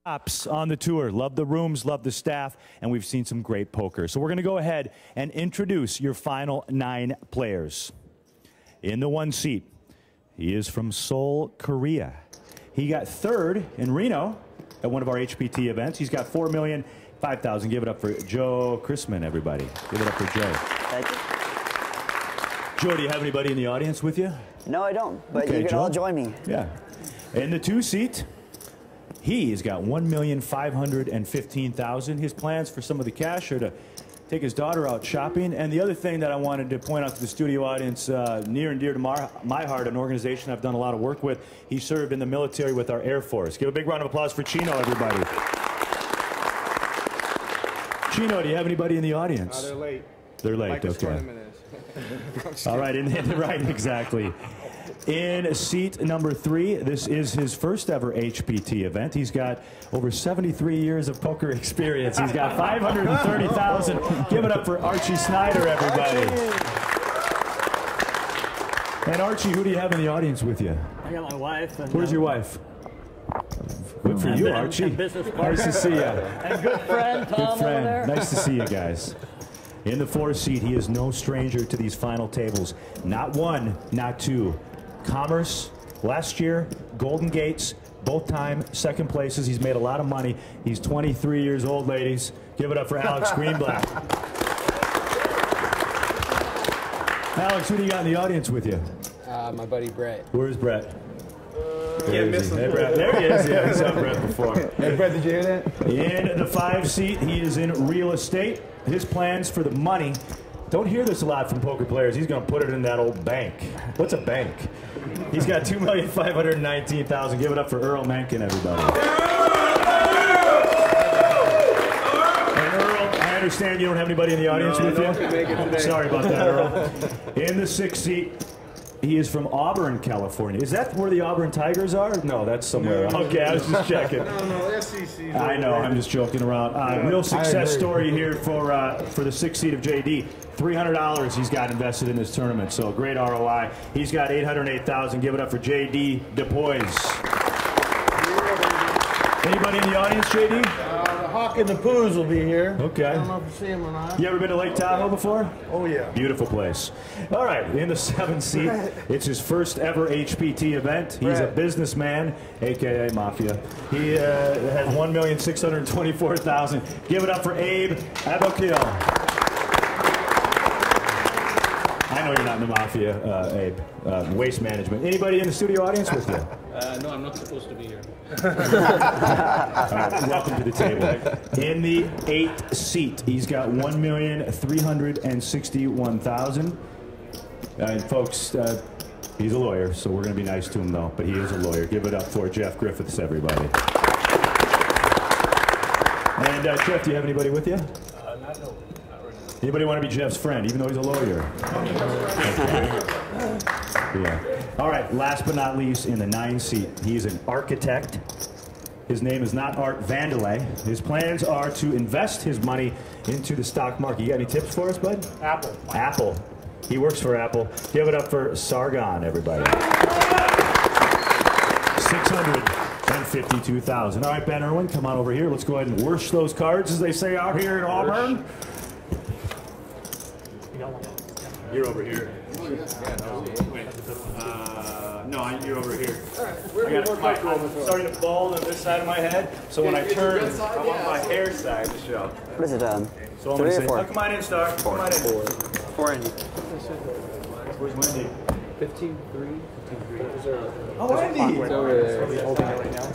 Tops on the tour. Love the rooms, love the staff, and we've seen some great poker. So we're going to go ahead and introduce your final 9 players. In the 1 seat, he is from Seoul, Korea. He got 3rd in Reno at one of our HPT events. He's got $4,005,000. Give it up for Joe Chrisman, everybody. Give it up for Joe. Thank you. Joe, do you have anybody in the audience with you? No, I don't, but okay, you can Joe. all join me. Yeah. In the 2 seat, he's got $1,515,000. His plans for some of the cash are to take his daughter out shopping. And the other thing that I wanted to point out to the studio audience, near and dear to my heart, an organization I've done a lot of work with. He served in the military with our Air Force. Give a big round of applause for Chino, everybody. Chino, do you have anybody in the audience? They're late. They're late, like okay. All right, right, exactly. In seat number 3, this is his first ever HPT event. He's got over 73 years of poker experience. He's got $530,000. Give it up for Archie Snyder, everybody. And Archie, who do you have in the audience with you? I got my wife. And, where's your wife? Good for you, Archie. Business partner. Nice to see you. And good friend, Tom. Good friend. Over there. Nice to see you guys. In the 4th seat, he is no stranger to these final tables. Not 1, not 2. Commerce, last year, Golden Gates, both time, 2nd places. He's made a lot of money. He's 23 years old, ladies. Give it up for Alex Greenblatt. Alex, who do you got in the audience with you? My buddy Brett. Where's Brett? Can't miss him. Hey, Brett. There he is. Yeah, I saw Brett before. Hey, Brett, did you hear that? In the 5 seat, he is in real estate. His plans for the money. Don't hear this a lot from poker players. He's going to put it in that old bank. What's a bank? He's got $2,519,000. Give it up for Earl Mencken, everybody. And Earl, I understand you don't have anybody in the audience with you. Sorry about that, Earl. In the 6th seat, he is from Auburn, California. Is that where the Auburn Tigers are? No, that's somewhere. Okay, I was just checking. No, SEC. I know, I'm just joking around. Real success story here for the 6th seat of JD. $300 he's got invested in this tournament, so great ROI. He's got $808,000. Give it up for JD DePoise. Anybody in the audience, JD? The Hawk and the Poos will be here. Okay. I don't know if you see him or not. You ever been to Lake Tahoe before? Oh, yeah. Beautiful place. All right, in the 7th seat, it's his first ever HPT event. He's a businessman, a.k.a. Mafia. He has $1,624,000. Give it up for Abe Abokil. I know you're not in the Mafia, Abe. Waste management. Anybody in the studio audience with you? No, I'm not supposed to be here. All right, welcome to the table. In the 8th seat, he's got $1,361,000. And folks, he's a lawyer, so we're going to be nice to him, though. But he is a lawyer. Give it up for Jeff Griffiths, everybody. And Jeff, do you have anybody with you? Anybody want to be Jeff's friend, even though he's a lawyer? Okay. Yeah. All right, last but not least, in the 9th seat, he's an architect. His name is not Art Vandelay. His plans are to invest his money into the stock market. You got any tips for us, bud? Apple. Apple. He works for Apple. Give it up for Sargon, everybody. $652,000. All right, Ben Irwin, come on over here. Let's go ahead and worsh those cards, as they say out here in Auburn. You're over here. No, you're over here. I'm starting to bald on this side of my head, so when I turn, I want my hair side to show. What is it, So I'm 3 going to or say, 4? come on in, Star. Come on in. 4 Indy. Where's Wendy? 15-3. Oh, Wendy! It's over there. He's holding it right now.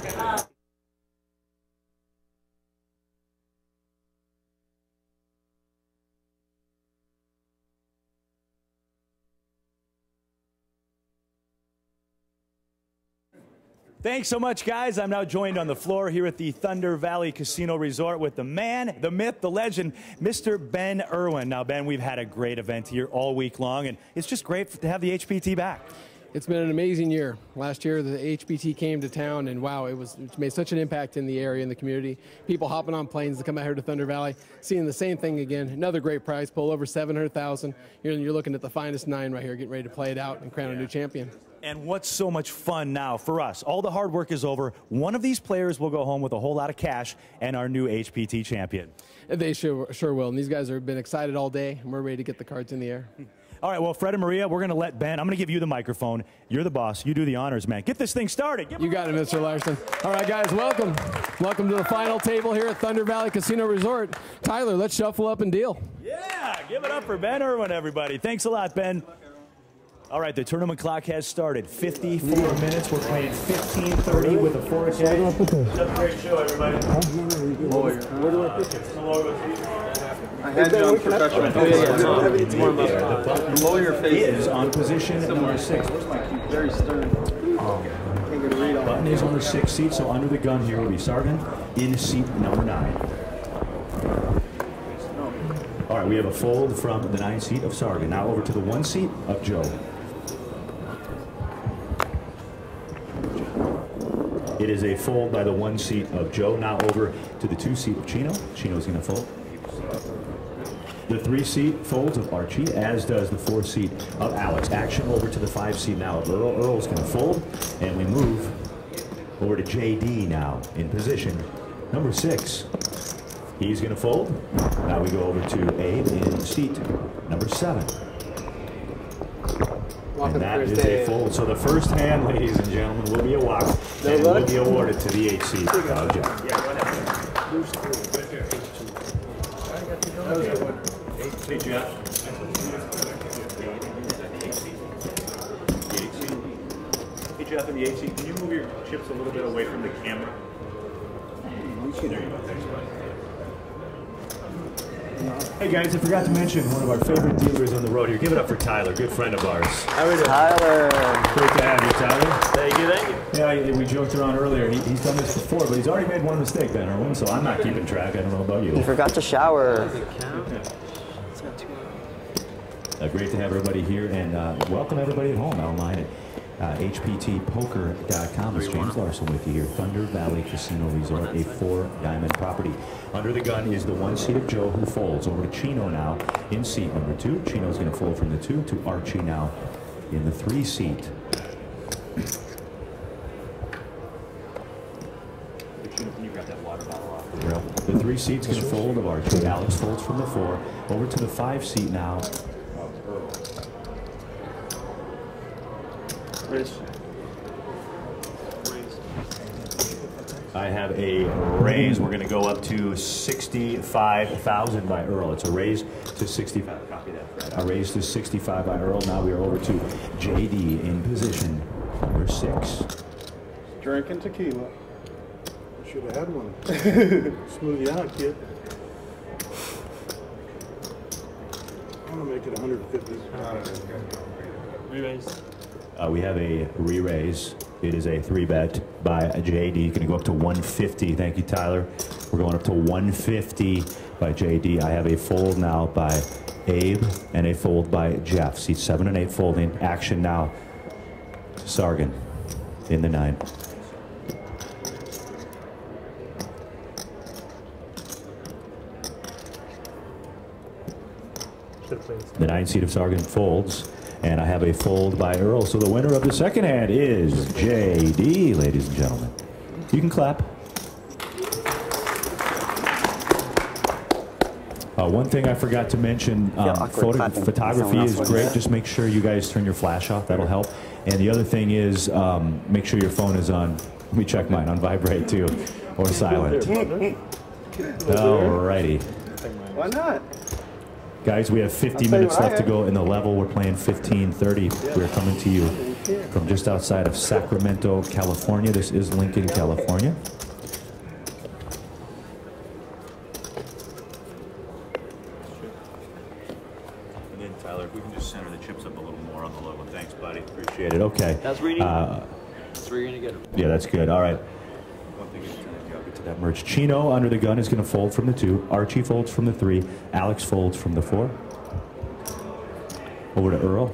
Thanks so much, guys. I'm now joined on the floor here at the Thunder Valley Casino Resort with the man, the myth, the legend, Mr. Ben Irwin. Now, Ben, we've had a great event here all week long, and it's just great to have the HPT back. It's been an amazing year. Last year, the HPT came to town, and wow, it's made such an impact in the area, in the community. People hopping on planes to come out here to Thunder Valley, seeing the same thing again. Another great prize pool, over $700,000. You're looking at the finest 9 right here, getting ready to play it out and crown a new champion. And what's so much fun now for us? All the hard work is over. One of these players will go home with a whole lot of cash and our new HPT champion. They sure will. And these guys have been excited all day, and we're ready to get the cards in the air. All right, well, Fred and Maria, we're going to let Ben. I'm going to give you the microphone. You're the boss. You do the honors, man. Get this thing started. You got it, Mr. Larson. All right, guys, welcome. Welcome to the final table here at Thunder Valley Casino Resort. Tyler, let's shuffle up and deal. Yeah, give it up for Ben Irwin, everybody. Thanks a lot, Ben. All right, the tournament clock has started. 54 minutes. We're playing 15:30 with a 4 attack. It's a great show, everybody. Lawyer. Where do I put it? I had you on professional. The lawyer is on position number 6. very stern. Button is on the 6th seat, so under the gun here will be Sargon in seat number 9. All right, we have a fold from the 9 seat of Sargon. Now over to the 1 seat of Joe. It is a fold by the 1 seat of Joe. Now over to the 2 seat of Chino. Chino's going to fold. The 3 seat folds of Archie, as does the 4 seat of Alex. Action over to the 5 seat now of Earl. Earl's going to fold, and we move over to JD now in position number 6. He's going to fold. Now we go over to Abe in seat number 7. And that is a fold. So the first hand, ladies and gentlemen, will be a walk, and will be awarded to the 8 seat of Joe. Hey, Jeff. Hey, Jeff, in the 8 seat, can you move your chips a little bit away from the camera? There you go. Thanks, bud. Hey, guys, I forgot to mention one of our favorite dealers on the road here. Give it up for Tyler, good friend of ours. How are we doing? Tyler. Great to have you, Tyler. Thank you, thank you. Yeah, we joked around earlier. He's done this before, but he's already made one mistake, Ben Irwin, so I'm not keeping track. I don't know about you. You forgot to shower. Great to have everybody here, and welcome everybody at home online at HPTpoker.com. It's James Larson with you here. Thunder Valley Casino Resort, a 4-diamond property. Under the gun is the 1 seat of Joe, who folds. Over to Chino now in seat number 2. Chino's going to fold from the 2 to Archie now in the 3 seat. Can you grab that water bottle off the rail? The 3 seat's going to fold of Archie. Alex folds from the 4. Over to the 5 seat now. I have a raise. We're going to go up to 65,000 by Earl. It's a raise to 65. Copy that, Fred. A raise to 65 by Earl. Now we are over to JD in position number 6. Drinking tequila. Should have had one. Smooth you out, kid. I'm gonna make it 150. Re-raise. We have a re-raise. It is a 3-bet by JD. Going to go up to 150. Thank you, Tyler. We're going up to 150 by JD. I have a fold now by Abe and a fold by Jeff. Seats 7 and 8 folding. Action now. Sargon in the 9. The 9 seat of Sargon folds. And I have a fold by Earl. So the winner of the second hand is JD, ladies and gentlemen. You can clap. One thing I forgot to mention, photography is great. Just make sure you guys turn your flash off. That'll help. And the other thing is make sure your phone is on, let me check mine, on vibrate too, or silent. Alrighty. Why not? Guys, we have 50 minutes left to go in the level. We're playing 15:30. We're coming to you from just outside of Sacramento, California. This is Lincoln, California. And then, Tyler, if we can just center the chips up a little more on the logo. Thanks, buddy. Appreciate it. Okay. That's where you're going to get them. Yeah, that's good. All right. One thing is I'll get to that merch. Chino under the gun is going to fold from the 2. Archie folds from the 3. Alex folds from the 4. Over to Earl.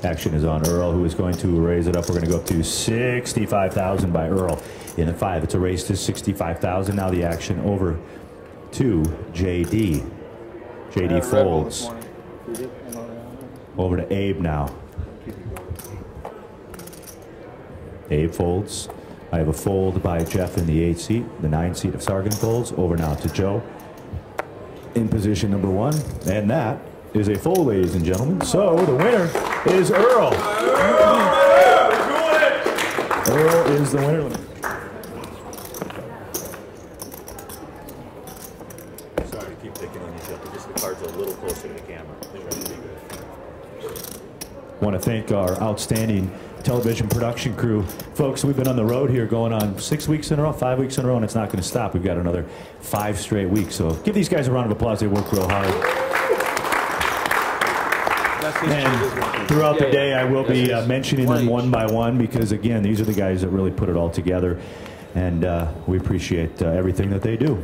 Action is on Earl, who is going to raise it up. We're going to go up to 65,000 by Earl in the 5. It's a race to 65,000. Now the action over to JD. JD folds. Over to Abe now. Abe folds. I have a fold by Jeff in the 8 seat. The 9 seat of Sargan folds. Over now to Joe in position number 1. And that is a fold, ladies and gentlemen. So the winner is Earl. Earl is the winner. Sorry to keep picking on you, Jeff, but just the card's a little closer to the camera. Want to thank our outstanding television production crew. Folks, we've been on the road here going on 6 weeks in a row, 5 weeks in a row, and it's not going to stop. We've got another 5 straight weeks. So give these guys a round of applause. They work real hard. And throughout the day, I will be mentioning them one by one because, again, these are the guys that really put it all together. And we appreciate everything that they do.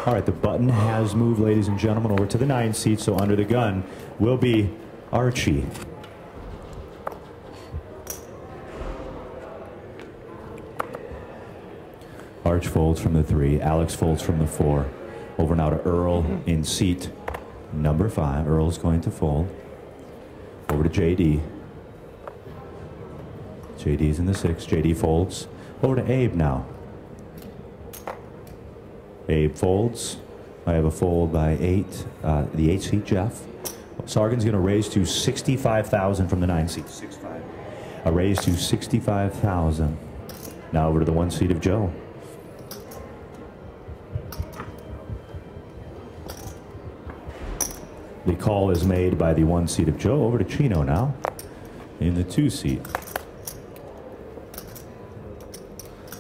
All right, the button has moved, ladies and gentlemen, over to the 9 seat. So under the gun will be Archie. Arch folds from the 3. Alex folds from the 4. Over now to Earl in seat number 5. Earl's going to fold. Over to JD. JD's in the 6. JD folds. Over to Abe now. Abe folds. I have a fold by 8. The 8 seat, Jeff. Sargan's going to raise to 65,000 from the 9 seat. 65. A raise to 65,000. Now over to the 1 seat of Joe. The call is made by the 1 seat of Joe. Over to Chino now in the 2 seat.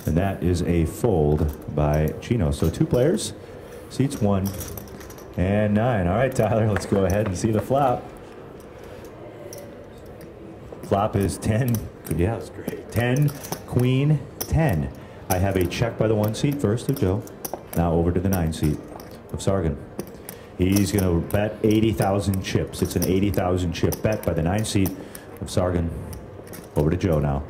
And that is a fold by Chino. So 2 players, seats 1 and 9. All right, Tyler, let's go ahead and see the flop. Flop is 10. Yeah, that's great. 10, Queen, 10. I have a check by the 1 seat first of Joe. Now over to the 9 seat of Sargan. He's going to bet 80,000 chips. It's an 80,000 chip bet by the 9 seat of Sargan. Over to Joe now.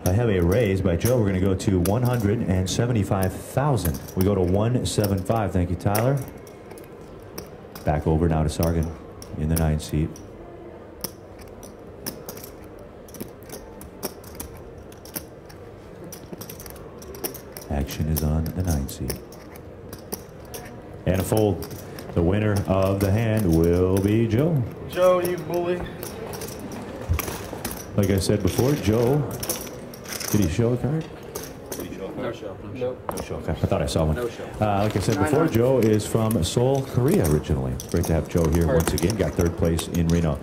I have a raise by Joe. We're going to go to 175,000. We go to 175. Thank you, Tyler. Back over now to Sargan in the 9 seat. Action is on the 9 seat. And a fold. The winner of the hand will be Joe. Joe, you bully. Like I said before, Joe, did he show a card? No show. Nope. No show. Okay. I thought I saw one. No show. Like I said before, Joe is from Seoul, Korea originally. It's great to have Joe here once again. Got 3rd place in Reno.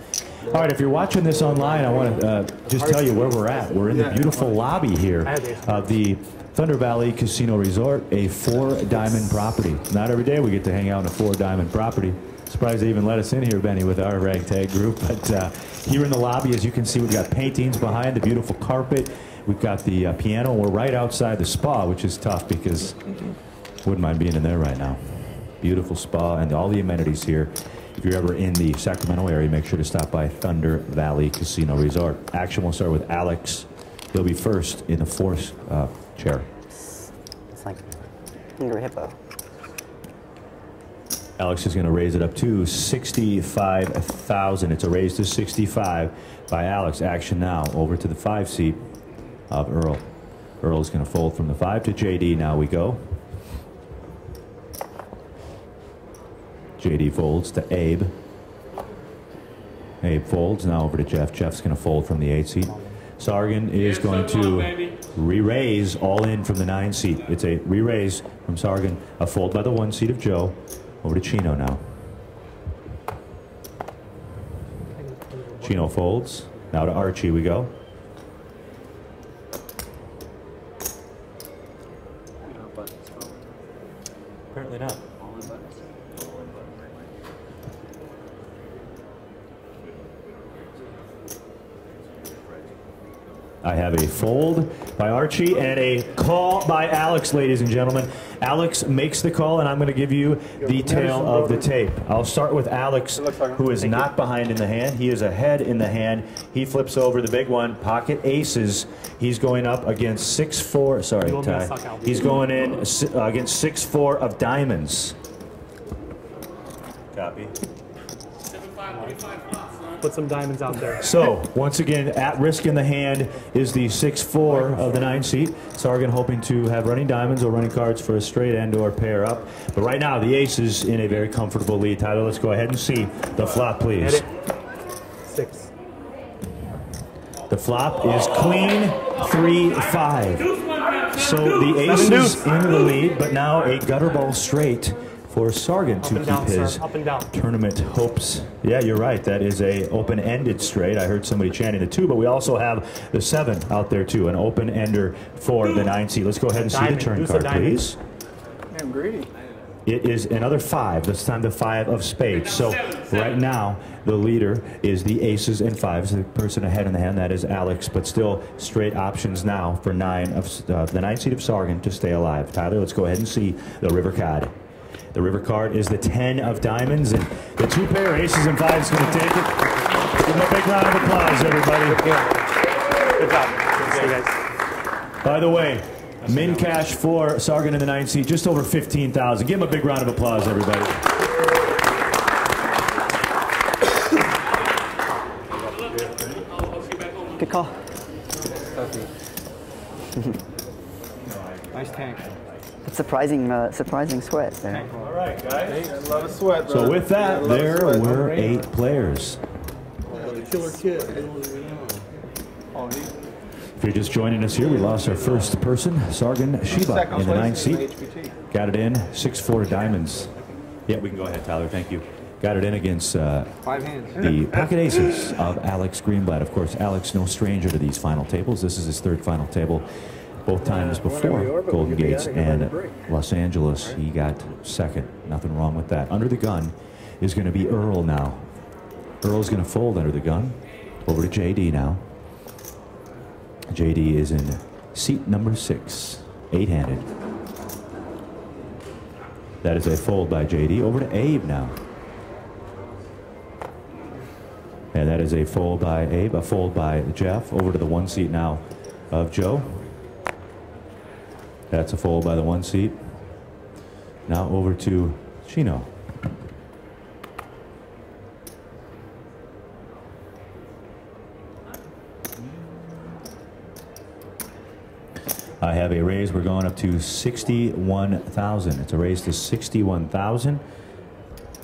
All right, if you're watching this online, I want to just tell you where we're at. We're in the beautiful lobby here of the Thunder Valley Casino Resort, a 4-diamond property. Not every day we get to hang out in a 4-diamond property. Surprised they even let us in here, Benny, with our ragtag group. But here in the lobby, as you can see, we've got paintings behind, the beautiful carpet. We've got the piano. We're right outside the spa, which is tough because wouldn't mind being in there right now. Beautiful spa and all the amenities here. If you're ever in the Sacramento area, make sure to stop by Thunder Valley Casino Resort. Action will start with Alex. He'll be first in the 4th chair. It's like Hungry Hippo. Alex is going to raise it up to 65,000. It's a raise to 65 by Alex. Action now over to the 5 seat of Earl. Earl is going to fold from the 5 to JD. Now we go. JD folds to Abe. Abe folds. Now over to Jeff. Jeff's going to fold from the 8 seat. Sargan is going to re-raise all in from the 9 seat. It's a re-raise from Sargan. A fold by the 1 seat of Joe. Over to Chino now. Chino folds. Now to Archie we go. Apparently not. I have a fold by Archie and a call by Alex, ladies and gentlemen. Alex makes the call, and I'm going to give you the tail of the tape. I'll start with Alex, who is not behind in the hand. He is ahead in the hand. He flips over the big one, pocket aces. He's going up against 6-4. Sorry, Ty. He's going in against 6-4 of diamonds. Copy. Put some diamonds out there. So, once again, at risk in the hand is the 6-4 of the 9 seat. Sargan hoping to have running diamonds or running cards for a straight and or pair up. But right now, the ace is in a very comfortable lead. Tyler, let's go ahead and see the flop, please. 6. The flop is queen 3-5. So the ace is in the lead, but now a gutter ball straight for Sargan to keep his tournament hopes. Yeah, you're right. That is a open-ended straight. I heard somebody chanting the 2, but we also have the 7 out there too, an open-ender for the 9 seat. Let's go ahead and see the turn card, please. I'm greedy. It is another 5, this time the 5 of spades. So right now, the leader is the aces and 5s. The person ahead in the hand, that is Alex, but still straight options now for 9 of the 9 seat of Sargan to stay alive. Tyler, let's go ahead and see the river card. The river card is the 10 of diamonds, and the 2 pair, aces and 5s, is going to take it. Give them a big round of applause, everybody. Good job. Good see you guys. By the way, min cash for Sargan in the 9 seat, just over 15,000. Give him a big round of applause, everybody. Good call. Nice tank. Surprising sweat there. All right, guys. A lot of sweat. So with that, there were 8 players. Killer kid. If you're just joining us here, we lost our first person, Sargan Shiba, in the 9 seat. Got it in, 6-4 diamonds. Yeah, we can go ahead, Tyler. Thank you. Got it in against 5 hands. the pocket aces of Alex Greenblatt. Of course, Alex, no stranger to these final tables. This is his 3rd final table. Both times before Golden Gates and Los Angeles, he got 2nd. Nothing wrong with that. Under the gun is going to be Earl now. Earl's going to fold under the gun. Over to JD now. JD is in seat number 6, 8-handed. That is a fold by JD. Over to Abe now. And that is a fold by Abe, a fold by Jeff. Over to the 1 seat now of Joe. That's a fold by the 1 seat. Now over to Chino. I have a raise. We're going up to 61,000. It's a raise to 61,000.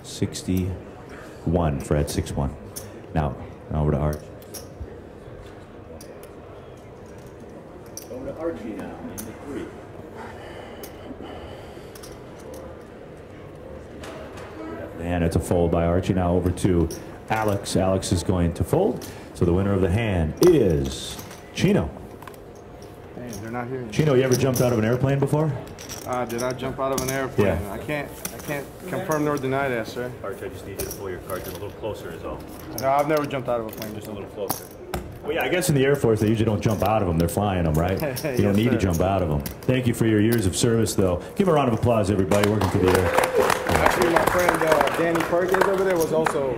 61, Fred, 6-1. Now over to Art. Over to Archie now. And it's a fold by Archie. Now over to Alex. Alex is going to fold. So the winner of the hand is Chino. Hey, they're not here. Chino, you ever jumped out of an airplane before? Did I jump out of an airplane? Yeah. I can't confirm nor deny that, sir. Archie, I just need you to pull your cards in a little closer is all. No, I've never jumped out of a plane. Just a little closer. Well, yeah, I guess in the Air Force, they usually don't jump out of them. They're flying them, right? You don't need to jump out of them. Thank you for your years of service, though. Give a round of applause, everybody, working for the air. Actually, my friend Danny Perkins over there was also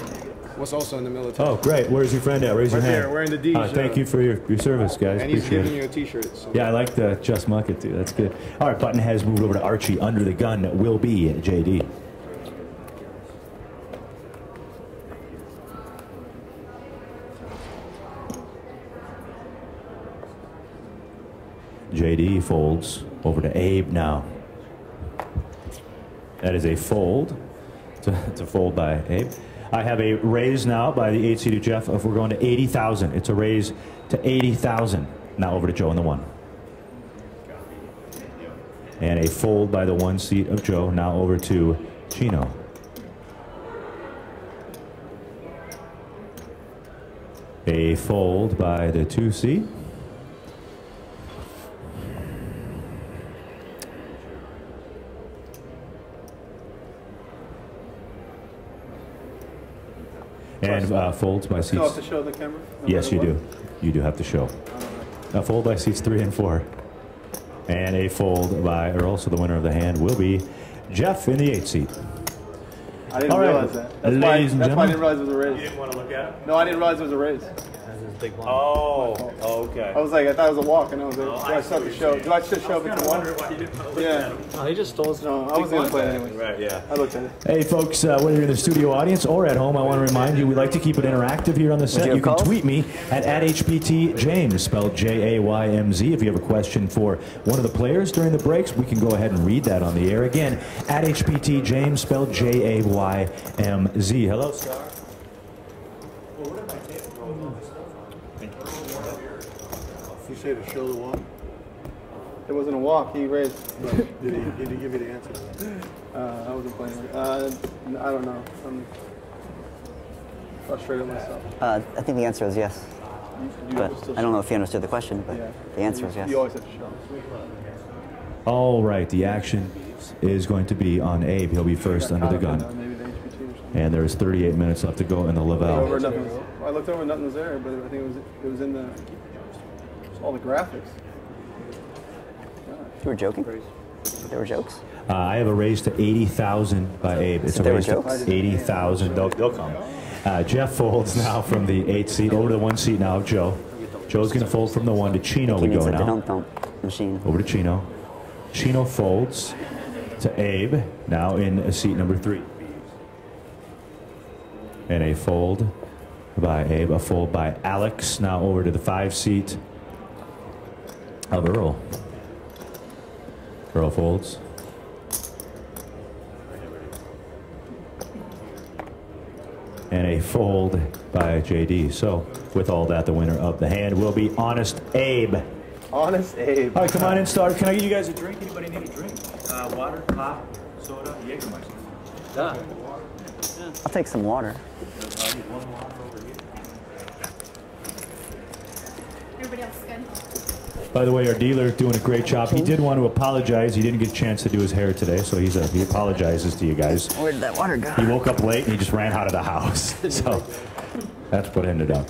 in the military. Oh, great. Where's your friend at? Raise your hand. Right there, wearing the D. Thank you for your service, guys. And he's Appreciate giving it. you a T-shirt. So. Yeah, I like the Just Mucket, too. That's good. All right, button has moved over to Archie. Under the gun will be JD. JD folds over to Abe now. That is a fold. It's a fold by Abe. I have a raise now by the 8 seed of Jeff. If we're going to 80,000, it's a raise to 80,000. Now over to Joe in the 1. And a fold by the 1 seat of Joe. Now over to Chino. A fold by the 2 seat. And folds by seats. Still have to show the camera? Yes, you do. You do have to show. A fold by seats 3 and 4. And a fold by Earl. So the winner of the hand will be Jeff in the 8th seat. I didn't All right, realize that. That's ladies and why I gentlemen. didn't realize it was a raise. You didn't want to look at it? No, I didn't realize it was a raise. Big blind. Oh, okay. I was like, I thought it was a walk, and I was like, do I start the show? Do I just show up at the one? Why you didn't want to look Yeah. at it? Oh, he just stole his. No, I was going to play it anyway. Right, yeah. I looked at it. Hey, folks, whether you're in the studio audience or at home, I want to remind you we like to keep it interactive here on the set. you have You can calls? tweet me at @HPTJames, spelled JAYMZ. If you have a question for one of the players during the breaks, we can go ahead and read that on the air. Again, @HPTJames, spelled JAYMZ. Hello, Star. You say to show the one? It wasn't a walk. He raised. Did he give you the answer? I wasn't playing. I don't know. I'm frustrated myself. I think the answer is yes. But still I don't know if you understood the question, but Yeah. the answer is yes. You always have to show. All right, the action is going to be on Abe. He'll be first under the gun. Maybe the HPT or something. And there's 38 minutes left to go in the I looked over, Lavelle. nothing was, I looked over, nothing was there, but I think it was in the all the graphics. You were joking? There were jokes? I have a raise to 80,000 by Abe. It's a There were raise to jokes? 80,000. They'll come. Jeff folds now from the 8th seat over to the 1 seat now of Joe. Joe's going to fold from the 1 to Chino. He We needs go a now. dum-dum machine. Over to Chino. Chino folds to Abe, now in seat number 3. And a fold by Abe, a fold by Alex, now over to the 5 seat of Earl. Earl folds. And a fold by JD. So, with all that, the winner of the hand will be Honest Abe. Honest Abe. All right, come on in, start. Can I get you guys a drink? Anybody need a drink? Water, pop, soda, Jägermeister. I'll take some water. Everybody else is good. By the way, our dealer doing a great job. He did want to apologize. He didn't get a chance to do his hair today, so he apologizes to you guys. Where did that water go? He woke up late and he just ran out of the house. So that's what ended up.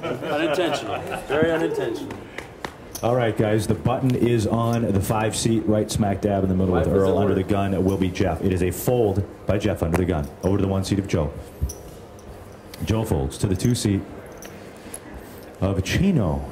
Unintentional. Very unintentional. All right, guys, the button is on the 5 seat, right smack dab in the middle with Why does Earl it under the work? gun. It will be Jeff. It is a fold by Jeff under the gun. Over to the 1 seat of Joe. Joe folds to the 2 seat of Chino.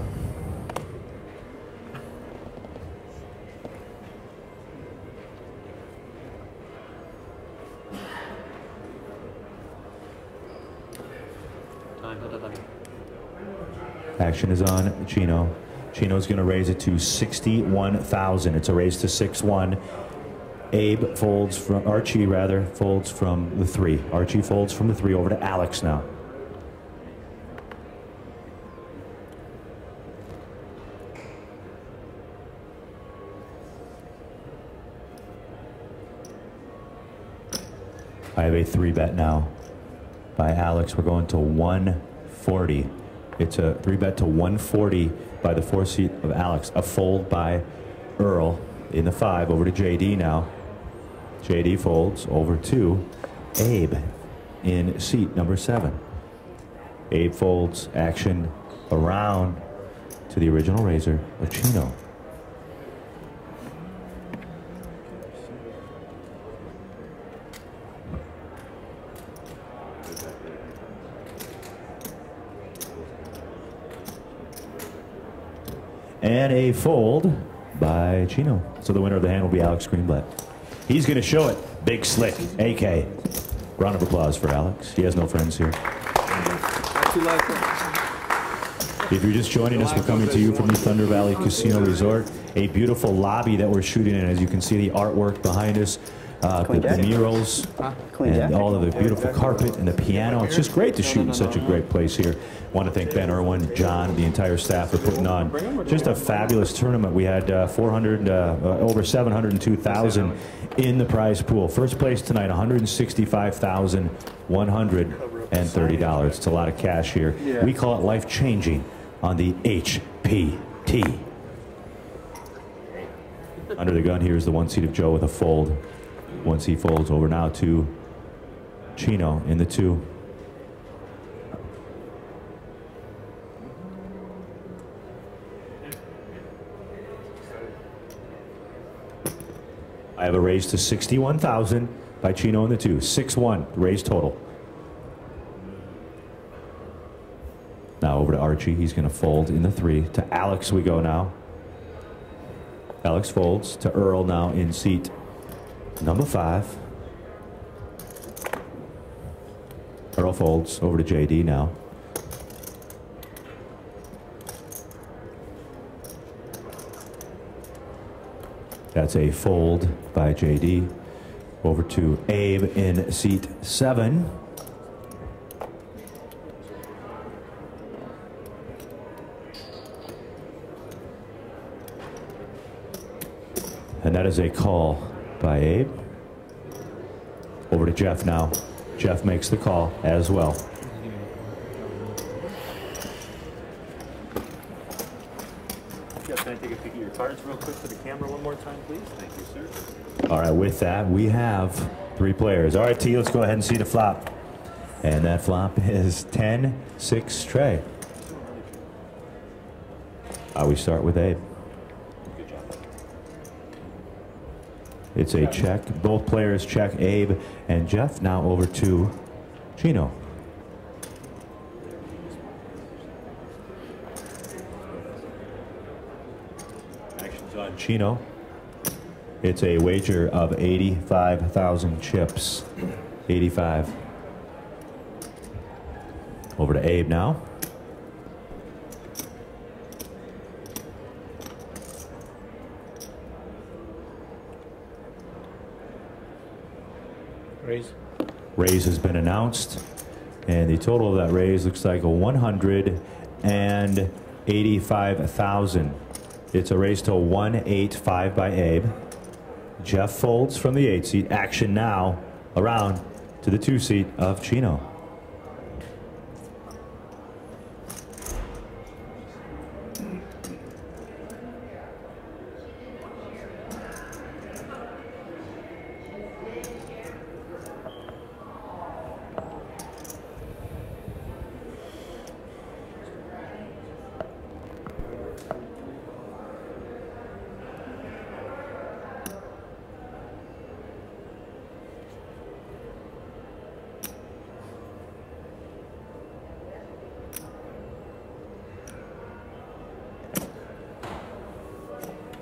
Action is on Chino. Chino's going to raise it to 61,000. It's a raise to 6-1. Abe folds from Archie folds from the 3. Archie folds from the 3 over to Alex now. I have a 3-bet now by Alex. We're going to 140. It's a 3-bet to 140 by the 4 seat of Alex. A fold by Earl in the 5 over to JD now. JD folds over to Abe in seat number 7. Abe folds, action around to the original raiser of Chino. And a fold by Chino. So the winner of the hand will be Alex Greenblatt. He's going to show it. Big Slick, AK. Round of applause for Alex. He has no friends here. If you're just joining us, we're coming to you from the Thunder Valley Casino Resort. A beautiful lobby that we're shooting in. As you can see, the artwork behind us, the murals, and all of the beautiful carpet and the piano. It's just great to shoot in such a great place here. Want to thank Ben Irwin, John, the entire staff for putting on just a fabulous tournament. We had over 702,000 in the prize pool. First place tonight, $165,130. It's a lot of cash here. Yeah. We call it life-changing on the HPT. Under the gun here is the 1 seat of Joe with a fold. 1 seat folds over now to Chino in the 2. I have a raise to 61,000 by Chino in the 2. 6-1 raise total. Now over to Archie. He's going to fold in the 3. To Alex we go now. Alex folds to Earl now in seat number 5. Earl folds over to JD now. That's a fold by JD. Over to Abe in seat 7. And that is a call by Abe. Over to Jeff now. Jeff makes the call as well. Jeff, can I take a peek at your cards real quick for the camera one more time, please? Thank you, sir. All right, with that, we have 3 players. All right, T, let's go ahead and see the flop. And that flop is 10-6 Trey. We start with Abe. Good job. It's a check. Both players check, Abe and Jeff. Now over to Chino. Action's on Chino. It's a wager of 85,000 chips. 85. Over to Abe now. Raise. Raise has been announced, and the total of that raise looks like a 185,000. It's a raise to 185 by Abe. Jeff folds from the 8 seat. Action now around to the 2 seat of Chino.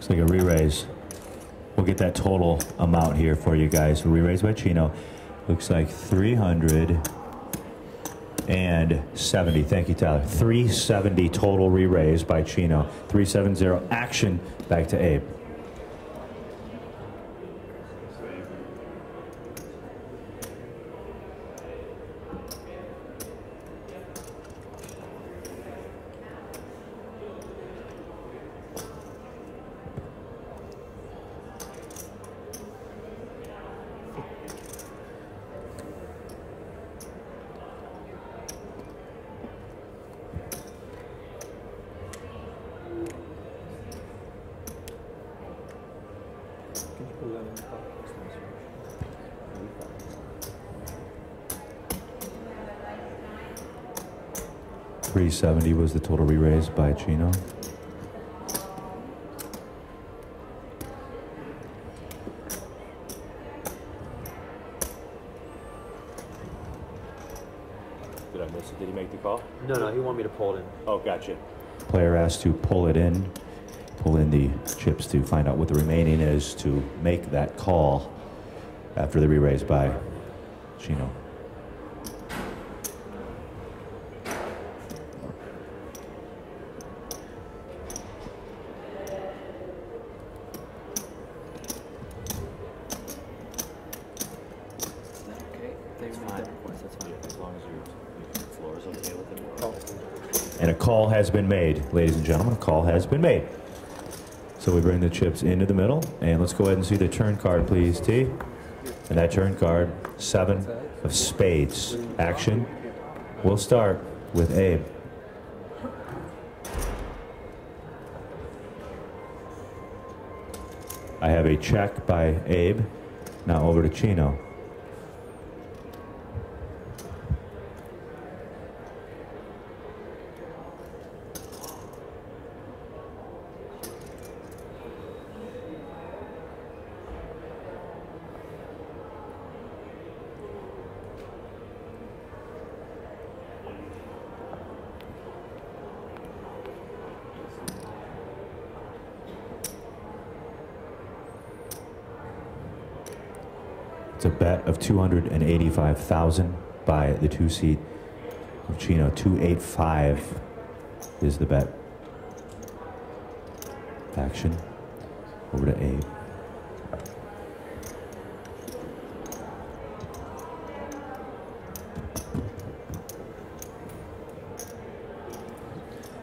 Looks like a re-raise. We'll get that total amount here for you guys. Re-raise by Chino. Looks like 370. Thank you, Tyler. 370 total re-raise by Chino. 370. Action back to Abe. Can you pull that in the box? 370 was the total re-raise by Chino. Did I miss it? Did he make the call? No, he wanted me to pull it in. Oh, gotcha. Player has to pull it in, pull in the chips to find out what the remaining is to make that call after the re-raise by Chino. That's fine. As long as your floor is okay with it. And a call has been made, ladies and gentlemen. A call has been made. So we bring the chips into the middle, and let's go ahead and see the turn card, please, T. And that turn card, 7 of spades. Action. We'll start with Abe. I have a check by Abe. Now over to Chino. a bet of 285,000 by the 2 seed of Chino. 285 is the bet. Action over to Abe.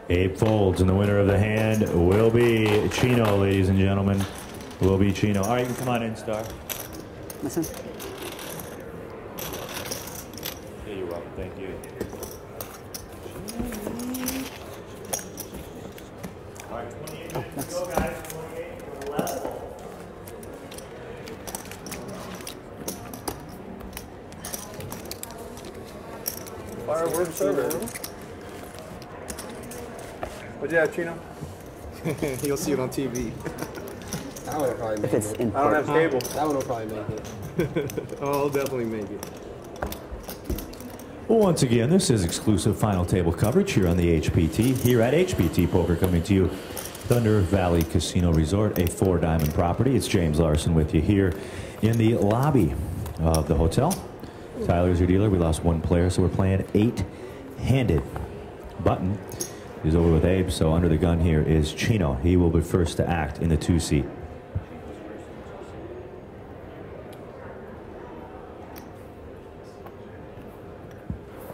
Abe folds, and the winner of the hand will be Chino, ladies and gentlemen. Will be Chino. All right, you can come on in, Star. Listen. Yeah, you're welcome. Thank you. All right, 28 minutes to go, guys. 28 level. Fireworks server. What'd you have, Chino? You'll see it on TV. That one will probably make If it's it. in I don't have cable. That one will probably make it. Oh, I'll definitely make it. Well, once again, this is exclusive final table coverage here on the HPT. Here at HPT Poker, coming to you, Thunder Valley Casino Resort, a 4-diamond property. It's James Larson with you here in the lobby of the hotel. Tyler's your dealer. We lost one player, so we're playing 8-handed. Button is over with Abe, so under the gun here is Chino. He will be first to act in the 2 seat.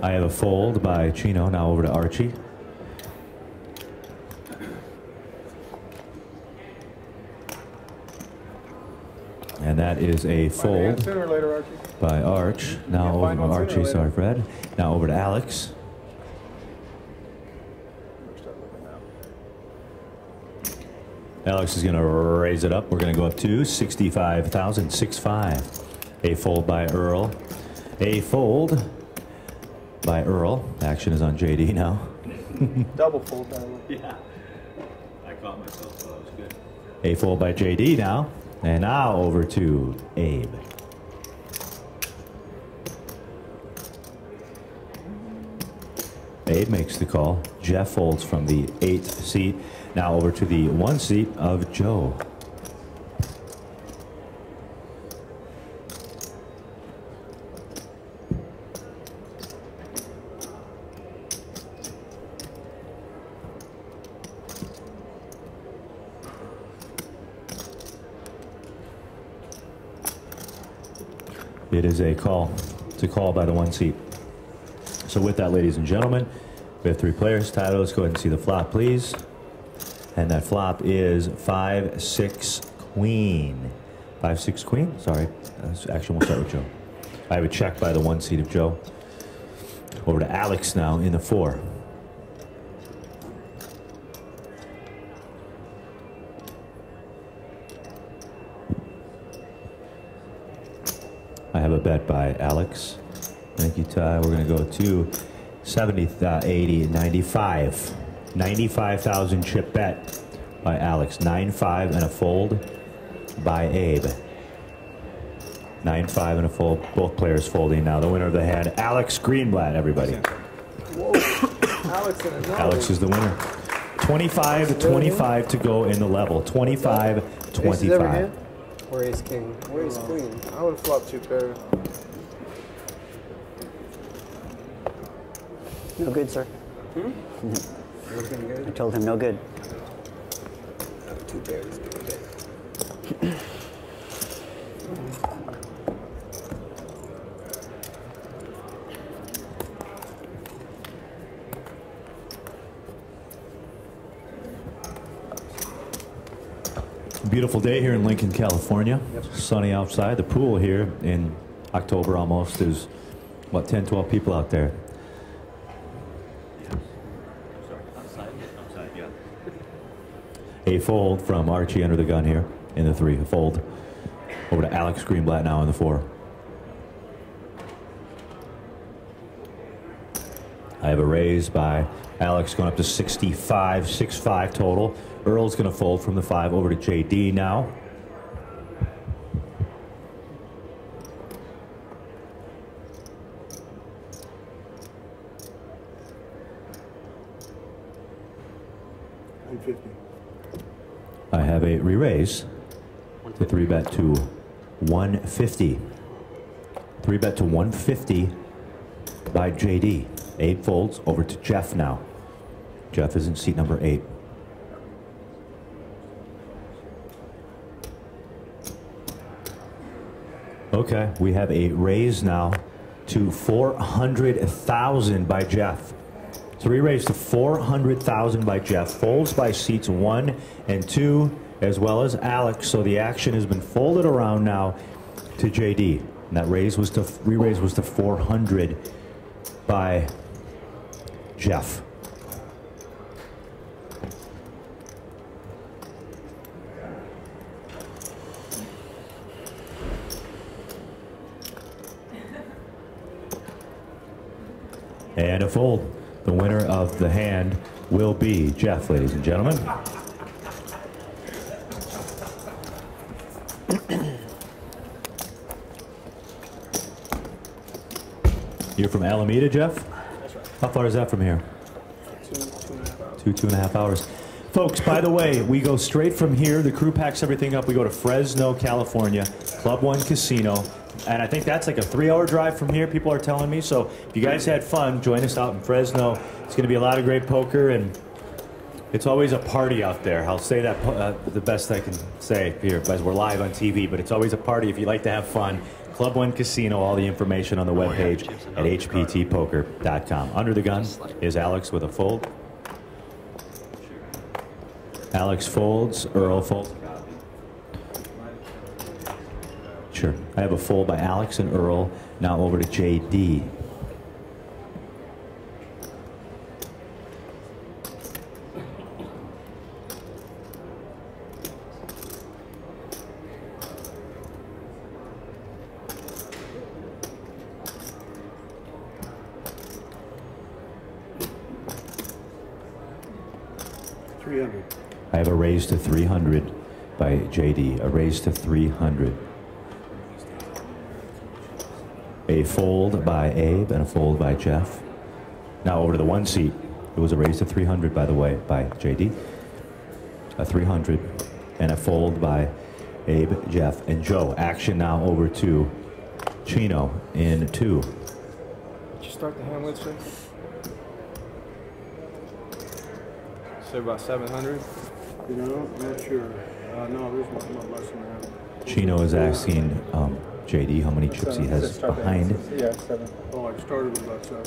I have a fold by Chino. Now over to Archie. And that is a fold Sooner or later, Archie. by Arch. Now over to Archie. Sorry, Fred. Now over to Alex. Alex is going to raise it up. We're going to go up to 65,000, 6-5. A fold by Earl. A fold by Earl. Action is on JD now. Double fold, by the way. Yeah. I caught myself, so that was good. A fold by JD now. And now over to Abe. Abe makes the call. Jeff folds from the 8th seat. Now over to the 1 seat of Joe. It is a call. It's a call by the 1 seat. So with that, ladies and gentlemen, we have 3 players. Tyler, let's go ahead and see the flop, please. And that flop is 5-6 queen. 5-6 queen? Sorry. Actually, we'll start with Joe. I have a check by the 1 seat of Joe. Over to Alex now in the 4. I have a bet by Alex. Thank you, Ty. We're going to go to 70, 80, 95. 95,000 chip bet by Alex. 9-5 and a fold by Abe. 9-5 and a fold. Both players folding now. The winner of the hand, Alex Greenblatt, everybody. Whoa. Alex is the winner. 25 to go in the level. 25-25. Or ace king. Or ace queen. I would have flopped 2 pairs. No good, sir. Looking good. I told him no good. 2 pairs. Beautiful day here in Lincoln, California. Sunny outside. The pool here in October almost is, what, 10, 12 people out there. Outside, yeah. A fold from Archie under the gun here in the 3. A fold. Over to Alex Greenblatt now in the 4. I have a raise by Alex going up to 65, 6-5 total. Earl's going to fold from the 5 over to JD now. I have a re-raise. The 3 bet to 150. 3-bet to 150 by JD. Abe folds over to Jeff now. Jeff is in seat number 8. Okay, we have a raise now to 400,000 by Jeff. So we raised to 400,000 by Jeff. Folds by seats 1 and 2, as well as Alex. So the action has been folded around now to JD. And that re-raise was to 400 by Jeff. And a fold. The winner of the hand will be Jeff, ladies and gentlemen. You're from Alameda, Jeff? That's right. How far is that from here? 2.5 hours. Folks, by the way, we go straight from here. The crew packs everything up. We go to Fresno, California, Club One Casino. And I think that's like a 3-hour drive from here, people are telling me. So if you guys had fun, join us out in Fresno. It's going to be a lot of great poker, and it's always a party out there. I'll say that the best I can say here, as we're live on TV, but it's always a party if you like to have fun. Club One Casino, all the information on the webpage at hptpoker.com. Under the gun is Alex with a fold. Alex folds, Earl folds. Sure. I have a fold by Alex and Earl. Now over to JD. I have a raise to 300 by JD. A raise to 300. A fold by Abe and a fold by Jeff. Now over to the 1 seat. It was a raise to 300, by the way, by JD. A 300 and a fold by Abe, Jeff, and Joe. Action now over to Chino in 2. Did you start the hand with, sir? Say about 700. You know, I'm not sure. No, there's not less than that. Chino is asking JD how many chips he has behind. Yeah, 7. Oh, I started with about 7.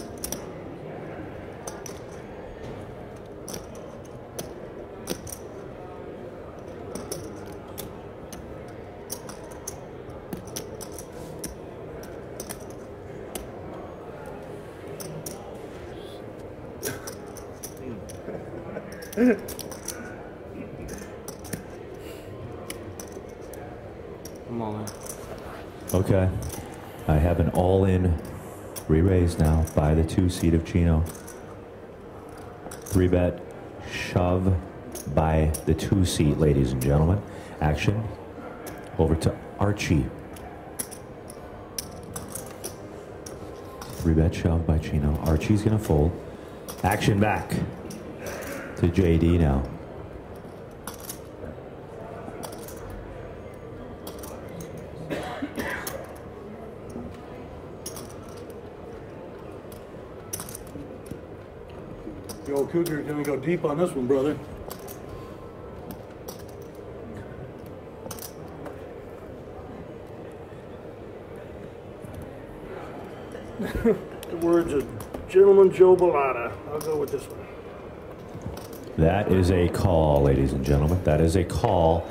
I'm all in. Okay. I have an all-in re-raise now by the 2 seat of Chino. 3-bet shove by the 2 seat, ladies and gentlemen. Action over to Archie. 3-bet shove by Chino. Archie's gonna fold. Action back to JD now. The old Cougar's gonna go deep on this one, brother. The words of Gentleman Joe Bellata. I'll go with this one. That is a call, ladies and gentlemen. That is a call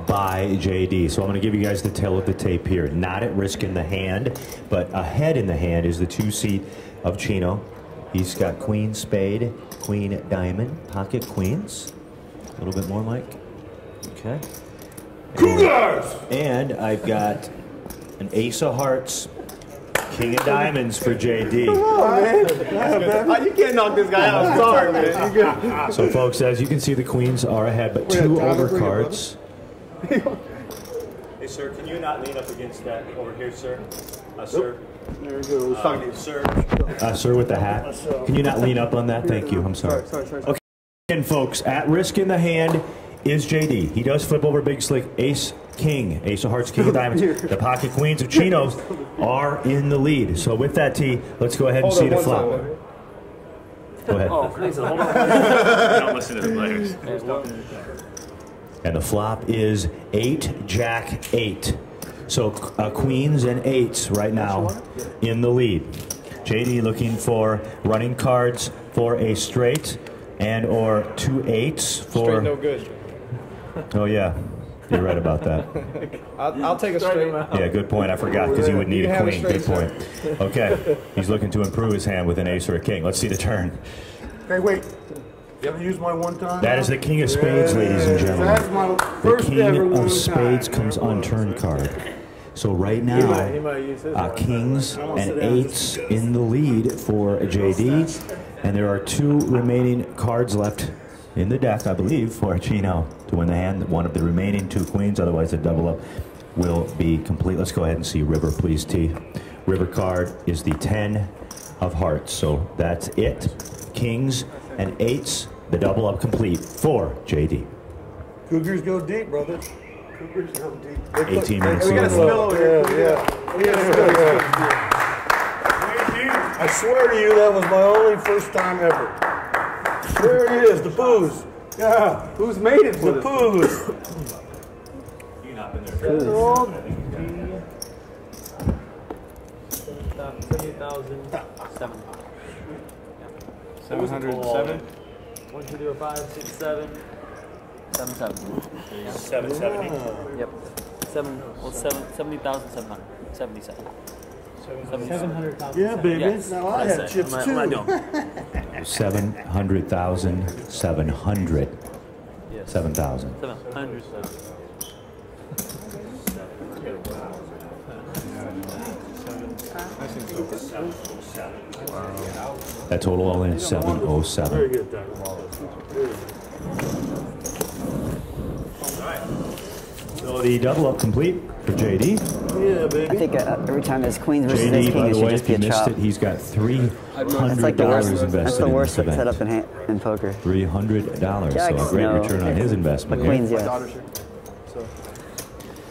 by JD. So I'm going to give you guys the tail of the tape here. Not at risk in the hand, but ahead in the hand is the 2 seat of Chino. He's got queen spade, queen diamond, pocket queens. A little bit more, Mike. Okay. And I've got an ace of hearts, king of diamonds for JD. Come on, man. You can't knock this guy out. I'm sorry, man. So, folks, as you can see, the queens are ahead, but 2 overcards. Hey, sir, can you not lean up against that over here, sir? Sir. There we go. Sir. Sir with the hat. Can you not lean up on that? Thank you. I'm sorry. Sorry. Okay, and folks, at risk in the hand is JD. He does flip over big slick ace king, ace of hearts, king of diamonds. The pocket queens of Chinos are in the lead. So with that, T, let's go ahead and see the flop. Go ahead. Oh, please, hold on. Don't listen to the players. And the flop is 8, Jack, 8. So queens and 8s right now in the lead. JD looking for running cards for a straight and or 2 8s for. Straight no good. Oh yeah, you're right about that. I'll take a straight. Yeah, good point. I forgot because he would need a queen. Good point. Okay, he's looking to improve his hand with an ace or a king. Let's see the turn. Hey, wait. You ever used my one time? That is the king of spades, ladies and That's gentlemen. my The first ever king one of spades time. comes on turn card. So right now, kings and 8s in the lead for JD, and there are 2 remaining cards left in the deck, I believe, for Chino to win the hand. One of the remaining 2 queens, otherwise the double up will be complete. Let's go ahead and see River, please, T. River card is the 10 of hearts, so that's it. Kings and 8s, the double up complete for JD. Cougars go deep, brother. Cougars go deep. 18 minutes We got a to spill go. over here. Yeah. We got a spill. I swear to you, that was my only first time ever. There it is, the booze. Yeah. Who's made it for The this? booze. You've not been there. 707. 1, 2, 3, 5, 6, 7, 7, 7. 770. Yep. 70,700. 77. 700,000. Yeah, baby. Yes. Now I had chips I'm too. not doing. 700,700. Yes. 7,000. 700. That total all in 707. Very good, Doug. So the double up complete for JD. Yeah, I baby. think every time there's queens versus ace JD, king, by it the should way, just if be you a missed chop. it, he's got That's $300 like the worst. That's invested the in worst this event. setup in poker. $300. So a Yikes, great no. return on his But investment. here. queens, yes.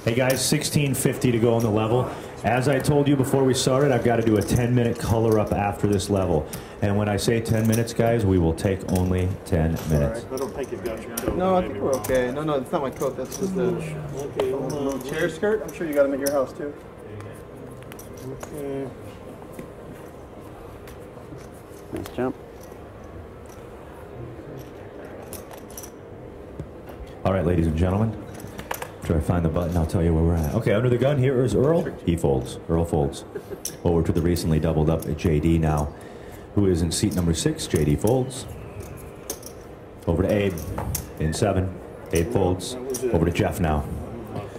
Hey guys, 1650 to go on the level. As I told you before we started, I've got to do a 10-minute color up after this level. And when I say 10 minutes, guys, we will take only 10 minutes. I don't think you've got your coat. No, I think we're okay. No, it's not my coat. That's just a little chair skirt. I'm sure you got them at your house too. Okay. Nice jump. All right, ladies and gentlemen. After I find the button, I'll tell you where we're at. Okay, under the gun, here is Earl. He folds. Earl folds. Over to the recently doubled up JD now, who is in seat number 6. JD folds. Over to Abe in 7. Abe folds. Over to Jeff now.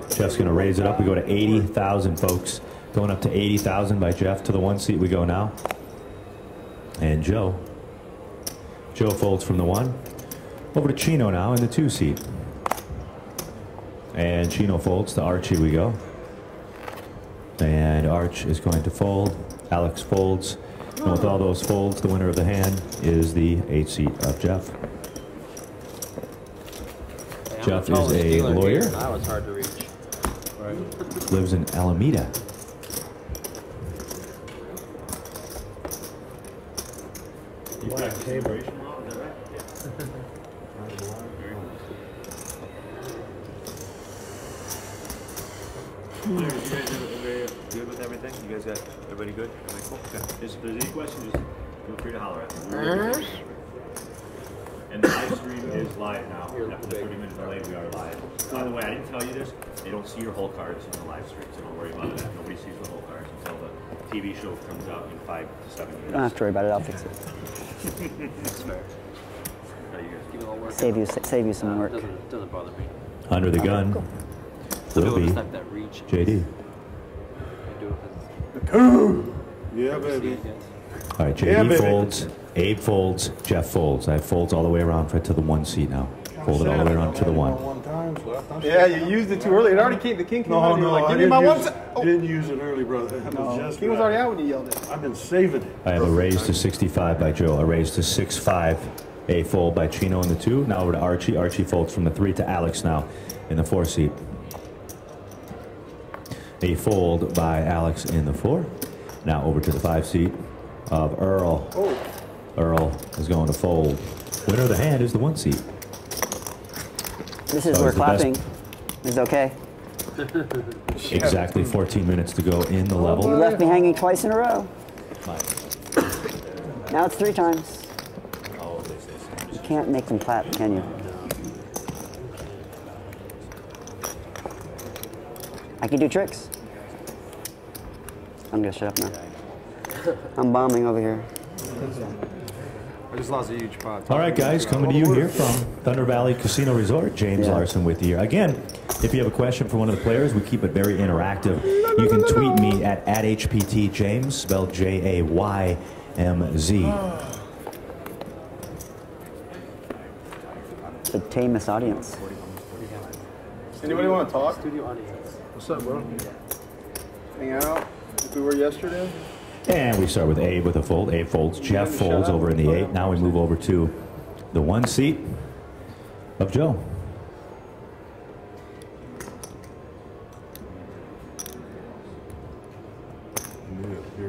Jeff's going to raise it up. We go to 80,000, folks. Going up to 80,000 by Jeff. To the 1 seat we go now. And Joe. Joe folds from the 1. Over to Chino now in the 2 seat. And Chino folds. To Archie we go. And Arch is going to fold. Alex folds. And with all those folds, the winner of the hand is the 8 seat of Jeff. Jeff is a lawyer. That was hard to reach. Lives in Alameda. You've got calibration law, is that right? You guys good with everything? You guys got everybody good? Everybody cool? Okay. If there's any questions, just feel free to holler at me. And the live stream is live now. After the 30 minutes delay, we are live. By the way, I didn't tell you this. They don't see your whole cards in the live stream, so don't worry about that. Nobody sees the whole cards until the TV show comes out in 5 to 7 years. Don't have to worry about it. I'll fix it. That's fair. How you guys Keep it all working. Save you some work. Doesn't bother me. Under the gun Some will people be just have that reach. JD. They do it 'cause Yeah, they see baby. it gets- All right, Yeah, JD baby. folds, Abe folds, Jeff folds. I folds all the way around to the 1 seat now. Folded all the way around to the 1. Yeah, you used it too early. It already came. The king came out. You were like, give me my one. I didn't use it early, brother. It was just King was right. already out when you yelled it. I've been saving it. I have a raise to 65 by Joe, a raise to 6-5, a fold by Chino in the 2. Now over to Archie. Archie folds from the 3 to Alex now in the 4 seat. A fold by Alex in the 4. Now over to the 5 seat of Earl. Earl is going to fold. Winner of the hand is the 1 seat. This is So where it's the best- clapping is okay. Exactly 14 minutes to go in the You level. left me hanging twice in a row. Now it's 3 times. You can't make them clap, can you? I can do tricks. I'm gonna shut up now. I'm bombing over here. I just lost a huge pot. All right, guys, coming to you here from Thunder Valley Casino Resort. James Larson with you here. Again, if you have a question for one of the players, we keep it very interactive. You can tweet me at @HPTJames, spelled Jaymz. The tamest audience. Anybody want to talk? Studio audience. What's up, bro? Hang out like we were yesterday. And we start with Abe with a fold. Abe folds. Jeff folds over in the 8. Now we move over to the 1 seat of Joe.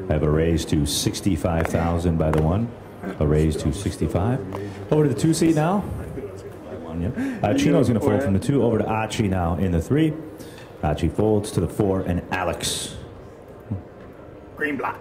I have a raise to 65,000 by the 1. A raise to 65. Over to the 2 seat now. Chino's going to fold from the 2 over to Achi now in the 3. Achi folds to the 4 and Alex. Green block.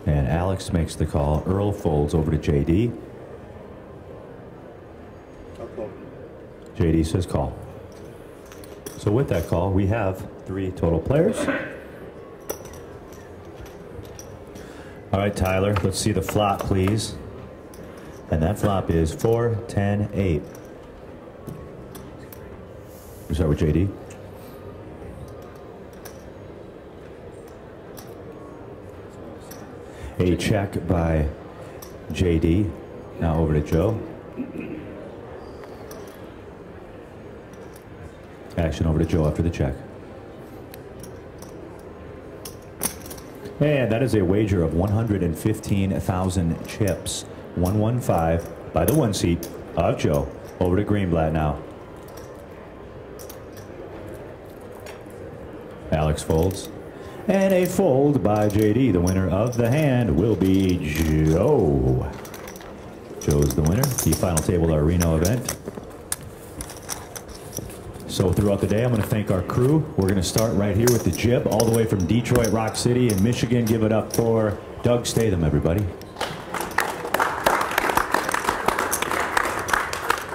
And Alex makes the call. Earl folds over to JD. JD says call. So with that call, we have 3 total players. All right, Tyler, let's see the flop, please. And that flop is 4, 10, 8. We start with JD. A check by JD. Now over to Joe. Action over to Joe after the check. And that is a wager of 115,000 chips. 115 by the 1 seat of Joe. Over to Greenblatt now. Alex folds. And a fold by JD. The winner of the hand will be Joe. Joe's the winner. The final table, our Reno event. So throughout the day, I'm going to thank our crew. We're going to start right here with the jib, all the way from Detroit, Rock City in Michigan. Give it up for Doug Statham, everybody.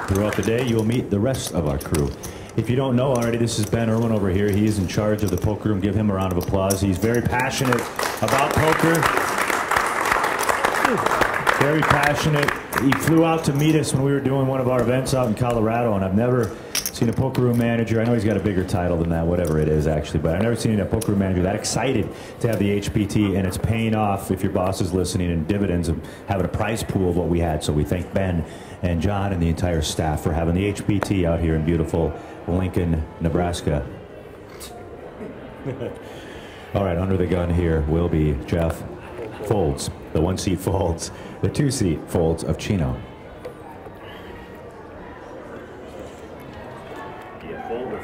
Throughout the day, you'll meet the rest of our crew. If you don't know already, this is Ben Irwin over here. He is in charge of the poker room. Give him a round of applause. He's very passionate about poker. Very passionate. He flew out to meet us when we were doing one of our events out in Colorado, and I've never seen a poker room manager. I know he's got a bigger title than that, whatever it is actually, but I've never seen a poker room manager that excited to have the HPT, and it's paying off, if your boss is listening, in dividends of having a prize pool of what we had. So we thank Ben and John and the entire staff for having the HPT out here in beautiful Lincoln, Nebraska. All right, under the gun here will be Jeff folds. The 1 seat folds. The 2 seat folds of Chino.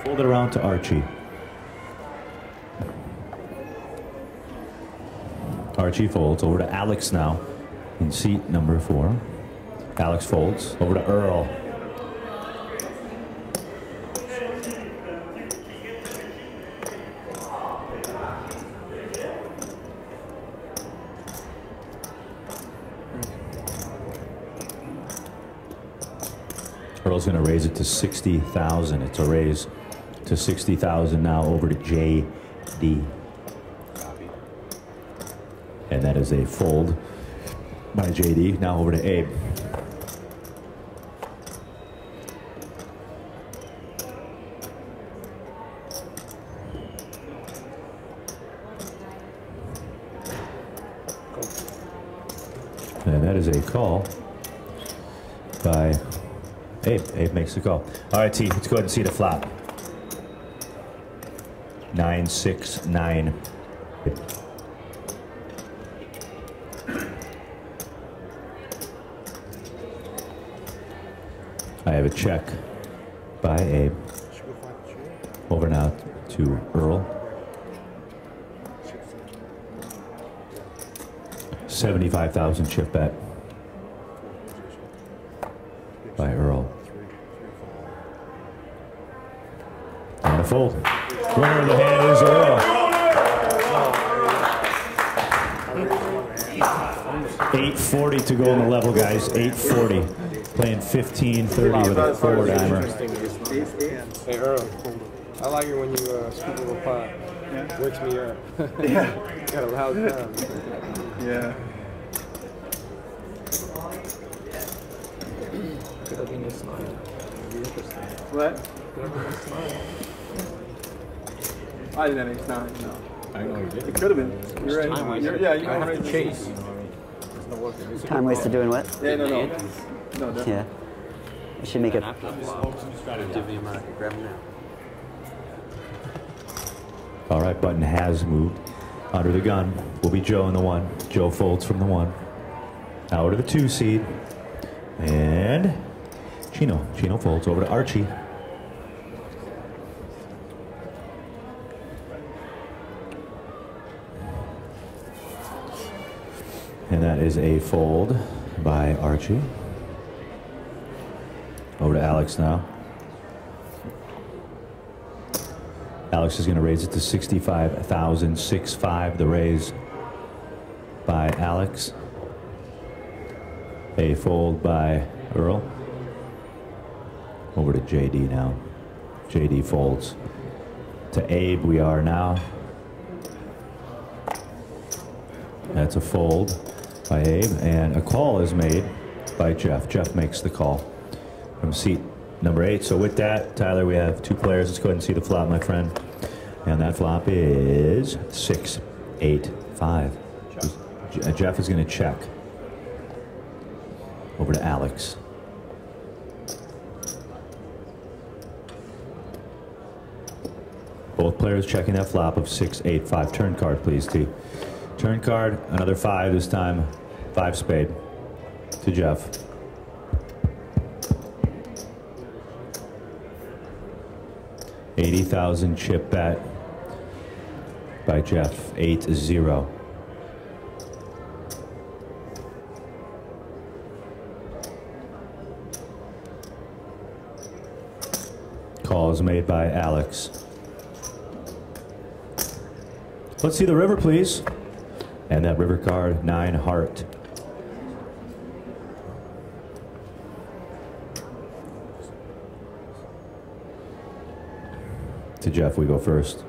Fold it around to Archie. Archie folds over to Alex now in seat number 4. Alex folds over to Earl. Earl's going to raise it to 60,000. It's a raise to 60,000 now over to JD. And that is a fold by JD. Now over to Abe. And that is a call by Abe. Abe makes the call. All right, T, let's go ahead and see the flop. 969. I have a check by Abe. Over now to Earl. 75,000 chip bet by Earl. And a fold. Winner of the hand is Earl. 840 to go on the level, guys. 840. Playing 15-30 with a four-dimer. Hey, Earl. I like it when you scoop of a pot. Yeah. Wakes me up. Yeah. Got a loud sound. Yeah. Could have been a smile. What? Could have been a smile. I didn't have ace nine, no. I know you did. It could have been. You're right. Yeah, you I were have right. to chase. Time wasted doing what? Yeah, no. No, definitely. Yeah. I should make it. Grab him now. All right, button has moved. Under the gun will be Joe in the one. Joe folds from the one. Now to the 2 seed. And Chino. Chino folds over to Archie. And that is a fold by Archie. Over to Alex now. Alex is going to raise it to 65,006.5. The raise by Alex. A fold by Earl. Over to JD now. JD folds. To Abe we are now. That's a fold by Abe. And a call is made by Jeff. Jeff makes the call from seat number 8. So with that, Tyler, we have 2 players. Let's go ahead and see the flop, my friend. And that flop is 6, 8, 5. Jeff is going to check. Over to Alex. Both players checking that flop of 6, 8, 5. Turn card, please, T. Turn card, another 5 this time. 5 spade to Jeff. $80,000 chip bet by Jeff. 8-0. Call is made by Alex. Let's see the river, please. And that river card, 9 heart. To Jeff we go first.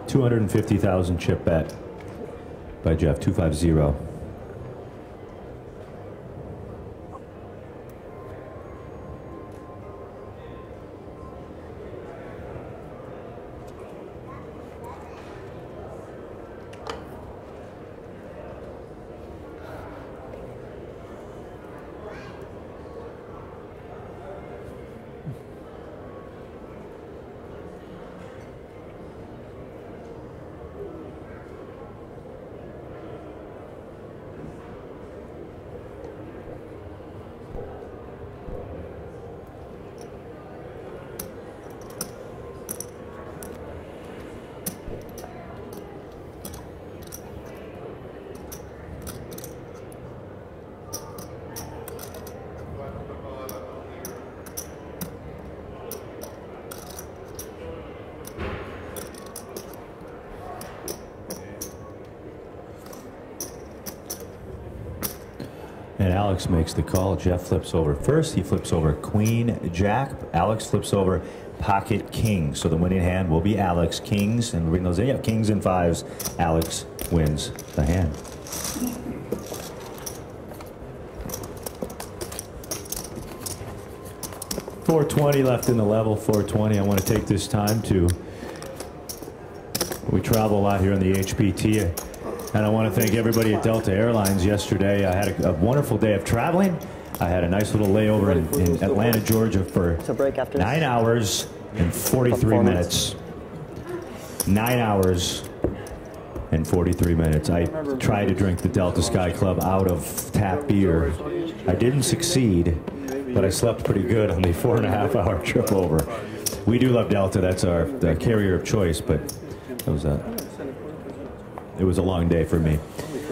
250,000 chip bet by Jeff. 250. And Alex makes the call. Jeff flips over first. He flips over Queen Jack. Alex flips over Pocket King. So the winning hand will be Alex. Kings, and bring those in. Yeah, kings and 5s. Alex wins the hand. $420 left in the level. $420. I want to take this time to. We travel a lot here on the HPT. And I want to thank everybody at Delta Airlines yesterday. I had a wonderful day of traveling. I had a nice little layover in Atlanta, Georgia for 9 hours. and 43 minutes. 9 hours and 43 minutes. I tried to drink the Delta Sky Club out of tap beer. I didn't succeed, but I slept pretty good on the 4.5-hour trip over. We do love Delta. That's our carrier of choice, but it was a long day for me.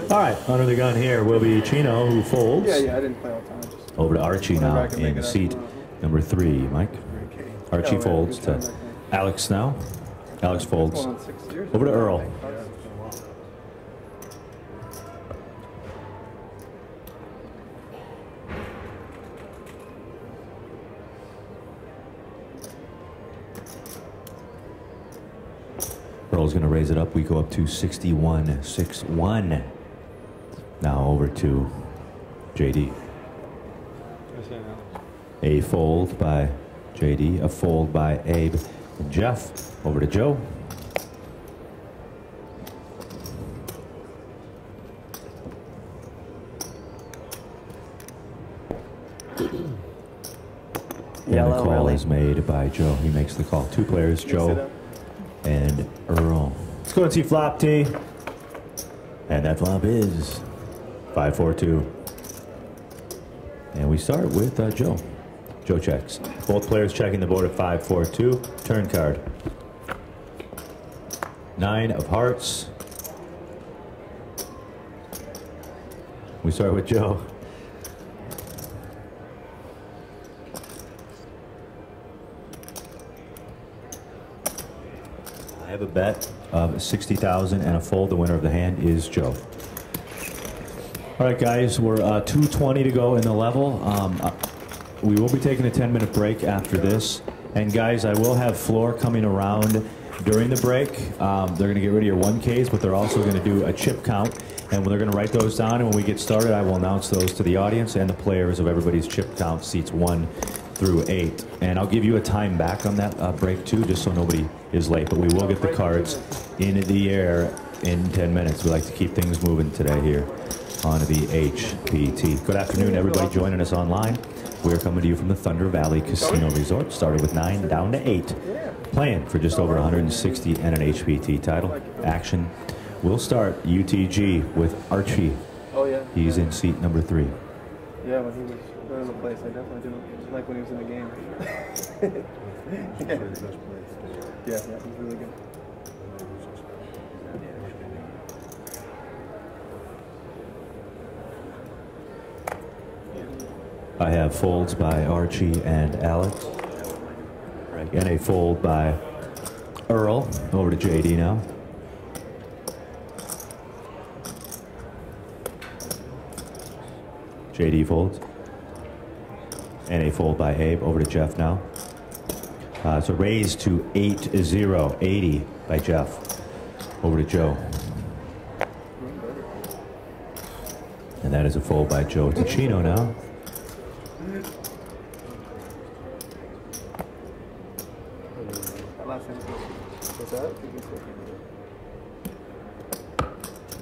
All right, under the gun here will be Chino, who folds. Yeah, I didn't play all the time. Over to Archie now in seat number 3, Mike. Archie folds to Alex now. Alex folds over to Earl. Earl's going to raise it up. We go up to 61-6-1. Now over to JD. A fold by JD, a fold by Abe and Jeff. Over to Joe. And the call is made by Joe. He makes the call. 2 players, Joe and Earl. Let's go and see flop T. And that flop is 5-4-2. And we start with Joe. Joe checks. Both players checking the board at 5-4-2. Turn card. 9 of hearts. We start with Joe. I have a bet of 60,000 and a fold. The winner of the hand is Joe. All right, guys, we're 2:20 to go in the level. We will be taking a 10-minute break after this. And guys, I will have Floor coming around during the break. They're going to get rid of your 1Ks, but they're also going to do a chip count. And they're going to write those down. And when we get started, I will announce those to the audience and the players of everybody's chip count, seats 1 through 8. And I'll give you a time back on that break, too, just so nobody is late. But we will get the cards in the air in 10 minutes. We like to keep things moving today here on the HPT. Good afternoon, everybody joining us online. We're coming to you from the Thunder Valley Casino Resort. Started with 9, down to 8. Playing for just over 160 and an HPT title. Action will start UTG with Archie. Oh, yeah. He's in seat number 3. Yeah, when he was running the place, I definitely didn't like when he was in the game. Yeah, he's really good. I have folds by Archie and Alex. And a fold by Earl. Over to JD now. JD folds. And a fold by Abe. Over to Jeff now. So raised to 8-0. 80 by Jeff. Over to Joe. And that is a fold by Joe Ticino now.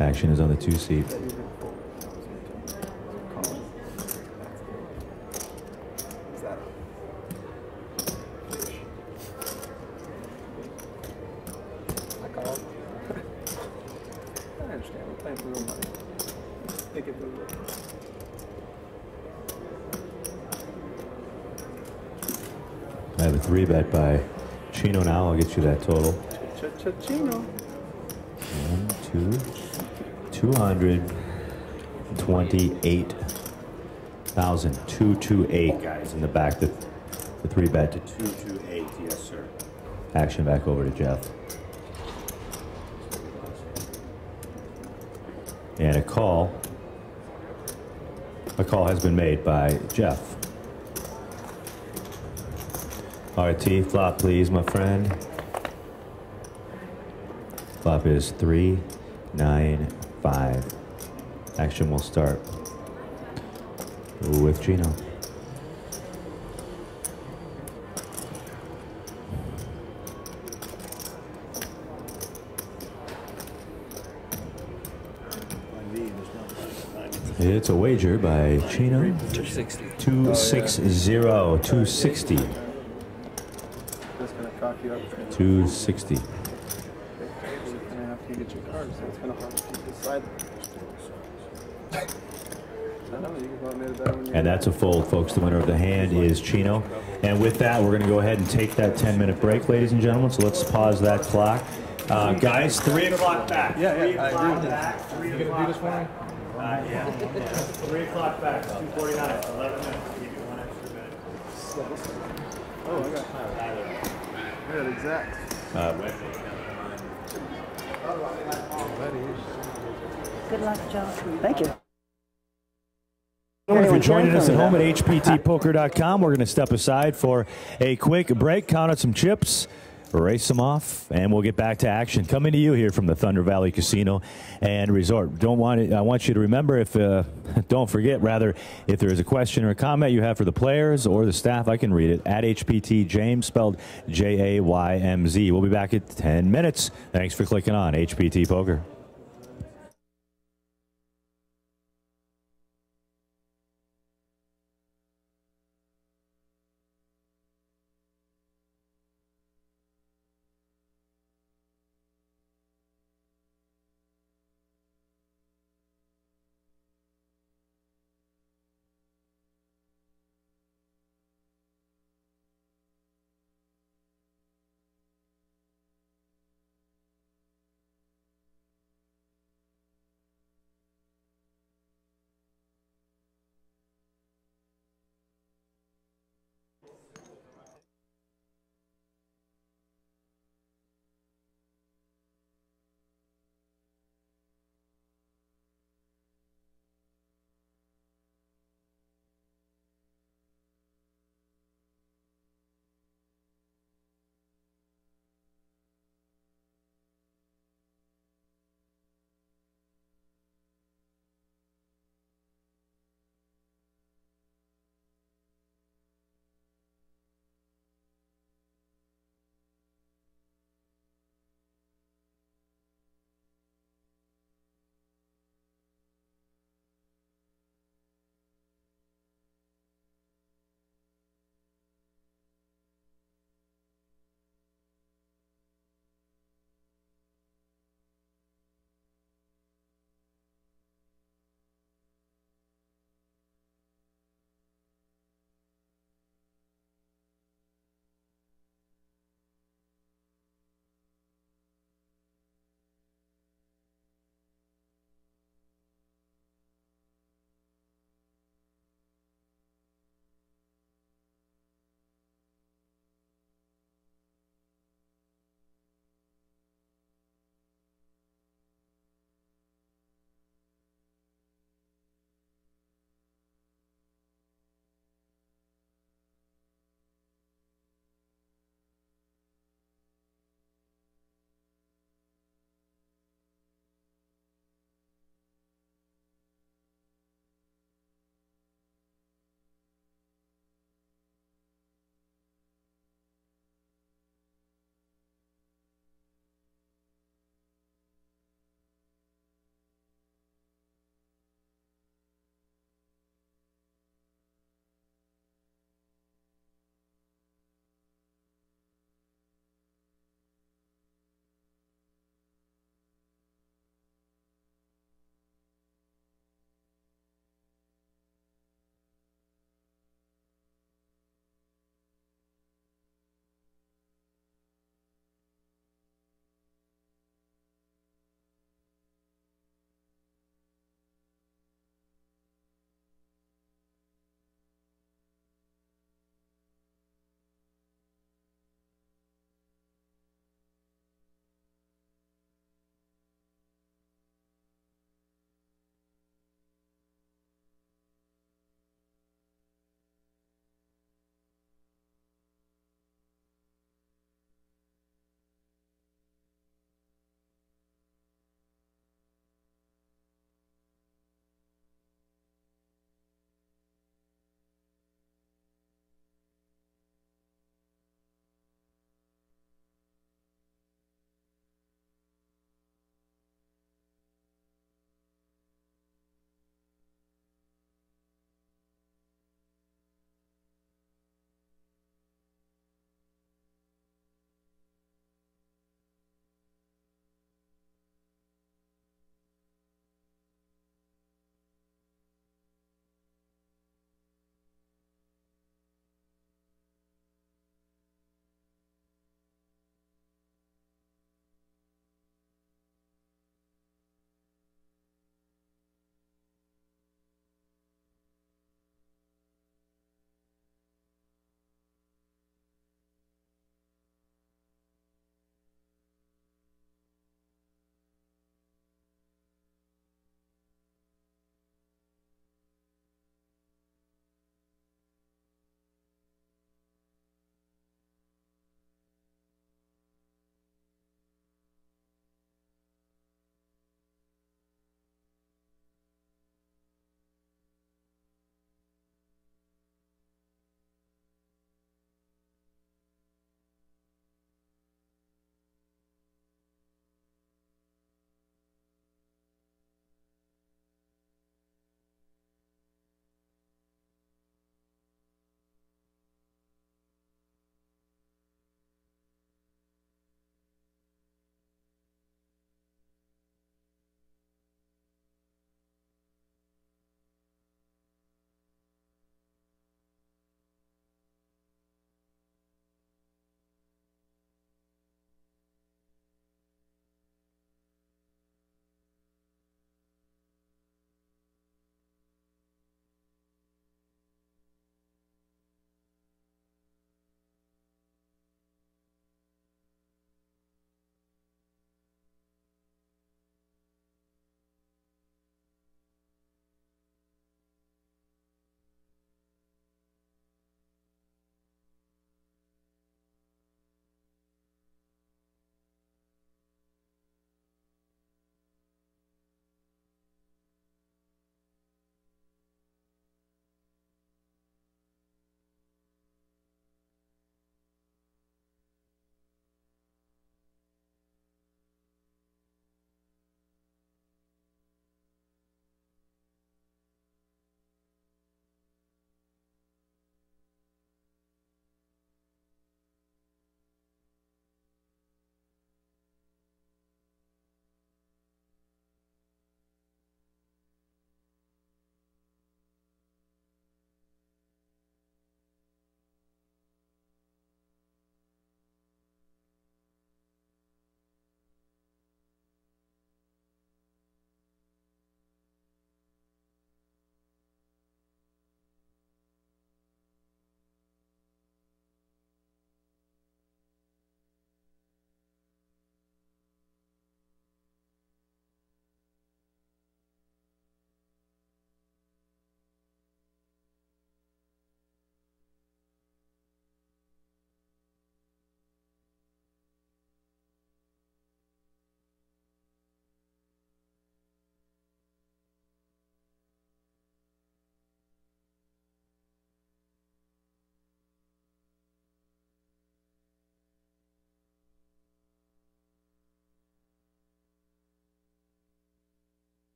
Action is on the 2 seat. I understand. We're playing for real money. Take it for real. I have a 3-bet by Chino now. I'll get you that total. Chino. 228,000. 228 guys in the back. The 3-bet to 228. Yes, sir. Action back over to Jeff. And a call. A call has been made by Jeff. All right, T, flop, please, my friend. Flop is 3-9-5. Action will start with Gino. It's a wager by Chino. 260. 260. That's gonna cock you up. 260. You're gonna have to get your cards, so it's gonna hard to decide. I know, you can probably make it better when you're And that's a fold, folks. The winner of the hand is Chino. And with that, we're going to go ahead and take that 10-minute break, ladies and gentlemen. So let's pause that clock. Guys, 3 o'clock back. Yeah, I agree with that. 3 o'clock. You going to do this for me? Yeah. 3 o'clock back, 2:49, 11 minutes. Give you 1 extra minute. Oh, I got exact. Good luck, Joe. Thank you. If you're joining us at home at hptpoker.com, we're going to step aside for a quick break, count out some chips, race them off, and we'll get back to action. Coming to you here from the Thunder Valley Casino and Resort. I want you to remember, don't forget, rather, if there is a question or a comment you have for the players or the staff, I can read it at HPT James, spelled Jaymz. We'll be back at 10 minutes. Thanks for clicking on HPT Poker.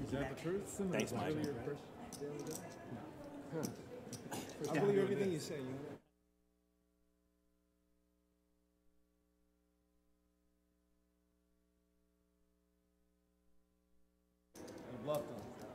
Is that the truth? Thanks, Mike. I believe everything you say.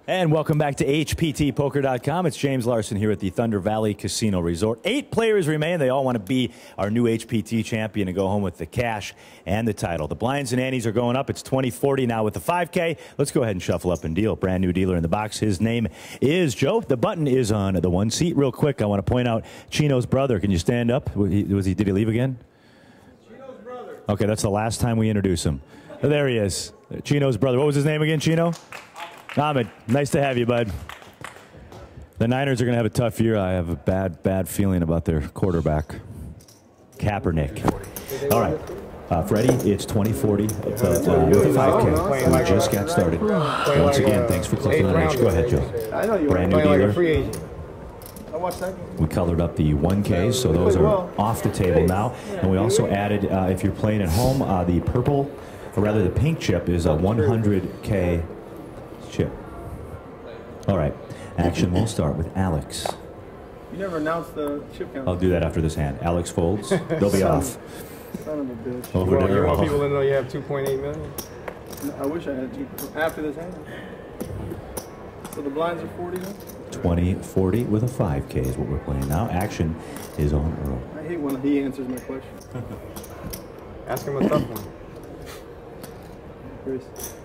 And welcome back to HPTPoker.com. It's James Larson here at the Thunder Valley Casino Resort. 8 players remain. They all want to be our new HPT champion and go home with the cash and the title. The blinds and antes are going up. It's 20-40 now with the 5K. Let's go ahead and shuffle up and deal. Brand new dealer in the box. His name is Joe. The button is on the 1 seat. Real quick, I want to point out Chino's brother. Can you stand up? Did he leave again? Chino's brother. Okay, that's the last time we introduce him. There he is. Chino's brother. What was his name again, Chino? Ahmed, nice to have you, bud. The Niners are going to have a tough year. I have a bad feeling about their quarterback, Kaepernick. All right, Freddie, it's 20-40 with a 5K. We just got started. Once again, thanks for clicking on H. Go ahead, Joe. I know you Brand new dealer. I watched that game. We colored up the 1Ks, so those are off the table now. And we also added, if you're playing at home, the purple, or rather the pink chip is a 100K chip. All right, action will start with Alex. You never announced the chip count. I'll do that after this hand. Alex folds. They'll be off. Son of a bitch. Over to You want people to know you have 2.8 million? I wish I had 2 after this hand. So the blinds are 40 now? 20-40 with a 5K is what we're playing now. Action is on Earl. I hate when he answers my question. Ask him a tough one.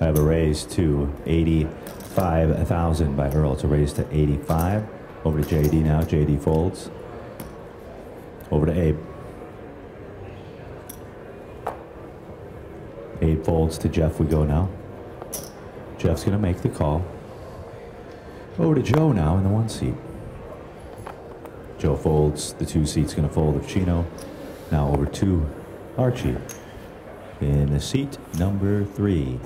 I have a raise to 85,000 by Earl. It's a raise to 85. Over to JD now. JD folds. Over to Abe. Abe folds to Jeff. We go now. Jeff's going to make the call. Over to Joe now in the 1 seat. Joe folds. The 2 seat's going to fold of Chino. Now over to Archie in the seat number 3.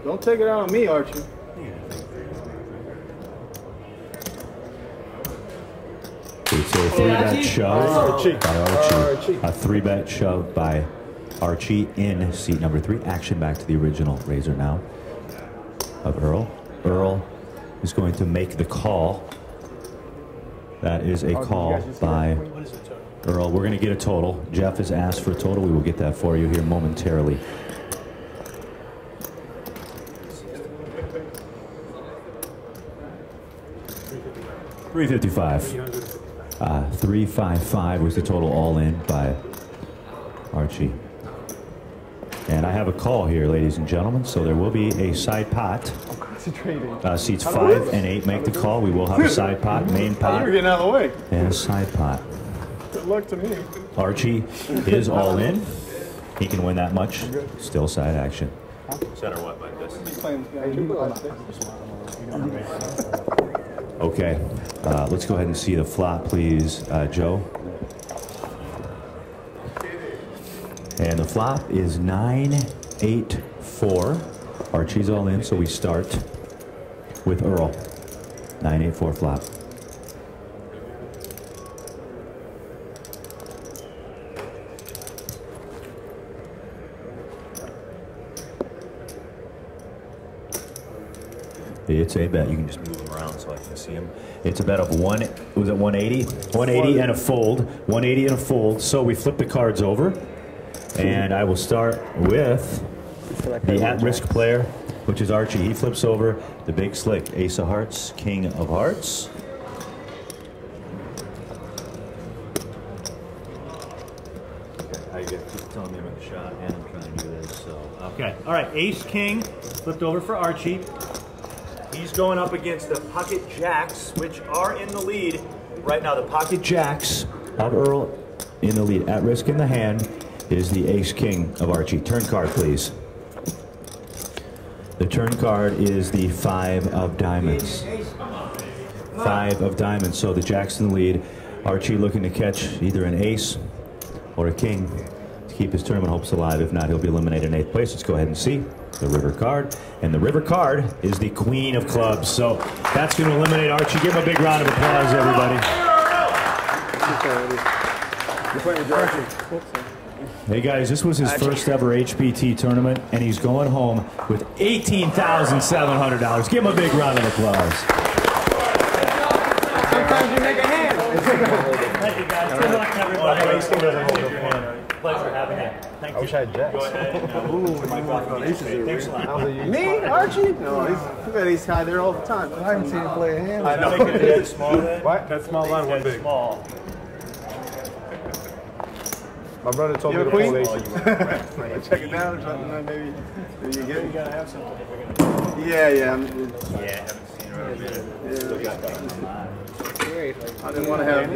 Don't take it out on me, Archie. It's a 3-bet shove by Archie. A 3-bet shove by Archie in seat number 3. Action back to the original razor now of Earl. Earl is going to make the call. That is a call by Earl. We're going to get a total. Jeff has asked for a total. We will get that for you here momentarily. $355. 355 was the total all in by Archie. And I have a call here, ladies and gentlemen, so there will be a side pot. Seats 5 and 8 make the call. We will have a side pot, main pot, You're getting out of the way. and a side pot. Good luck to me. Archie is all in. He can win that much. Still side action. Center what, like this? He's playing this guy. Okay, let's go ahead and see the flop, please, Joe. And the flop is 9-8-4. Archie's all in, so we start with Earl. 9-8-4 flop. It's a bet. You can just move them around so I can see them. It's a bet of was it 180? 180 and a fold. 180 and a fold. So we flip the cards over. And I will start with the at-risk player, which is Archie. He flips over the big slick. Ace of Hearts, King of Hearts. Okay, just telling me I'm in the shot, and I'm trying to do this. So okay, all right. Ace King flipped over for Archie. He's going up against the pocket jacks, which are in the lead right now. The pocket jacks of Earl in the lead. At risk in the hand is the ace king of Archie. Turn card, please. The turn card is the 5 of diamonds. 5 of diamonds. So the jacks in the lead. Archie looking to catch either an ace or a king to keep his tournament hopes alive. If not, he'll be eliminated in 8th place. Let's go ahead and see the river card. And the river card is the queen of clubs. So that's going to eliminate Archie. Give him a big round of applause, everybody. Hey guys, this was his first ever HBT tournament, and he's going home with $18,700. Give him a big round of applause. Sometimes you make a hand. Thank you guys. Good luck, everybody. Pleasure having you. Thank you. I wish I had jets. Go ahead. Thanks a lot. Me? Archie? No, he's got ace high there all the time. I haven't seen him play a hand. I know. That small then? What? That small line went big. Small. My brother told You me have to a pull queen? aces. Check it down or something, maybe. You get it? You gotta have something. Yeah. Yeah, I haven't seen her over there. Still got that online. I didn't want to have,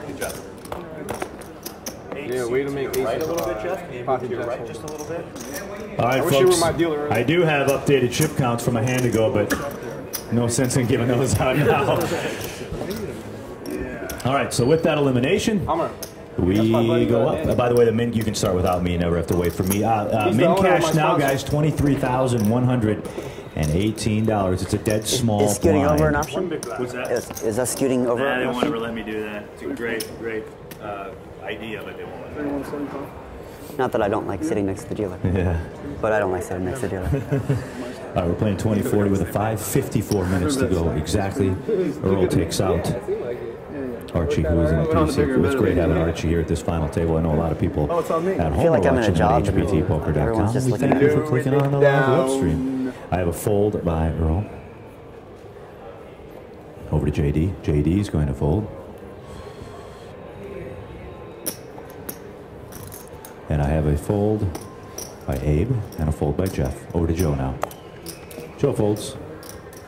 Good job. Yeah, way to make aces. Right a little bit, Jeff. Can you move to your right just a little bit? All right, I wish you were folks. my dealer. I do have updated chip counts from a hand ago, but no sense in giving those out now. All right, so with that elimination, we go up. By the way, the min, you can start without me. You never have to wait for me. Min cash now, guys, $23,118. It's a dead small Is scooting blind. over an option? What's that? Is that scooting over Nah, an they won't option? ever let me do that. It's a great idea, but they won't let me. Not that I don't like sitting next to the dealer. Yeah. But I don't like sitting next to the dealer. All right, we're playing 2040 with a 5:54 minutes to go exactly. Earl takes out Archie, who is in the PC. It was great having Archie here at this final table. I know a lot of people at home I feel like are I'm in a watching job at HBTpoker.com. everyone's just We looking thank at you me. for clicking on the live web stream. I have a fold by Earl. Over to JD. JD is going to fold. And I have a fold by Abe and a fold by Jeff. Over to Joe now. Joe folds.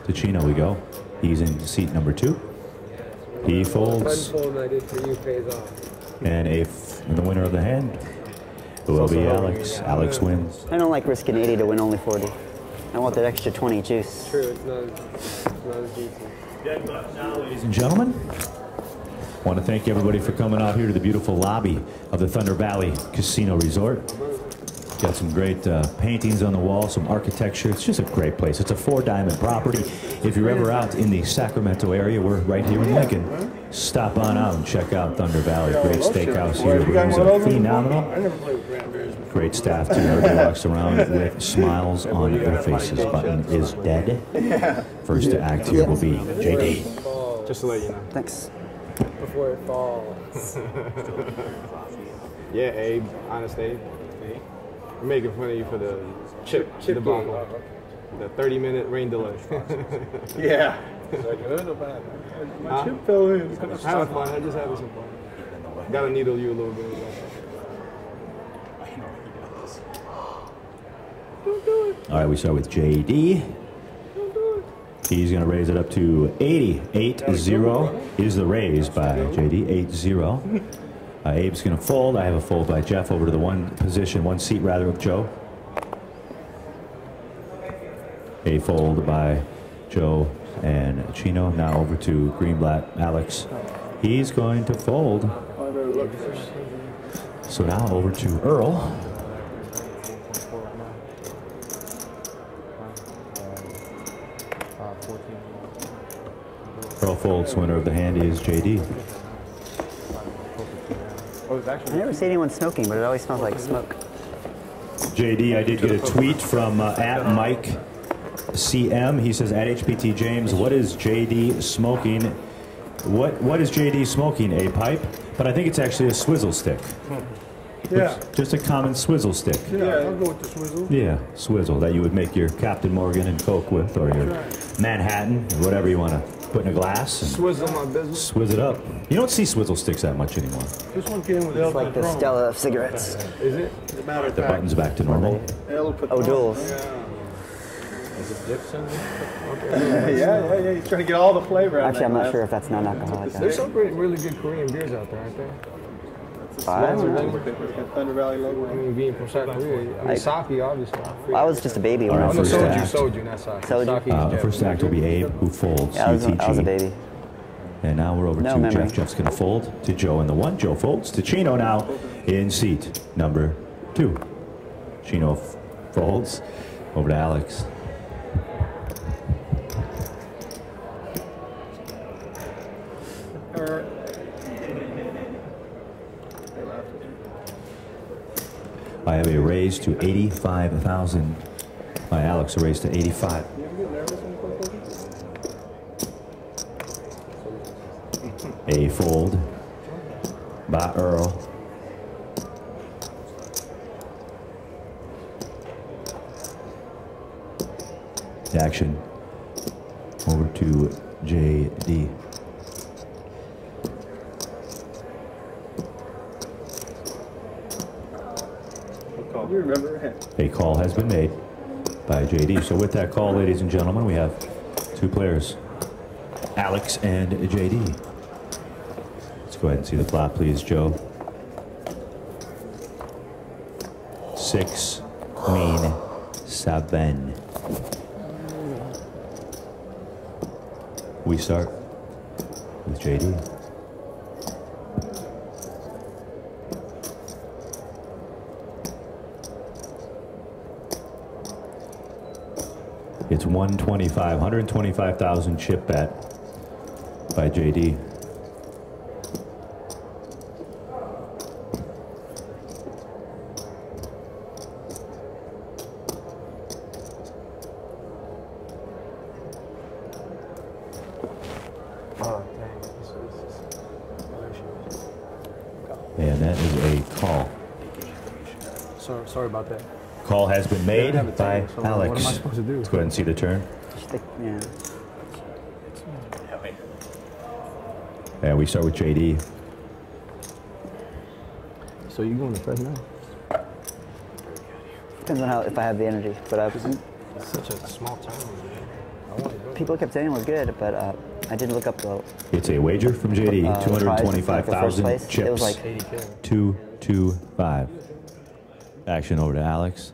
To Chino we go. He's in seat number 2. He folds. And the winner of the hand will be Alex. Alex wins. I don't like risking 80 to win only 40. I want that extra 20 juice. True, it's not as decent. Ladies and gentlemen, I want to thank everybody for coming out here to the beautiful lobby of the Thunder Valley Casino Resort. Got some great paintings on the wall, some architecture. It's just a great place. It's a 4-diamond property. If you're ever out in the Sacramento area, we're right here in Lincoln. Stop on out and check out Thunder Valley. Great steakhouse here. The rooms are phenomenal. Great staff too. Everybody walks around with smiles on their faces. Button is dead. First to act here will be JD. Just to let you know. Thanks. Before it falls. Yeah, Abe. Honest Abe. We're making fun of you for the chip debacle. The 30-minute rain delay. Yeah. Is that good or bad? My chip fell in. Having fun. I just having some fun. Gotta needle you a little bit. All right, we start with JD. He's going to raise it up to 80. 8-0 is the raise by JD. 8-0. Abe's going to fold. I have a fold by Jeff over to the one seat rather of Joe. A fold by Joe and Chino. Now over to Greenblatt Alex. He's going to fold. So now over to Earl. Earl folds. Winner of the hand is JD. I never see anyone smoking, but it always smells like smoke. JD, I did get a tweet from at Mike CM. He says, at HBT James, what is JD smoking? What is JD smoking? A pipe? But I think it's actually a swizzle stick. Yeah. It's just a common swizzle stick. Yeah, I'll go with the swizzle. Yeah, swizzle that you would make your Captain Morgan and Coke with, or your Manhattan, or whatever you want to put in a glass. And Swizzle my business. Swizz it up. You don't see swizzle sticks that much anymore. This one came with It's like the Stella of cigarettes. Is it? The button's back to normal. O'Doul's. Yeah. He's trying to get all the flavor out of Actually, I'm not sure if that's non-alcoholic. There's some really good Korean beers out there, aren't there? Thunder Valley logo. I mean, being from South Korea. I mean, sake, obviously. Well, I was just a baby when I was first act. Soju, not sake. Soju. First act will be Abe, who folds. Yeah, I was UTG. a baby. And now we're over No to memory. Jeff. Jeff's going to fold to Joe in the one. Joe folds to Chino now. In seat number 2, Chino folds over to Alex. I have a raise to 85,000 by Alex, a raise to 85. A fold by Earl. Action over to JD. You remember? A call has been made by JD. So with that call, ladies and gentlemen, we have 2 players, Alex and JD. Let's go ahead and see the flop, please, Joe. 6, Queen, 7. We start with JD. It's 125,000 chip bet by JD. And that is a call. Sorry about that. Call has been made by Alex. What am I supposed to do? Let's go ahead and see the turn. Yeah. And we start with JD. So you going to Fresno? Depends on how, if I have the energy. But It's such a small town, man. people kept saying it was good, but I didn't look up the. It's a wager from JD. Prize, 225,000 like chips. It was like 225. Action over to Alex.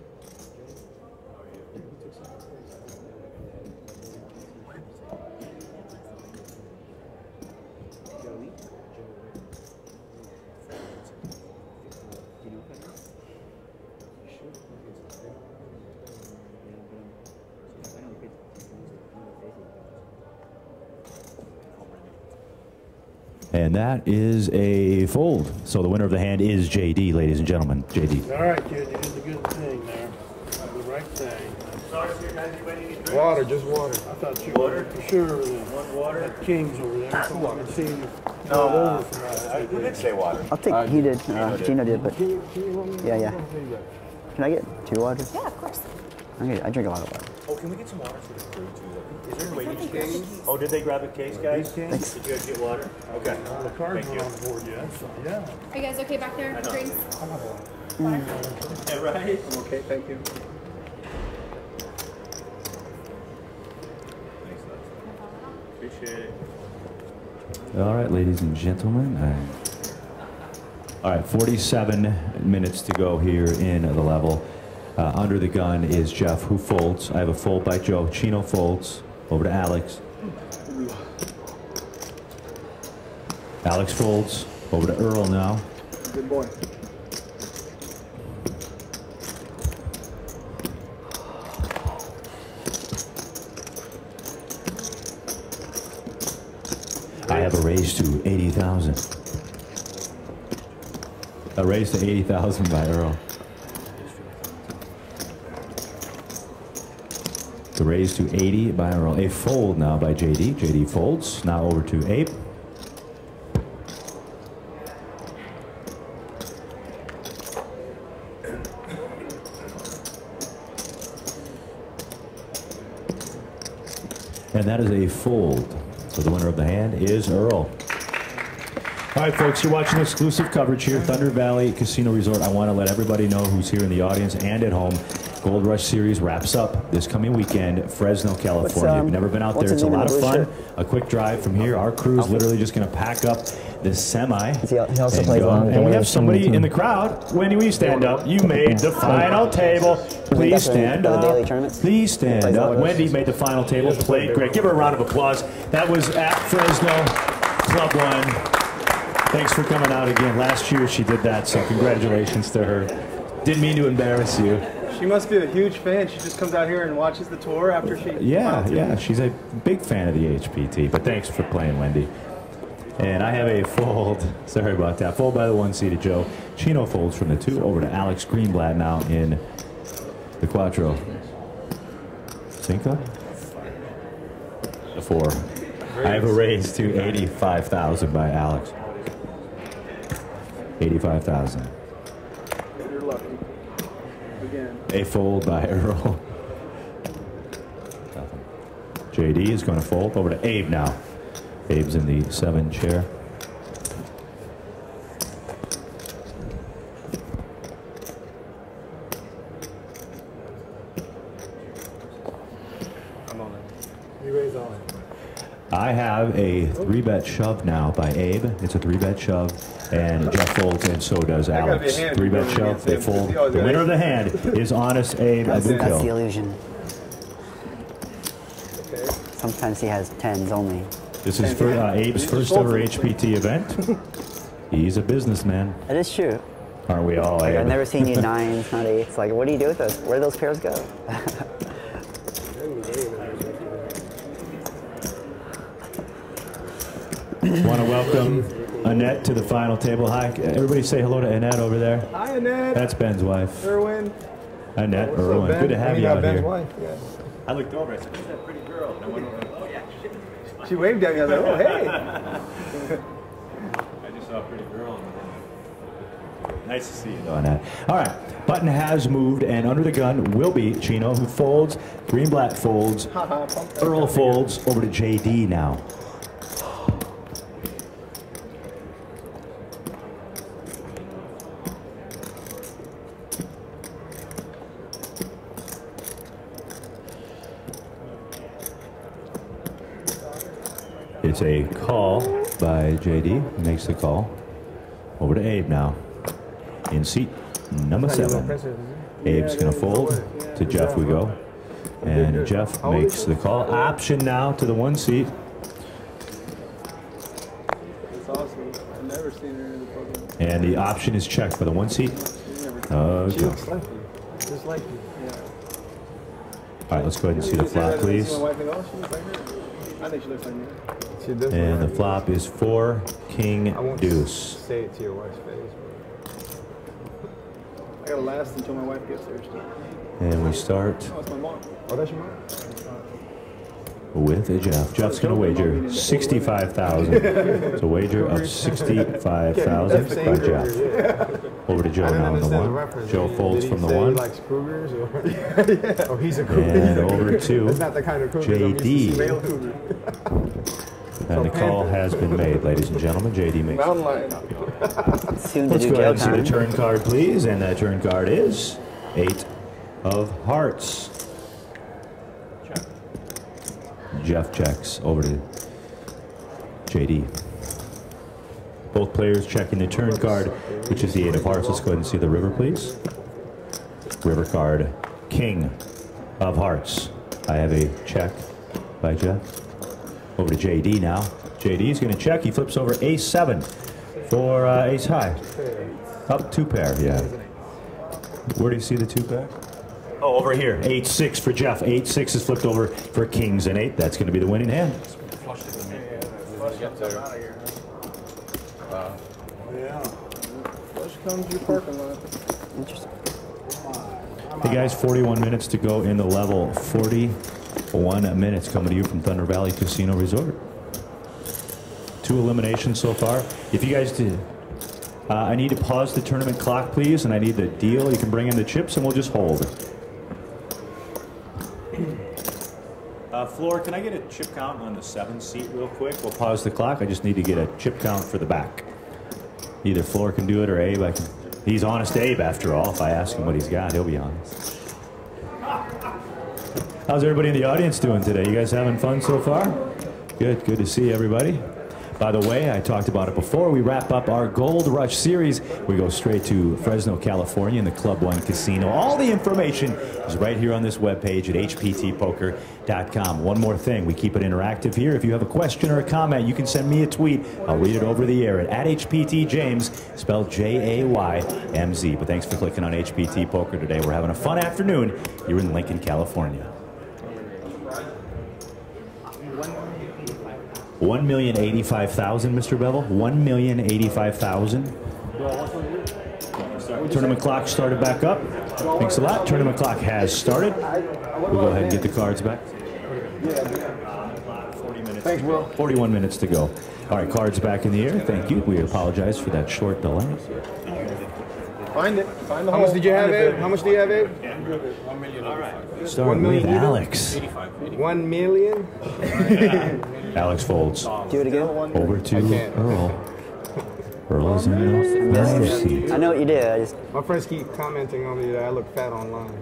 And that is a fold. So the winner of the hand is JD, ladies and gentlemen. JD. All right, kid, you did the good thing there. The right thing. Sorry, sir, guys, anybody need drinks? Water, just water. I thought you were for sure that water. That King's over there. So I can see you No, over from that. I did say water. I'll take. He did. Gino did, but yeah. Can I get 2 waters? Yeah, of course. I drink a lot of water. Oh, can we get some water for the crew too? Is there a waiting case? Oh, did they grab a case, guys? Thanks. Did you guys get water? Okay. The car's Thank not you. on board yet, so yeah. Are you guys okay back there? I know. Drinks? Yeah, right? I'm okay, thank you. Thanks, Les. Appreciate it. All right, ladies and gentlemen. All right, 47 minutes to go here in the level. Under the gun is Jeff, who folds. I have a fold by Joe. Chino folds. Over to Alex. Alex folds. Over to Earl now. Good boy. I have a raise to 80,000. A raise to 80,000 by Earl. The raise to 80 by Earl. A fold now by JD. JD folds. Now over to Ape. And that is a fold. So the winner of the hand is Earl. All right, folks, you're watching exclusive coverage here, Thunder Valley Casino Resort. I want to let everybody know who's here in the audience and at home. Gold Rush Series wraps up this coming weekend, Fresno, California. If you've never been out there, it's a lot of fun. A quick drive from here. Our crew is literally just going to pack up the semi He also plays long. and we have somebody in the crowd. Wendy, will you stand up? You made the final table. Please stand up. Please stand up. Wendy made the final table. Played great. Give her a round of applause. That was at Fresno Club 1. Thanks for coming out again. Last year she did that, so congratulations to her. Didn't mean to embarrass you. She must be a huge fan. She just comes out here and watches the tour after she. Yeah, she's a big fan of the HPT. But thanks for playing, Wendy. And I have a fold. Sorry about that. Fold by the 1-seeded Joe. Chino folds from the 2 over to Alex Greenblatt now in the Quattro. Cinco? The 4. I have a raise to 85,000 by Alex. 85,000. You're lucky. Again. A fold by Earl. JD is going to fold over to Abe now. Abe's in the 7 chair. I'm on it. You raise all in. I have a 3-bet shove now by Abe. It's a 3-bet shove, and Jeff folds, and so does Alex. 3-bet shove, they fold. The winner of the hand is Honest Abe That's the Abuko. illusion. Sometimes he has 10s only. This is for Abe's first ever HPT event. He's a businessman. That is true. Aren't we all, Like, Abe? I've never seen you 9s, not 8s. Like, what do you do with those? Where do those pairs go? Want to welcome Annette to the final table. Hi, everybody say hello to Annette over there. Hi, Annette. That's Ben's wife. Erwin. Annette, What's up, Erwin. Ben? Good to have you out Ben's here. wife. Yeah. I looked over, I said, who's that pretty girl? And I went over, oh yeah, She waved at me. I was like, oh, hey. I just saw a pretty girl. Nice to see you, Annette. All right, button has moved, and under the gun will be Chino, who folds. Greenblatt folds. Earl folds over to JD now. It's a call by JD. He makes the call. Over to Abe now. In seat number 7. Abe's going to fold. To Jeff we go. And Jeff makes the call. Option now to the 1 seat. That's awesome. I've never seen her in the program. And the option is checked by the 1 seat. She Okay. looks like you. Just like you. Yeah. All right, let's go ahead and see the flop, please. My wife and all, she looks like her. I think she looks like me. She does And the look like flop is 4 King I won't Deuce. say it to your wife's face. I gotta last until my wife gets there. Still. And we start Oh, it's my mom. Oh, that's your mom? with a Jeff. Jeff's going to wager 65,000. It's a wager of 65,000 by Jeff. Over to Joe now on the 1. Joe folds from the 1. He likes cougars or oh, he's a cougar. And over to That's not the kind of cougar I'm used to seeing. JD. And the call has been made, ladies and gentlemen. JD makes. Mountain lion. Soon to Let's do go ahead jail and see the time. turn card, please. And that turn card is 8 of hearts. Jeff checks over to JD. Both players checking the turn card, which is the 8 of hearts. Let's go ahead and see the river, please. River card, King of hearts. I have a check by Jeff. Over to JD now. JD is going to check. He flips over ace-7 for ace high. Up 2 pair, yeah. Where do you see the 2 pair? Oh, over here. 8-6 for Jeff. 8-6 is flipped over for kings and 8. That's going to be the winning hand. Yeah. Flush comes your parking lot. Interesting. Hey guys, 41 minutes to go in the level. 41 minutes coming to you from Thunder Valley Casino Resort. 2 eliminations so far. If you guys did, I need to pause the tournament clock, please, and I need the deal. You can bring in the chips, and we'll just hold. Floor, can I get a chip count on the 7 seat real quick? We'll pause the clock. I just need to get a chip count for the back. Either Floor can do it or Abe. He's Honest Abe, after all. If I ask him what he's got, he'll be honest. How's everybody in the audience doing today? You guys having fun so far? Good to see everybody. By the way, I talked about it before. We wrap up our Gold Rush series. We go straight to Fresno, California in the Club One Casino. All the information is right here on this webpage at hptpoker.com. One more thing, we keep it interactive here. If you have a question or a comment, you can send me a tweet. I'll read it over the air at HPTJames, spelled Jaymz. But thanks for clicking on HPT Poker today. We're having a fun afternoon here in Lincoln, California. 1,085,000, Mr. Bevel. 1,085,000. Tournament clock started back up. Thanks a lot. Tournament clock has started. We'll go ahead and get the cards back. 40 minutes. Thanks, Will. 41 minutes to go. All right, cards back in the air. Thank you. We apologize for that short delay. Find it. Find the How much did you have, Abe? How much do you have, Abe? 1 million. All right. Starting with Alex. 1 million? Alex folds. Do it again. Over to Earl. Earl is in the 5 seat. I know what you did. I just. My friends keep commenting on me that I look fat online.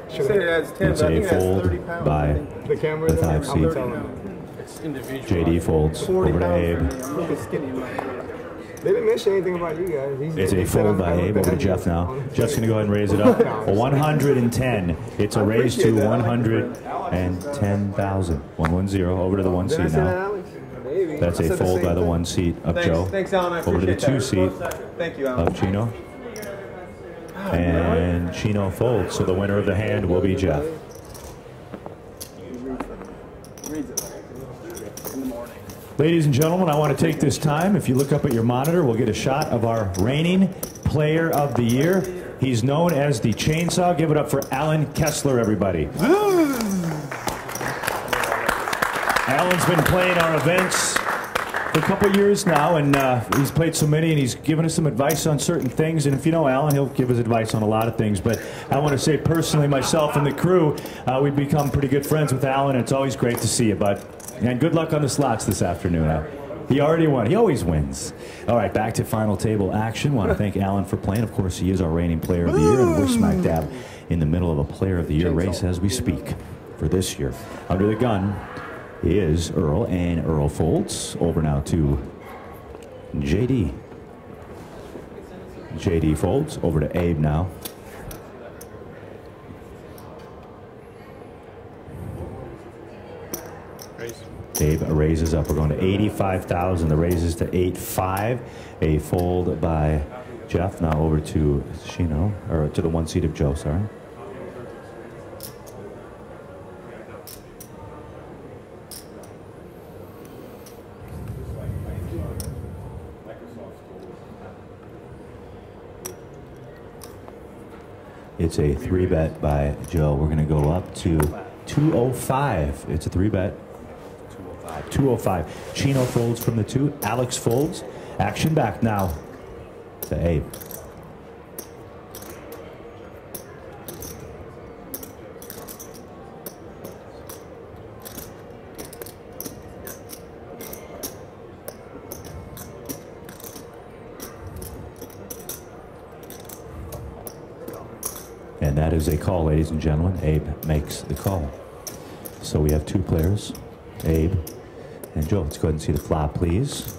Say it adds 10, It's but I a think that's 30 fold pounds. by The camera the 5 seat. It's individual. JD folds 40 over to pounds. Abe. I'm looking skinny in my head. They didn't mention anything about you guys. It's a fold by Abe over to Jeff now. Jeff's going to go ahead and raise it up. 110. It's a raise to 110,000. 110 over to the 1 seat now. That's a fold by the 1 seat of Joe. Thanks, Alan. I Over to the appreciate 2 seat Thank you, Alan. of Chino. And Chino folds. So the winner of the hand will be Jeff. Ladies and gentlemen, I want to take this time. If you look up at your monitor, we'll get a shot of our reigning player of the year. He's known as the Chainsaw. Give it up for Alan Kessler, everybody. Alan's been playing our events for a couple years now, and he's played so many, and he's given us some advice on certain things. And if you know Alan, he'll give us advice on a lot of things. But I want to say personally, myself and the crew, we've become pretty good friends with Alan, and it's always great to see you, bud. And good luck on the slots this afternoon. He already won. He always wins. All right, back to final table action. Want to thank Alan for playing. Of course, he is our reigning player of the year, and we're smack dab in the middle of a player of the year race as we speak for this year. Under the gun is Earl, and Earl folds over now to JD. JD folds over to Abe now. Abe raises up. We're going to 85,000. The raises to 8.5. A fold by Jeff. Now over to Chino, or to the 1 seat of Joe, sorry. It's a 3-bet by Joe. We're going to go up to 205. It's a 3-bet. 205. Chino folds from the 2. Alex folds. Action back now to Abe. And that is a call, ladies and gentlemen. Abe makes the call. So we have 2 players, Abe and Joe. Let's go ahead and see the flop, please.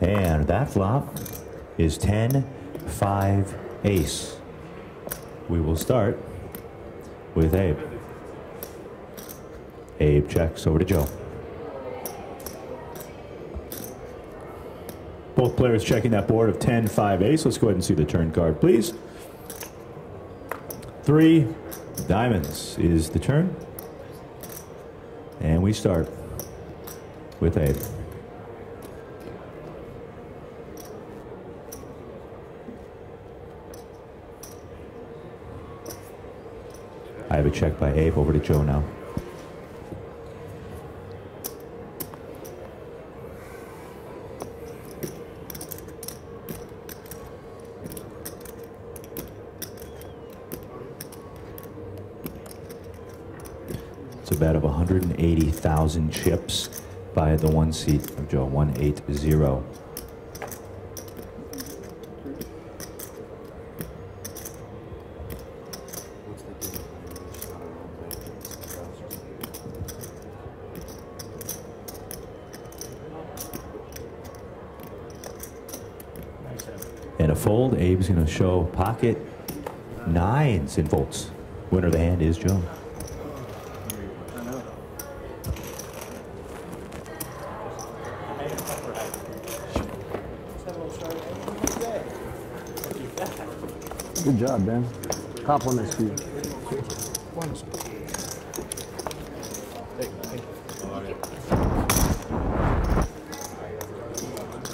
And that flop is 10-5 ace. We will start with Abe. Abe checks over to Joe. Both players checking that board of 10-5 ace. Let's go ahead and see the turn card, please. 3 diamonds is the turn. And we start with Abe. I have a check by Abe over to Joe now. It's a bet of 180,000 chips by the 1 seat of Joe, 180. fold. Abe's going to show pocket nines in folds. Winner of the hand is Joe. Good job, Ben. Compliments to you.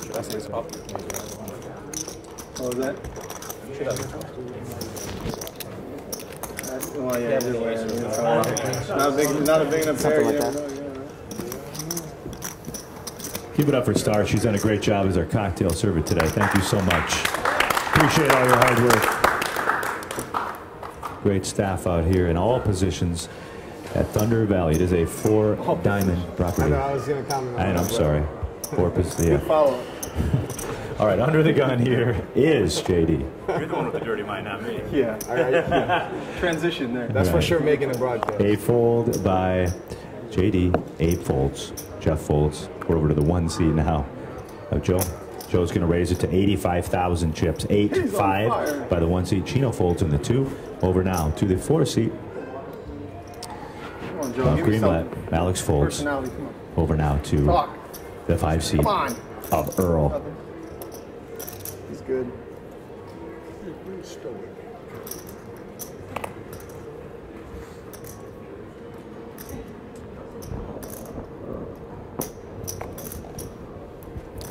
Should I say this up? What was that? Should I? Well, yeah, not a big enough pair. You never know. Keep it up for Star. She's done a great job as our cocktail server today. Thank you so much. Appreciate all your hard work. Great staff out here in all positions at Thunder Valley. It is a 4-diamond property. I know, I was going to comment on that. And I'm sorry. 4 positions. Yeah. Follow. All right, under the gun here is JD. You're the one with the dirty mind, not me. Yeah. All right. Yeah. Transition there. That's for sure making a broadcast. A fold by JD. Abe folds. Jeff folds. We're over to the 1 seat now of Joe. Joe's going to raise it to 85,000 chips. 8-5 by the 1 seat. Chino folds in the 2. Over now to the 4 seat. Come on, Joe. Give me Greenblatt. something. Alex folds. Personality, come on. Over now to Talk. the 5 seat Come on. of Earl. He's good.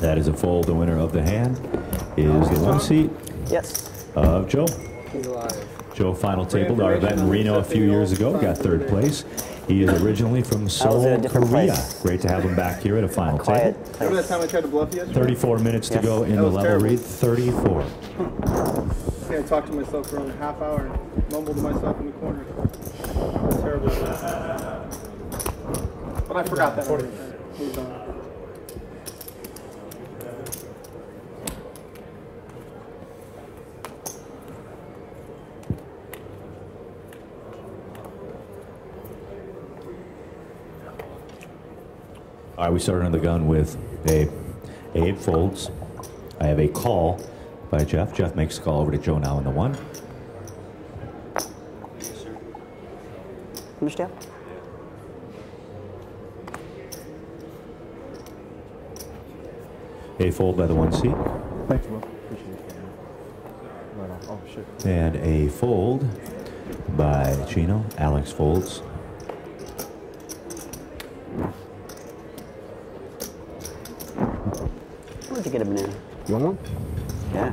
That is a fold. The winner of the hand is the 1 seat of Joe. Joe final tabled our event in Reno a few years ago, got 3rd place. He is originally from Seoul, Korea. Great to have him back here at a final table. Remember that time I tried to bluff you yesterday? 34 minutes to go in the level terrible. read. 34. I talked to myself for only a half hour and mumbled to myself in the corner. Terrible. But I forgot that. Moved on. All right, we started on the gun with Abe folds. I have a call by Jeff. Jeff makes the call over to Joe now in the 1. Understand? A fold by the 1 seat. Thanks, Will. Appreciate it. Right on. Oh, shit. And a fold by Chino. Alex folds. Why don't you get a banana? You want one? Yeah.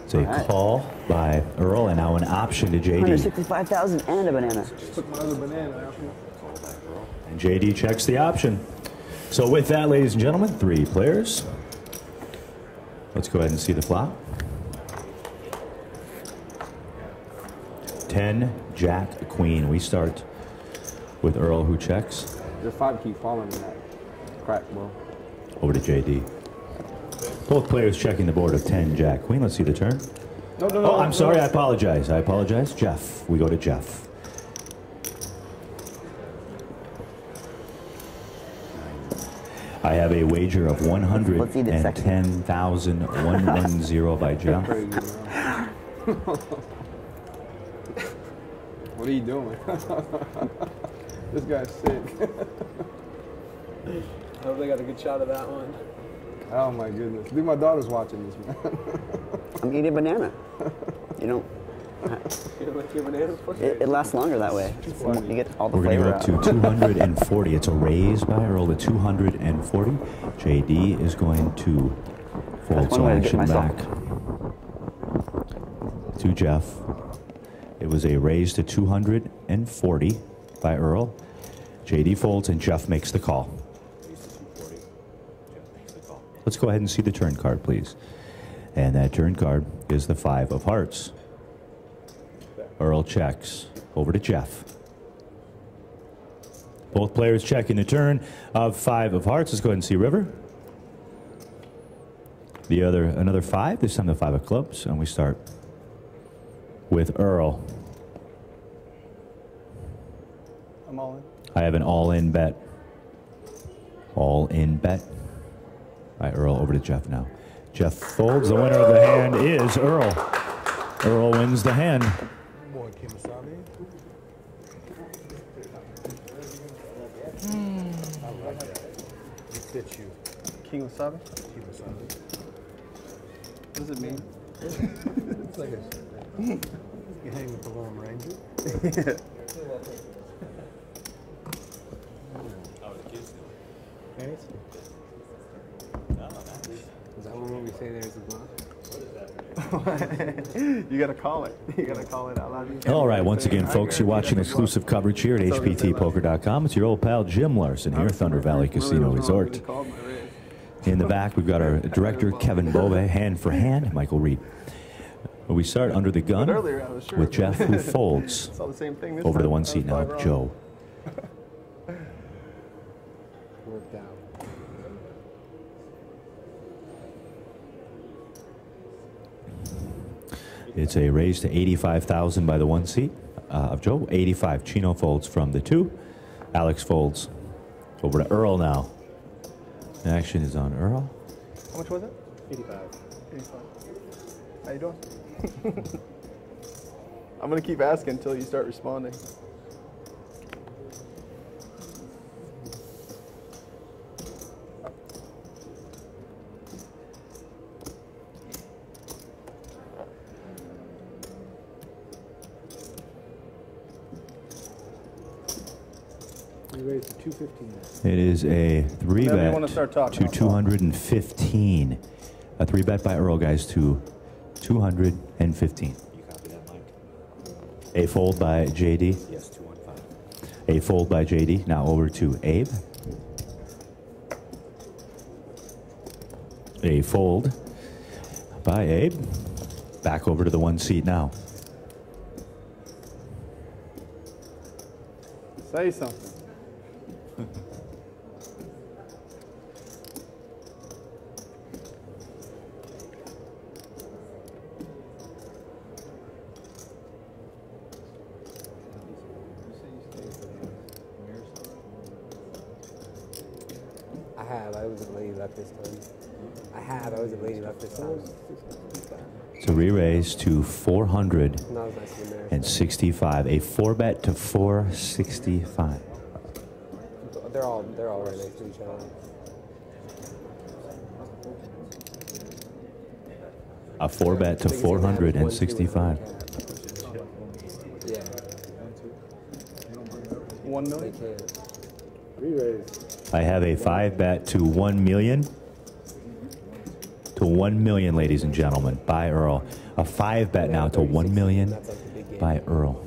It's a call by Earl, and now an option to JD. 165,000 and a banana. Took my other banana. And JD checks the option. So with that, ladies and gentlemen, 3 players. Let's go ahead and see the flop. 10, Jack, Queen. We start with Earl, who checks. The 5 keep falling in that crack, bro. Over to JD. Both players checking the board of 10, Jack, Queen. Let's see the turn. No, Oh, I'm sorry. I apologize. I apologize. Jeff. We go to Jeff. I have a wager of 110,110 by Jeff. What are you doing? This guy's sick. I hope they got a good shot of that one. Oh my goodness. Dude, my daughter's watching this, man. I'm eating a banana. You don't. You don't like your bananas? It lasts longer that way. You get all the We're going to flavor go up to 240. It's a raise by Earl to 240. JD is going to fold some action back to Jeff. It was a raise to 240 by Earl. JD folds and Jeff makes the call. Let's go ahead and see the turn card, please. And that turn card is the 5 of hearts. Earl checks over to Jeff. Both players checking the turn of 5 of hearts. Let's go ahead and see River. Another 5, this time the 5 of clubs, and we start with Earl. I'm all in. I have an all-in bet. All-in bet by Earl. Over to Jeff now. Jeff folds. The winner of the hand is Earl. Earl wins the hand. Boy, Kimasabi. I like that. It fits you. King Wasabi? Kimasabi. What does it mean? It's like you hang with the Lone Ranger. Is that when we say there's a bluff? You gotta call it. You gotta call it out loud. All right, once again, folks, you're watching exclusive coverage here at HPTpoker.com. It's your old pal Jim Larson here, Thunder Valley Casino Resort. In the back, we've got our director, Kevin Bove, hand for hand, Michael Reed. We start under the gun with Jeff, who folds over to the one seat now, Joe. Worked out. It's a raise to 85,000 by the one seat of Joe. 85. Chino folds from the two. Alex folds over to Earl now. The action is on Earl. How much was it? 85. 85. How you doing? I'm gonna keep asking until you start responding. Raised to 215. It is a 3-bet to 215. A 3-bet by Earl, guys, to 215. You copy that, Mike? A fold by JD. Yes, 215. A fold by JD. Now over to Abe. A fold by Abe. Back over to the one seat now. Say something. I wasn't lady left this time. I wasn't lady left this time. It's a re-raise to 465. A 4-bet to 465. They're all right next to each other. A 4-bet to 465. Yeah. 1 million? Re-raise. I have a 5-bet to 1 million. To 1 million, ladies and gentlemen, by Earl. A 5-bet now to 1 million by Earl.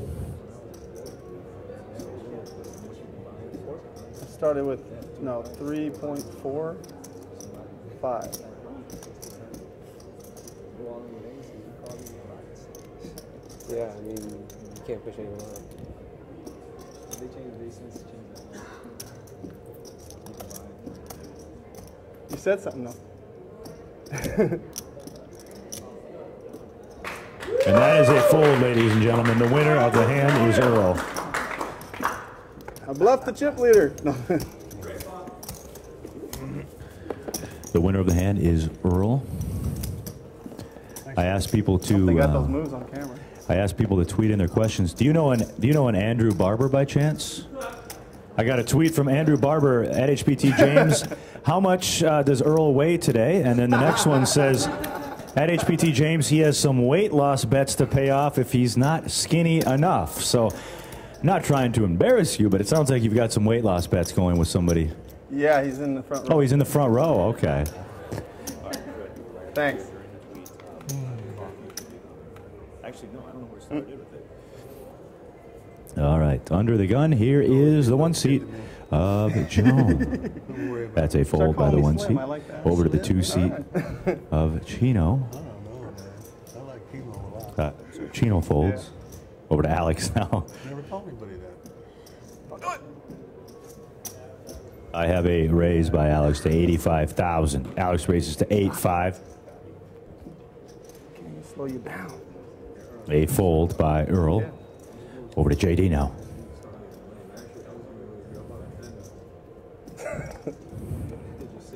I started with, no, 3.45. Yeah, I mean, you can't push anyone out. They changed recents, You said something, though. And that is a fold, ladies and gentlemen. The winner of the hand is Earl. I bluffed the chip leader. No. The winner of the hand is Earl. I asked people to. Got those moves on camera. I asked people to tweet in their questions. Do you know an Andrew Barber by chance? I got a tweet from Andrew Barber at HPT James. How much does Earl weigh today? And then the next one says, at HPT James, he has some weight loss bets to pay off if he's not skinny enough. So, not trying to embarrass you, but it sounds like you've got some weight loss bets going with somebody. Yeah, he's in the front row. Oh, he's in the front row. Okay. Thanks. Actually, no, I don't know where to start with it. All right, under the gun, here is the one seat of Joe. That's a fold by the one seat. Over to the two seat of Chino. Chino folds. Over to Alex now. Never told anybody that. I have a raise by Alex to 85,000. Alex raises to 8.5. Can you slow you down? A fold by Earl. Over to JD now.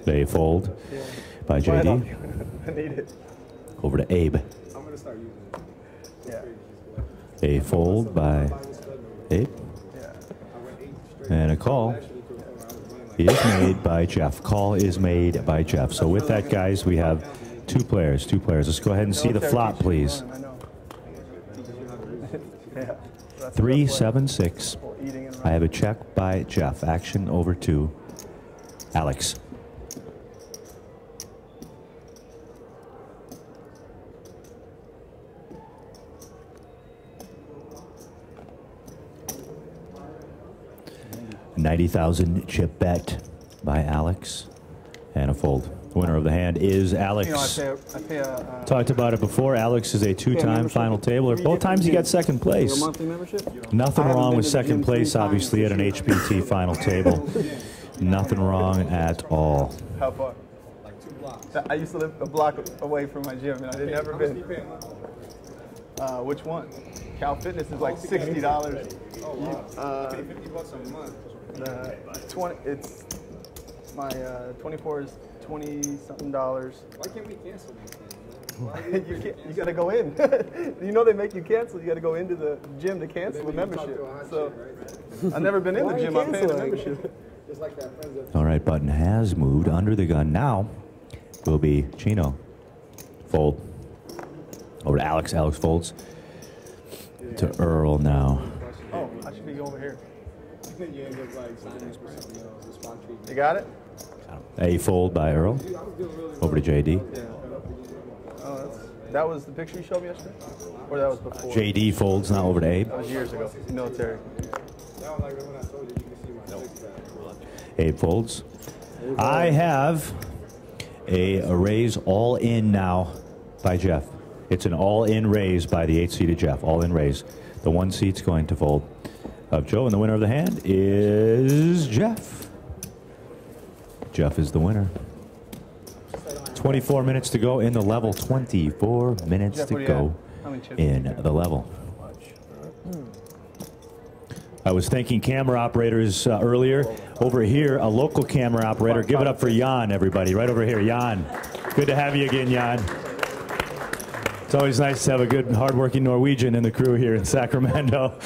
A fold by Try it JD. on. I need it. Over to Abe. I'm going to start using it. Yeah. A fold by Abe. And a call is made by Jeff. Call is made by Jeff. So with that, guys, we have two players. Let's go ahead and see the flop, please. 3-7-6. I have a check by Jeff. Action over to Alex. $90,000 chip bet by Alex, and a fold. Winner of the hand is Alex. You know, I pay Talked about it before. Alex is a two-time final tabler. Both times he got second place. monthly membership? Nothing wrong with second place, obviously, at an HBT final table. Nothing wrong at all. How far? Like 2 blocks. I used to live a block away from my gym, and I had never been. Which one? Cal Fitness is like $60. Oh, wow. Pay $50 a month. 20. It's my 24 is $20-something. Why can't we cancel these things? you gotta go in. You know they make you cancel. You gotta go into the gym to cancel the membership. So I've never been in the gym. I'm paying the membership. Just like that. All right, button has moved under the gun. Now will be Chino. Fold. Over to Alex. Alex folds. To Earl now. Oh, I should be over here. You got it? A fold by Earl. Over to JD. Yeah. Oh, that was the picture you showed me yesterday? Or that was before? JD folds now over to Abe. That was years ago. Military. Abe folds. I have a raise all in now by Jeff. It's an all in raise by the 8-seeded Jeff. All in raise. The 1 seat's going to fold of Joe, and the winner of the hand is Jeff. Jeff is the winner. 24 minutes to go in the level. 24 minutes Jeff, to go in the level. I was thanking camera operators earlier. Over here, a local camera operator. Give it up for Jan, everybody. Right over here, Jan. Good to have you again, Jan. It's always nice to have a good, hardworking Norwegian in the crew here in Sacramento.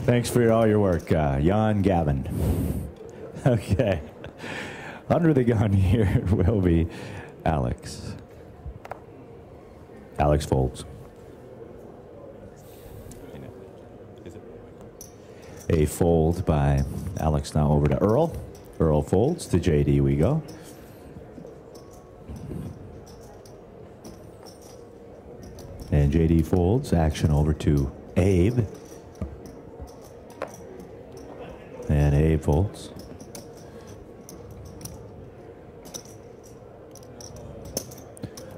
Thanks for all your work, Jan Gavin. Okay. Under the gun here will be Alex. Alex folds. A fold by Alex now over to Earl. Earl folds. To JD we go. And JD folds. Action over to Abe. And Abe folds.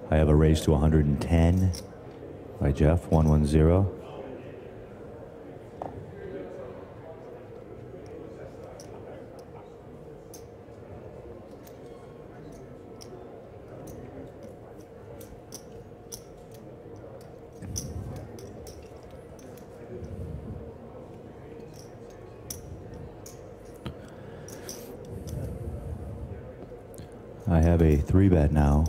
I have a raise to 110 by Jeff. 110. I have a 3-bet now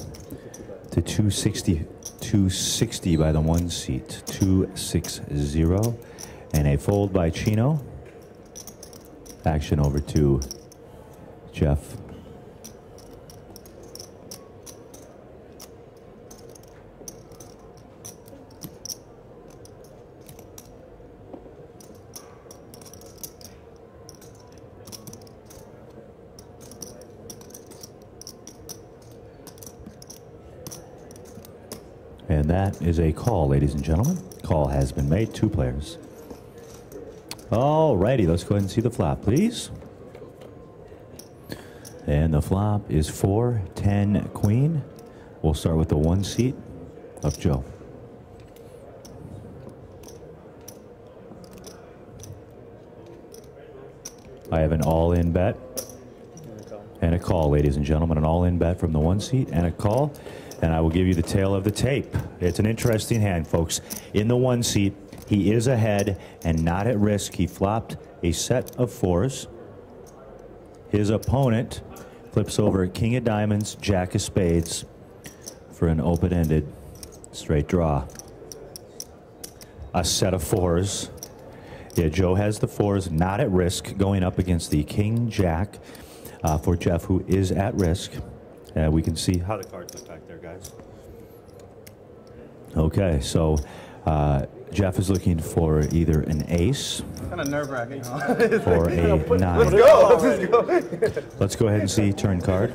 to 260 by the 1 seat. 260. And a fold by Chino. Action over to Jeff. And that is a call, ladies and gentlemen. Call has been made. 2 players. All righty, let's go ahead and see the flop, please. And the flop is 4-10 queen. We'll start with the 1 seat of Joe. I have an all-in bet and a call, ladies and gentlemen. An all-in bet from the 1 seat and a call. And I will give you the tail of the tape. It's an interesting hand, folks. In the 1 seat, he is ahead and not at risk. He flopped a set of 4s. His opponent Flips over King of Diamonds, Jack of Spades for an open-ended straight draw. A set of fours. Yeah, Joe has the fours, not at risk, going up against the King Jack for Jeff, who is at risk. We can see how the cards look back there, guys. Okay, so Jeff is looking for either an ace Kind of nerve-wracking, huh? or a 9. Let's go. Let's go. Let's go ahead and see turn card.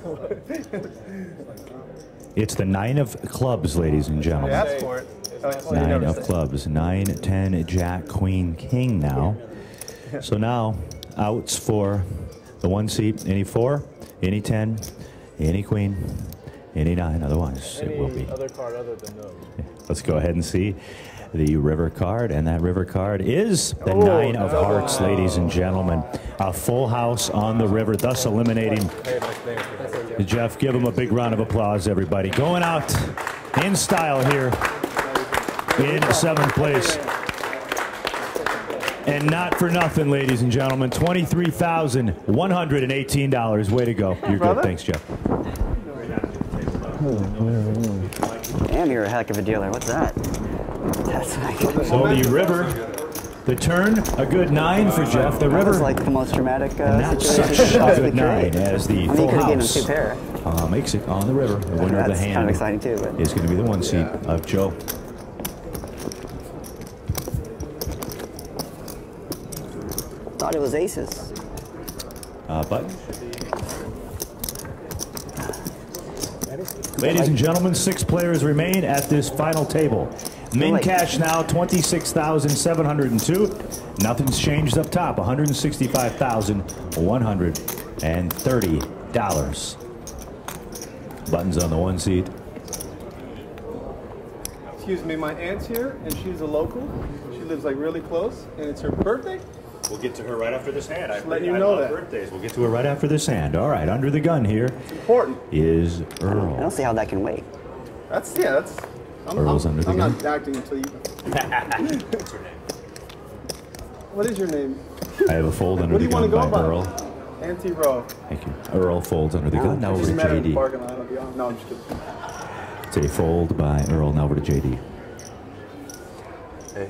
It's the 9 of clubs, ladies and gentlemen. Ask for it. 9 of clubs. 9, 10, Jack, Queen, King now. So now, outs for the 1 seat. Any 4, any 10, any Queen, any 9. Otherwise, it will be. Other card other than those. Let's go ahead and see the river card. And that river card is the 9 of hearts, ladies and gentlemen. A full house on the river, thus eliminating Jeff. Give him a big round of applause, everybody. Going out in style here in 7th place. And not for nothing, ladies and gentlemen, $23,118. Way to go. You're good. Thanks, Jeff. Damn, you're a heck of a dealer. What's that? That's like... So the river, the turn, a good 9 for Jeff. The river, was like the most dramatic not situation such you a possibly good 9 could. as the I mean, full you could have given him house 2 pair. makes it on the river. The winner of the That's hand kind of exciting too. But is going to be the 1 seat of Joe. thought it was aces. But ladies and gentlemen, 6 players remain at this final table. Min cash now, $26,702. Nothing's changed up top, $165,130. Buttons on the 1 seat. Excuse me, my aunt's here, and she's a local. She lives like really close, and it's her birthday. We'll get to her right after this hand. Just letting you know that. Birthdays. We'll get to her right after this hand. All right, under the gun here Important. is I Earl. don't see how that can wait. That's. Earl's under the I'm gun. not acting until you. What's her name? What is your name? I have a fold under What do the you want gun to by go by? Earl. Auntie Row. Thank you. Earl folds under the gun. Now I over just to met her in the JD. parking lot. I'll be honest. No, I'm just kidding. It's a fold by Earl. Now over to JD. Hey.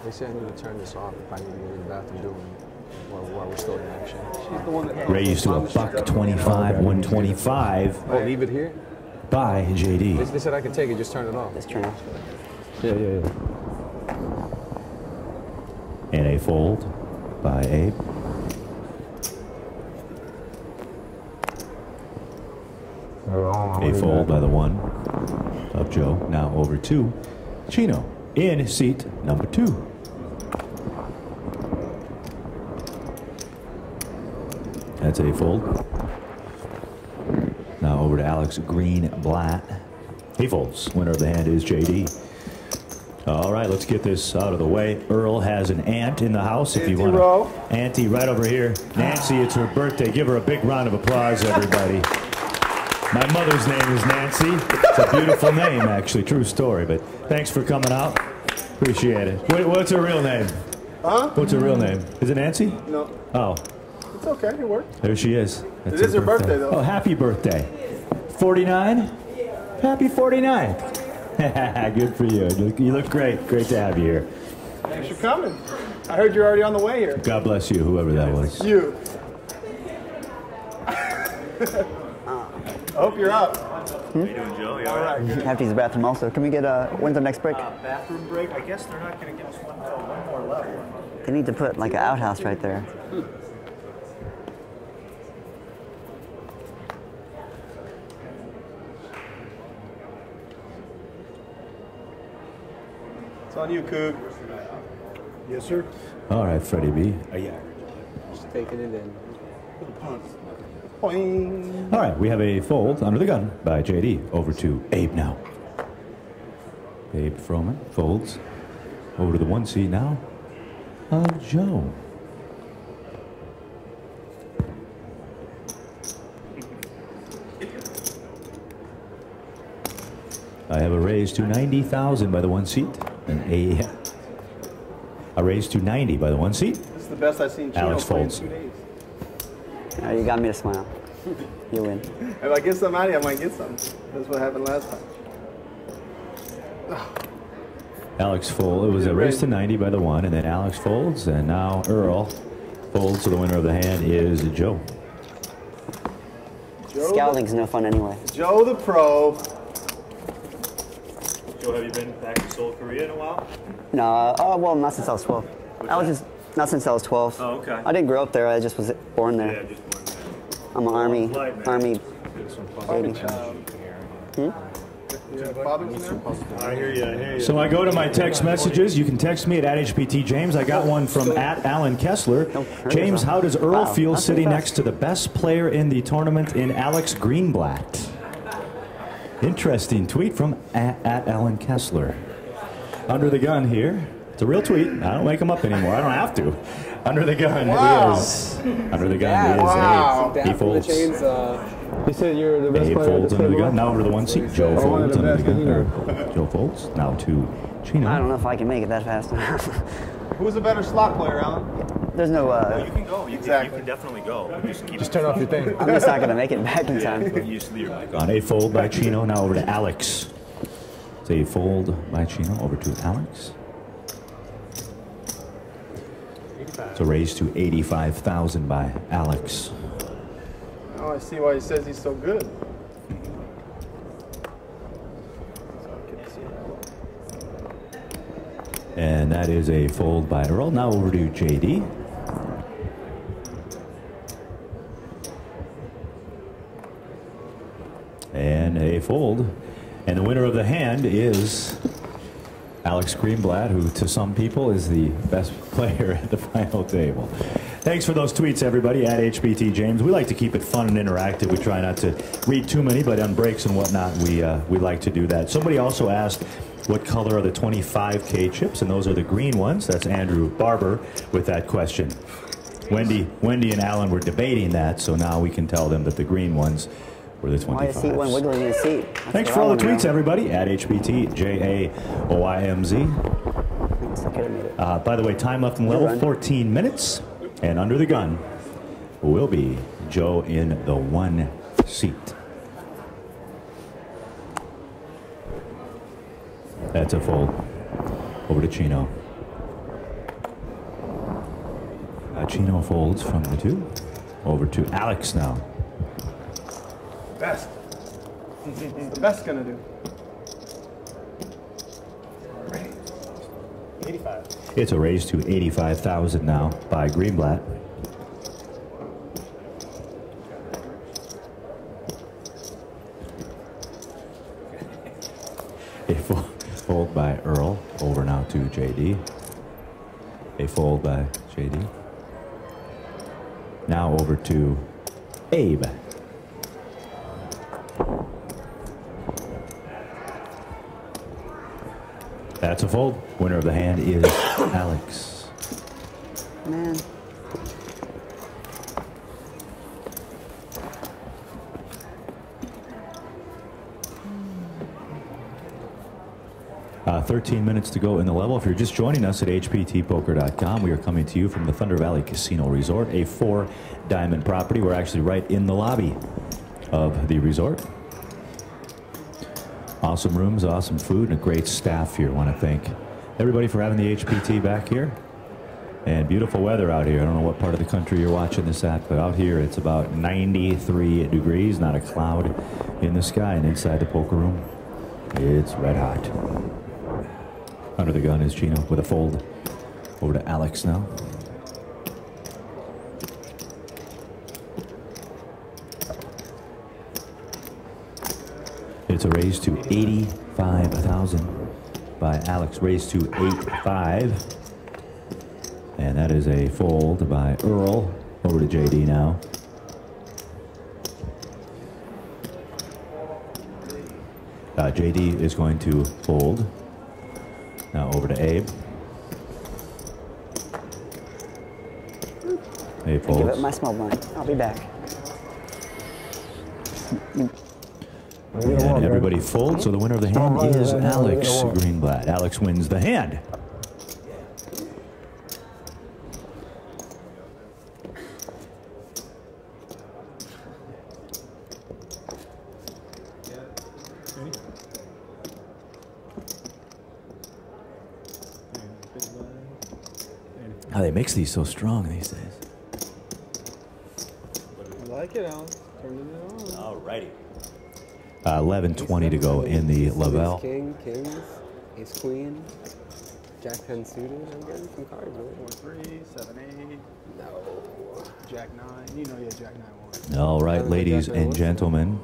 They said I need to turn this off if I need to go to the bathroom doing while we're still in action. She's the one that. Raised to a $125, 125 Oh, leave it here? by JD. They said I could take it, just turn it off. Just turn off. Yeah. And a fold by Abe. A fold by the 1 of Joe. Now over to Chino in seat number 2. That's a fold. Now over to Alex Greenblatt. He folds. Winner of the hand is JD. All right, let's get this out of the way. Earl has an aunt in the house. If you want to, Auntie right over here. Nancy, it's her birthday. Give her a big round of applause, everybody. My mother's name is Nancy. It's a beautiful name, actually. True story. But thanks for coming out. Appreciate it. What's her real name? Huh? What's her real name? Is it Nancy? No. Oh. It's okay. It worked. There she is. That's It is her birthday, though. Oh, happy birthday. 49? Happy 49. Good for you. You look great. Great to have you here. Thanks for coming. I heard you're already on the way here. God bless you, whoever that was. You. I hope you're up. How you doing, Joe? You all right? Have to use the bathroom also. Can we get when's the next break? Bathroom break? I guess they're not going to give us one more level. They need to put like an outhouse right there. It's on you, Coog. Yes, sir. All right, Freddie B. Yeah. Just taking it in. Boing. All right, we have a fold under the gun by JD. Over to Abe now. Abe Froman folds. Over to the 1 seat now of Joe. I have a raise to 90,000 by the 1 seat, and a raise to 90 by the 1 seat. This is the best I've seen Chino Alex play in folds. 2 days. You got me to smile. You win. If I get some out of you, I might get some. That's what happened last time. Alex fold. It was a race to 90 by the 1, and then Alex folds, and now Earl folds. So the winner of the hand is Joe. Scouting's no fun anyway. Joe the pro. Joe, have you been back to Seoul, Korea in a while? No, well, not since I was 12. Not since I was 12. Oh, okay. I didn't grow up there. I just was born there. Yeah, just born there. I'm an army baby. I hear you. So I go to my text messages. You can text me at @HPT James. I got one from @Alan Kessler. James, how does Earl feel sitting next to the best player in the tournament in Alex Greenblatt? Interesting tweet from @Alan Kessler. Under the gun here. It's a real tweet. I don't make them up anymore. I don't have to. Under the gun is Abe. He folds. He said you're the best Abe player. folds under the gun. Now over to the 1 seat. Joe folds under the gun. Joe folds. Now to Chino. I don't know if I can make it that fast. Who's a better slot player, Alan? There's no. You can go. You can definitely go. Just turn off your thing. I'm just not going to make it back in time. On a fold by Chino. Now over to Alex. It's a fold by Chino. Over to Alex. It's a raise to 85,000 by Alex. Oh, I see why he says he's so good. And that is a fold by Earl. Now over to JD. And a fold. And the winner of the hand is Alex Greenblatt, who to some people is the best player at the final table. Thanks for those tweets, everybody, @HBT James. We like to keep it fun and interactive. We try not to read too many, but on breaks and whatnot, we like to do that. Somebody also asked, what color are the 25K chips? And those are the green ones. That's Andrew Barber with that question. Wendy and Alan were debating that, so now we can tell them that the green ones were the 25s. Why a seat when wiggling in a seat? Thanks for all the tweets, everybody, @HBT JAOIMZ. By the way, time left in level, 14 minutes. And under the gun will be Joe in the 1 seat. That's a fold. Over to Chino. Chino folds from the 2. Over to Alex now. Best. What's the best gonna do? 85. It's a raise to 85,000 now by Greenblatt. A fold by Earl. Over now to JD. A fold by JD. Now over to Abe. That's a fold. Winner of the hand is Alex. Man. Uh, 13 minutes to go in the level. If you're just joining us at hptpoker.com, we are coming to you from the Thunder Valley Casino Resort, a 4-diamond property. We're actually right in the lobby of the resort. Awesome rooms, awesome food, and a great staff here. I want to thank everybody for having the HPT back here. And beautiful weather out here. I don't know what part of the country you're watching this at, but out here it's about 93 degrees, not a cloud in the sky. And inside the poker room, it's red hot. Under the gun is Chino with a fold. Over to Alex now. It's a raise to 85,000 by Alex. Raise to 8.5. And that is a fold by Earl. Over to JD now. JD is going to fold. Now over to Abe. Abe folds. Give it my small blind. I'll be back. And everybody folds, so the winner of the hand is Alex Greenblatt. Alex wins the hand. How they mix these so strong these days. I like it, Alan. Turning it on. All righty. 11:20 to go in the Lavelle. King, kings, ace queen, jack 10 suited. I'm getting some cards, right? 4-3, 7-8. No. Jack 9. You know you had Jack 9 1. All right, ladies and gentlemen.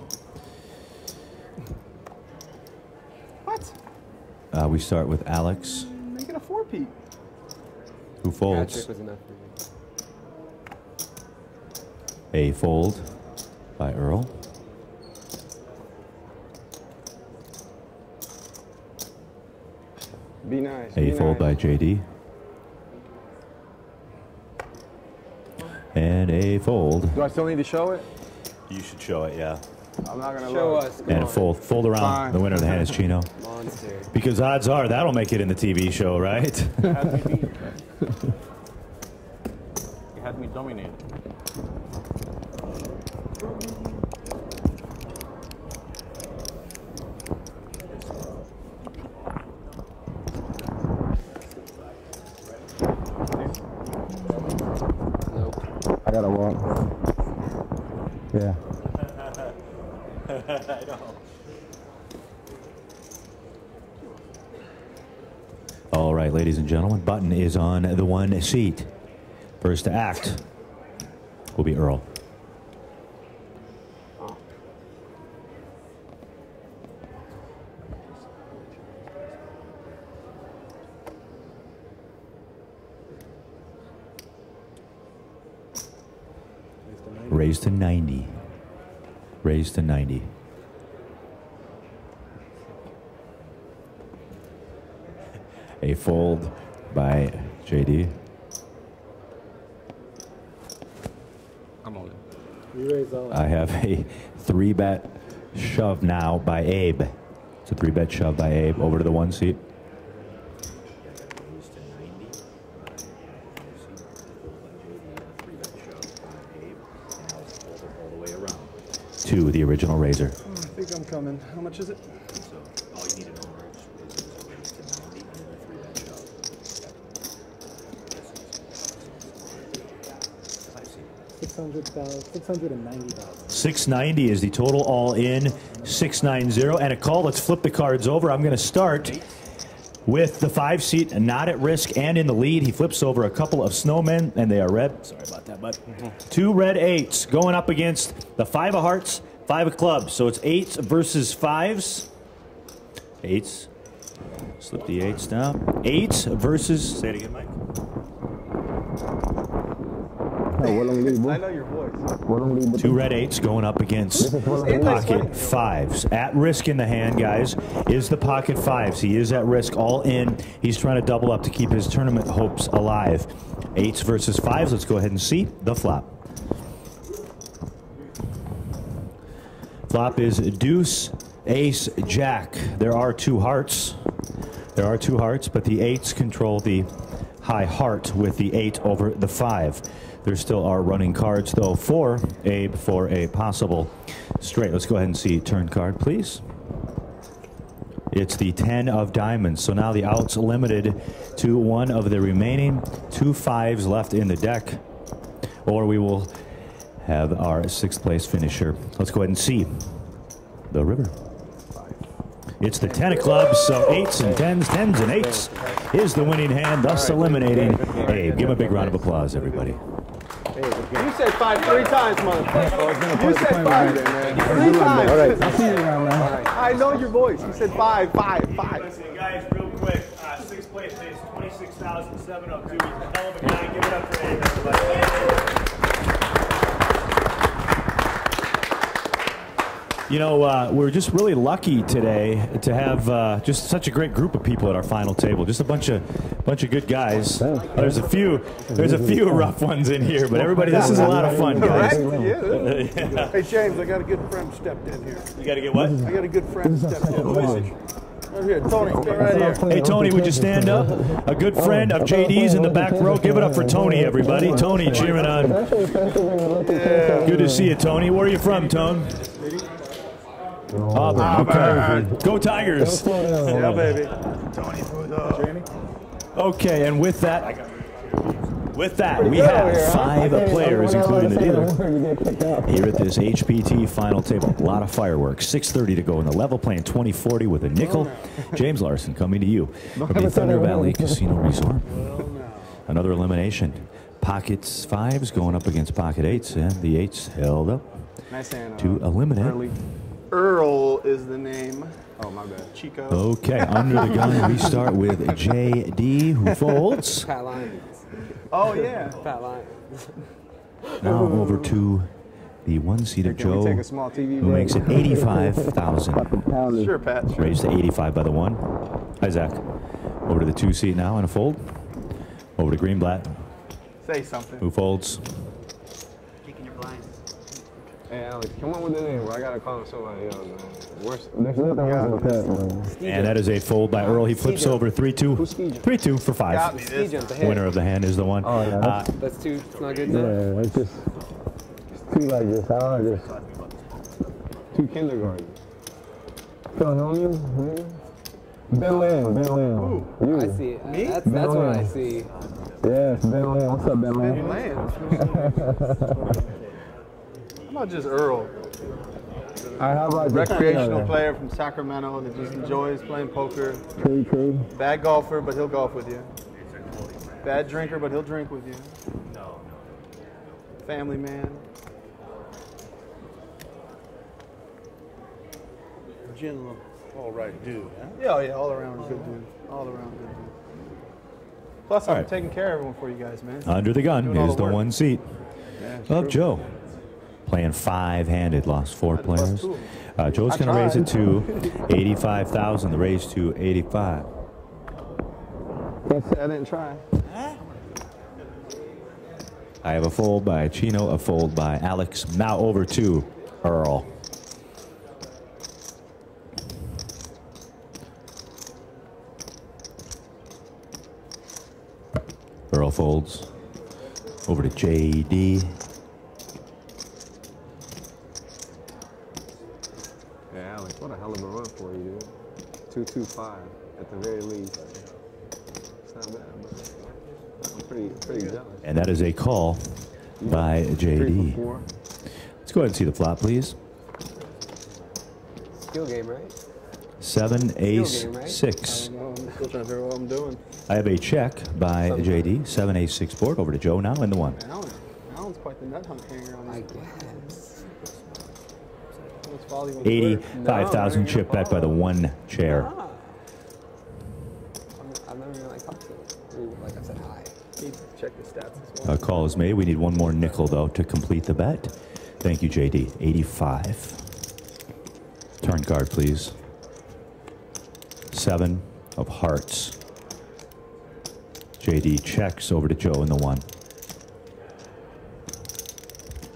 What? We start with Alex, Make it a 4-peat. who folds. Patrick was enough for me. A fold by Earl. Be nice. A be fold nice. by JD. And a fold. Do I still need to show it? You should show it, yeah. I'm not gonna Show look. us. And a fold. Fold around. Fine. The winner of the hand is Chino. Monster. Because odds are that'll make it in the TV show, right? You had me dominated. Nope. I gotta walk. Yeah. I know. All right, ladies and gentlemen, Button is on the 1 seat. First to act will be Earl. Raised to 90. Raised to 90. A fold by JD. I'm on it. You raise all. I have a 3-bet shove now by Abe. It's a 3-bet shove by Abe over to the 1 seat. To the original raiser. Oh, I think I'm coming. How much is it? So all you need to know is raised to 90 and then a 3-bet shove. 690,000. 690 is the total all in. 690 and a call. Let's flip the cards over. I'm going to start with the 5 seat, not at risk and in the lead. He flips over a couple of snowmen, and they are red. Sorry about that, bud. 2 red 8s going up against the 5 of hearts, 5 of clubs. So it's 8s versus 5s. 8s. Slip the 8s down. 8s versus. Say it again, Mike. Oh, what long lead, boy? I know your voice. What long lead? 2 red 8s going up against the pocket 5s. At risk in the hand, guys, is the pocket 5s. He is at risk all in. He's trying to double up to keep his tournament hopes alive. 8s versus 5s. Let's go ahead and see the flop. Flop is deuce, ace, jack. There are 2 hearts. There are 2 hearts, but the 8s control the high heart with the 8 over the 5. There still are running cards, though, for Abe for a possible straight. Let's go ahead and see turn card, please. It's the 10 of diamonds. So now the out's limited to 1 of the remaining 2 5s left in the deck. Or we will have our 6th place finisher. Let's go ahead and see the river. It's the 10 of clubs, so 8s and 10s, 10s and 8s is the winning hand, thus eliminating Abe. Give him a big round of applause, everybody. You said 5 3 times, motherfucker. You said 5 3 times. All right. I'll see you around, man. I know your voice. You said 5 5 5. Listen, guys, real quick. 6th place pays $26,702. He's a hell of a guy. Give it up for Abe, everybody. You know, we're just really lucky today to have just such a great group of people at our final table. Just a bunch of good guys. There's a few rough ones in here, but everybody, this is a lot of fun, guys. Yeah. Hey, James, I got a good friend stepped in here. You got to get what? I got a good friend stepped in. Who is it? Right here, Tony. Stay right here. Hey, Tony, would you stand up? A good friend of JD's in the back row. Give it up for Tony, everybody. Tony cheering on. Good to see you, Tony. Where are you from, Tone? Auburn. Okay. Go Tigers. Yeah, baby. Okay, and with that. With that, we have 5 players, including the dealer, here at this HPT final table. A lot of fireworks. 6:30 to go in the level, playing 2040 with a nickel. James Larson coming to you from the Thunder Valley Casino Resort. Another elimination. Pockets 5s going up against pocket 8s, and the 8s held up to eliminate. Earl is the name. Oh, my bad. Chico. Okay, under the gun, we start with JD, who folds. Pat Lyons. Oh, yeah. Pat Lyons. Now over to the one-seated Can we Joe, take a small TV who break? makes it 85,000. Sure, Pat. Sure. Raised to 85 by the 1. Hi, Zach. Over to the 2-seat now in a fold. Over to Greenblatt, Say something. who folds. Hey, Alex, come on with the name, bro. I gotta call him somebody else, man. There's nothing wrong with that, man. And that is a fold by Earl. He flips over 3-2. 3-2 for 5. Ski jump ahead. Winner of the hand is the one. Oh, yeah, That's too. It's not good. yeah, it's just too like this. I don't like this. 2 kindergarten. Feeling on you? Maybe? Ben Lamb. You. I see it. That's what I see. Yeah, it's Ben Lamb. What's up, Ben Lamb? How about just Earl? All right, how about Recreational player from Sacramento that just enjoys playing poker. True. Bad golfer, but he'll golf with you. Bad drinker, but he'll drink with you. Family man. General, all right dude, huh? Yeah, all around good dude. All around good dude. Plus, I'm taking care of everyone for you guys, man. Under the gun Doing all is the work. 1 seat of true. Joe. Playing 5-handed, lost 4 players. cool. Joe's I going to raise it tried. to 85,000. The raise to 85. Can't say I didn't try. I have a fold by Chino, a fold by Alex. Now over to Earl. Earl folds. Over to JD. Yeah, Alex, what a hell of a run for you, dude. 2-2-5 at the very least. It's not bad, but I'm pretty jealous. And that is a call by JD. Let's go ahead and see the flop, please. Skill game, right? 7, ace, Skill game, right? 6. I don't know. I'm still trying to figure out what I'm doing. I have a check by JD. 7, ace, 6 board. Over to Joe now in the 1. Alan's quite the nut hunk hanger on I this. guess. 85,000 chip bet by the 1 chair. I've never even talked to him. Like I said, hi. Check the stats as well. A call is made. We need 1 more nickel, though, to complete the bet. Thank you, JD. 85. Turn card, please. 7 of hearts. JD checks over to Joe in the 1.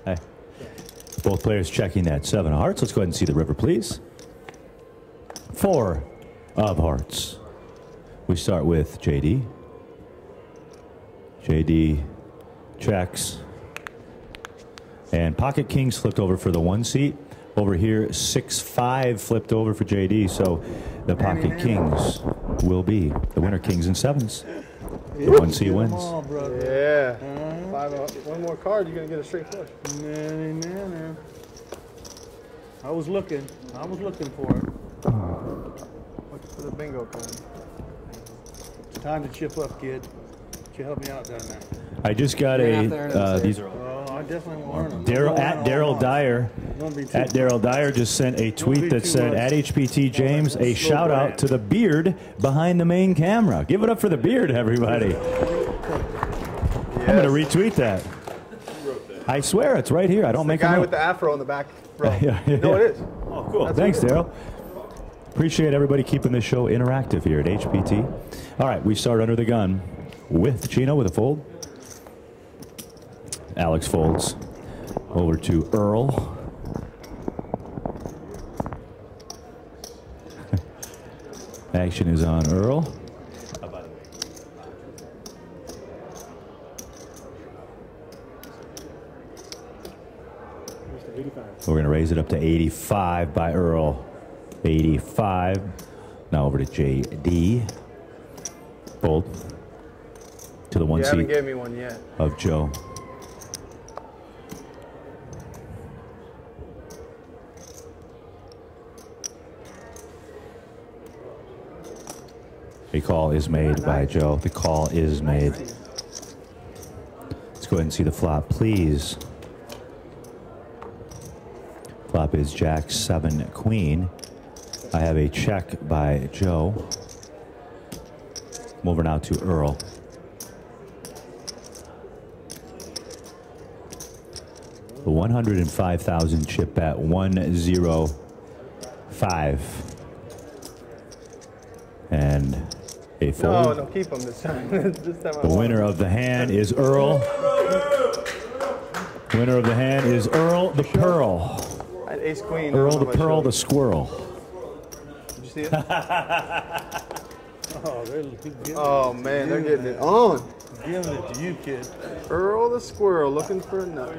Hey. Both players checking that 7 of hearts. Let's go ahead and see the river, please. 4 of hearts. We start with JD. JD checks. And pocket kings flipped over for the 1 seat. Over here, 6-5 flipped over for JD. So the pocket kings will be the winner, kings and 7s. The 1 seat wins. Yeah. 1 more card, you're going to get a straight flush. Man. I was looking for it. Looking for the bingo card. It's time to chip up, kid. You help me out down there. I just got these are Oh, I definitely want them. Daryl Dyer. At Daryl Dyer just sent a tweet that said, at HPT James, a shout out to the beard behind the main camera. Give it up for the beard, everybody. I'm going to retweet that. I swear it's right here. I don't make the it guy up. with the afro in the back row. Yeah. No, it is. Oh, cool. That's Thanks, weird. Daryl. Appreciate everybody keeping the show interactive here at HPT. All right, we start under the gun with Chino with a fold. Alex folds over to Earl. Action is on Earl. We're going to raise it up to 85 by Earl. 85. Now over to JD. Fold. to the one You haven't seat gave me one yet. of Joe. The call is made by Joe. The call is made. Let's go ahead and see the flop, please. Flop is Jack 7 Queen. I have a check by Joe. I'm over now to Earl. The 105,000 chip bet 105. And a fold. No, keep them this time. This time The winner of the hand is Earl. Winner of the hand is Earl the Pearl. I had ace queen. Earl the Pearl the Squirrel. Did you see it? Oh, Oh man, they're getting it on. giving it to you, kid. Earl the Squirrel looking for a nut.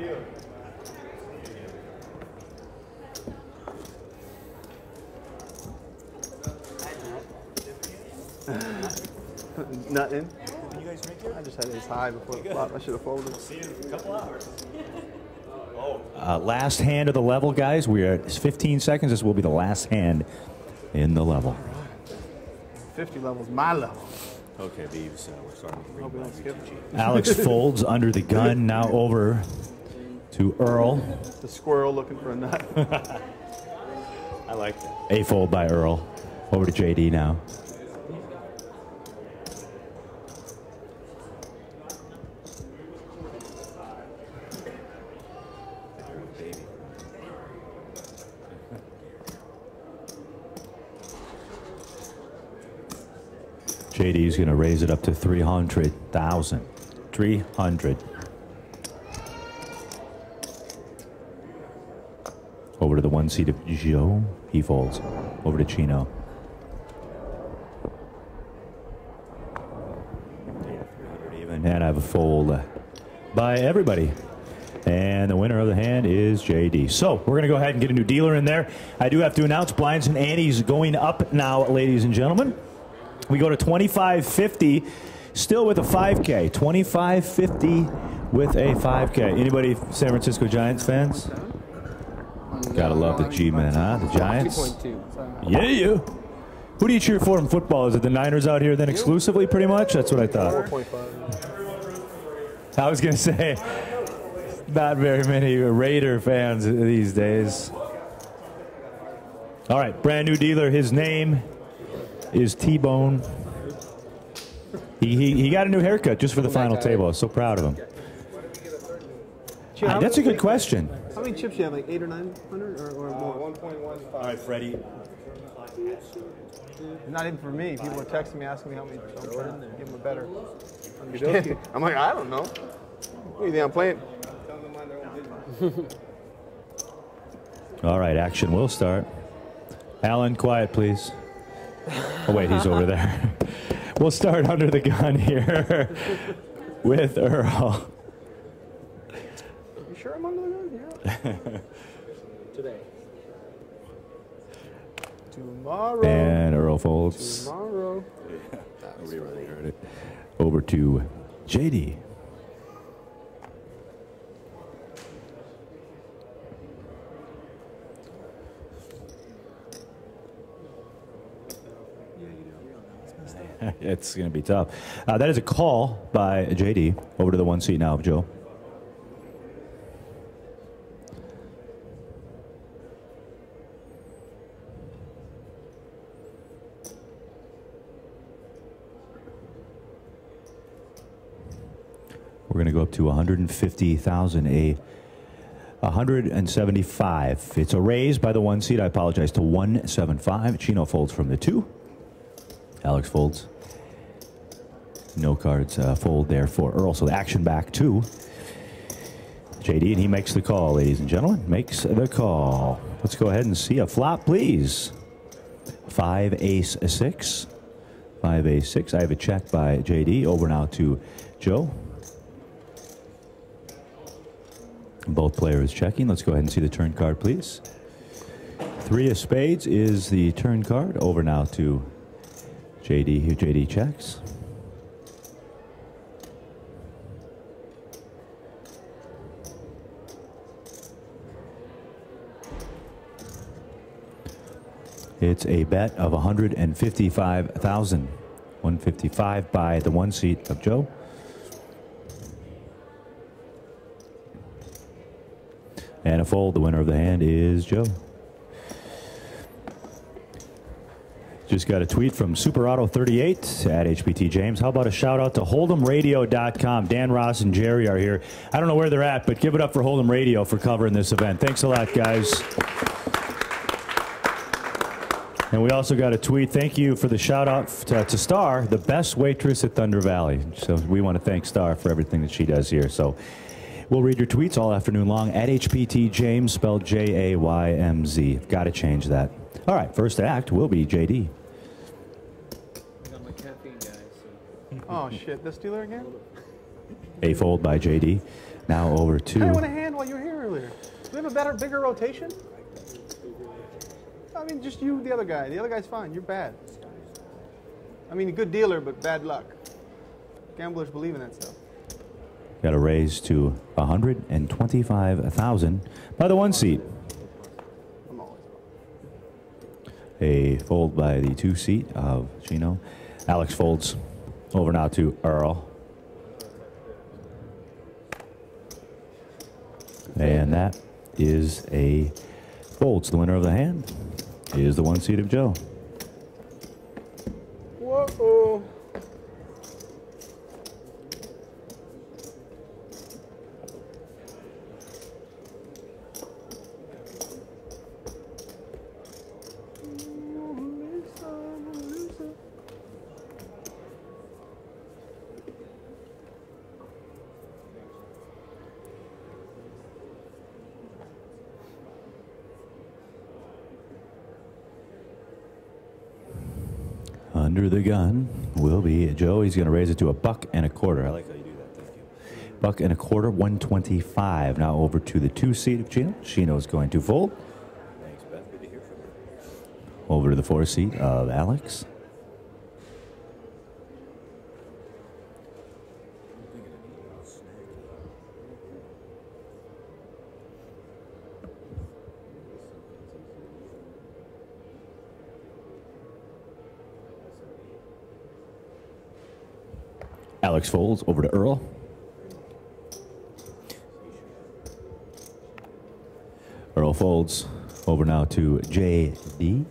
Nothing. I just had ace high before the flop. I should have folded. See you in a couple hours. Last hand of the level, guys. We are at 15 seconds. This will be the last hand in the level. 50 levels, my level. Okay, Beaves, we're starting with Hope we don't skip. Alex folds under the gun. Now over to Earl. The squirrel looking for a nut. I like that. A fold by Earl. Over to JD now. JD is going to raise it up to 300,000. 300. Over to the one seat of Joe. He folds. Over to Chino. Even, and I have a fold by everybody. And the winner of the hand is JD. So we're going to go ahead and get a new dealer in there. I do have to announce blinds and antes going up now, ladies and gentlemen. We go to 25.50, still with a 5K. 25.50 with a 5K. Anybody San Francisco Giants fans? Gotta love the G-men, huh? The Giants? 2.2. Yeah, you. Who do you cheer for in football? Is it the Niners out here then exclusively, pretty much? That's what I thought. 4.5. I was going to say, not very many Raider fans these days. All right, brand new dealer. His name is T-Bone. He got a new haircut just for the final table. I was so proud of him. That's a good question. How many chips you have? Like 800 or 900 or more? 1.15. All right, Freddie. Not even for me. People are texting me asking me how many. So I'm trying to give them a better understanding. I'm like, I don't know. What do you think I'm playing? All right, action will start. Alan, quiet, please. Oh, wait, he's over there. We'll start under the gun here with Earl. You sure I'm under the gun? Yeah. Today. Tomorrow. And Earl folds. Tomorrow. Nobody really heard it. Over to JD. It's going to be tough. That is a call by JD. Over to the one seat now of Joe. We're going to go up to 150,000, 175. It's a raise by the one seat. I apologize to 175. Chino folds from the two. Alex folds. No cards fold there for Earl. So the action back to JD, and he makes the call, ladies and gentlemen. Makes the call. Let's go ahead and see a flop, please. 5 ace 6. 5 ace 6. I have a check by JD. Over now to Joe. Both players checking. Let's go ahead and see the turn card, please. 3 of spades is the turn card. Over now to JD, here JD checks. It's a bet of 155,000. 155 by the 1 seat of Joe. And a fold. The winner of the hand is Joe. Just got a tweet from Super Auto 38 at HBT James. How about a shout out to Hold'emRadio.com? Dan, Ross, and Jerry are here. I don't know where they're at, but give it up for Hold'em Radio for covering this event. Thanks a lot, guys. And we also got a tweet. Thank you for the shout out to Star, the best waitress at Thunder Valley. So we want to thank Star for everything that she does here. So we'll read your tweets all afternoon long at HBT James, spelled Jaymz. Got to change that. All right, first act will be JD. Oh shit, this dealer again? A fold by JD. Now over to. I want a hand while you were here earlier. Do we have a better, bigger rotation? I mean, just you, the other guy. The other guy's fine. You're bad. I mean, a good dealer, but bad luck. Gamblers believe in that stuff. Got a raise to 125,000 by the 1 seat. A fold by the 2 seat of Chino. Alex folds over now to Earl. And that is a fold. So the winner of the hand is the 1 seat of Joe. Whoa. Under the gun will be Joe. He's going to raise it to a $1.25. I like how you do that. Thank you. $1.25, 125. Now over to the 2 seat of Chino. Chino is going to fold. Thanks, Beth. Good to hear from you. Over to the 4 seat of Alex. Alex folds over to Earl. Earl folds over now to JD.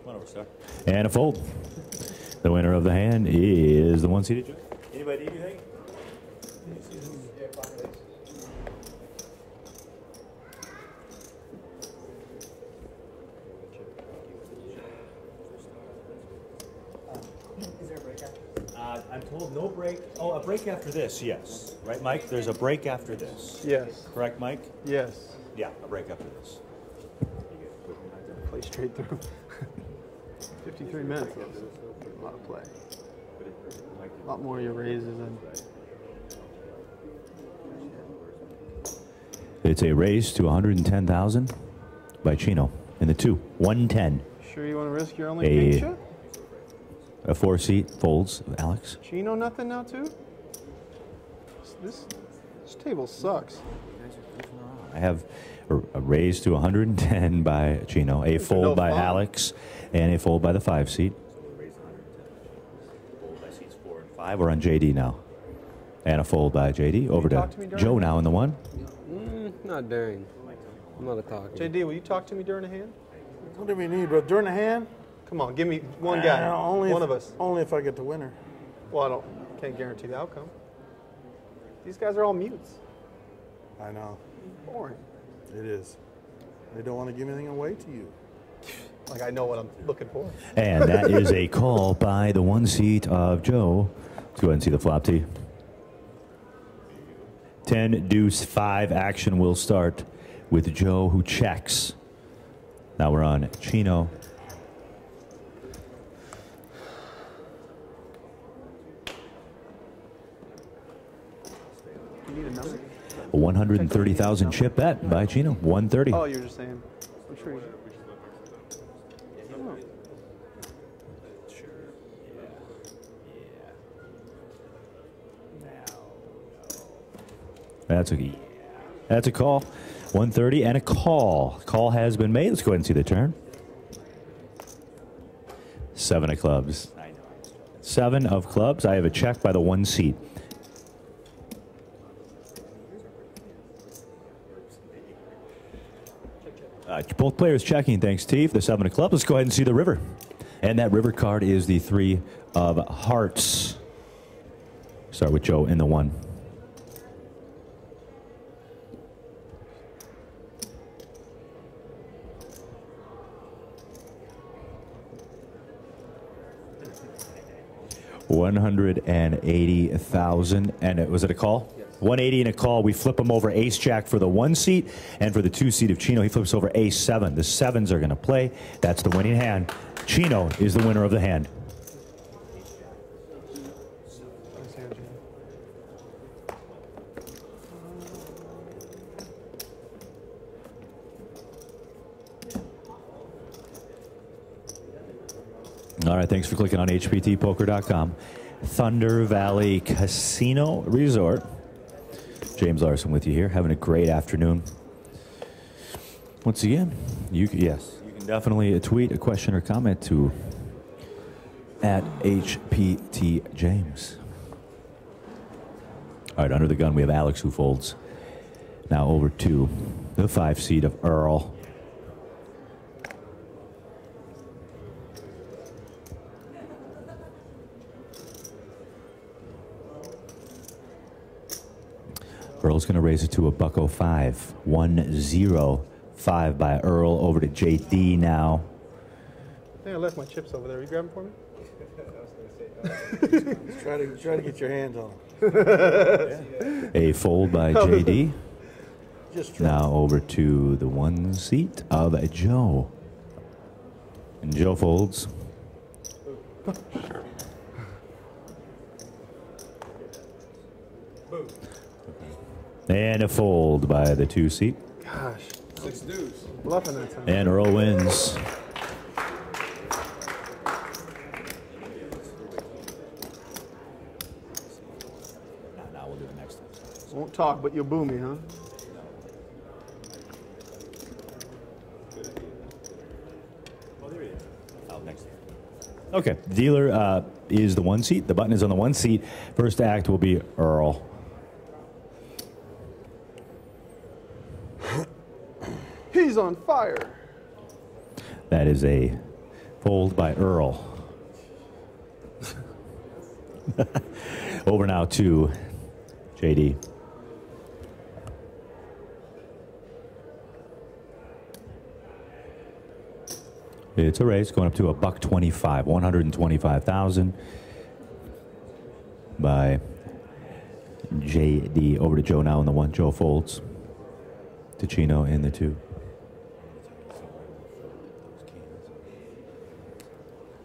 Come on over, Star. And a fold. The winner of the hand is the 1 seated Joe. Anybody need anything? I'm told no break. Oh, a break after this, yes. Right, Mike? There's a break after this. Yes. Correct, Mike? Yes. Yeah, a break after this. Play straight through. 53 minutes. A lot of play. A lot more of your raises than. It's a raise to 110,000 by Chino in the 2. 110. Sure you want to risk your only picture? A 4 seat folds, Alex. Chino nothing now too? This table sucks. I have a raise to 110 by Chino, a fold by Alex, and a fold by the 5 seat. Fold by seats 4 and 5. We're on JD now. And a fold by JD. Over to Joe now in the 1. Not during. I'm not a talker. JD, will you talk to me during the hand? Whatever you need, bro. During the hand? Come on, give me one guy. One of us. Only if I get the winner. Well, can't guarantee the outcome. These guys are all mutes. I know. Boring. It is. They don't want to give anything away to you. Like I know what I'm looking for. And that is a call by the 1 seat of Joe. Let's go ahead and see the flop tee. 10 deuce 5 action will start with Joe, who checks. Now we're on Chino. You need a number? A 130,000 chip bet by Chino. 130. Oh, you're just saying. I'm sure you. That's a call. 130 and a call. Call has been made. Let's go ahead and see the turn. 7 of clubs. 7 of clubs. I have a check by the 1 seat. Both players checking. Thanks, Steve. The 7 of clubs. Let's go ahead and see the river. And that river card is the 3 of hearts. Start with Joe in the 1. $180,000, and was it a call? Yes. 180 and a call. We flip him over ace jack for the 1 seat, and for the 2 seat of Chino, he flips over ace 7. The 7s are going to play. That's the winning hand. Chino is the winner of the hand. All right, thanks for clicking on HPTpoker.com. Thunder Valley Casino Resort. James Larson with you here, having a great afternoon. Once again, you can definitely tweet a question or comment to @HPTJames. All right, under the gun we have Alex, who folds. Now over to the 5 seed of Earl. Earl's going to raise it to a $105. 105 by Earl. Over to JD now. I think I left my chips over there. You grab them for me? try to get your hands on them. A fold by JD. Now over to the 1 seat of Joe. And Joe folds. And a fold by the 2 seat. Gosh. 6 deuce. Bluffing that time. And Earl wins. Now we'll do the next one. Won't talk, but you'll boo me, huh? Okay, dealer is the 1 seat. The button is on the 1 seat. First act will be Earl. He's on fire. That is a fold by Earl. Over now to JD. It's a raise going up to a $125, 125,000 by JD. Over to Joe now in the 1. Joe folds to Chino in the 2.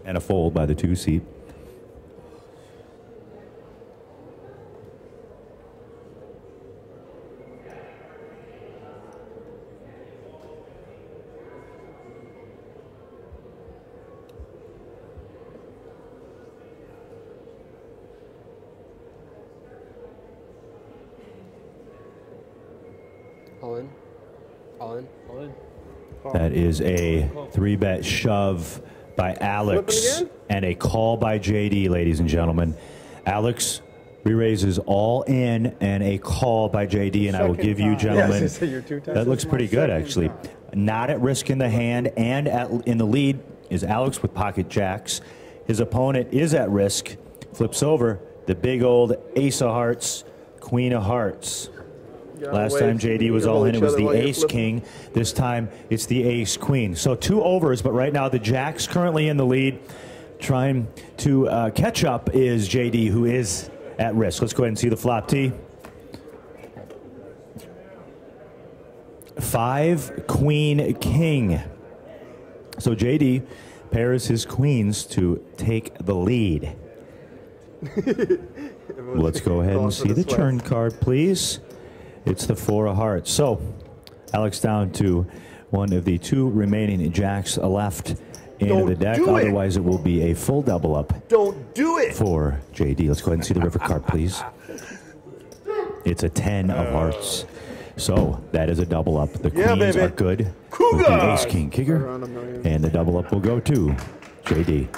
And a fold by the 2 seat. All in. All in. All in. That is a 3-bet shove by Alex and a call by JD, ladies and gentlemen. Alex re-raises all in and a call by JD, and I will give you gentlemen, that looks pretty good actually. Not at risk in the hand and in the lead is Alex with pocket jacks. His opponent is at risk, flips over the big old ace of hearts, queen of hearts. Last time JD was all in, it was the ace king. This time it's the ace queen. So 2 overs, but right now the jack's currently in the lead. Trying to catch up is JD, who is at risk. Let's go ahead and see the flop T. 5 queen king. So JD pairs his queens to take the lead. Let's go ahead and see the turn card, please. It's the 4 of hearts. So Alex down to one of the 2 remaining jacks left in the deck. Otherwise, it will be a full double up. Don't do it for JD. Let's go ahead and see the river card, please. It's a 10 of hearts. So that is a double up. The Yeah, queens baby. are good. With Cougars! the ace king kicker. Around $1 million. And the double up will go to JD.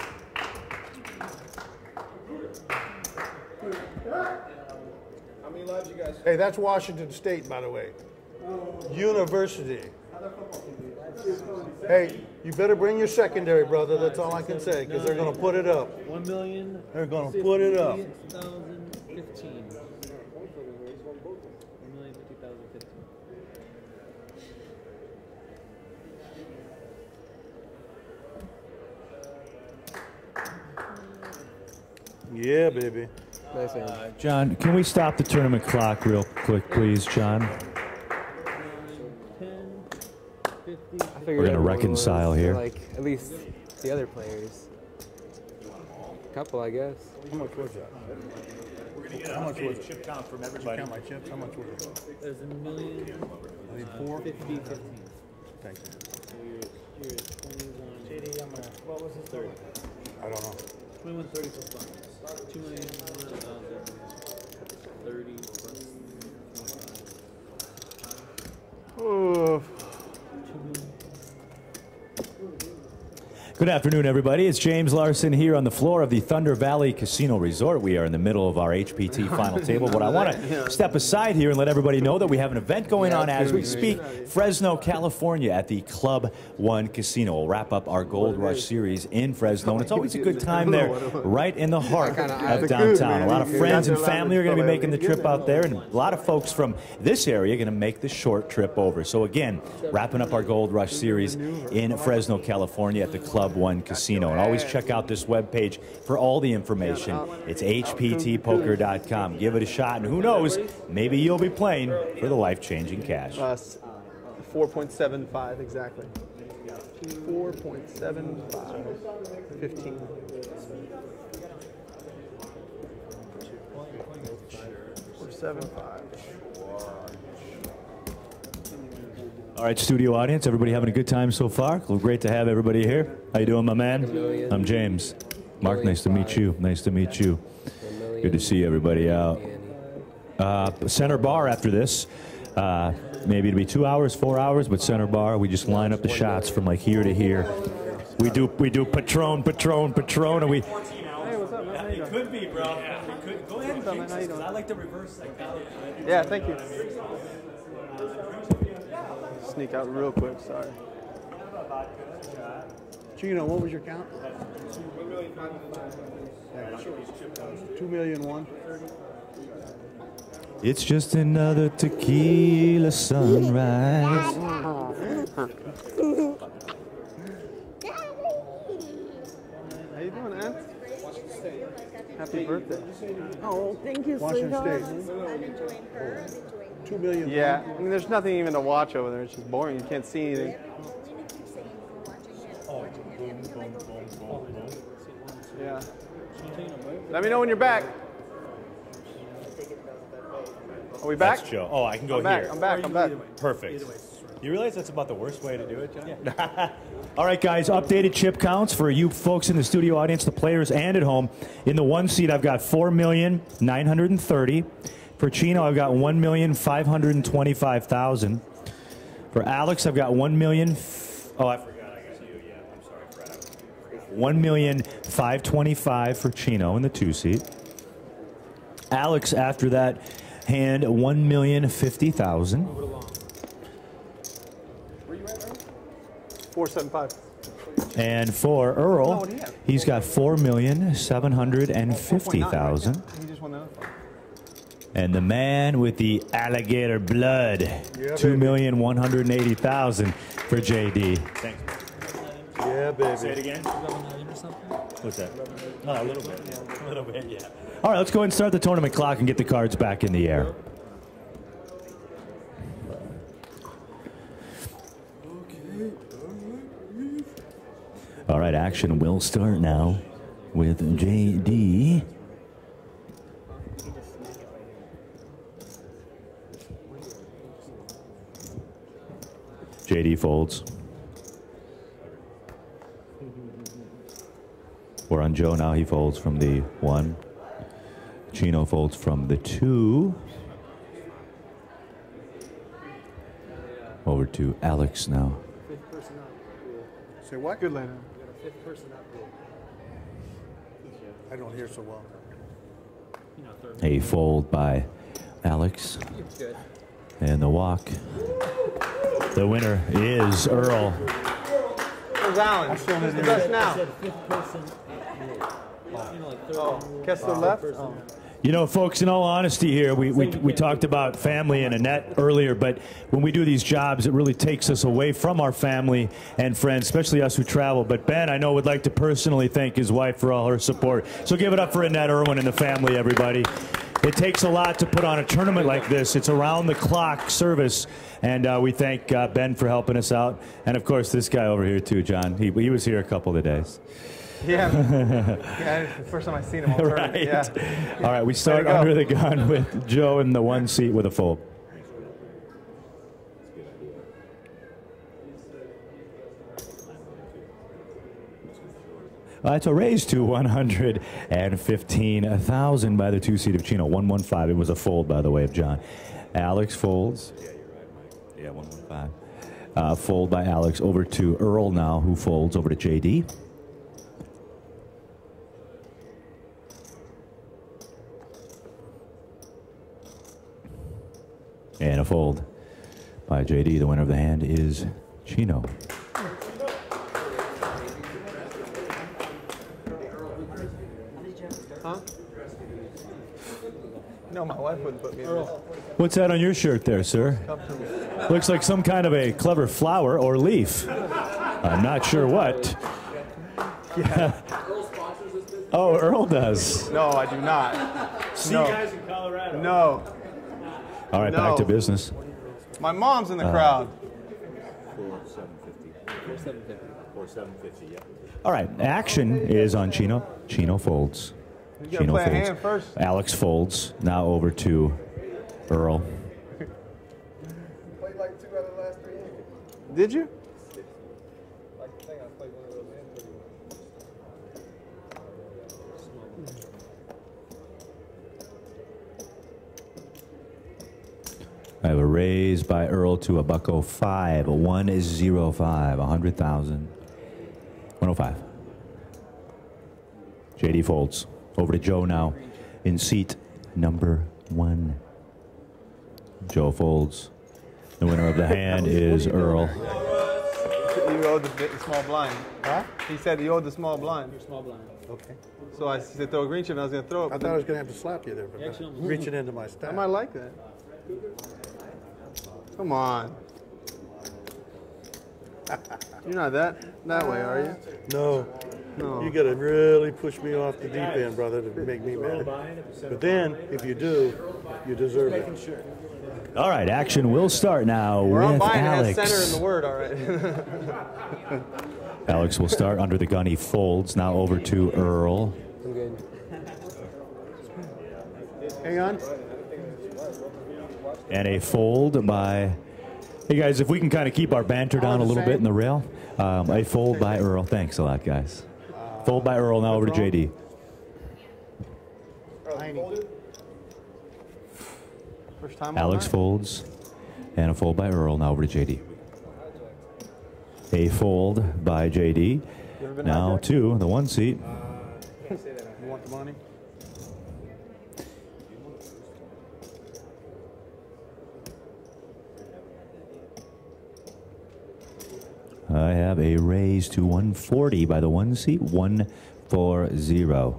Hey, that's Washington State, by the way. University. Hey, you better bring your secondary, brother. That's all I can say, because they're going to put it up. 1 million. They're going to put it up. 2015. 1,050,015. Yeah, baby. Nice hand. John, can we stop the tournament clock real quick, please, John? 10, 50. I figured We're gonna everyone reconcile was, here. Like, at least the other players. Couple, I guess. How much was that? We're going to get How an much was updated it? chip count from Did you everybody. count my chips? How much was it? There's 1,000,000. I need 4. 50, 15. Thank you. So you're at 21. JD, I'm gonna, what was his 30. I don't know. 21, 30 plus 5. 2,100,000. 30 plus 25. Ooh. Good afternoon, everybody. It's James Larson here on the floor of the Thunder Valley Casino Resort. We are in the middle of our HPT final table, but I want to step aside here and let everybody know that we have an event going on as we speak. Fresno, California at the Club One Casino. We'll wrap up our Gold Rush series in Fresno, and it's always a good time there, right in the heart of downtown. A lot of friends and family are going to be making the trip out there, and a lot of folks from this area are going to make the short trip over. So again, wrapping up our Gold Rush series in Fresno, California at the Club One Casino. And always check out this webpage for all the information. It's hptpoker.com. Give it a shot, and who knows, maybe you'll be playing for the life-changing cash. 4.75 exactly. 4.75. 15. Or 7.5. All right, studio audience, everybody having a good time so far? Great to have everybody here. How you doing, my man? I'm James. Mark, nice to meet you. Nice to meet you. Good to see everybody out. Center bar after this. Maybe it'll be 2 hours, 4 hours, but center bar, we just line up the shots from like here to here. We do Patron, and we... Hey, what's up, man? How you doing? It could be, bro. Yeah. Go ahead and What's up, man? jinx How you us, 'cause doing? I like the reverse psychology. Yeah, thank you. Sneak out real quick, sorry. Chino, what was your count? 2,000,001. It's just another tequila sunrise. How you doing, Aunt? Happy birthday. Oh, thank you, Washington sweetheart. State. I'm enjoying her. I'm enjoying 2,000,000. Yeah, I mean, there's nothing even to watch over there. It's just boring. You can't see anything. Yeah. Let me know when you're back. Are we back? That's Joe. Oh, I can go I'm back. here. I'm back. I'm back. Perfect. You realize that's about the worst way to do it, John? Yeah. All right, guys, updated chip counts for you folks in the studio audience, the players, and at home. In the one seat, I've got 4,930,000. For Chino, I've got 1,525,000. For Alex, I've got 1 million. Oh, I forgot. I got you. Yeah, I'm sorry, Fred. 1,525,000 for Chino in the two seat. Alex, after that hand, 1,050,000. 475. And for Earl, he's got 4,750,000. He just won the other one. And the man with the alligator blood, 2,180,000 for JD. Thanks. Yeah, baby. Say it again. What's that? Oh, a little bit. Yeah. A little bit, yeah. All right, let's go ahead and start the tournament clock and get the cards back in the air. All right, action will start now with JD. JD folds. We're on Joe now. He folds from the 1. Chino folds from the 2. over to Alex now. Fifth person up. Cool. Say what? Good later. We got a fifth person up. Cool. I don't hear so well. You know, third. A fold by Alex. Good. And the walk. The winner is Earl. Where's Alan? He's the best now. Fifth person. You know, like third. Kessler left? Oh. You know, folks, in all honesty here, we talked about family and Annette earlier, but when we do these jobs, it really takes us away from our family and friends, especially us who travel. But Ben, I know, would like to personally thank his wife for all her support. So give it up for Annette Irwin and the family, everybody. It takes a lot to put on a tournament like this. It's around-the-clock service, and we thank Ben for helping us out. And, of course, this guy over here, too, John. He was here a couple of days. Yeah. Yeah, it's the first time I've seen him on tournament. Right. Yeah. All right, we start under the gun with Joe in the one seat with a fold. It's a raise to 115,000 by the two seat of Chino. 115. It was a fold, by the way, of John. Alex folds. Yeah, you're right, Mike. Yeah, 115. Fold by Alex over to Earl now, who folds over to JD. And a fold by JD. The winner of the hand is Chino. Huh? No, my wife wouldn't put me in this. What's that on your shirt there, sir? Looks like some kind of a clever flower or leaf. I'm not sure what. Yeah. Oh, Earl does. No, I do not. See you guys in Colorado. No. All right, back to business. My mom's in the crowd. 4750, yeah. All right, action is on Chino. Chino folds. You gotta play a hand first. Alex folds. Now over to Earl. Played like 2 out of the last 3 hands. Did you? I have a raise by Earl to a $105, a 105, 100,000, 105. JD folds. Over to Joe now in seat number 1. Joe folds. The winner of the hand is Earl. You owed the small blind. Huh? He said you owed the small blind. You're small blind. Okay. So I said throw a green chip and I was going to throw it. I thought I was going to have to slap you there, but reaching into my stack. I might like that. Come on. You're not that way, are you? No. No. You got to really push me off the deep end, brother, to make me mad. But then, if you do, you deserve it. All right, action will start now We're with on buying Alex. has center in the word, all right. Alex will start under the gun. He folds. Now over to Earl. I'm good. Hang on. And a fold by... Hey, guys, if we can kind of keep our banter down a little bit in the rail. A fold by Earl. Thanks a lot, guys. Fold by Earl. Now over to JD. First time Alex folds. And a fold by Earl. Now over to JD. A fold by JD. Now to the one seat. You want the money? I have a raise to 140 by the one seat. 140.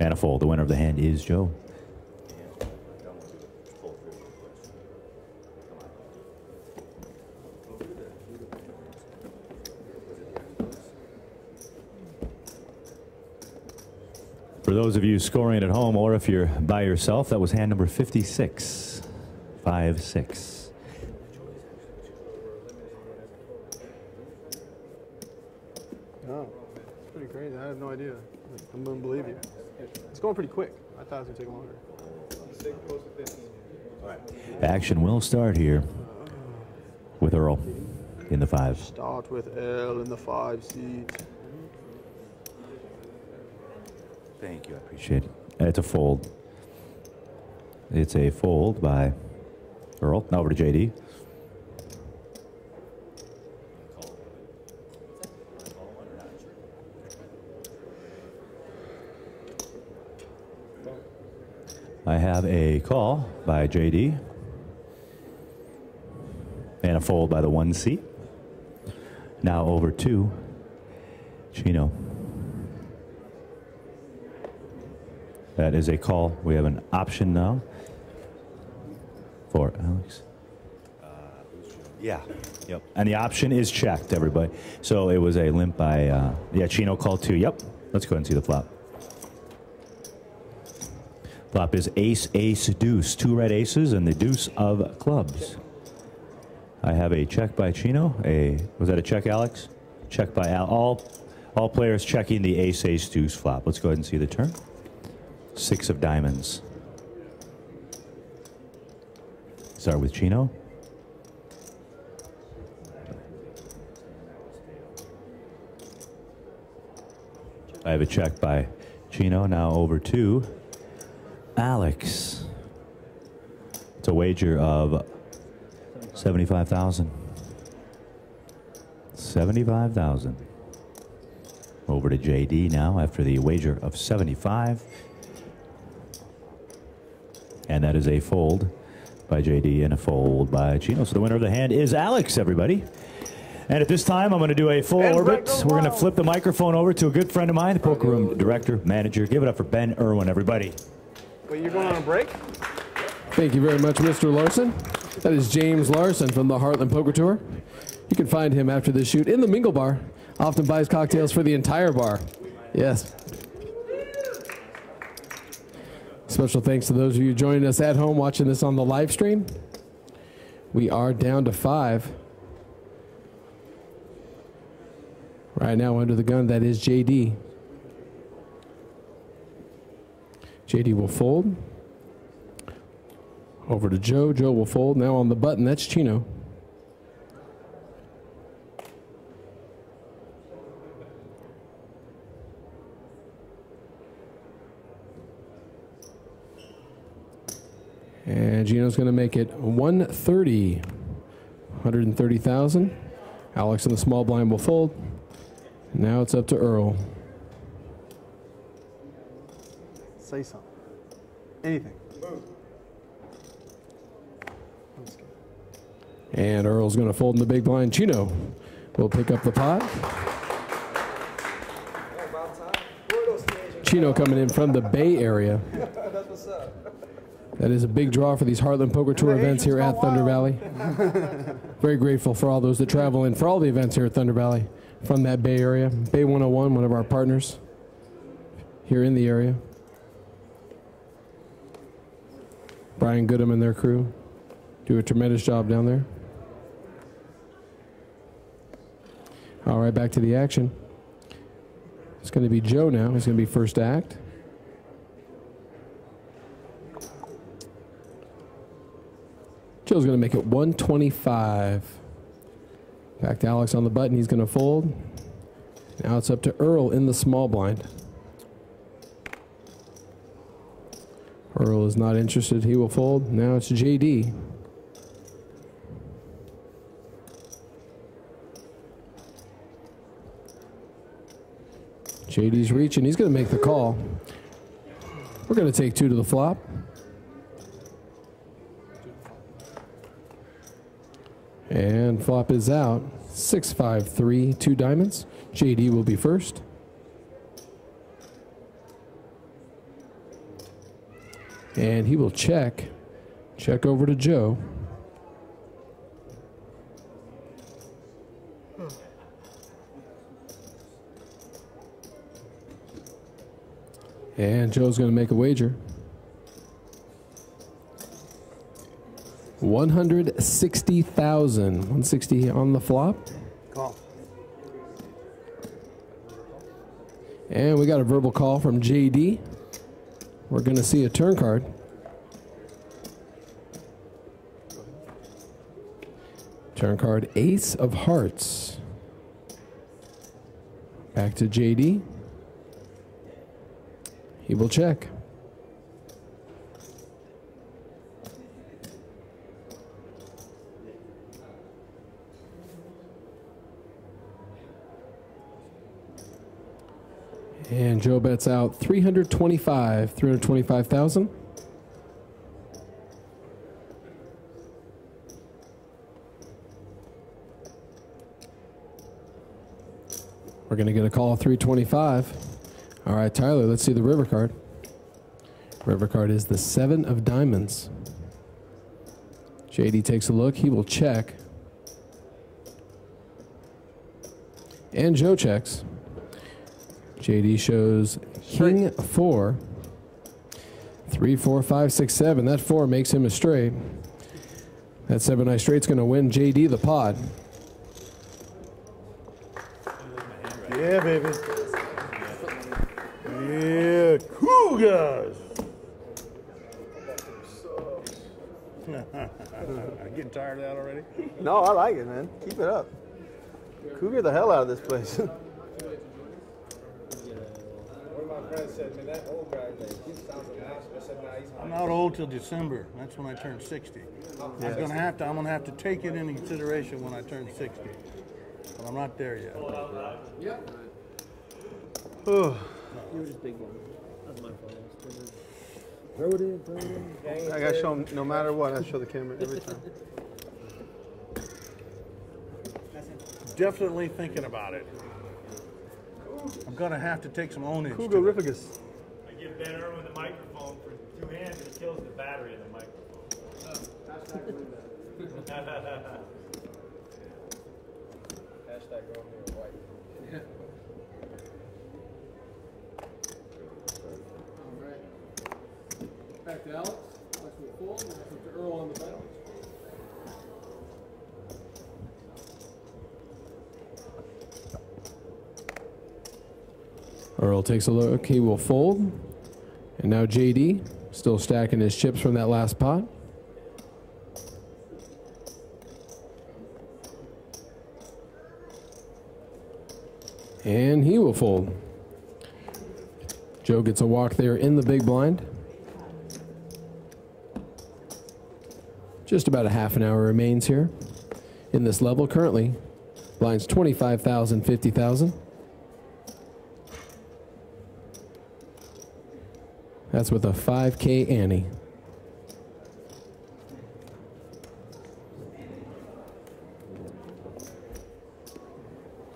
And a fold. The winner of the hand is Joe. For those of you scoring at home, or if you're by yourself, that was hand number 56. 5-6. Oh, it's pretty crazy. I have no idea. I'm going to believe you. It's going pretty quick. I thought it was going to take longer. All right. Action will start here with Earl in the 5. Start with L in the 5 seat. Thank you. I appreciate it. It's a fold. It's a fold by Earl. Now over to JD. I have a call by JD and a fold by the 1 seat. Now over to Chino. That is a call. We have an option now for Alex. Yeah. Yep. And the option is checked, everybody. So it was a limp by, yeah, Chino called 2. Yep. Let's go ahead and see the flop. Flop is ace, ace, deuce. 2 red aces and the deuce of clubs. I have a check by Chino. Was that a check, Alex? Check by Al. All players checking the ace, ace, deuce flop. Let's go ahead and see the turn. 6 of diamonds. Start with Chino. I have a check by Chino. Now over to Alex. It's a wager of 75,000. 75,000. Over to JD now after the wager of 75. And that is a fold by JD and a fold by Chino. So the winner of the hand is Alex, everybody. And at this time, I'm going to do a full orbit. We're going to flip the microphone over to a good friend of mine, the Poker Room director, manager. Give it up for Ben Irwin, everybody. Wait, you're going on a break? Thank you very much, Mr. Larson. That is James Larson from the Heartland Poker Tour. You can find him after this shoot in the Mingle Bar. Often buys cocktails for the entire bar. Yes. Special thanks to those of you joining us at home watching this on the live stream. We are down to 5. Right now under the gun, that is JD. JD will fold. Over to Joe. Joe will fold. Now on the button, that's Chino. And Gino's going to make it 130. 130,000. Alex in the small blind will fold. Now it's up to Earl. Say something. Anything. And Earl's going to fold in the big blind. Chino will pick up the pot. Chino coming in from the Bay Area. That is a big draw for these Heartland Poker Tour events here at Thunder Valley. Very grateful for all those that travel in for all the events here at Thunder Valley from that Bay Area. Bay 101, one of our partners here in the area. Brian Goodham and their crew do a tremendous job down there. All right, back to the action. It's going to be Joe now. He's going to be first act. Joe's going to make it 125. Back to Alex on the button. He's going to fold. Now it's up to Earl in the small blind. Earl is not interested. He will fold. Now it's JD. JD's reaching. He's going to make the call. We're going to take 2 to the flop. And flop is out. 6-5-3, 2 diamonds. JD will be first. And he will check. Check over to Joe. And Joe's going to make a wager. 160,000. 160 on the flop. Call. And we got a verbal call from JD. We're going to see a turn card. Turn card, Ace of Hearts. Back to JD. He will check. And Joe bets out 325,000. We're going to get a call 325. All right, Tyler, let's see the river card. River card is the 7 of diamonds. JD takes a look. He will check. And Joe checks. JD shows King 4. 3, 4, 5, 6, 7. That 4 makes him a straight. That 7-eye straight's going to win JD the pot. Yeah, baby. Yeah, Cougars. Getting tired of that already? No, I like it, man. Keep it up. Cougar the hell out of this place. One of my friends said, man, that old guy, he sounds massive. I said, nah, he's I'm not old till December. That's when I turn 60. I'm gonna have to take it into consideration when I turn 60. But I'm not there yet. Yep. Oh. You were just big one. That's my fault. Throw it in, throw it in. I gotta show him no matter what. I show the camera every time. Definitely thinking about it. I'm gonna have to take some ownage. Cougar Rifigus. I give Ben Irwin the microphone for 2 hands and it kills the battery in the microphone. Hashtag girl me a white. All right. Back to Alex. Alex will fold. Alex to Earl on the button. Earl takes a look. He will fold. And now JD, still stacking his chips from that last pot. And he will fold. Joe gets a walk there in the big blind. Just about a half an hour remains here in this level. Currently, blinds 25,000, 50,000. That's with a 5K ante.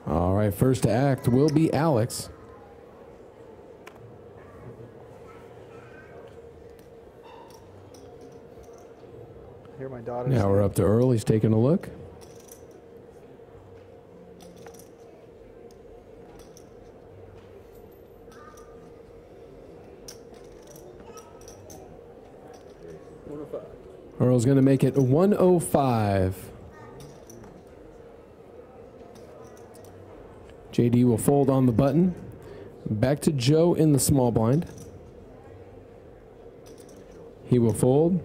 All right, first to act will be Alex. Here my daughter. Now we're up to Earl. He's taking a look. Earl's going to make it 105. JD will fold on the button. Back to Joe in the small blind. He will fold.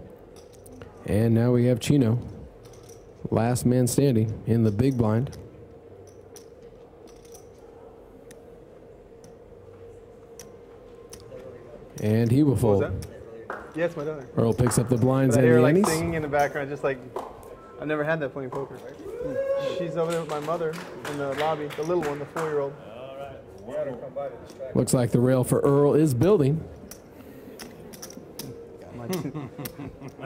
And now we have Chino. Last man standing in the big blind. And he will fold. Yes, my daughter. Earl picks up the blinds I and hear the her like antes. singing in the background, just like I've never had that playing poker. She's over there with my mother in the lobby, the little one, the 4-year-old. Looks like the rail for Earl is building.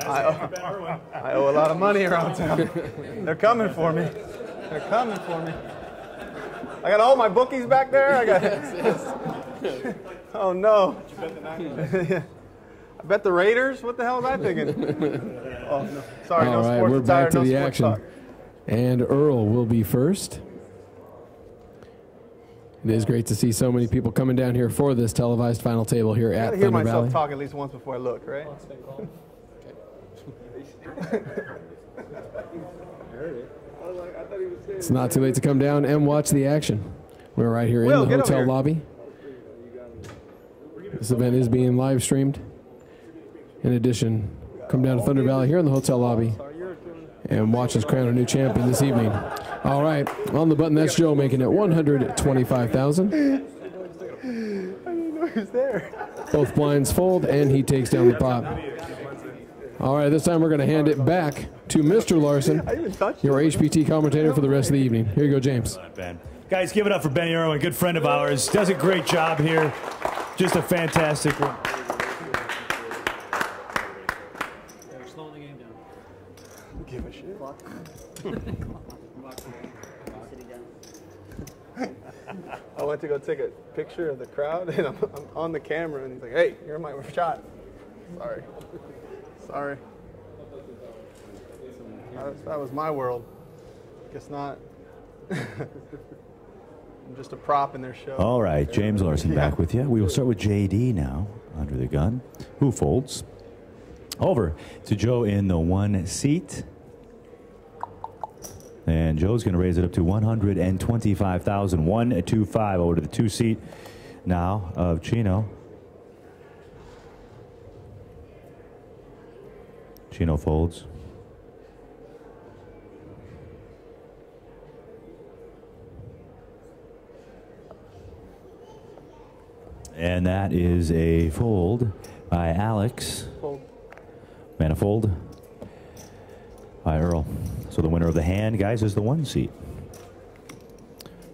I owe a lot of money around town. They're coming for me. They're coming for me. I got all my bookies back there. I got. Oh no. I bet the Raiders. What the hell was I thinking? Oh no. Sorry, All no right, sports we're attire, back to no the sports action. talk. And Earl will be first. It is great to see so many people coming down here for this televised final table here I at gotta hear Thunder myself Valley. talk at least once before I look, right? It's not too late to come down and watch the action. We're right here Will, in the get over hotel here. lobby. This event is being live streamed. In addition, come down to Thunder Valley here in the hotel lobby and watch us crown a new champion this evening. All right, on the button, that's Joe making it 125,000. I didn't know he was there. Both blinds fold, and he takes down the pot. All right, this time we're going to hand it back to Mr. Larson, your HPT commentator for the rest of the evening. Here you go, James. Ben. Guys, give it up for Ben Irwin, good friend of ours. Does a great job here. Just a fantastic one. They're slowing the game down. Give a shit. went to go take a picture of the crowd, and I'm on the camera, and he's like, "Hey, you're in my shot." Sorry. Sorry. That was my world. Guess not. I'm just a prop in their show. All right, James Larson back with you. We will start with JD now, under the gun, who folds over to Joe in the 1 seat. And Joe's going to raise it up to 125,000, 125 over to the 2 seat now of Chino. Chino folds. And that is a fold by Alex. Fold. Manifold by Earl. So the winner of the hand, guys, is the 1 seat.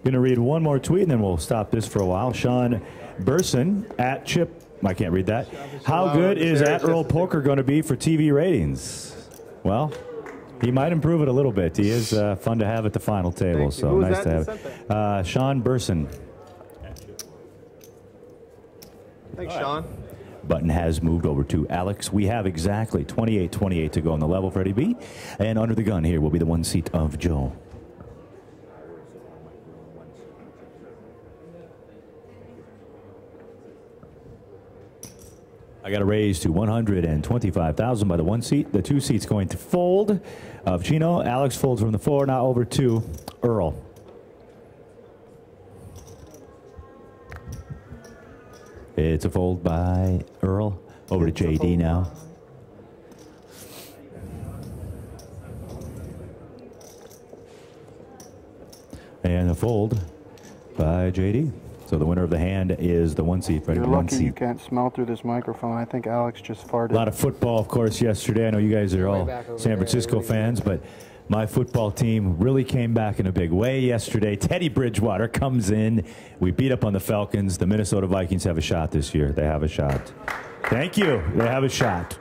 Going to read one more tweet, and then we'll stop this for a while. Sean Burson at Chip. I can't read that. How good is At Earl Poker going to be for TV ratings? Well, he might improve it a little bit. He is fun to have at the final table, so nice to have. Sean Burson. Thanks, Sean. Button has moved over to Alex. We have exactly 28-28 to go on the level for Eddie B. And under the gun here will be the 1 seat of Joe. I got a raise to 125,000 by the 1 seat. The 2 seats going to fold of Chino. Alex folds from the 4. Now over to Earl. It's a fold by Earl. Over to JD now. And a fold by JD. So the winner of the hand is the 1 seat. You're lucky you can't smell through this microphone. I think Alex just farted. A lot of football, of course, yesterday. I know you guys are all San Francisco fans, but my football team really came back in a big way yesterday. Teddy Bridgewater comes in. We beat up on the Falcons. The Minnesota Vikings have a shot this year. They have a shot. Thank you. They have a shot.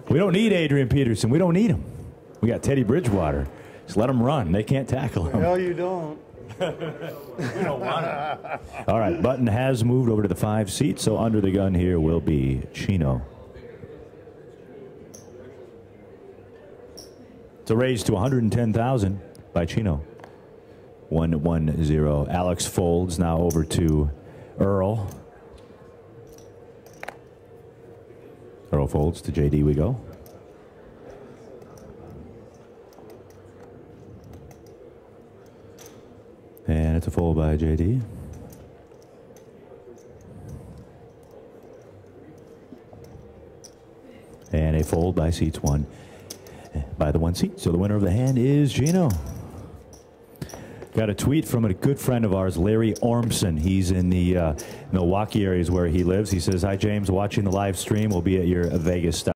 We don't need Adrian Peterson. We don't need him. We got Teddy Bridgewater. Just let him run. They can't tackle him. Hell, you don't. We don't want him. All right, Button has moved over to the 5 seat, so under the gun here will be Chino. It's a raise to 110,000 by Chino. 1-1-0. Alex folds now over to Earl. Earl folds to JD. We go. And it's a fold by JD. And a fold by seats 1 by the 1 seat. So the winner of the hand is Gino. Got a tweet from a good friend of ours, Larry Ormson. He's in the Milwaukee areas where he lives. He says, "Hi, James, watching the live stream. We'll be at your Vegas stop."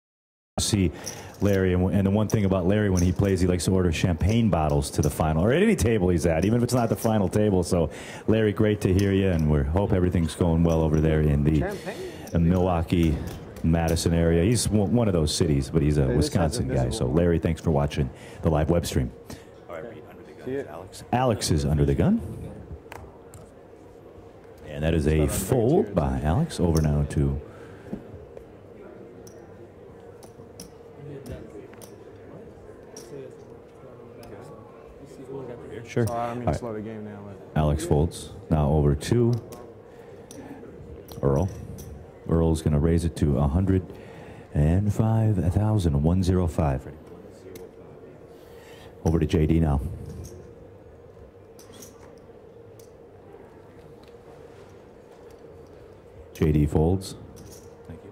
See Larry, and the one thing about Larry, when he plays, he likes to order champagne bottles to the final, or at any table he's at, even if it's not the final table. So, Larry, great to hear you, and we hope everything's going well over there in the Milwaukee, Madison area. He's one of those cities, but he's a Wisconsin guy. So, Larry, thanks for watching the live web stream. All right, under the gun, Alex. Alex is under the gun. And that is a fold by Alex. Over now to sure. Sorry, I mean to slow the game down. Alex folds. Now over to Earl. Earl's going to raise it to 105,000, 105. Over to JD now. JD folds. Thank you.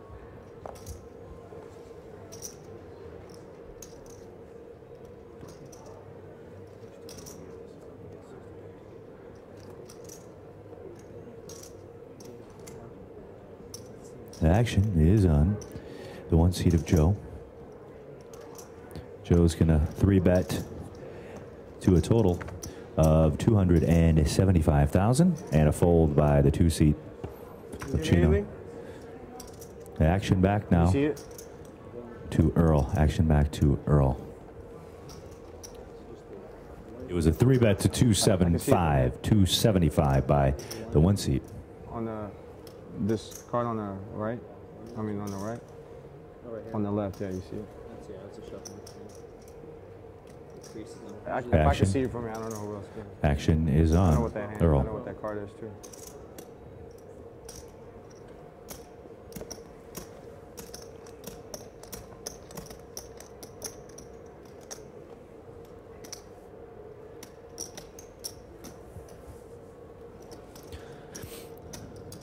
The action is on the 1 seat of Joe. Joe's going to 3-bet to a total of 275,000 and a fold by the 2 seat of Chino. The action back now to Earl. Action back to Earl. It was a 3-bet to 275. 275 by the 1 seat. On this card on the right. I mean on the right. On the left, yeah, you see it. That's a shuffle. If I can see it from me, I don't know who else can. Action is on. I know what that hand, Earl. I know what that card is too.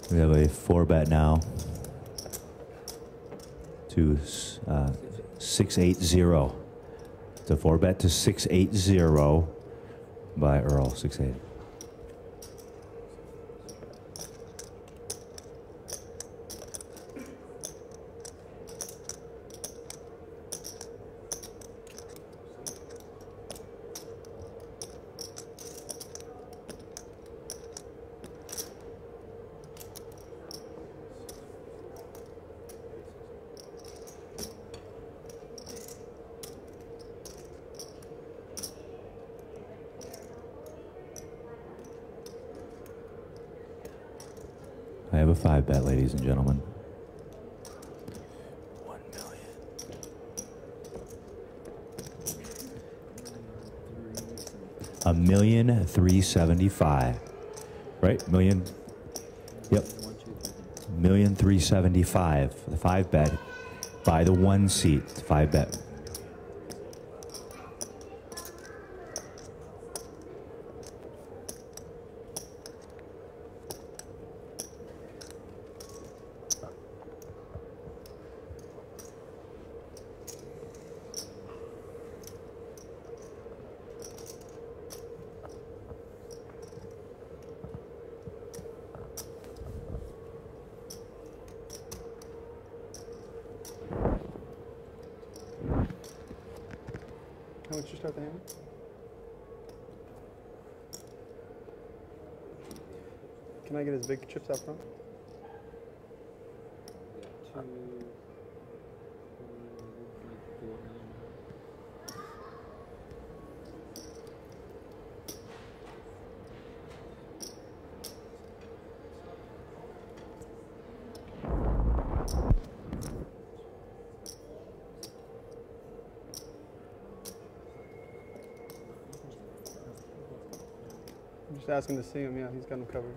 We have a 4-bet now to 680. It's a 4-bet to 680 by Earl. 680. I have a 5-bet, ladies and gentlemen. 1 million. $1,375,000. Right? Million. Yep. $1,375,000 for the 5-bet by the 1 seat. 5-bet. How much you start the hand? Can I get his big chips up front? I'm just asking to see him. Yeah, he's got him covered.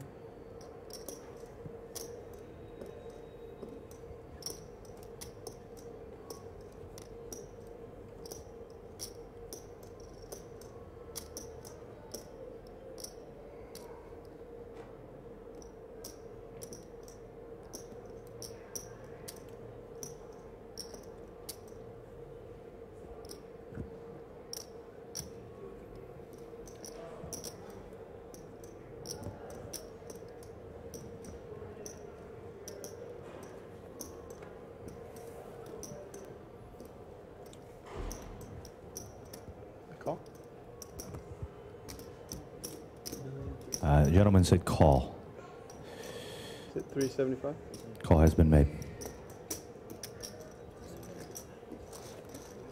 Call? The gentleman said call. Is it 375? Call has been made.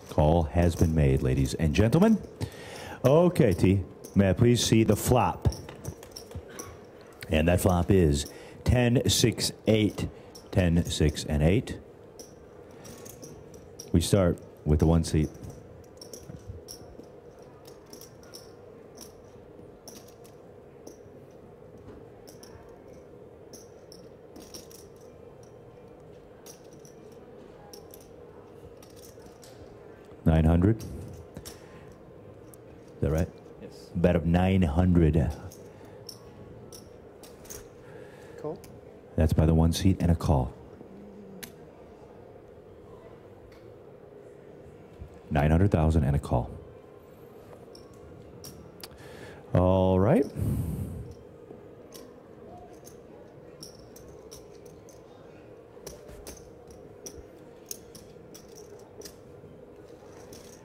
Call has been made, ladies and gentlemen. Okay, T, may I please see the flop? And that flop is 10, 6, 8. 10, 6, and 8. We start with the 1 seat. $900. Is that right? Yes. Bet of 900. Call? That's by the 1 seat and a call. 900,000 and a call. All right.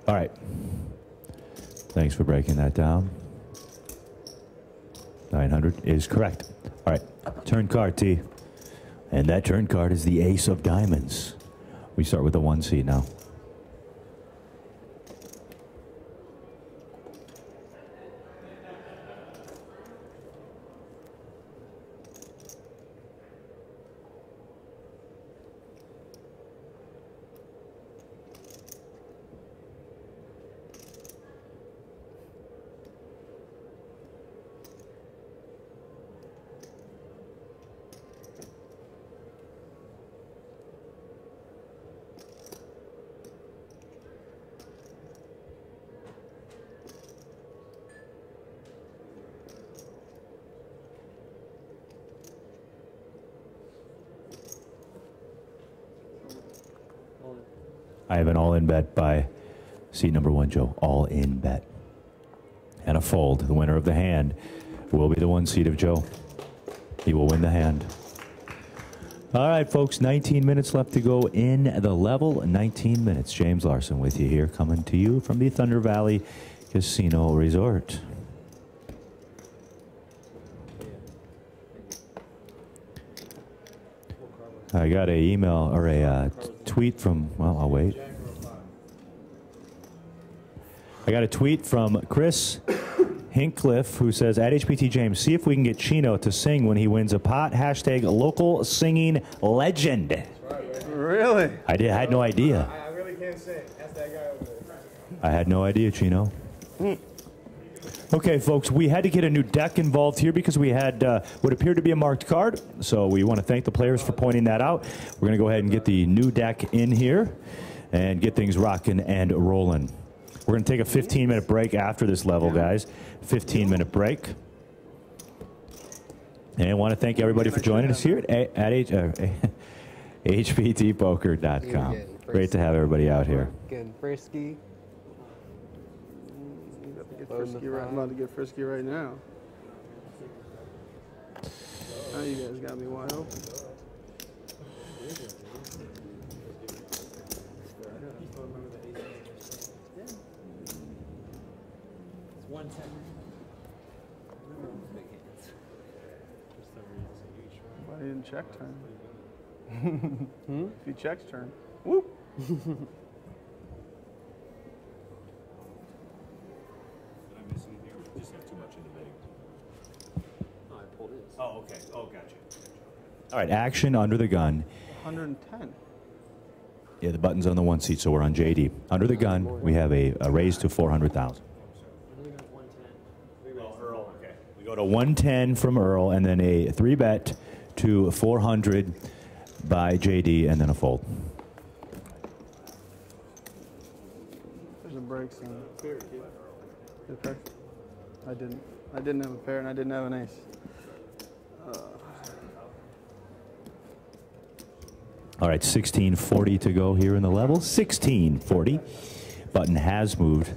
All right. Thanks for breaking that down. 900 is correct. All right. Turn card, T. And that turn card is the ace of diamonds. We start with the 1 seat now. I have an all-in bet by seat number 1, Joe. All-in bet. And a fold. The winner of the hand will be the 1 seat of Joe. He will win the hand. All right, folks, 19 minutes left to go in the level. 19 minutes. James Larson with you here, coming to you from the Thunder Valley Casino Resort. I got an email or a tweet from, well, I'll wait. I got a tweet from Chris Hincliffe, who says, at HPT James, see if we can get Chino to sing when he wins a pot. Hashtag local singing legend. Really? I had no idea. I really can't sing. Ask that guy over there. I had no idea, Chino. Okay, folks, we had to get a new deck involved here because we had what appeared to be a marked card. So we want to thank the players for pointing that out. We're going to go ahead and get the new deck in here and get things rocking and rolling. We're going to take a 15-minute break after this level, guys. 15-minute break. And I want to thank everybody for joining us here at HPTpoker.com. Great to have everybody out here. Getting frisky. I'm about to get frisky right now. Now you guys got me wide open. Why didn't check turn? If he checks turn. Whoop! Oh, okay. Oh, gotcha. All right, action under the gun. 110. Yeah, the button's on the 1 seat, so we're on JD. Under the gun, we have a raise to 400,000. Earl, okay. We go to 110 from Earl, and then a 3-bet to 400 by JD, and then a fold. There's a break sign. I didn't have a pair, and I didn't have an ace. All right, 1640 to go here in the level. 1640. Button has moved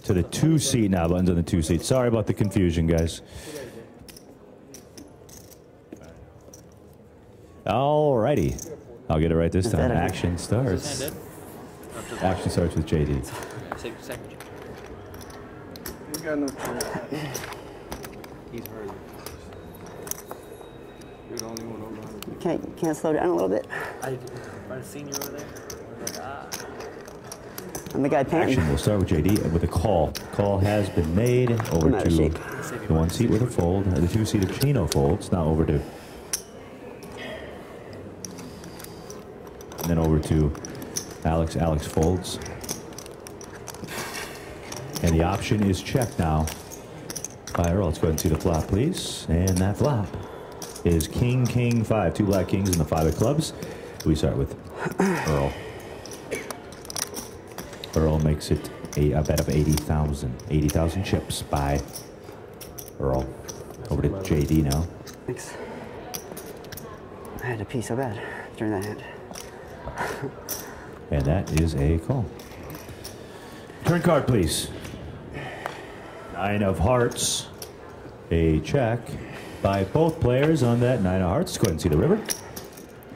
to the 2 seat now. Button's on the 2 seat. Sorry about the confusion, guys. All righty. I'll get it right this time. Action starts. Action starts with JD. You got no choice. He's hurt. You're the only one over. Can't slow down a little bit. I seen you over there. I'm the guy panting. Action. We'll start with JD with a call. Call has been made over to the 1 seat with a fold. The 2 seat of Chino folds. Now over to. And then over to Alex. Alex folds. And the option is checked now by Earl. Let's go ahead and see the flop, please. And that flop is King, King, 5. 2 black kings and the 5 of clubs. We start with Earl. Earl makes it a bet of 80,000. 80,000 chips by Earl. Over to JD now. Thanks. I had to pee so bad during that hand. And that is a call. Turn card, please. 9 of hearts. A check by both players on that 9 of hearts. Let's go ahead and see the river.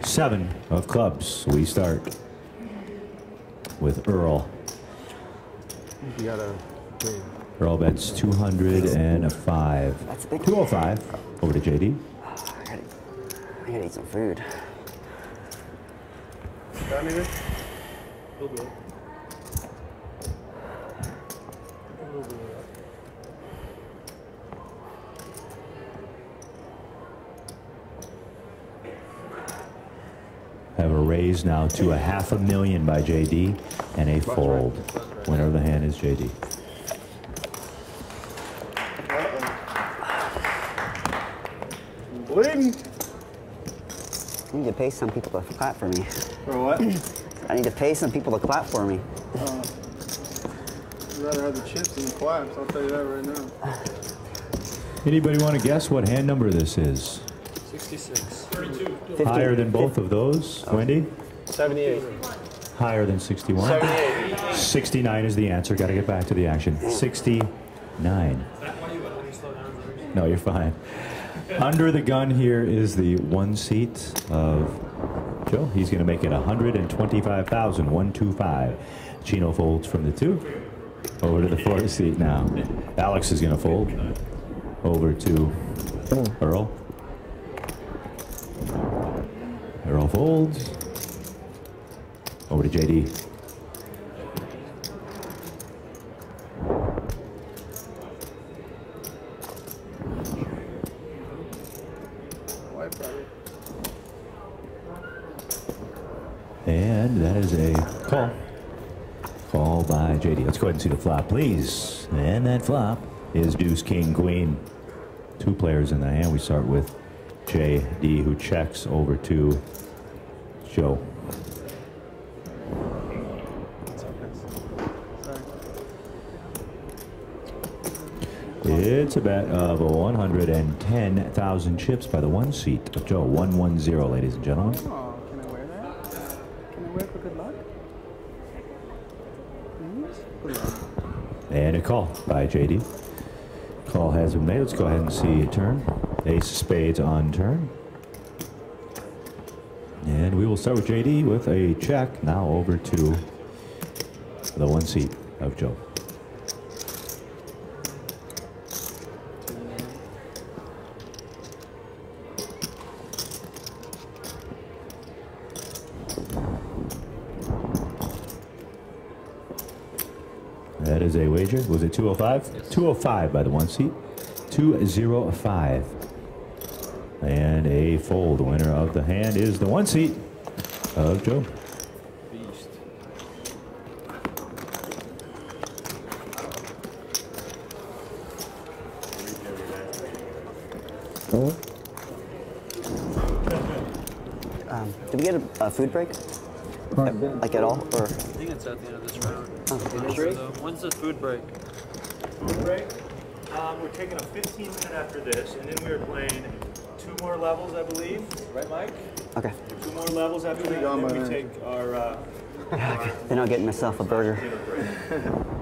7 of clubs. We start with Earl. You gotta win. Earl bets 205. 205. Over to JD. I gotta eat some food. Got anything? He'll do it. Have a raise now to $500,000 by JD and a fold. Winner of the hand is JD. Bleeding. I need to pay some people to clap for me. For what? I need to pay some people to clap for me. I'd rather have the chips than the claps, I'll tell you that right now. Anybody want to guess what hand number this is? 66. 32. Higher than both of those, Wendy? 78. Higher than 61. 78. 69 is the answer. Got to get back to the action. 69. No, you're fine. Under the gun here is the 1 seat of Joe. He's going to make it 125,000. 125. Chino folds from the 2 over to the 4 seat now. Alex is going to fold over to Earl. Earl folds over to JD. And that is a call. Call by JD. Let's go ahead and see the flop, please. And that flop is deuce, king, queen. 2 players in the hand. We start with JD, who checks over to Joe. It's a bet of 110,000 chips by the 1 seat of Joe. 110, ladies and gentlemen. Oh, can I wear that? Can I wear it for good luck? And a call by JD. Call has been made. Let's go ahead and see a turn. Ace of spades on turn. And we will start with JD with a check. Now over to the 1 seat of Joe. That is a wager. Was it 205? Yes. 205 by the 1 seat. 205. And a fold. The winner of the hand is the 1 seat of Joe. Beast. Did we get a food break? Like at all? Or? I think it's at the end of this round. Oh. When's the food break? Food break? We're taking a 15-minute after this, and then we're playing 2 more levels, I believe. Right, Mike? Okay. 2 more levels after that, and then we take our... Then I'll get myself a burger.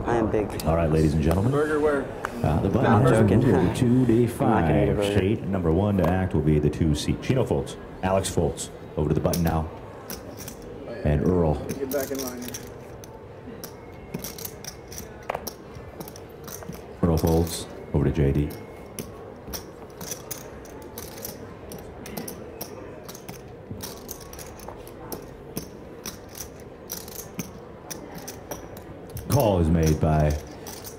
I am big. All right, ladies and gentlemen. Burger where? The button I'm has joking. moved to the I'm not gonna eat a 5 burger. seat. Number 1 to act will be the 2 seat. Chino folds. Alex folds. Over to the button now. And Earl. Get back in line. Earl folds. Over to JD. Call is made by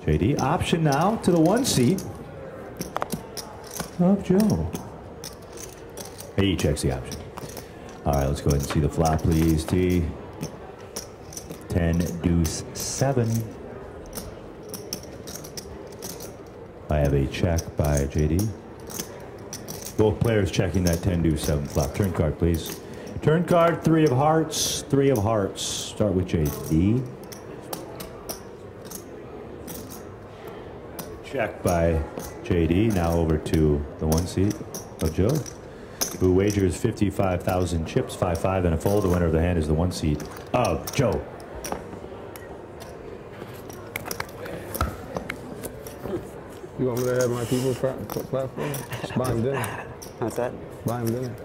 JD. Option now to the 1 seat of Joe. He checks the option. All right, let's go ahead and see the flop, please. T. 10, deuce, 7. I have a check by JD. Both players checking that 10, deuce, 7 flop. Turn card, please. Turn card, 3 of hearts, 3 of hearts. Start with JD. Check by JD. Now over to the 1 seat of Joe, who wagers 55,000 chips, 5-5 and a fold. The winner of the hand is the 1 seat of Joe. You want me to have my people's platform? Just buy him dinner. What's that? Buy him dinner.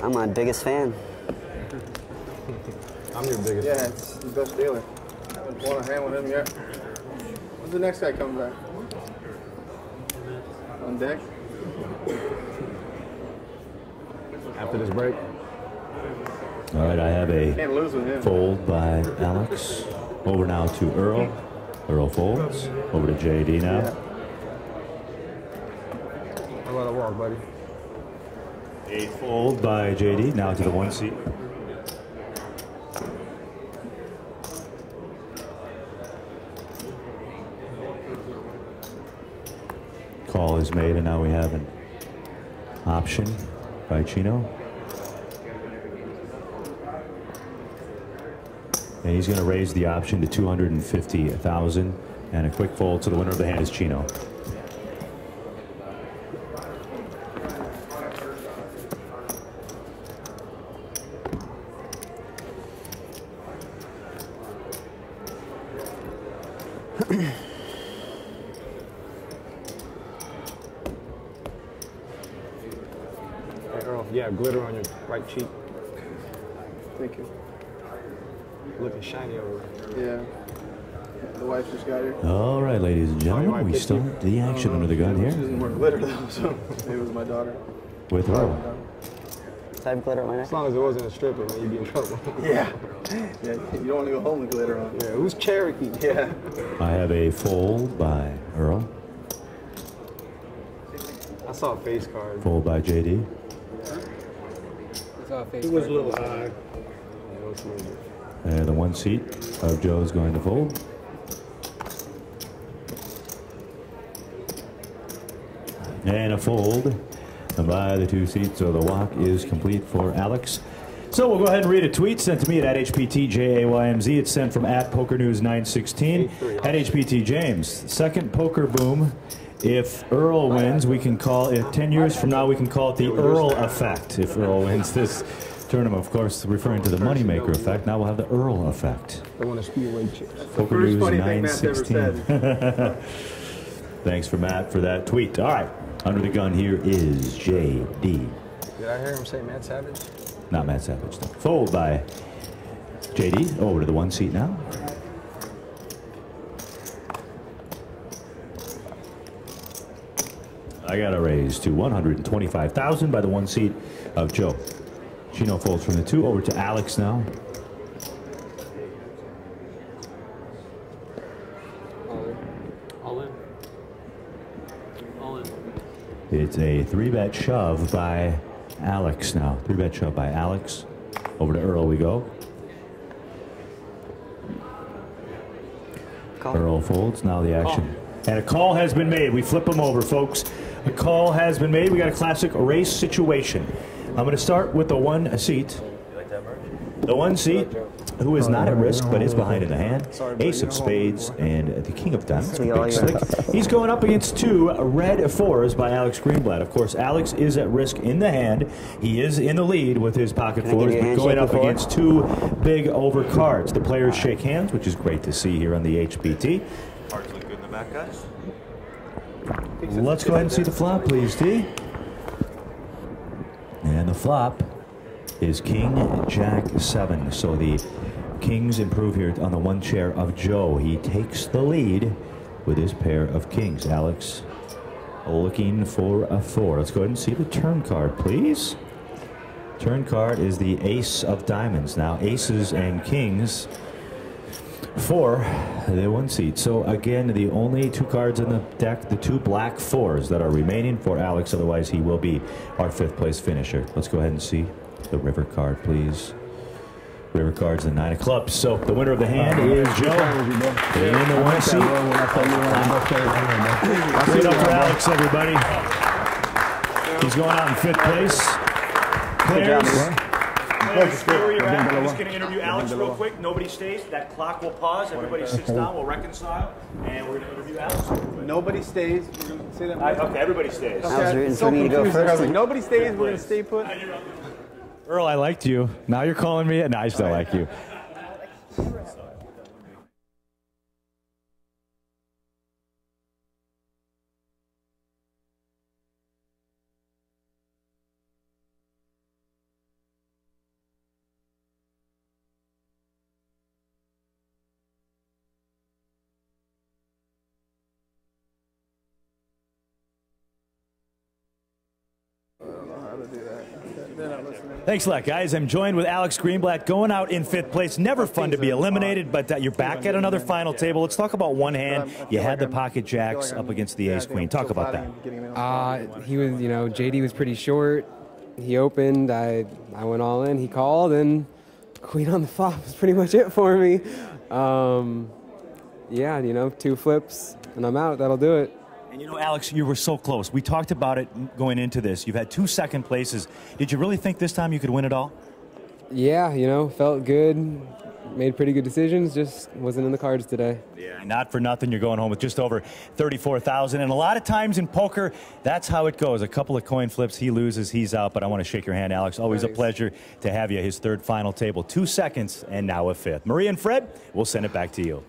I'm my biggest fan. I'm your biggest Yeah, fan. it's the best dealer. I haven't won a hand with him yet. When's the next guy coming back? On deck? After this break. All right, I have a Can't lose with him. fold by Alex. Over now to Earl. Earl folds. Over to JD now. Yeah. How about a walk, buddy? A fold by JD. Now to the 1 seat. Call is made, and now we have an option by Chino. And he's going to raise the option to 250,000, and a quick fold. So the winner of the hand is Chino. Hey, Earl, yeah, glitter on your right cheek. Thank you. Looking shiny over there. Yeah. The wife just got here. All right, ladies and gentlemen, we start the action under the gun She here doesn't wear glitter though, so maybe it was my daughter. with Earl. So I have glitter on my neck? As long as it wasn't a stripper, man, you'd be in trouble. Yeah. Yeah, you don't want to go home with glitter on. Yeah, who's Cherokee? Yeah. I have a fold by Earl, I saw a face card. fold by JD. It was a little high. Yeah, it was a little bit. And the one seat of Joe is going to fold. And a fold by the two seats, so the walk is complete for Alex. So we'll go ahead and read a tweet sent to me at HPTJAYMZ. It's sent from @PokerNews916. At HPT James, second poker boom. If Earl wins, we can call it 10 years from now. We can call it the Earl effect. If Earl wins this tournament, of course, referring to the moneymaker effect. Now we'll have the Earl effect. I want a speedway chick. Poker News 916. Thanks for Matt for that tweet. All right, under the gun here is JD. Did I hear him say Matt Savage? Not Matt Savage. No. Fold by JD. Over to the one seat now. I got a raise to 125,000 by the one seat of Joe. Chino folds from the two. Over to Alex now. All in. All in. It's a 3-bet shove by Alex now. 3-bet shove by Alex. Over to Earl we go. Call. Earl folds. Now the action. And a call has been made. We flip them over, folks. A call has been made. We got a classic race situation. I'm going to start with the one seat. The one seat who is not at risk but is behind in the hand. Ace of spades and the king of diamonds. Big slick. He's going up against two red fours by Alex Greenblatt. Of course, Alex is at risk in the hand. He is in the lead with his pocket fours, but going up against two big over cards. The players shake hands, which is great to see here on the HPT. Cards look good in the back, guys. Let's go ahead and see the flop, please, T. And the flop is King Jack 7. So the kings improve here on the one chair of Joe. He takes the lead with his pair of kings. Alex looking for a 4. Let's go ahead and see the turn card, please. Turn card is the ace of diamonds. Now aces and kings for the one seat. So again, the only two cards in the deck, the two black fours that are remaining for Alex. Otherwise, he will be our 5th place finisher. Let's go ahead and see the river card, please. River card's the 9 of clubs. So the winner of the hand is Joe. In the one seat. Give it up for Alex, everybody. He's going out in 5th place. Players. Stay where you're at. I'm just going to interview Alex real quick. Nobody stays. That clock will pause. Everybody sits down. We'll reconcile. And we're going to interview Alex. Nobody stays. We're going to say that. Okay, everybody stays. I was rooting So for me to go confused. I was first. like, nobody stays. We're going to stay put. Earl, I liked you. Now you're calling me. No, I still like you. Thanks a lot, guys. I'm joined with Alex Greenblatt going out in 5th place. Never fun to be eliminated, but you're back at another final table. Let's talk about one hand. You had the pocket jacks up against the ace queen. Talk about that. He was, you know, JD was pretty short. He opened. I went all in. He called, and queen on the flop was pretty much it for me. Yeah, you know, 2 flips, and I'm out. That'll do it. And you know, Alex, you were so close. We talked about it going into this. You've had 2 second places. Did you really think this time you could win it all? Yeah, you know, felt good. Made pretty good decisions. Just wasn't in the cards today. Yeah, not for nothing. You're going home with just over 34,000. And a lot of times in poker, that's how it goes. A couple of coin flips, he loses, he's out. But I want to shake your hand, Alex. Always a pleasure to have you. His 3rd final table. 2 seconds, and now a 5th. Maria and Fred, we'll send it back to you.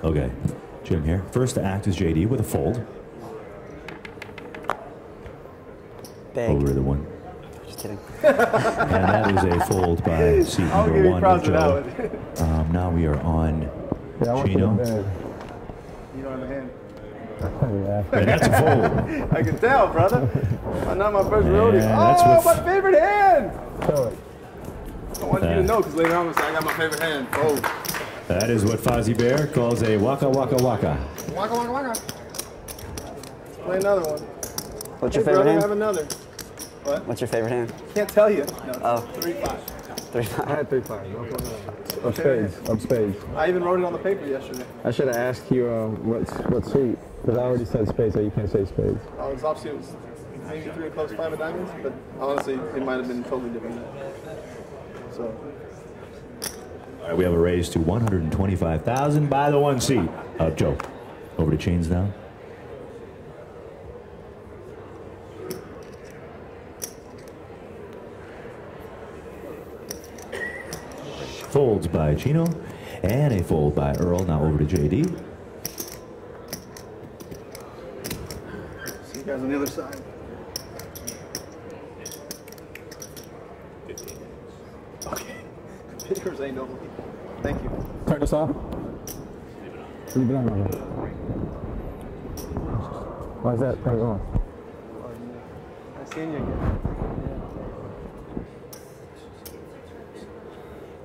Okay, Jim here. First to act is JD with a fold. Big. Over the one. Just kidding. And that is a fold by seat number one of Joe. Now we are on Chino. You don't have a hand. And that's a fold. I can tell, brother. Not my first rodeo. that's Oh, with- my favorite hand! Show it. I want you to know because later on I'm gonna say I got my favorite hand. Oh. That is what Fozzie Bear calls a waka waka waka. Waka, waka, waka. Play another one. What's Hey, your favorite brother, hand? have another. What? What's your favorite hand? Can't tell you. No. Oh. 3-5. 3-5. I had 3-5. No problem. Up spades. Up spades. I even wrote it on the paper yesterday. I should have asked you what suit, because I already said spades, so you can't say spades. Oh, his offsuit was maybe 3 close 5 of diamonds, but honestly, it might have been totally different. So. All right, we have a raise to 125,000 by the one seat of Joe. Over to chains now. Folds by Chino and a fold by Earl. Now over to JD. See you guys on the other side. Okay. Papers ain't over. Thank you. Turn this off. Leave it on. Why is that thing on? I seen you again.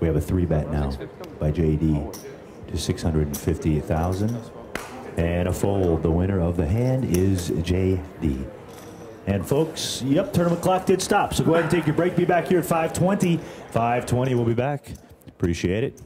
We have a 3-bet now by JD to 650,000. And a fold. The winner of the hand is JD. And folks, yep, tournament clock did stop. So go ahead and take your break. Be back here at 5:20. 5:20, we'll be back. Appreciate it.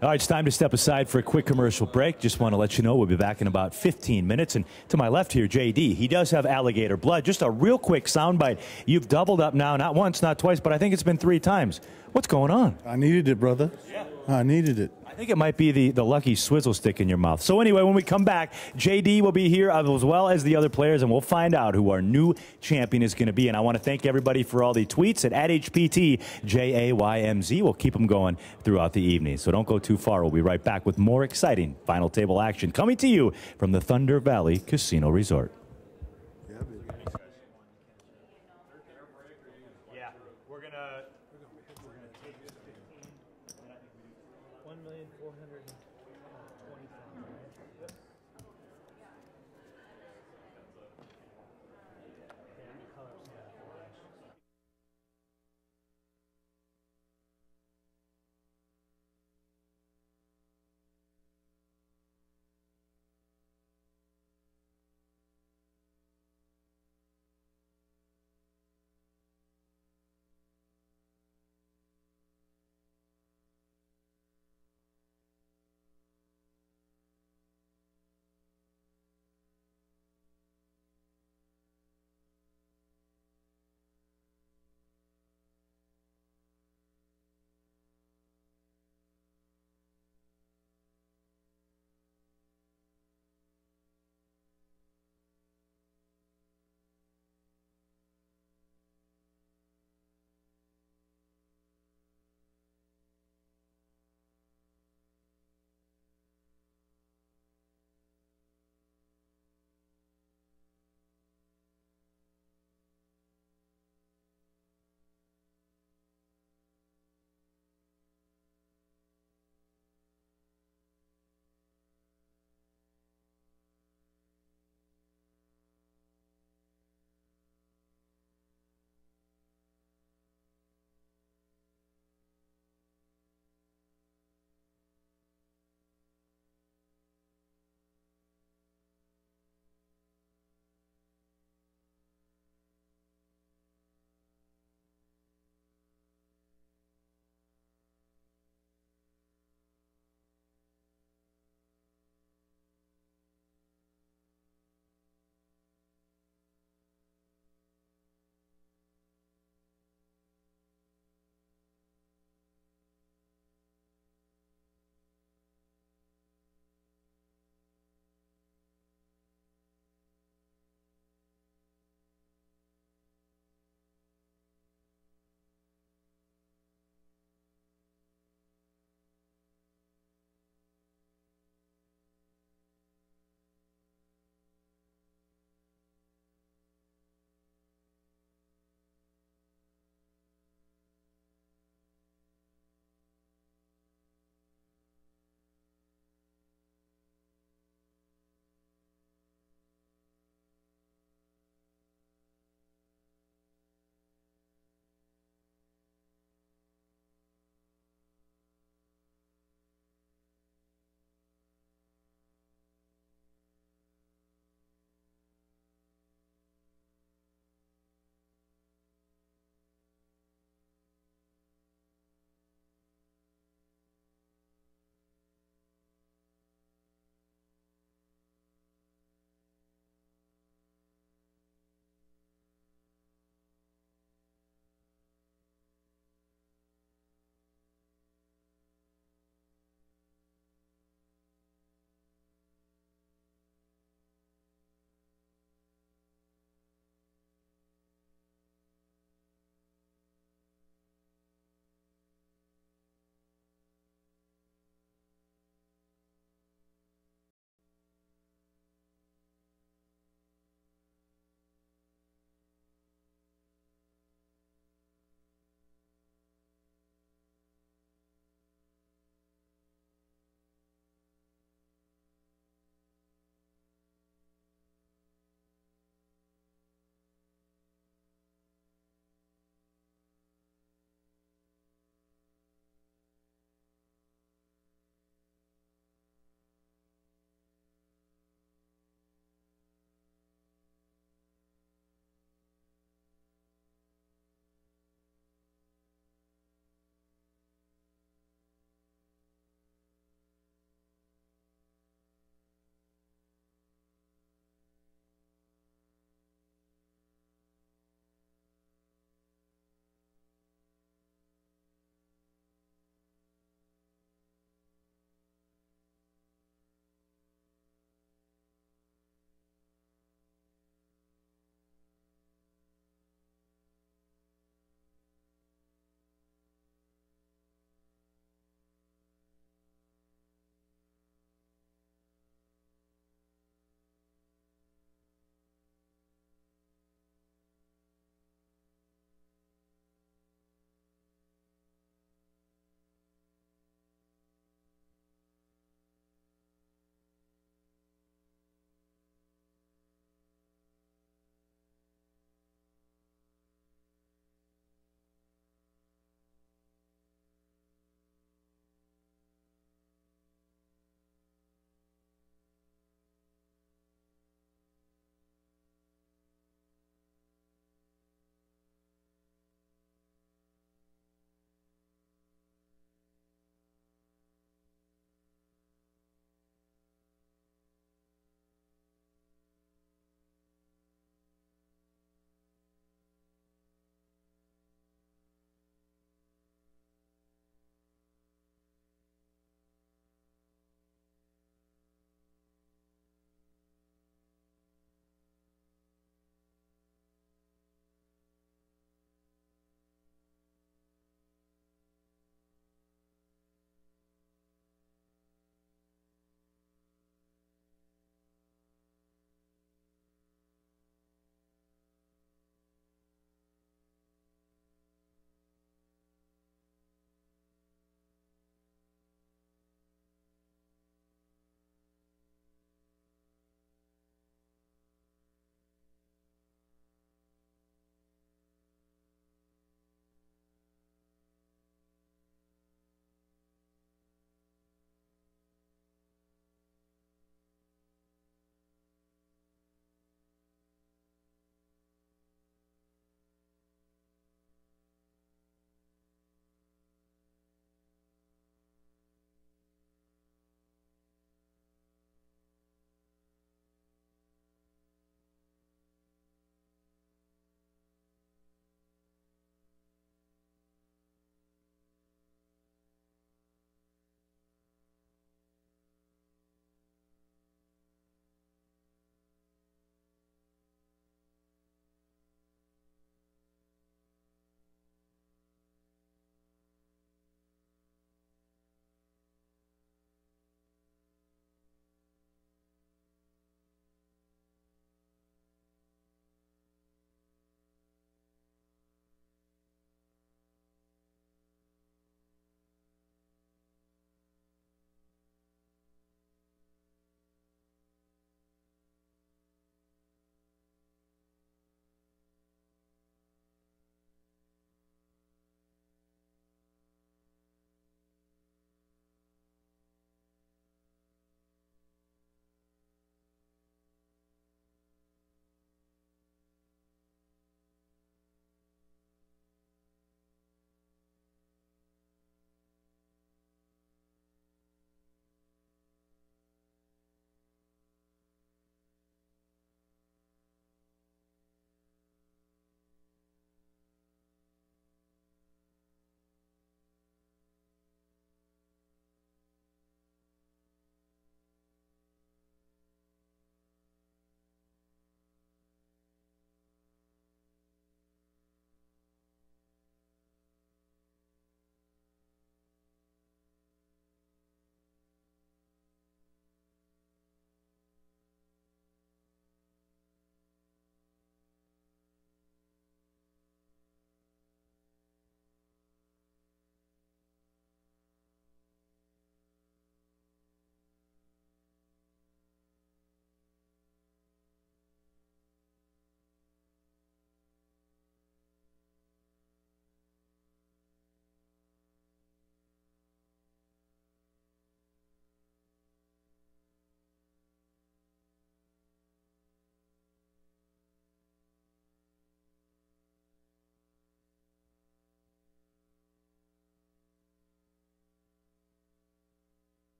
All right, it's time to step aside for a quick commercial break. Just want to let you know we'll be back in about 15 minutes. And to my left here, JD, he does have alligator blood. Just a real quick soundbite. You've doubled up now, not once, not twice, but I think it's been 3 times. What's going on? I needed it, brother. Yeah. I needed it. I think it might be the lucky swizzle stick in your mouth. So anyway, when we come back, JD will be here as well as the other players, and we'll find out who our new champion is going to be. And I want to thank everybody for all the tweets at HPTJAYMZ. We'll keep them going throughout the evening. So don't go too far. We'll be right back with more exciting final table action coming to you from the Thunder Valley Casino Resort. Yeah, we're gonna.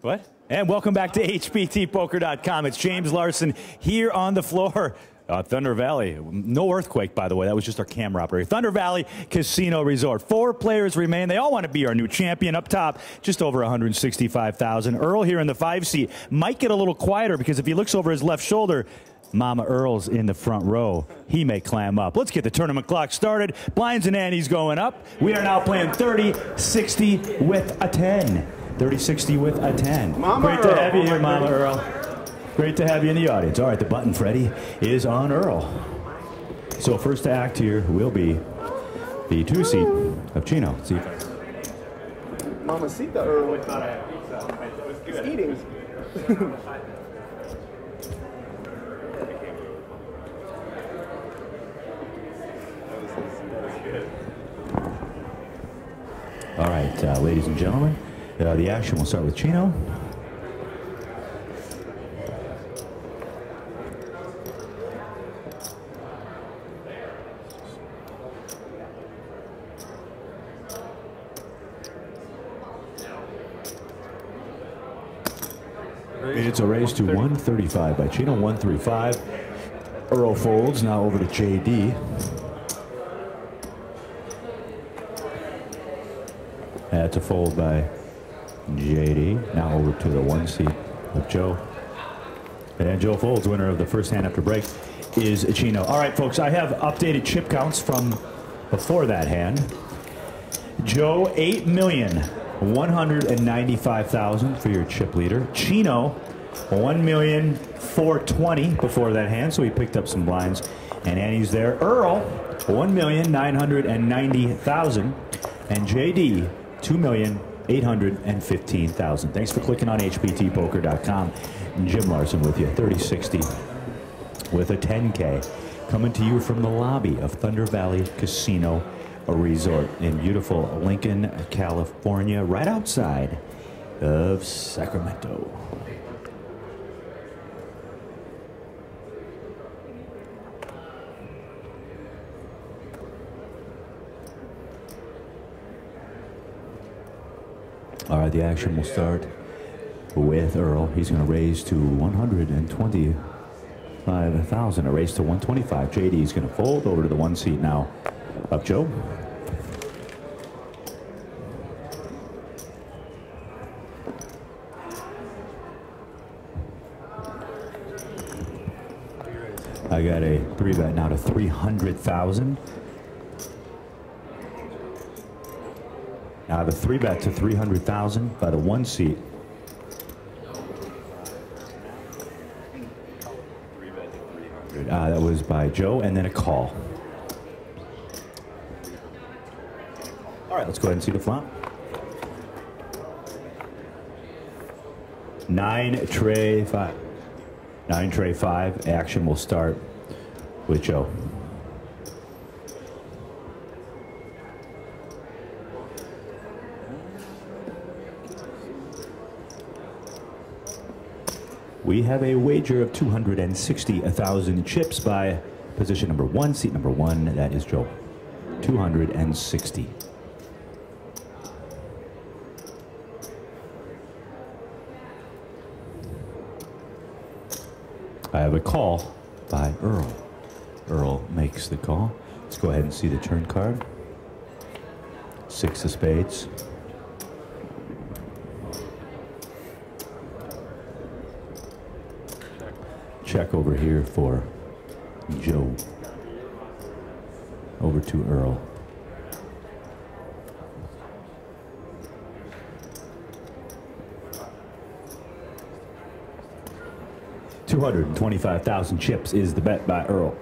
What? And welcome back to HBTPoker.com. It's James Larson here on the floor. Thunder Valley. No earthquake, by the way. That was just our camera operator. Thunder Valley Casino Resort. 4 players remain. They all want to be our new champion. Up top, just over 165,000. Earl here in the 5 seat might get a little quieter because if he looks over his left shoulder, Mama Earl's in the front row. He may clam up. Let's get the tournament clock started. Blinds and antes going up. We are now playing 30-60 with a 10. 30-60 with a 10. Mama Great Earl. to have you here, Mama Earl. Great to have you in the audience. All right, the button, Freddie, is on Earl. So first to act here will be the 2 seat of Chino. See if Mamacita Earl. He's eating. All right, ladies and gentlemen, the action will start with Chino. It's a raise to 135 by Chino, 135. Earl folds, now over to JD. That's a fold by JD. Now over to the 1 seat of Joe. And Joe folds. Winner of the first hand after break is Chino. All right, folks, I have updated chip counts from before that hand. Joe, 8,195,000 for your chip leader. Chino, 1,420,000 before that hand, so he picked up some blinds. And Annie's there. Earl, 1,990,000. And JD, 2,815,000. Thanks for clicking on HBTPoker.com. Jim Larson with you, 30-60 with a 10K. Coming to you from the lobby of Thunder Valley Casino Resort in beautiful Lincoln, California, right outside of Sacramento. All right, the action will start with Earl. He's going to raise to 125,000. A raise to 125. JD is going to fold over to the 1 seat now of Joe. I got a 3-bet now to 300,000. Now the 3-bet to 300,000 by the 1 seat. That was by Joe, and then a call. All right, let's go ahead and see the flop. 9 tray 5. 9 tray 5. Action will start with Joe. We have a wager of 260,000 chips by position number 1, seat number 1. That is Joe. 260. I have a call by Earl. Earl makes the call. Let's go ahead and see the turn card. 6 of spades. Check over here for Joe. Over to Earl. $225,000 chips is the bet by Earl.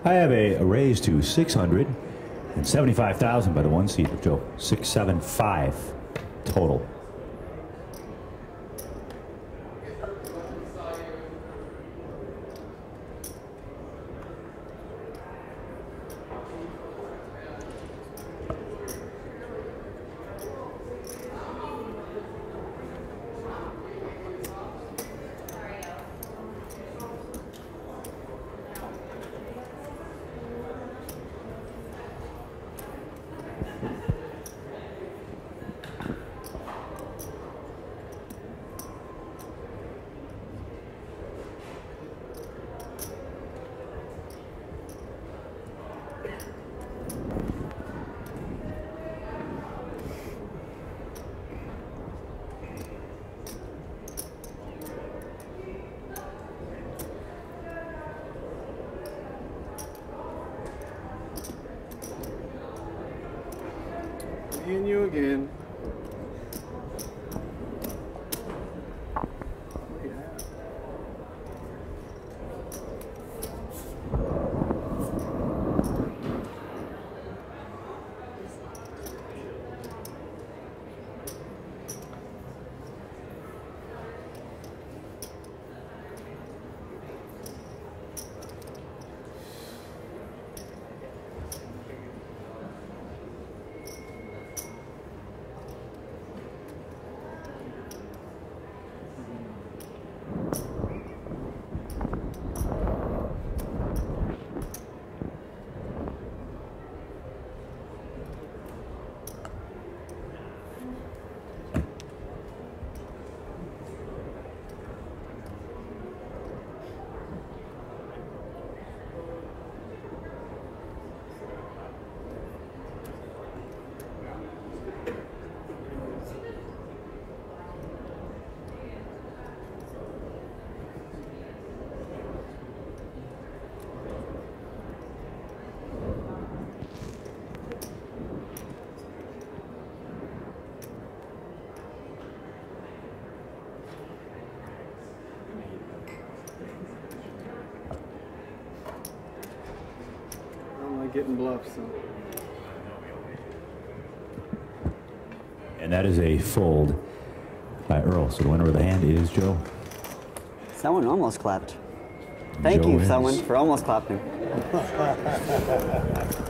I have a raise to 600 And 75,000 by the one seed of Joe. 675 total. Seeing you again. Getting bluffs, so. And that is a fold by Earl. So the winner of the hand is Joe. Someone almost clapped. Thank Joe you, wins. someone, for almost clapping.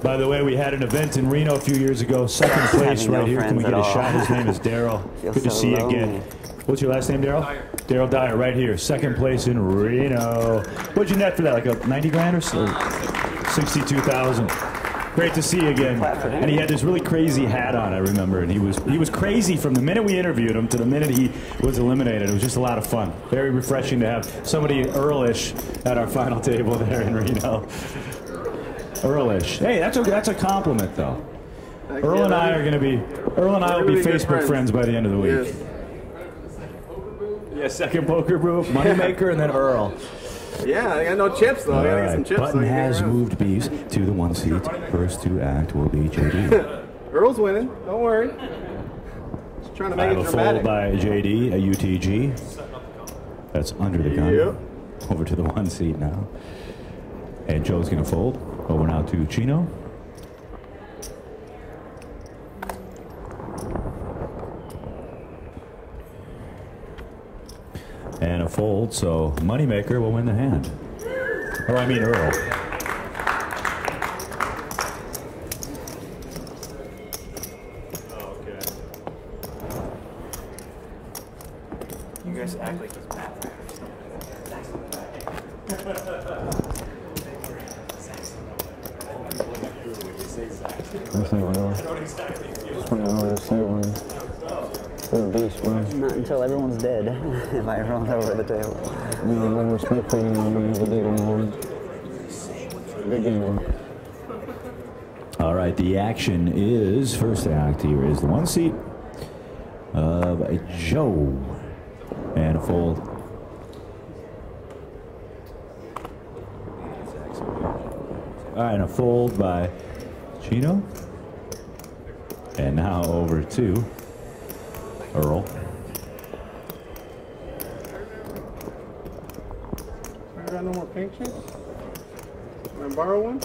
By the way, we had an event in Reno a few years ago. Second place Having no right here. Can we friends get a at all. shot? His name is Daryl. Feel Good to so see you lonely. again. What's your last name, Daryl? Daryl Dyer, right here. Second place in Reno. What'd you net for that? Like a 90 grand or so? 62,000. Great to see you again. And he had this really crazy hat on, I remember, and he was crazy from the minute we interviewed him to the minute he was eliminated. It was just a lot of fun. Very refreshing to have somebody Earlish at our final table there in Reno. Earlish. Hey, that's a compliment though. Earl and I are going to be will be Facebook friends by the end of the week. Yes. Yeah, second poker group, Moneymaker, and then Earl. Yeah, I got no chips though. I gotta get some chips. Button so I can has get around. moved Bees to the one seat. First to act will be JD. Earl's winning. Don't worry. Just trying to I make have it a dramatic. fold by JD, a UTG. That's under the gun. Yep. Over to the one seat now. And Joe's going to fold. Over now to Chino. And a fold, so Moneymaker will win the hand. Or I mean Earl. You guys act like he's mad. Not until everyone's dead. If I roll over the table. Good game. All right, the action is, first act here is the one seat of Joe. And a fold. All right, and a fold by Chino. And now over to Earl. I got no more pink chips? Can I borrow one?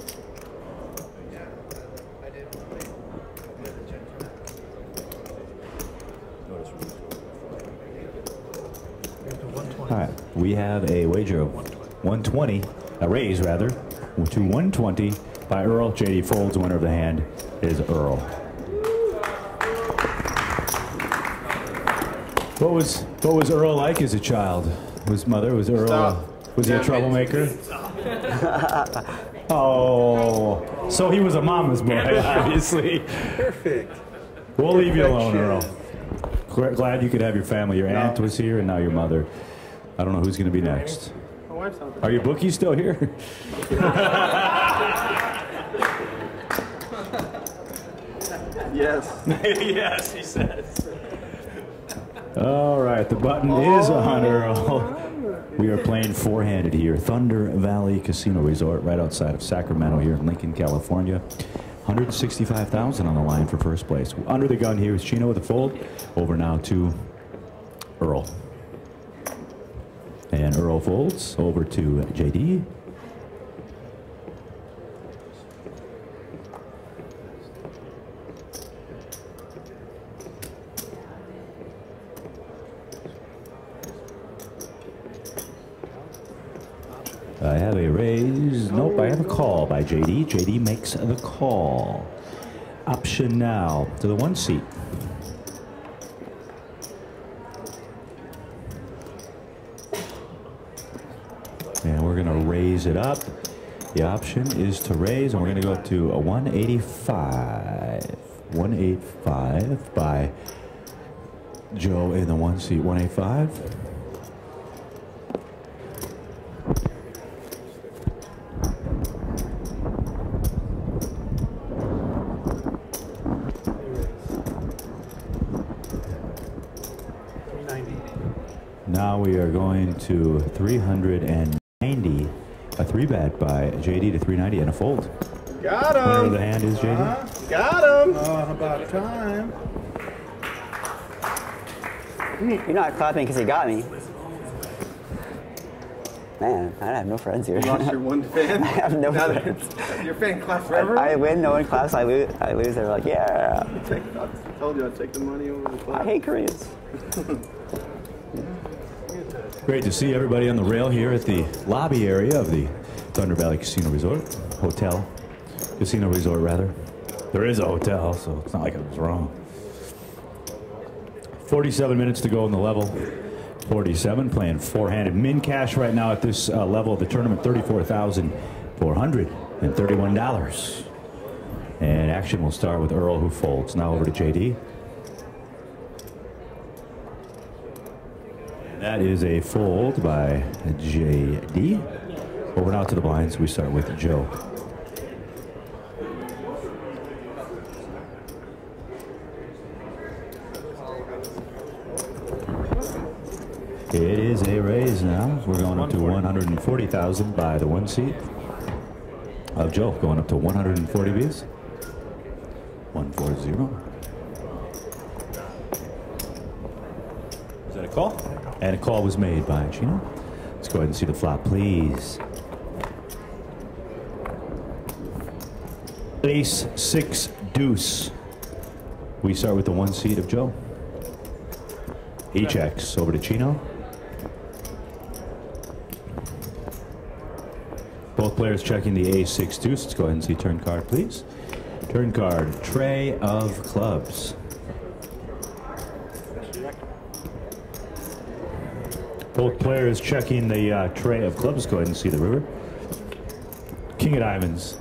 we have a wager of 120, a raise rather, to 120 by Earl. JD folds. Winner of the hand is Earl. What was Earl like as a child? Was Earl was he a troublemaker? Oh, so he was a mama's boy, obviously. Perfect. We'll leave you alone, Earl. Glad you could have your family. Your aunt was here, and now your mother. I don't know who's going to be next. My wife's out there. Are your bookies still here? Yes. Yes, he says. All right, the button is on, Earl. We are playing four-handed here. Thunder Valley Casino Resort, right outside of Sacramento here in Lincoln, California. $165,000 on the line for first place. Under the gun here is Chino with a fold. Over now to Earl. And Earl folds over to JD. I have a raise. Nope, I have a call by JD. JD makes the call. Option now to the 1 seat. And we're going to raise it up. The option is to raise, and we're going to go up to a 185. 185 by Joe in the 1 seat. 185. Now we are going to 390, a 3-bet by JD to 390 and a fold. Got him. Winner of the hand is JD. Got him. About time. You're not clapping because he got me. Man, I have no friends here. You lost your one fan? I have no friends. Your fan claps forever? I win, no one claps. I lose. They're like, yeah. I told you I'd take the money over the clap. I hate Koreans. Great to see everybody on the rail here at the lobby area of the Thunder Valley Casino Resort. Casino Resort, rather. There is a hotel, so it's not like it was wrong. 47 minutes to go in the level. 47, playing four-handed. Min cash right now at this level of the tournament, $34,431. And action will start with Earl, who folds. Now over to JD. That is a fold by JD. Over now to the blinds. We start with Joe. It is a raise now. We're going up to 140,000 by the 1 seat of Joe. Going up to 140 Bs. 140. Is that a call? And a call was made by Chino. Let's go ahead and see the flop, please. Ace, 6, deuce. We start with the 1 seat of Joe. He checks. Over to Chino. Both players checking the ace, 6, deuce. Let's go ahead and see turn card, please. Turn card, tray of clubs. Both players checking the tray of clubs. Go ahead and see the river. King of diamonds.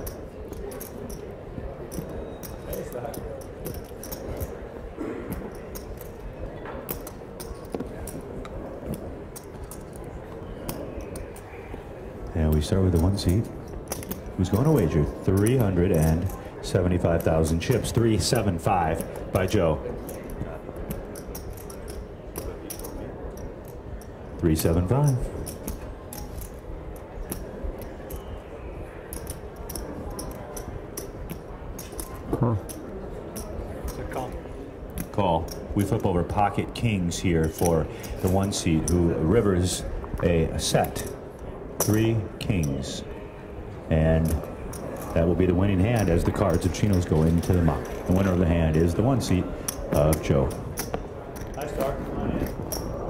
And we start with the 1 seat. Who's going to wager? 375,000 chips. 375 by Joe. 375. Call. We flip over pocket kings here for the 1 seat, who rivers a set. 3 kings. And that will be the winning hand as the cards of Chino's go into the muck. The winner of the hand is the 1 seat of Joe. Nice start.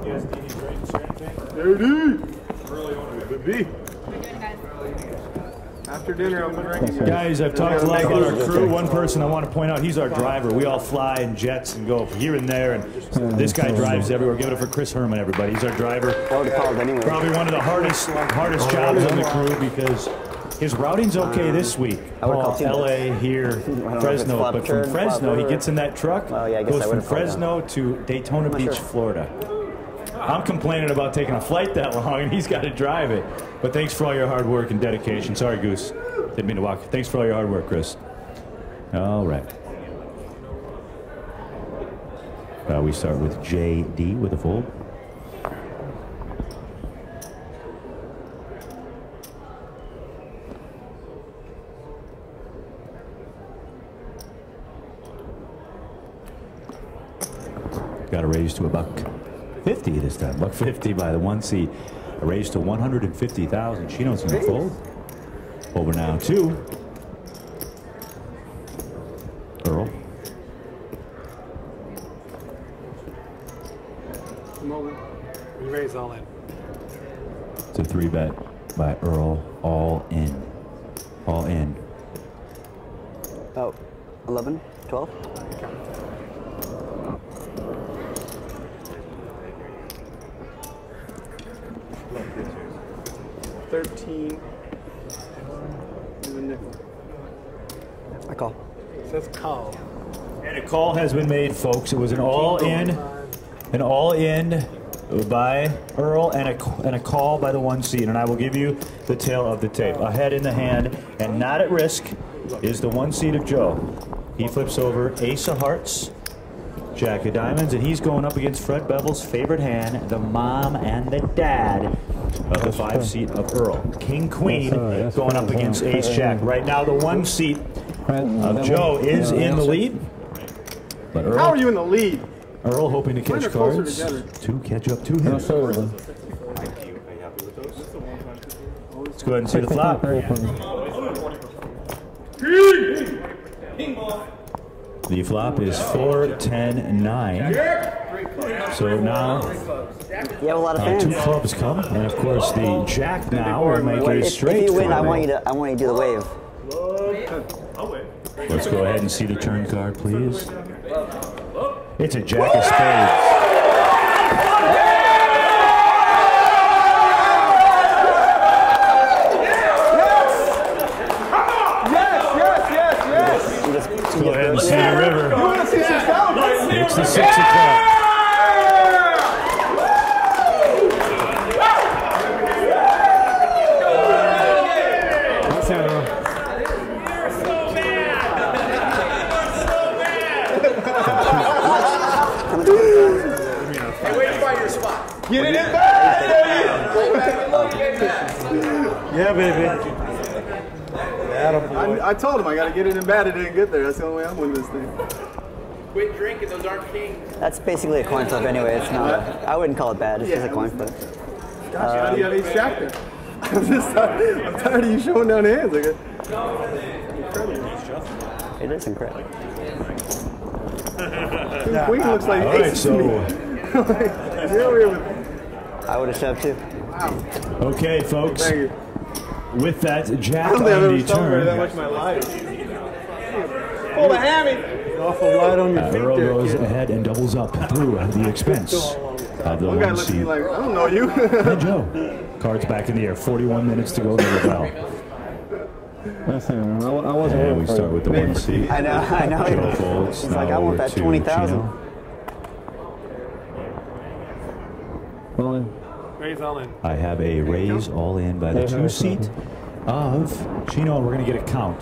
Yes, JD! baby. After dinner, I'll be drinking. Guys, I've talked a lot about our crew. One person I want to point out, he's our driver. We all fly in jets and go here and there, and this guy drives everywhere. Give it up for Chris Herman, everybody. He's our driver. Probably one of the hardest jobs on the crew because his routing's okay this week. LA here, Fresno, but from Fresno, he gets in that truck, goes from Fresno to Daytona Beach, Florida. I'm complaining about taking a flight that long, and he's got to drive it. But thanks for all your hard work and dedication. Sorry, Goose. Didn't mean to walk. Thanks for all your hard work, Chris. All right. We start with JD with a fold. Got a raise to $150 this time. $150 by the 1 seat. A raise to 150,000. She don't seem to fold. Over now to Earl. We raise all in. It's a 3-bet by Earl. All in. All in. About 11, 12. 13. I call. It says call. And a call has been made, folks. It was an all-in by Earl and a call by the 1 seed. And I will give you the tail of the tape. Ahead in the hand and not at risk is the 1 seed of Joe. He flips over Ace of Hearts, Jack of Diamonds, and he's going up against Fred Bevel's favorite hand, the mom and the dad of the 5 seat of Earl. King Queen going up against Ace Jack. Right now the 1 seat of Joe is in the lead. But Earl, how are you in the lead? Earl hoping to catch cards to catch up to him. Let's go ahead and see the flop. The flop is 4-10-9. So now you have a lot of fans. 2 clubs come, and of course the Jack now will make a straight. If you win, I want you to do the wave. Let's go ahead and see the turn card, please. It's a Jack of Spades. Let's go ahead and see the river. It's the 6 o'clock. Get it in back! Yeah, baby. I told him I got to get it in bad. It didn't get there. That's the only way I'm winning this thing. Quit drinking. Those aren't kings. That's basically a coin flip anyway. It's not. I wouldn't call it bad. It's just a coin flip. Gosh, you got Ace Jack there. I'm tired of you showing down hands. It is incredible. Queen looks like Ace to me. I would have shoved too. Wow. Okay, folks. Thank you. With that, Jack I don't think I've on ever the celebrated that turn. much in my life. Pull the hammy. Awful light on your feet Earl there, goes kid. ahead and doubles up through the expense of the One guy 1 looks at me seed. like, I don't know you. Hey, Joe. Cards back in the air. 41 minutes to go to the bell. And we start with the 1 seed. I know. Joe folds. He's like, I want that 20,000. Raise all in. I have a raise all in by the 2 seat of Chino, and we're going to get a count.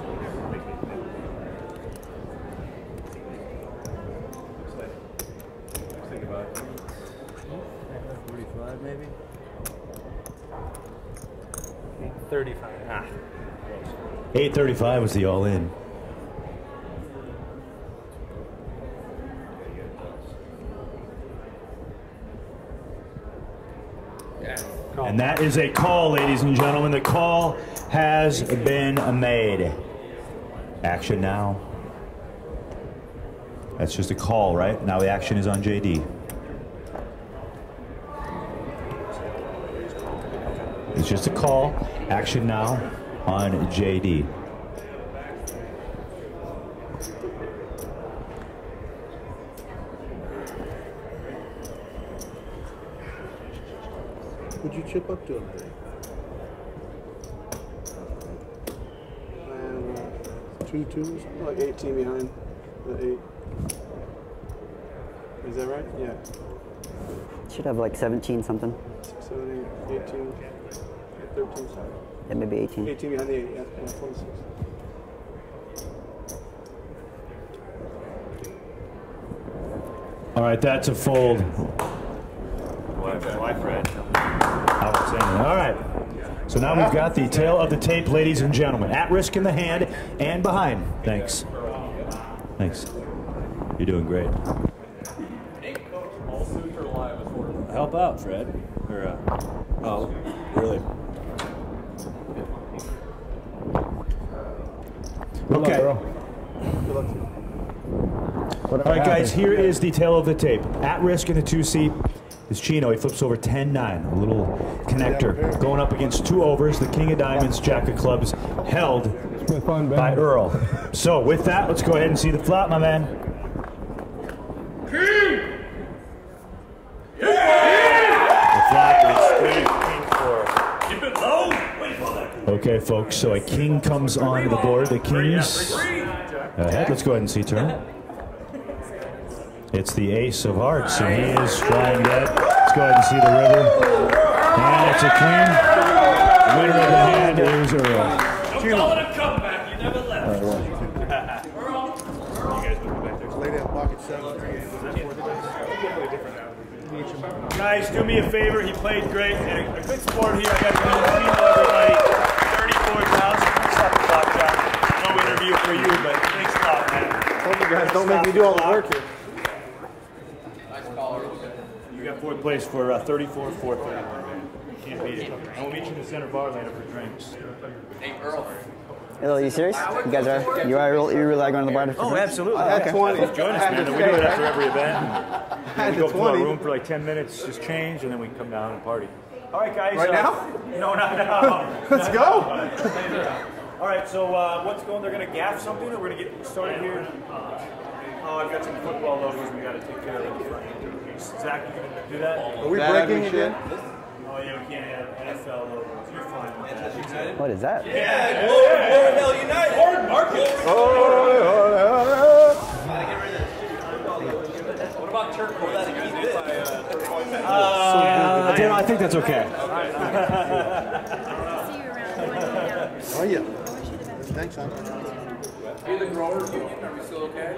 Maybe 35. 835 was the all in. And that is a call, ladies and gentlemen. The call has been made. Action now. That's just a call, right? Now the action is on JD. It's just a call. Action now on JD. Would you chip up to him? Two twos? Like 18 behind. The 8. Is that right? Yeah. Should have like 17 something. 6, 7, 8, 18, 13, sorry. Yeah, maybe 18. 18 behind the 8, yeah, 26. All right, that's a fold. Why, Fred? Outstanding. All right. So now we've got the tail of the tape, ladies and gentlemen. At risk in the hand and behind. Thanks. Thanks. You're doing great. Help out, Fred. Or, oh, really? Okay. All right, guys, here is the tail of the tape. At risk in the 2-seat is Chino. He flips over 10-9. A little connector going up against 2 overs. The king of diamonds, jack of clubs, held by Earl. So with that, let's go ahead and see the flop, my man. King! The flop is straight king 4. Keep it low. Wait for that. Okay, folks, so a king comes on the board. The kings ahead. Let's go ahead and see turn. It's the ace of hearts, and he is trying dead. Let's go ahead and see the river. And it's a queen. Winner of the hand is Earl. Don't call it a comeback. You never left. Lay that pocket 7. Guys, do me a favor. He played great. And a good sport here. I got to meet everybody. 34,000. Stop the clock, John. No interview for you, but thanks a lot, man. Told you guys, don't make me do all the work here. You got 4th place for 34, 431, man. Can't beat it. And we'll meet you in the center bar later for drinks. Hey, Earl. Are you serious? You guys are? You really are going to the bar? Oh, absolutely. I had 20. Join us, man. We do it after every event. We go to our 20. room for like 10 minutes, just change, and then we can come down and party. All right, guys. Right now? No, not now. Let's go. All right, so what's going? They're going to gaff something, or we're going to get started here? Oh, I've got some football logos we got to take care of. Zach, you going to do that? Are we breaking again? Oh, yeah, we can't have NFL logos. You're fine with that. What is that? Yeah, Glory Unite. Lord Marcus. What about turquoise? I think that's okay. Oh, yeah. Thanks, son. Hey, the growers union, are we still okay?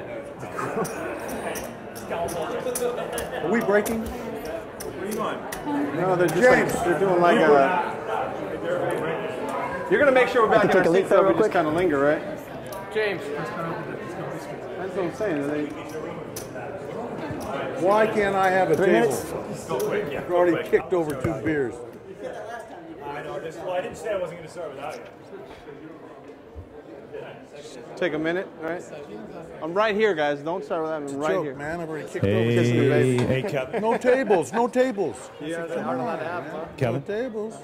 Are we breaking? What are you on? No, they're just like, they're doing like a... You're going to make sure we're back in our seats, so we just kind of linger, right? James. That's what I'm saying. Why can't I have a 3 table? minutes? Go quick, yeah. I've already kicked over 2 beers. I know. Well, I didn't say I wasn't going to start without you. Take a minute, all right? I'm right here, guys. Don't start with that. I'm right here. Man, I've already kicked over. Hey, Kevin. No tables, no tables. Yeah, they aren't allowed to have, huh? Kevin. No tables.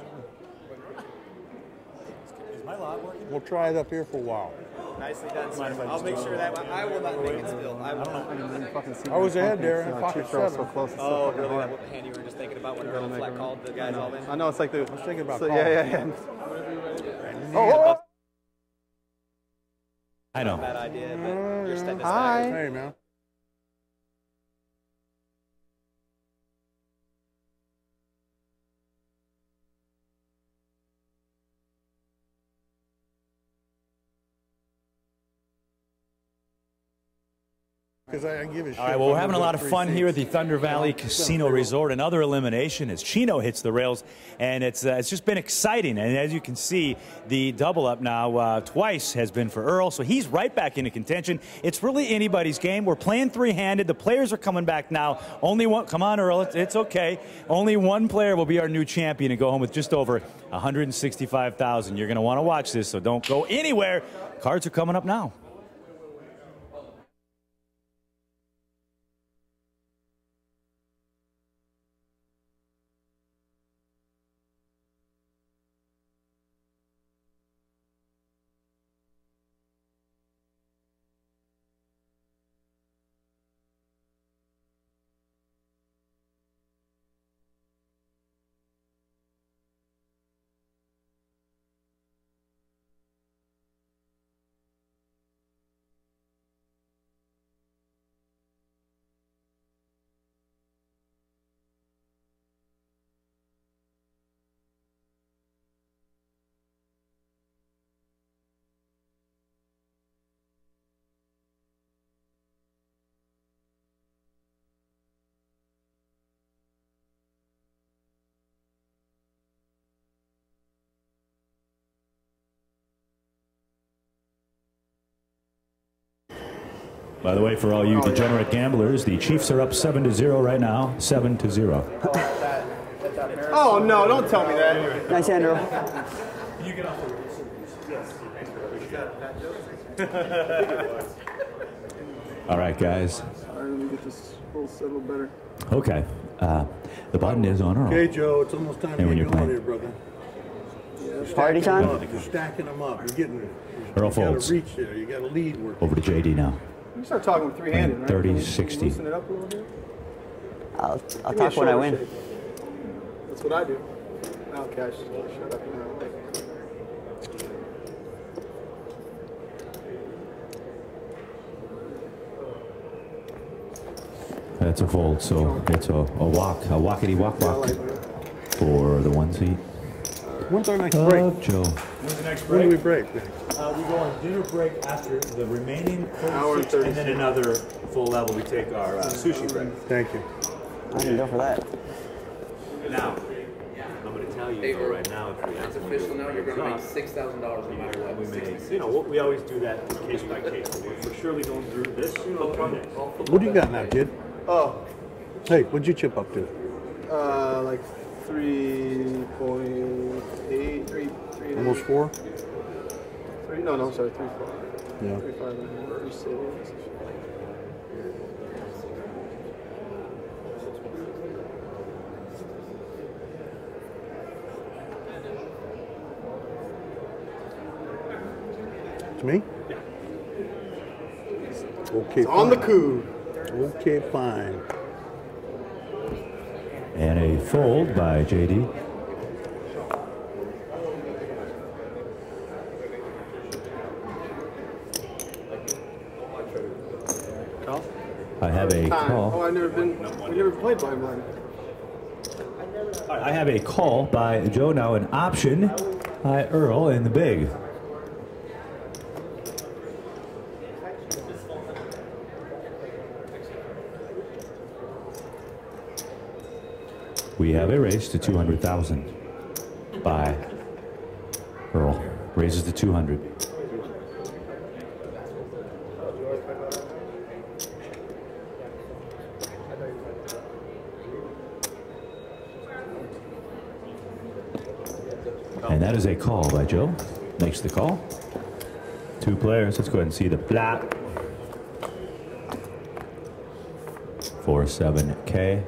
Is my lock working? We'll try it up here for a while. Nicely done, sir. I'll make sure that I will not make it spill. I will not. I was ahead there in pocket 7. So close. Oh, really? That hand you were just thinking about when Earl Fleck called the guys all in? I know, it's like the... I was thinking about So, calling. yeah. Oh, I know. Bad idea, but you're stepping Hi. Hey, man. Because I give a shit. All right, well, we're having a lot of fun here at the Thunder Valley Casino Resort. Another elimination as Chino hits the rails, and it's just been exciting. And as you can see, the double up now twice has been for Earl, so he's right back into contention. It's really anybody's game. We're playing three-handed. The players are coming back now. Only one. Come on, Earl. It's okay. Only one player will be our new champion and go home with just over $165,000. You're going to want to watch this, so don't go anywhere. Cards are coming up now. By the way, for all you degenerate gamblers, the Chiefs are up 7-0 right now. 7-0. Oh, no, don't tell me that. Nice, Andrew. You get off All right, guys. All right, let me get this roll settled better. Okay. The button is on Earl. Okay, Joe, it's almost time And when to you're get going playing. here, brother. Party time? You're stacking them up. You're getting Earl you folds. gotta reach there. You got to lead work. Over to JD now. You start talking with three-handed, right? 30, Can you 60. Loosen it up a little bit. I'll Give me a talk when I shoulder win. shake. That's what I do. Okay, I should shut up now. That's a fold, so it's a walkity walk for the one seat. When's our next break? Joe. When's the next When break? do we break? We go on dinner break after the remaining Hour and 36, and then 36. another full level. We take our sushi break. Thank you. I can go for that. Now, I'm going to tell you though, right now, if we have to Official now, you're going to make $6,000 no matter what. we may, you know, we always do that case by case. We're surely going through this. What do you got now, kid? Oh, Hey, what'd you chip up to? like 3.8, 3. Almost 4? 3. No, sorry, 3.5. Yeah. 3.5 and 3.6. It's me? Okay, On the fine. coup. Okay, fine. And a fold by JD. Call? I have a Time. call. Oh, we never played blind blind. All right, I have a call by Joe now, an option by Earl in the big. We have a raise to 200,000 by Earl. Raises to 200. And that is a call by Joe. Makes the call. 2 players. Let's go ahead and see the plat. 4-7K.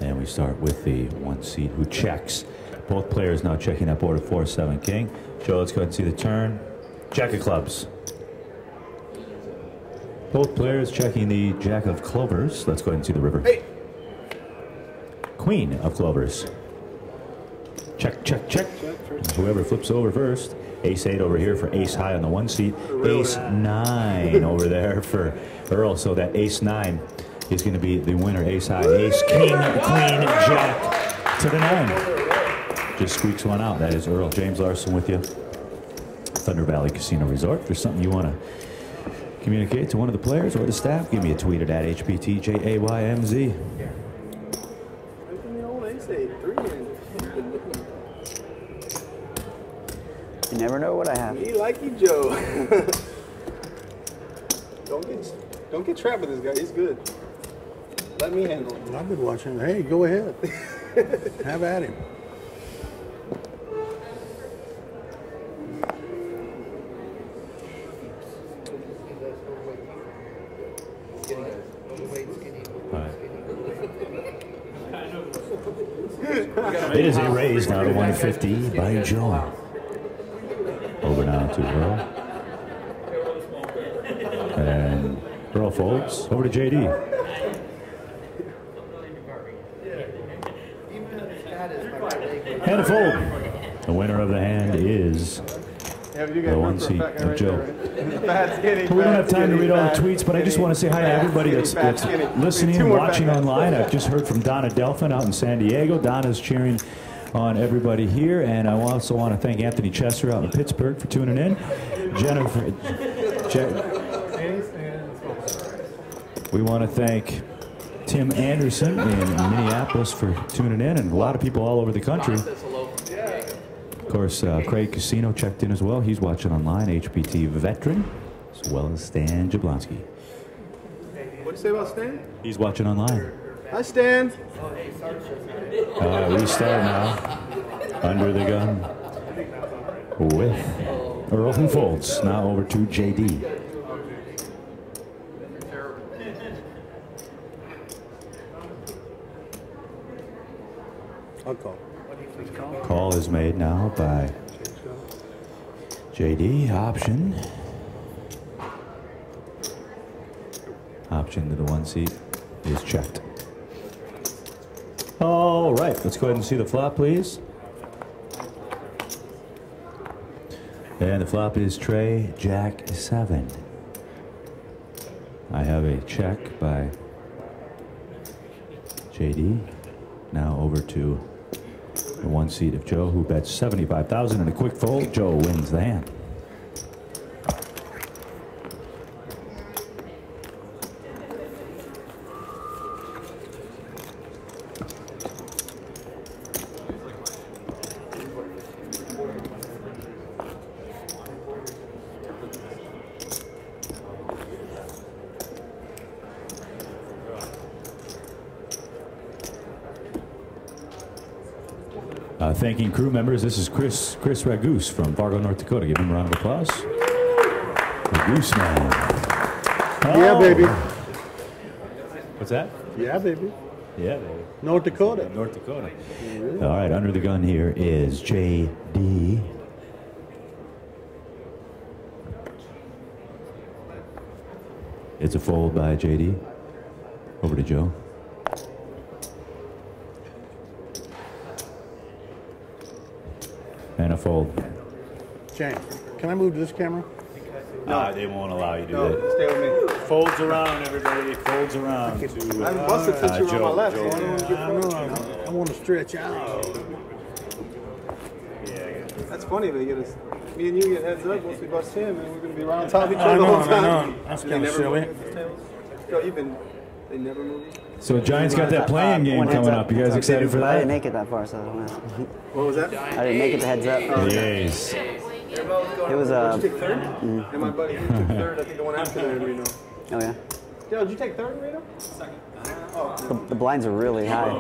And we start with the one seat who checks. Both players now checking that board of 4-7 king. Joe, let's go ahead and see the turn. Jack of clubs. Both players checking the jack of clovers. Let's go ahead and see the river. Hey. Queen of clovers. Check, check, check. Whoever flips over first. Ace-8 over here for ace-high on the one seat. Ace-9 over there for Earl. So that ace-9 is going to be the winner. Ace-high, ace-king, queen, jack to the 9. Just squeaks one out. That is Earl. James Larson with you. Thunder Valley Casino Resort. If there's something you want to communicate to one of the players or the staff, give me a tweet at HPTJAYMZ. You never know what I have. Me like you, Joe. Don't get trapped with this guy. He's good. Let me handle him. I've been watching. Hey, go ahead. Have at him. It is a raise now to 150 by Joe. Over now to Earl. And Earl folds over to JD. And a fold. The winner of the hand is the one seat of Joe. We don't have time to read all the tweets, but I just want to say hi to everybody that's listening and watching online. I've just heard from Donna Delphin out in San Diego. Donna's cheering on everybody here, and I also want to thank Anthony Chesser out in Pittsburgh for tuning in. Jennifer, we want to thank Tim Anderson in Minneapolis for tuning in, and a lot of people all over the country. Of course, Craig Casino checked in as well. He's watching online, HPT veteran. as well as Stan Jablonski. What'd you say about Stan? He's watching online. Hi, Stan. Restart now. Under the gun with Earl who folds. Now over to JD. I'll call. Call is made now by JD. Option. Option to the 1 seat is checked. All right, let's go ahead and see the flop, please. And the flop is Trey Jack 7. I have a check by JD. Now over to the 1 seat of Joe, who bets 75,000 and a quick fold. Joe wins the hand. Thanking crew members, this is Chris Ragoose from Fargo, North Dakota. Give him a round of applause. Ragoose man. Yeah, baby. What's that? Yeah, baby. Yeah, baby. North Dakota. North Dakota. All right, under the gun here is JD. It's a fold by JD. Over to Joe. And a fold. James, can I move to this camera? No, they won't allow you to do No, that. stay with me. Folds around, everybody. Folds around. I haven't busted since you were on my left. So I don't want to I want to stretch out. That's funny. They get us. Me and you get heads up once we bust him, and we're going to be around top of each other the whole time. I know. That's kind of silly. Yo, you've been. They never move you. So Giants got that playing game coming up. You guys excited for I that? didn't make it that far, so I don't know. What was that? I didn't make it to heads up. Yes. It was Did you take third? And my buddy who took third, I think the one after that in Reno. Oh yeah. Yo, did you take third in Reno? Second. Oh. The blinds are really high.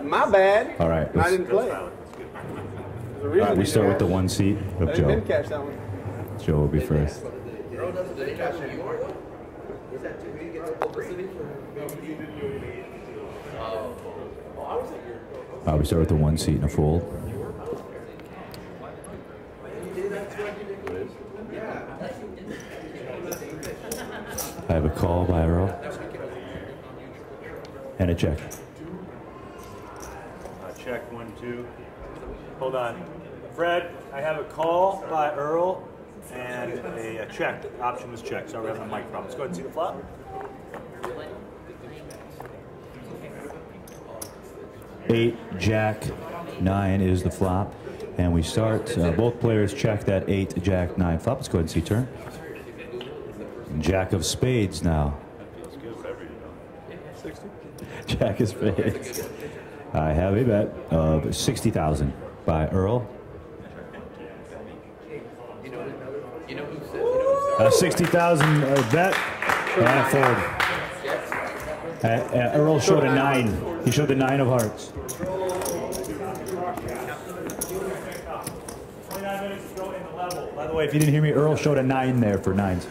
My bad. All right. And I didn't play. All right, we start with the 1 seat of I Joe. didn't catch that one. Joe will be first. We start with the 1 seat and a fold. I have a call by Earl. And a check. Check 1, 2. Hold on. Fred, I have a call by Earl and a check. Option was check. Sorry, we're having a mic problem. Let's go ahead and see the flop. Eight, Jack, 9 is the flop. And we start, both players check that 8, Jack, 9 flop. Let's go ahead and see turn. Jack of spades now. Jack of spades. I have a bet of 60,000 by Earl. 60,000 bet. And fold. Earl showed a 9. He showed the 9 of hearts. 29 minutes to go in the level. By the way, if you didn't hear me, Earl showed a 9 there for 9s.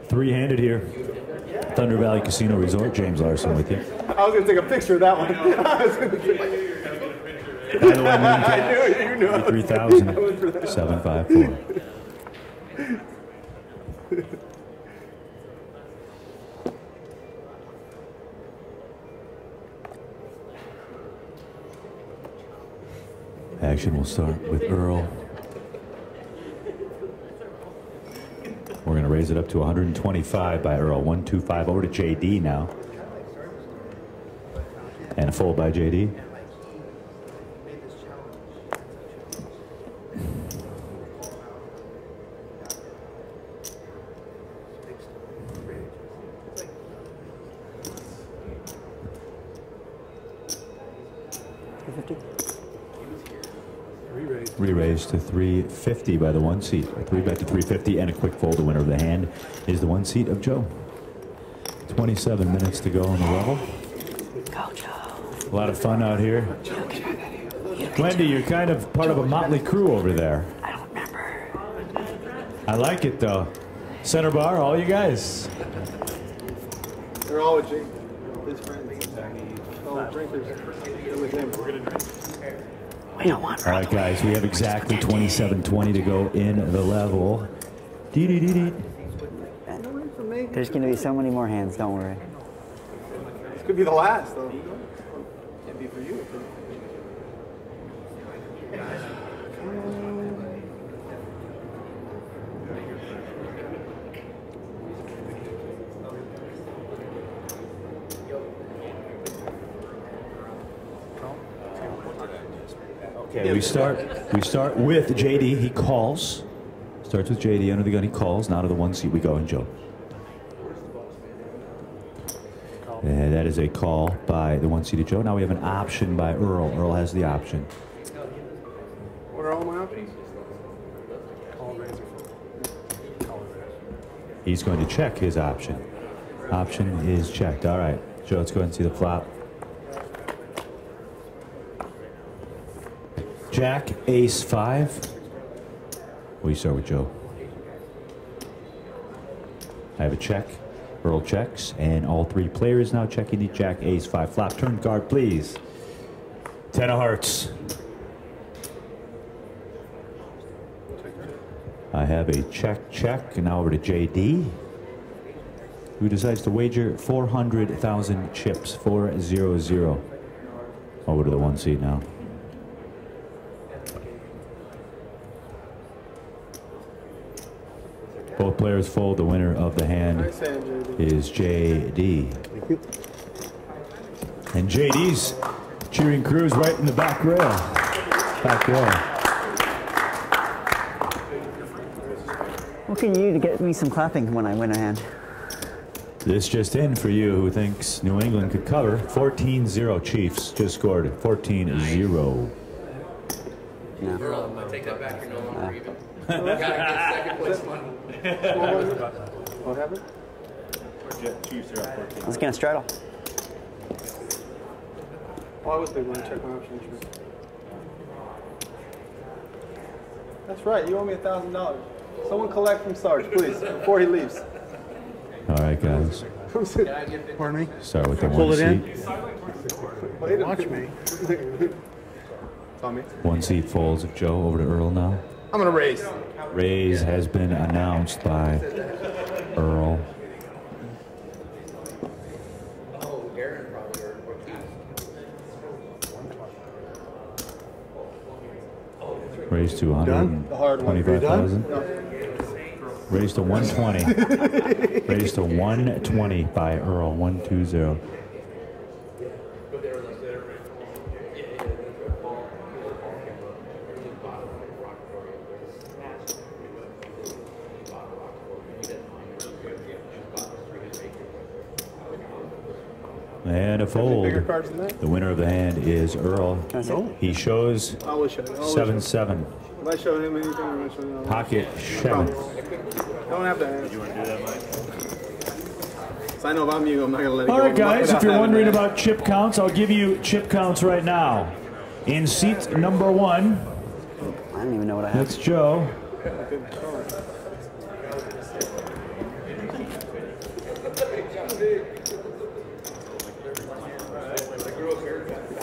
Three-handed here. Thunder Valley Casino Resort. James Larson with you. I was going to take a picture of that one. I was going to take By the way, I knew you knew. 3,754. Action will start with Earl. We're going to raise it up to 125 by Earl. 125 over to JD now. And a fold by JD. 350. Re-raised to 350 by the one seat. A 3-bet to 350 and a quick fold. The winner of the hand is the one seat of Joe. 27 minutes to go on the level. Go, Joe. A lot of fun out here. Wendy, you're kind of part of a motley crew over there. I don't remember. I like it though. Center bar, all you guys. They're all with Jake. His friends. Oh, drinkers. They're with him. We're gonna drink. We don't want. All right, guys, we have exactly 27:20 to go in the level. Dee-dee-dee-dee. There's going to be so many more hands, don't worry. This could be the last, though. Can't be for you. Okay, we start with JD. He calls. Starts with JD under the gun. He calls. Now to the one seat we go, and Joe. And that is a call by the one seated Joe. Now we have an option by Earl. Earl has the option. What are all my options? He's going to check his option. Option is checked. All right, Joe, let's go ahead and see the flop. Jack, ace 5. We start with Joe. I have a check. Earl checks, and all three players now checking the Jack, ace 5 flop. Turn card, please. 10 of hearts. I have a check, and now over to JD, who decides to wager 400,000 chips, 400. Over to the one seat now. Both players fold. The winner of the hand is JD. And JD's cheering crew is right in the back rail. Back row. What can you do to get me some clapping when I win a hand? This just in for you who thinks New England could cover. 14-0 Chiefs just scored 14-0. No. Take that back. You're no longer even. What happened? Chiefs are up 14. Let's get a straddle. Oh, I was going to check my options. That's right. You owe me $1,000. Someone collect from Sarge, please, before he leaves. All right, guys. Pardon me? Start with the Pull one it seat. in. Watch me. Tommy. One seat folds of Joe. Over to Earl now. I'm going to raise. Raise has been announced by Earl. Raise to 125,000. Raise to 120. Raise to 120 by Earl. 120. And a fold. The winner of the hand is Earl. He shows 7-7. If I show him anything, I'm going to show him. Pocket 7. Don't have to ask. You want to do that, Mike? So I know if I'm you, I'm not going to let it go. All right, guys, if you're wondering about chip counts, I'll give you chip counts right now. In seat number 1, I don't even know what I have. that's Joe.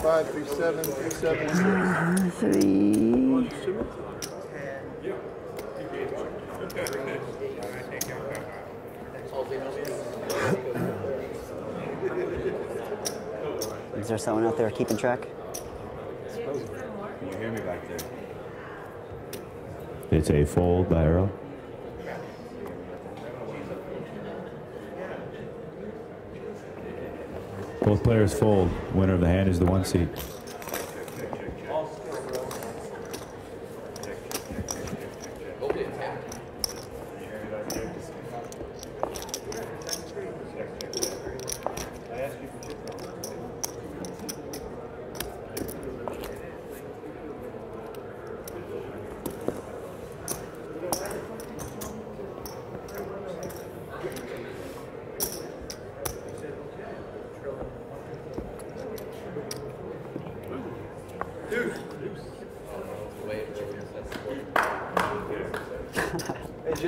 5, 3, 7, 3, 7. 3. Is there someone out there keeping track? Can you hear me back there? It's a fold by Earl. Both players fold. Winner of the hand is the one seat.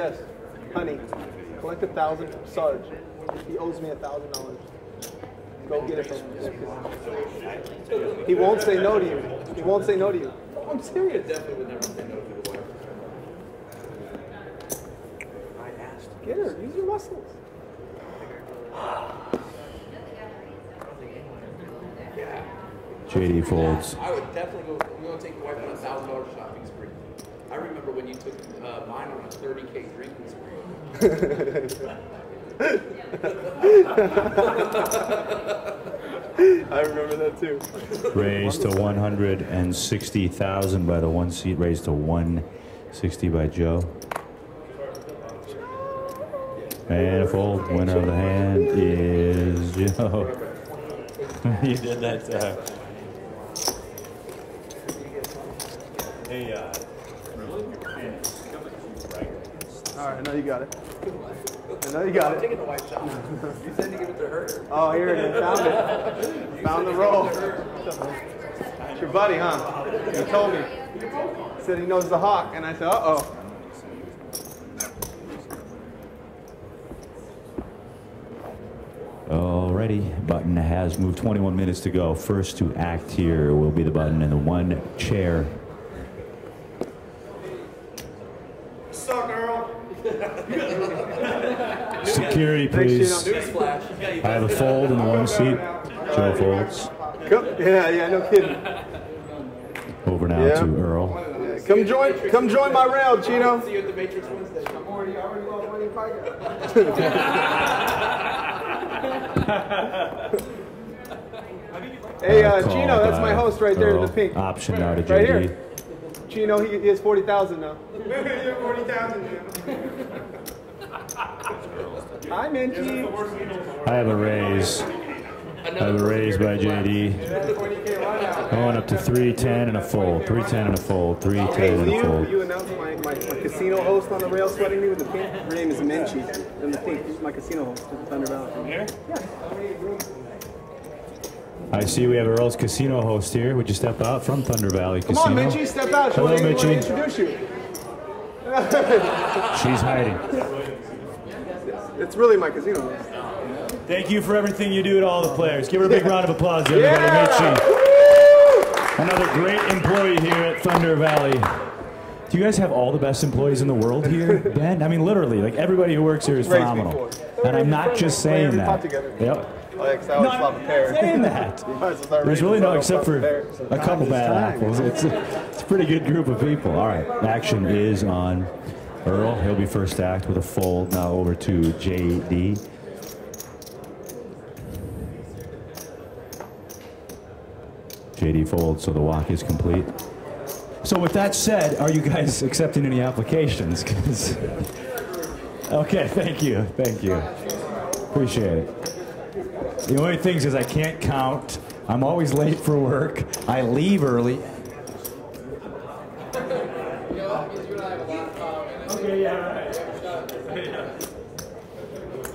Yes, honey, collect 1,000 from Sarge. He owes me $1,000. Go get it from him. He won't say no to you. He won't say no to you. I'm serious. Definitely would never say no to the wife. Get her. Use your muscles. JD folds. I would definitely go. We're gonna take the wife on a $1,000 shopping spree. I remember when you took mine on a $30K drinking spree. I remember that too. Raised to 160,000 by the one seat. Raised to 160 by Joe. And a fold. Winner of the hand is Joe. You did that. Hey, All right, I know you got it. I know you got it. Taking the white shot. You said to give it to her. Oh, here it is. Found it. Found the roll. It's your buddy, huh? He told me. He said he knows the hawk, and I said, uh-oh. Alrighty, button has moved. 21 minutes to go. First to act here will be the button in the one chair. Suck, Earl. Security, please. I have a fold in the one seat. Joe folds. Yeah, no kidding. Over now to Earl. Come join my rail, Chino. See you at the Matrix Wednesday. I'm already lost money in Hey, Chino, that's my host right there in the pink. Option now to JD. Right here. Chino, he has 40,000 now. 40,000. Hi, Minty. I have a raise. I have a raise by JD. Going up to 310 and a fold. 310 and a fold. 310 and a fold. You announced my casino host on the rail sweating me with the pink. Her name is Menchie. In the pink. She's my casino host at the Thunder Valley. Here? Yeah. I see we have Earl's casino host here. Would you step out from Thunder Valley Casino? Come on, Minchie, step out. Hello, Minchie. Introduce you. She's hiding. It's really my casino host. Thank you for everything you do to all the players. Give her a big round of applause, everybody. Mitchie. Another great employee here at Thunder Valley. Do you guys have all the best employees in the world here, Ben? I mean, literally, like everybody who works here is phenomenal. And I'm not just saying that. Yep. No, I'm not saying that. There's really no, except for a couple bad apples. It's a pretty good group of people. All right, action is on Earl. He'll be first to act with a fold. Now over to JD. JD folds, so the walk is complete. So with that said, are you guys accepting any applications? Okay, thank you. Appreciate it. The only thing is I can't count. I'm always late for work. I leave early. Okay, yeah, right.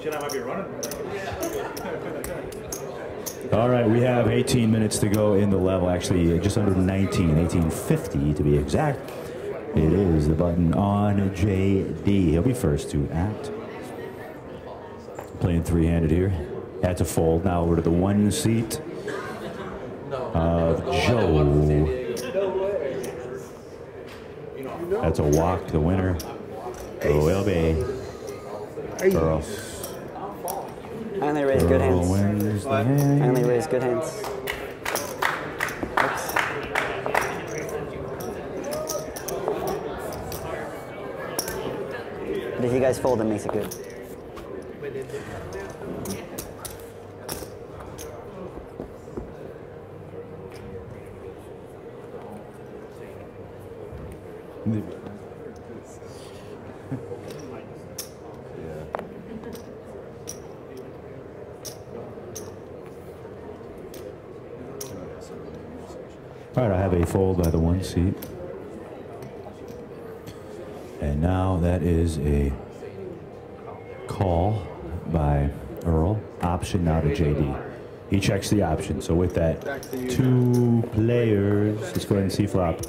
Shit, I might be running. All right, we have 18 minutes to go in the level. Actually, just under 19, 1850 to be exact. It is the button on JD. He'll be first to act. Playing three-handed here. That's a fold. Now over to the one seat of Joe. That's a walk to the winner. OLB. Earl. I only raise good hands. Wins the I hand. only raise good hands. But if you guys fold, it makes it good. All right, I have a fold by the one seat. And now that is a call by Earl. Option now to JD. He checks the option. So with that, two players. Let's go ahead and see flop.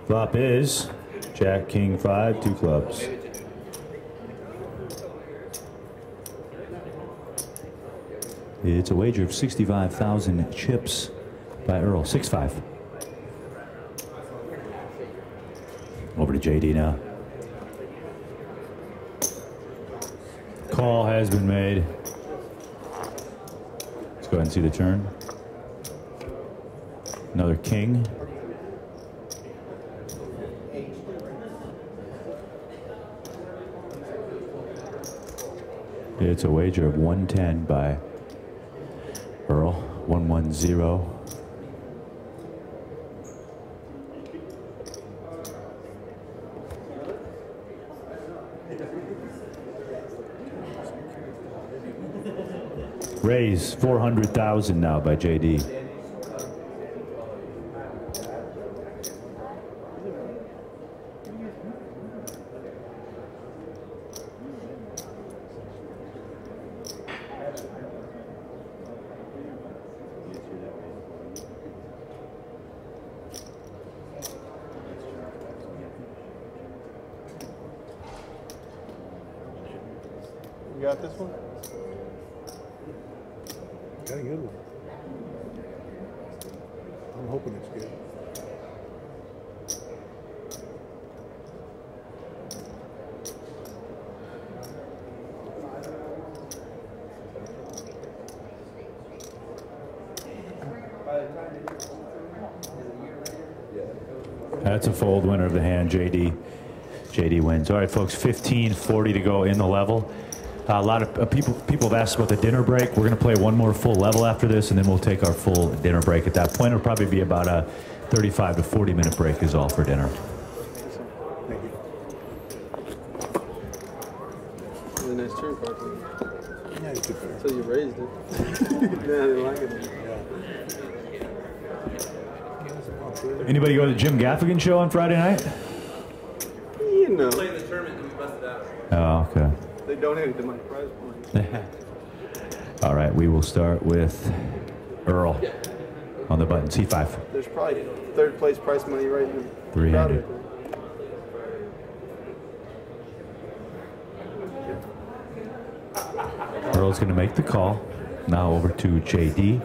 Flop is Jack, king, 5, 2 clubs. It's a wager of 65,000 chips by Earl. 6-5. Over to JD now. Call has been made. Let's go ahead and see the turn. Another king. It's a wager of 110 by Earl. 110. Raise 400,000 now by JD. You got this one? Got a good one. I'm hoping it's good. That's a fold. Winner of the hand, JD. JD wins. All right, folks, 15:40 to go in the level. A lot of people have asked about the dinner break. We're going to play one more full level after this, and then we'll take our full dinner break. At that point, it'll probably be about a 35 to 40-minute break is all for dinner. Thank you. Really nice turn, Parker. Yeah, you took it. Until you raised it. Yeah, I didn't like it. Anybody go to the Jim Gaffigan show on Friday night? You know. Played the tournament and we busted out. Oh, okay. They donated to my prize money. All right, we will start with Earl on the button, C5. There's probably third place prize money right in the 300. Earl's going to make the call. Now over to JD.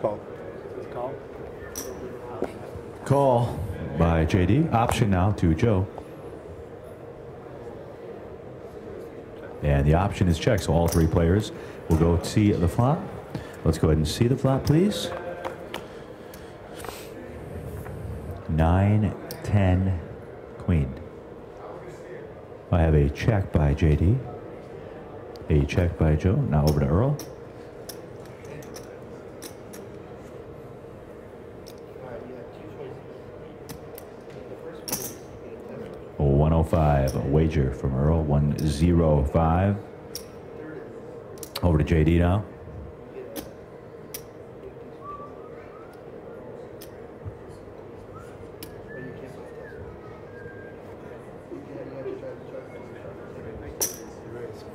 Call. Call. Call by JD. Option now to Joe. And the option is check, so all three players will go see the flop. Let's go ahead and see the flop, please. 9, 10, queen. I have a check by JD. A check by Joe. Now over to Earl. 105, a wager from Earl, 105. Over to JD now.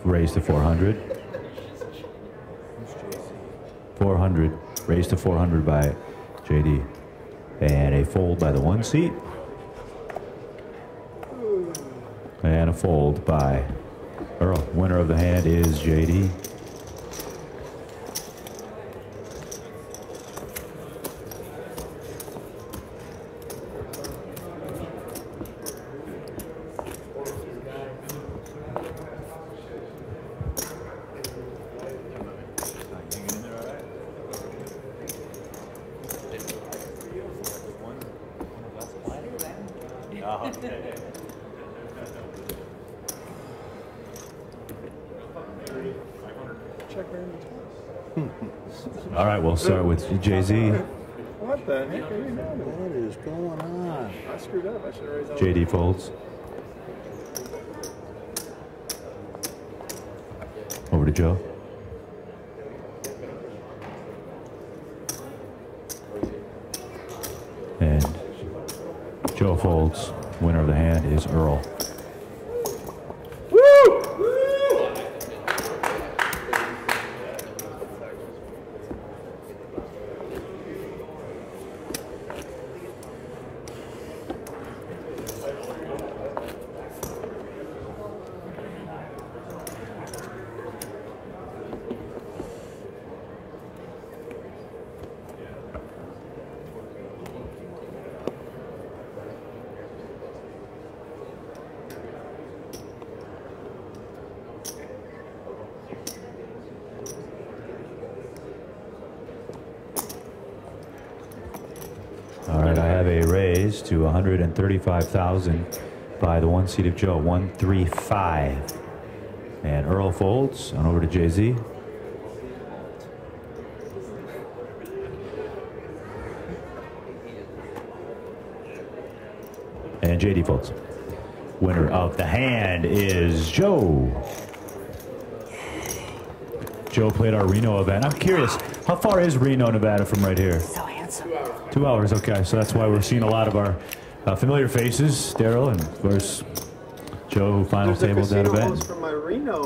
Raised to 400. 400, raised to 400 by JD. And a fold by the one seat. And a fold by Earl. Winner of the hand is JD. All right, we'll start with Jay-Z. What the heck are you doing? What is going on? I screwed up. I should have raised all JD folds. Over to Joe. And Joe folds. Winner of the hand is Earl. Woo! have a raise to 135,000 by the one seat of Joe, 135. And Earl folds on over to Jay-Z. And JD folds. Winner of the hand is Joe. Joe played our Reno event. I'm curious, how far is Reno, Nevada from right here? So handsome. 2 hours, okay. So that's why we're seeing a lot of our familiar faces, Daryl, and of course, Joe, who final tabled that There's a casino event. host from my Reno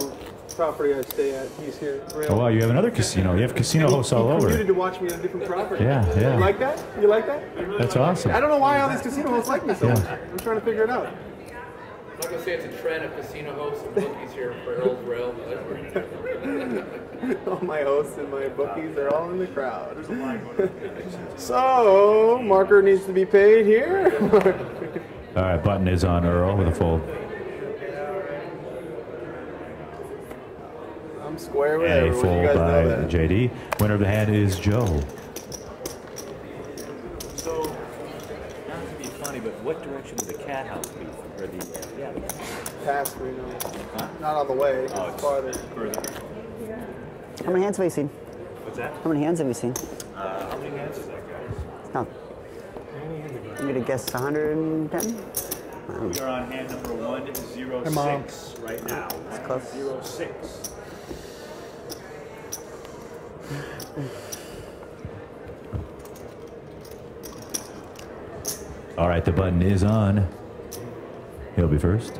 property I stay at. He's here. Oh, wow, you have another casino. You have casino hosts all He over. commuted to watch me on a different property. Yeah, yeah. You like that? You like that? That's awesome. I don't know why all these casino hosts like me so Yeah. much. I'm trying to figure it out. I'm not gonna say it's a trend of casino hosts and bookies here for Earl's Rail. All my hosts and my bookies are all in the crowd. So, marker needs to be paid here. All right, button is on Earl with a fold. I'm square with And a everyone. You fold guys by know that. JD. Winner of the hand is Joe. So, not to be funny, but what direction would the cat house be? Or the, yeah. Past Reno. Not on the way. Oh, It's farther. Further. How many hands have you seen? What's that? How many hands have you seen? How many hands is that, guys? No. I'm gonna guess 110. We are on hand number 106 right now. It's close. 106. All right, the button is on. He'll be first.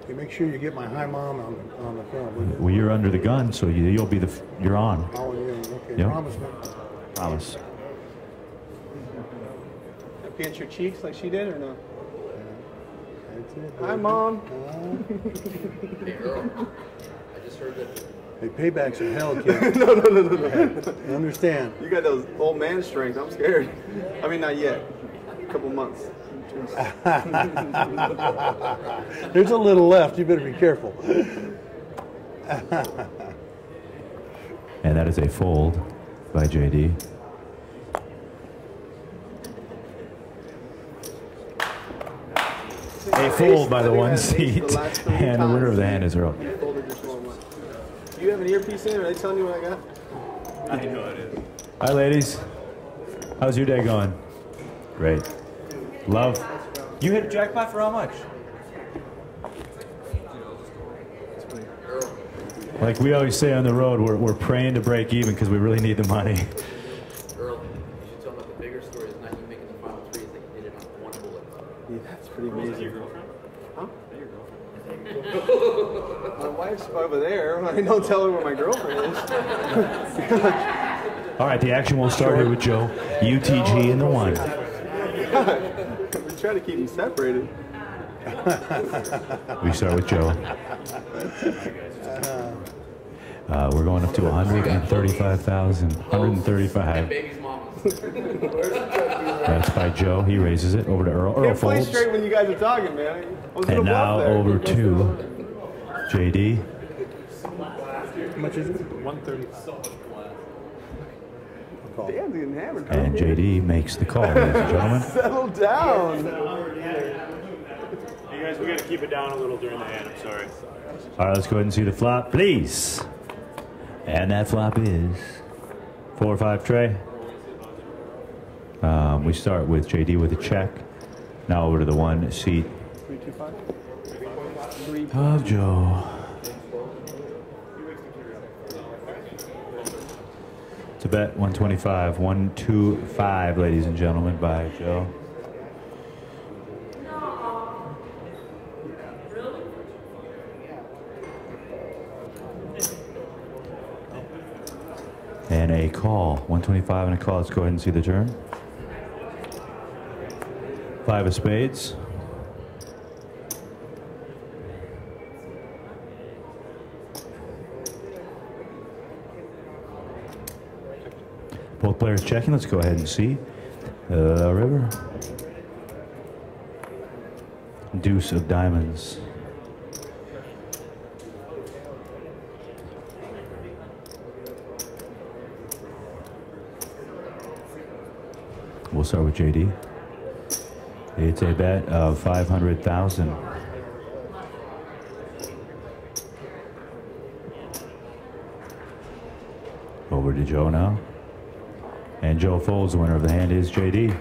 Hey, make sure you get my hi mom on the film. will you? Well, you're under the gun, so you'll be you're on. Oh, yeah, okay. Yep. Promise me. Promise. Pinch your cheeks like she did or no? That's it. Hi, Mom. Hey, Earl, I just heard that. Hey, paybacks are hell, kid. No. You understand? You got those old man strength. I'm scared. I mean, not yet. A couple months. There's a little left. You better be careful. And that is a fold by JD. A fold by the one seat. And the winner of the hand is Earl. Do you have an earpiece in? Are they telling you what I got? I know it is. Hi, ladies. How's your day going? Great. Love. You hit a jackpot for how much? Like we always say on the road, we're praying to break even because we really need the money. Earl, you should tell them that the bigger story is not you making the final three, is that you did it on one bullet. Yeah, that's pretty amazing. Your girlfriend? Huh? Is that your girlfriend? My wife's over there. I don't tell her where my girlfriend is. All right, the action will start here with Joe. UTG in the one. We try to keep them separated. We start with Joe. We're going up to 135,000. 135. Baby's mama. That's by Joe. He raises it over to Earl. Earl Can't play folds. straight when you guys are talking, man. I was gonna And now bluff there. over to JD. How much is it? 130. Damn, getting hammered. And JD makes the call, ladies and gentlemen. Settle down. Hey guys, we gotta keep it down a little during the hand. I'm sorry. All right, let's go ahead and see the flop, please. And that flop is 4 or 5 tray. We start with JD with a check. Now over to the one seat 325. of Joe. It's a bet 125, 125, ladies and gentlemen, by Joe. And a call, 125 and a call. Let's go ahead and see the turn. 5 of spades. Both players checking. Let's go ahead and see the river. Deuce of diamonds. We'll start with JD. It's a bet of 500,000. Over to Joe now. And Joe folds. The winner of the hand is JD.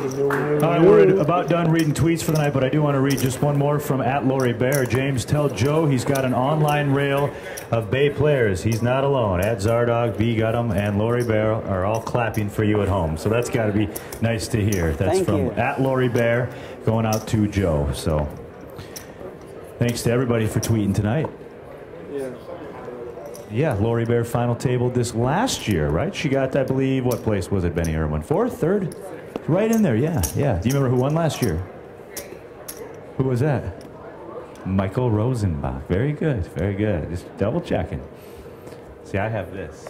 All right, we're about done reading tweets for the night, but I do want to read just one more from @LaurieBear. James, tell Joe he's got an online rail of Bay players. He's not alone. @Zardog, B Guttum, and Laurie Bear are all clapping for you at home. So that's got to be nice to hear. That's Thank from you. @LaurieBear going out to Joe. So thanks to everybody for tweeting tonight. Yeah, Laurie Bear final table this last year, right? She got, I believe, what place was it, Benny Irwin? Fourth, third? Right in there, yeah. Do you remember who won last year? Who was that? Michael Rosenbach. Very good, very good. Just double checking. See, I have this.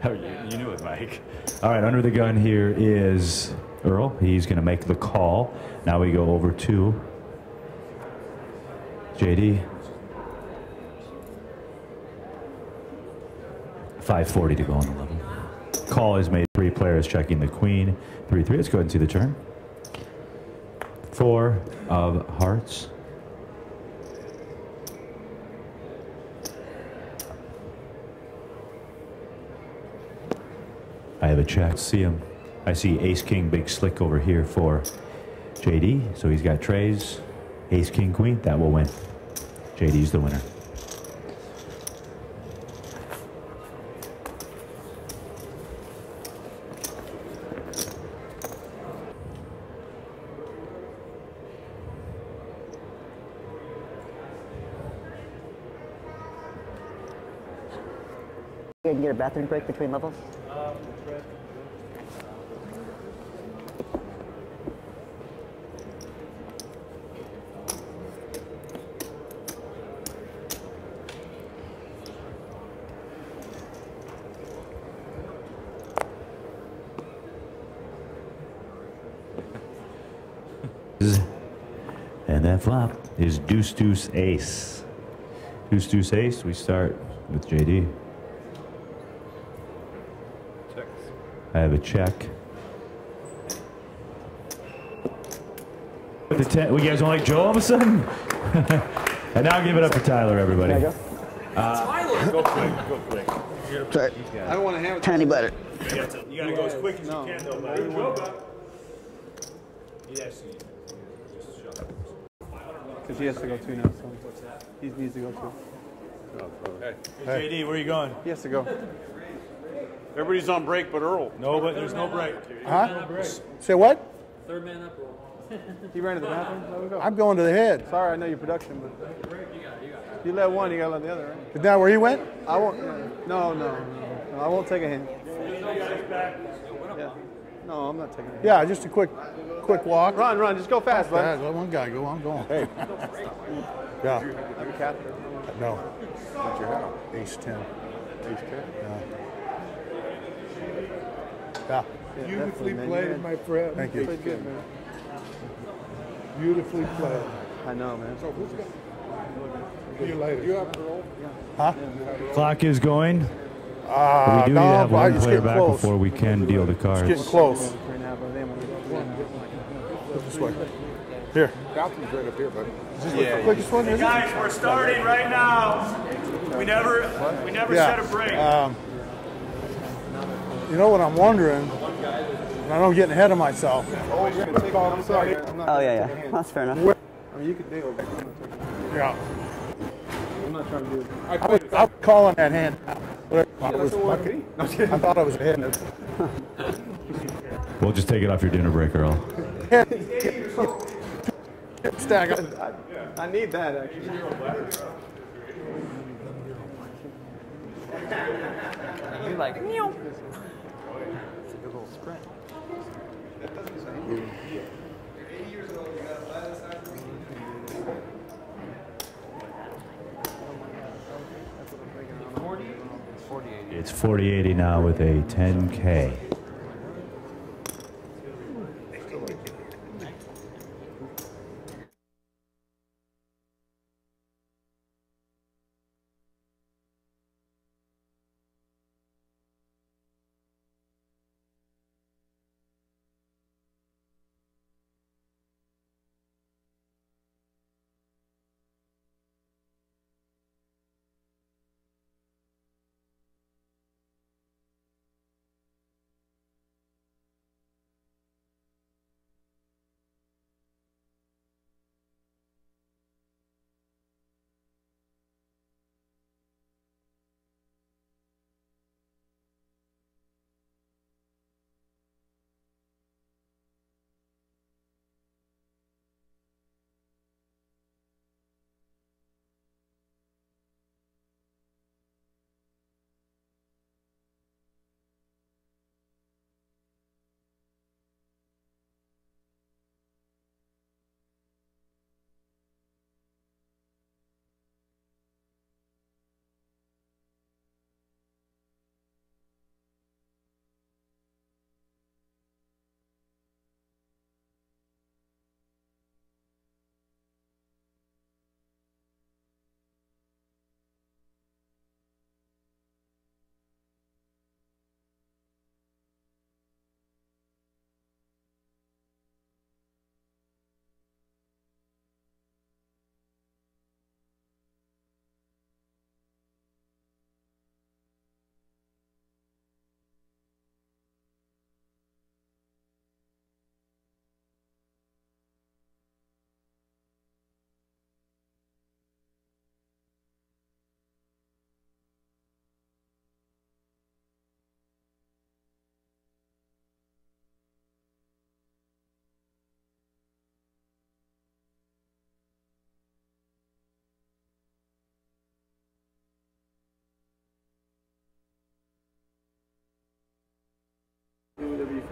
Oh, you knew it, Mike. All right, under the gun here is Earl. He's going to make the call. Now we go over to JD. 540 to go on the level. Call is made. 3 players checking the queen. 3-3. Let's go ahead and see the turn. 4 of hearts. I have a check. See him. I see Ace King Big Slick over here for JD. So he's got trays. Ace King Queen. That will win. JD's the winner. You can get a bathroom break between levels? And that flop is deuce, deuce, ace. Deuce, deuce, ace. We start with JD. I have a check. With the 10, you guys don't like Joe all of a sudden? And now give it up for Tyler, everybody. Tyler! Go quick, go quick. Sorry. I don't want to have it. Tiny butter. You gotta go as quick as you can, though, buddy. Yes. Because he has to go too now. So he needs to go too. Hey, JD, where are you going? He has to go. Everybody's on break but Earl. No, but there's no break. Huh? Say what? Third man up roll. He ran to the bathroom. Let him go. I'm going to the head. Sorry, I know your production, but you let one, you gotta let the other, right? Is that where he went? I won't. No, I won't take a hand. Yeah. No, I'm not taking a hand. Yeah, just a quick walk. Run, just go fast, bud. Yeah, let one guy go. I'm going. Hey. Yeah. Have a captain. No. What's your hat? Ace 10. Ace 10. Yeah. Yeah. Beautifully played, my friend. Thank you. Played good, man. Beautifully played. I know, man. So who's got? See you later. You have parole? Huh? Clock is going. We do no, need to have one it's player getting back close. before we can deal the It's cards. getting close. This way. Here. Captain's right up here, buddy. Is this the quickest one? Is it? Guys, we're starting right now. We never set a break. You know what I'm wondering? And I don't get ahead of myself. I'm sorry. Oh, yeah. That's fair enough. I mean, you could deal with it. Yeah. I'm not trying to do it. I was calling that hand. I thought I was ahead. We'll just take it off your dinner break, Earl. Stack up. I need that, actually. You like, meow. It's a good little sprint. It's 4080 now with a 10K.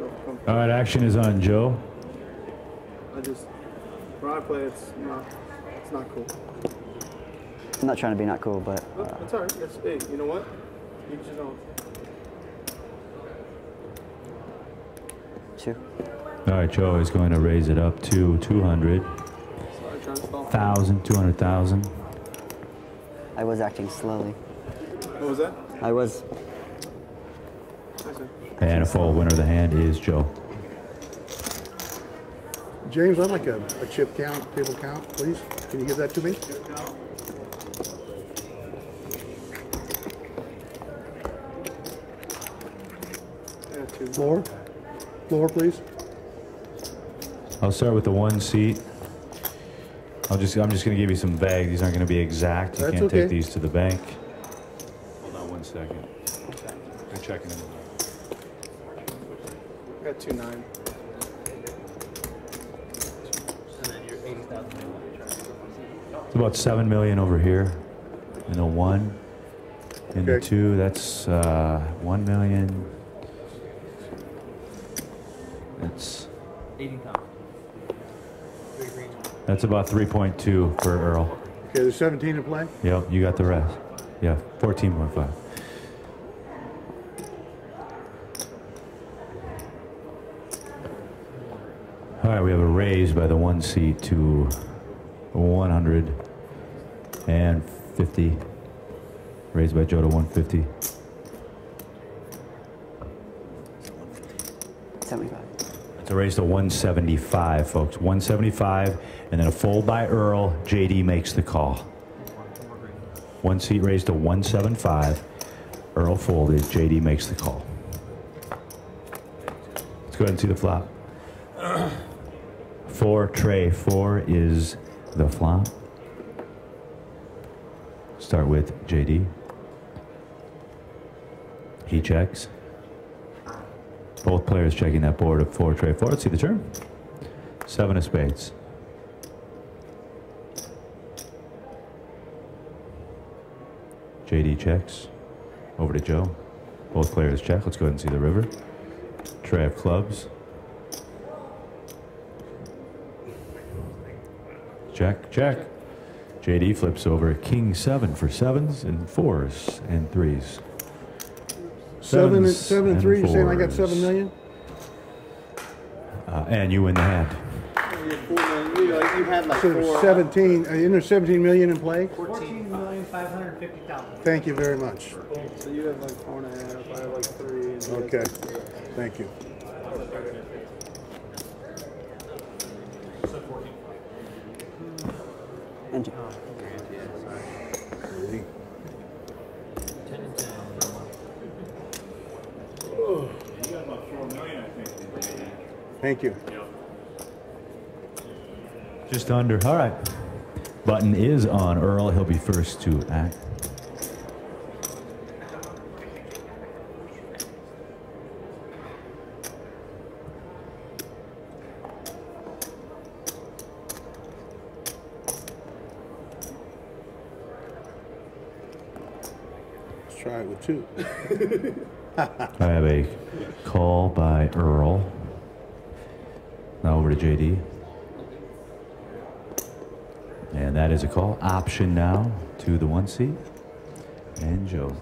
feel comfortable. All right, action is on Joe. When I play, it's not cool. I'm not trying to be not cool, but. That's all right. Hey, you know what? You just don't. 2. All right, Joe is going to raise it up to 200,000, 200,000. I was acting slowly. What was that? I was. And a fold. Winner of the hand is Joe. James, I'd like a chip count, table count, please. Can you give that to me? Floor, please. I'll start with the 1 seat. I'm just going to give you some vague. These aren't going to be exact. You That's can't okay. take these to the bank. Hold on 1 second. I'm checking them. I got 2.9. It's about 7 million over here. In the 1. In the 2, that's 1 million. That's 80,000. That's about 3.2 for Earl. Okay, there's 17 to play? Yep, you got the rest. Yeah, 14.5. All right, we have a raise by the 1 seat to 150. Raised by Joe to 150. 75. It's a raise to 175, folks. 175, and then a fold by Earl. JD makes the call. 1 seat raised to 175. Earl folded. JD makes the call. Let's go ahead and see the flop. 4 tray. 4 is the flop. Start with JD. He checks. Both players checking that board of 4 tray 4. Let's see the turn. 7 of spades. JD checks. Over to Joe. Both players check. Let's go ahead and see the river. Tray of clubs. Check, check. JD flips over King 7 for 7s and 4s and 3s. 7 and 3, you're saying I got 7 million? And you win the hand. You had like So 4. 17, isn't there 17 million in play? 14,550,000. Thank you very much. So you have like 4.5. I have like 3. And Okay, thank you. And Thank you. Just under. All right. Button is on Earl. He'll be first to act. Let's try it with 2. I have a call by Earl. Now over to JD. And that is a call. Option now to the 1 seat. And Joe.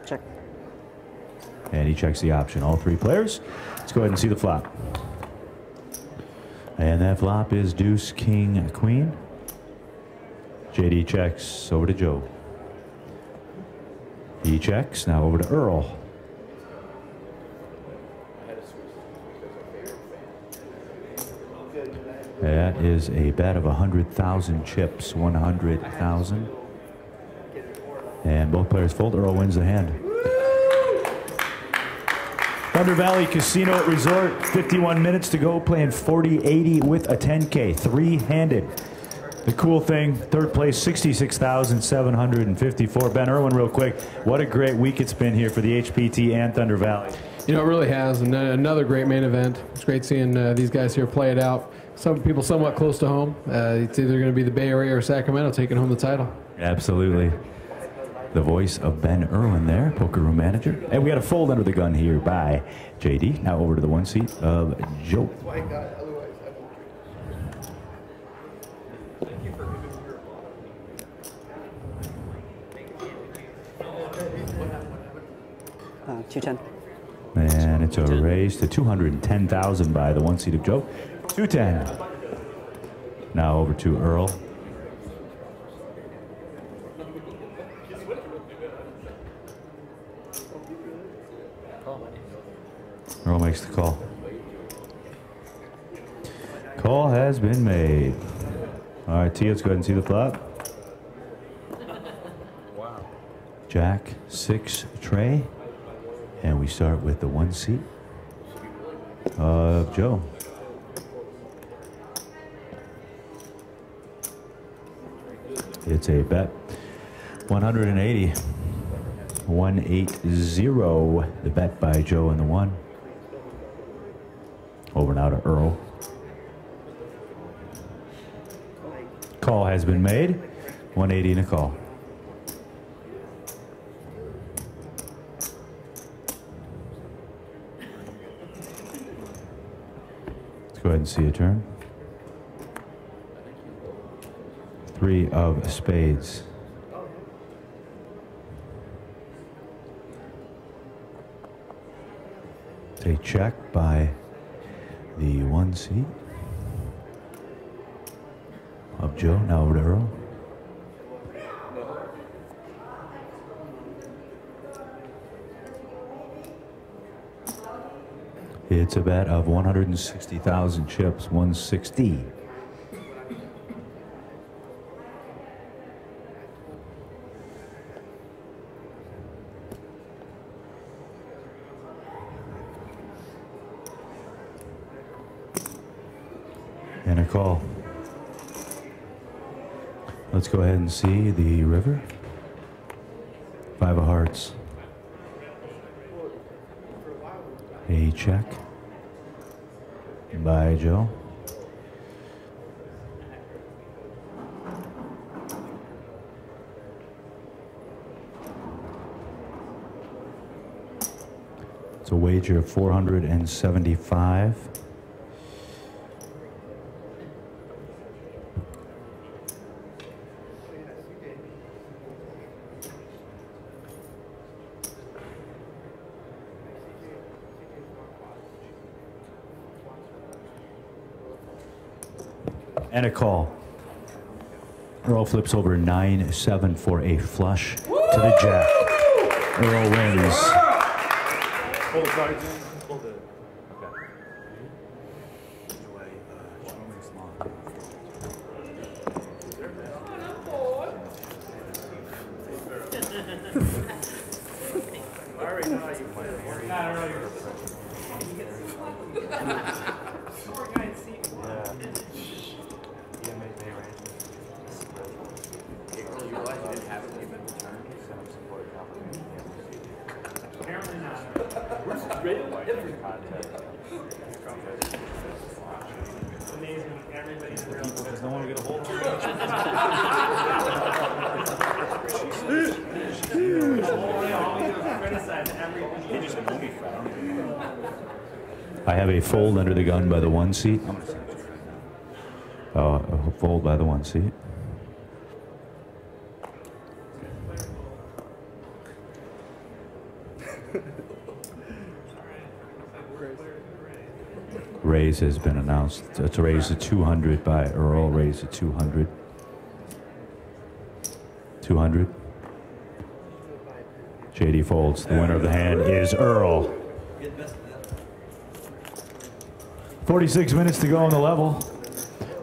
Check. And he checks the option. All 3 players. Let's go ahead and see the flop. And that flop is deuce, king, queen. JD checks over to Joe. He checks. Now over to Earl. That is a bet of 100,000 chips. 100,000. And both players fold. Earl wins the hand. Thunder Valley Casino Resort, 51 minutes to go, playing 40-80 with a 10K, 3-handed. The cool thing, third place, 66,754. Ben Irwin, real quick, what a great week it's been here for the HPT and Thunder Valley. You know, it really has. And another great main event. It's great seeing these guys here play it out. Some people somewhat close to home. It's either going to be the Bay Area or Sacramento taking home the title. Absolutely. The voice of Ben Irwin there, poker room manager. And we got a fold under the gun here by JD. Now over to the 1 seat of Joe. $210. And it's a raise to 210,000 by the 1 seat of Joe. 210. Now over to Earl. Earl makes the call. Call has been made. All right, T, let's go ahead and see the flop. Wow. Jack 6 tray. And we start with the 1 seat of Joe. It's a bet. 180. 180. The bet by Joe in the 1. Over now to Earl. Call has been made. 180 and a call. Let's go ahead and see a turn. 3 of spades. It's a check by the 1 seat of Joe. Now over to Earl. It's a bet of 160,000 chips, 160. And a call. Let's go ahead and see the river. 5 of hearts. A check by Joe. It's a wager of 475. And a call. Earl flips over 9-7 for a flush to the jack. Earl wins. Hold the cards. Hold it. I already know you play. I don't know I have a fold under the gun by the 1 seat. A fold by the 1 seat. Raise has been announced. It's a raise to 200 by Earl. Raise to 200. 200. JD folds. The winner of the hand is Earl. 46 minutes to go on the level.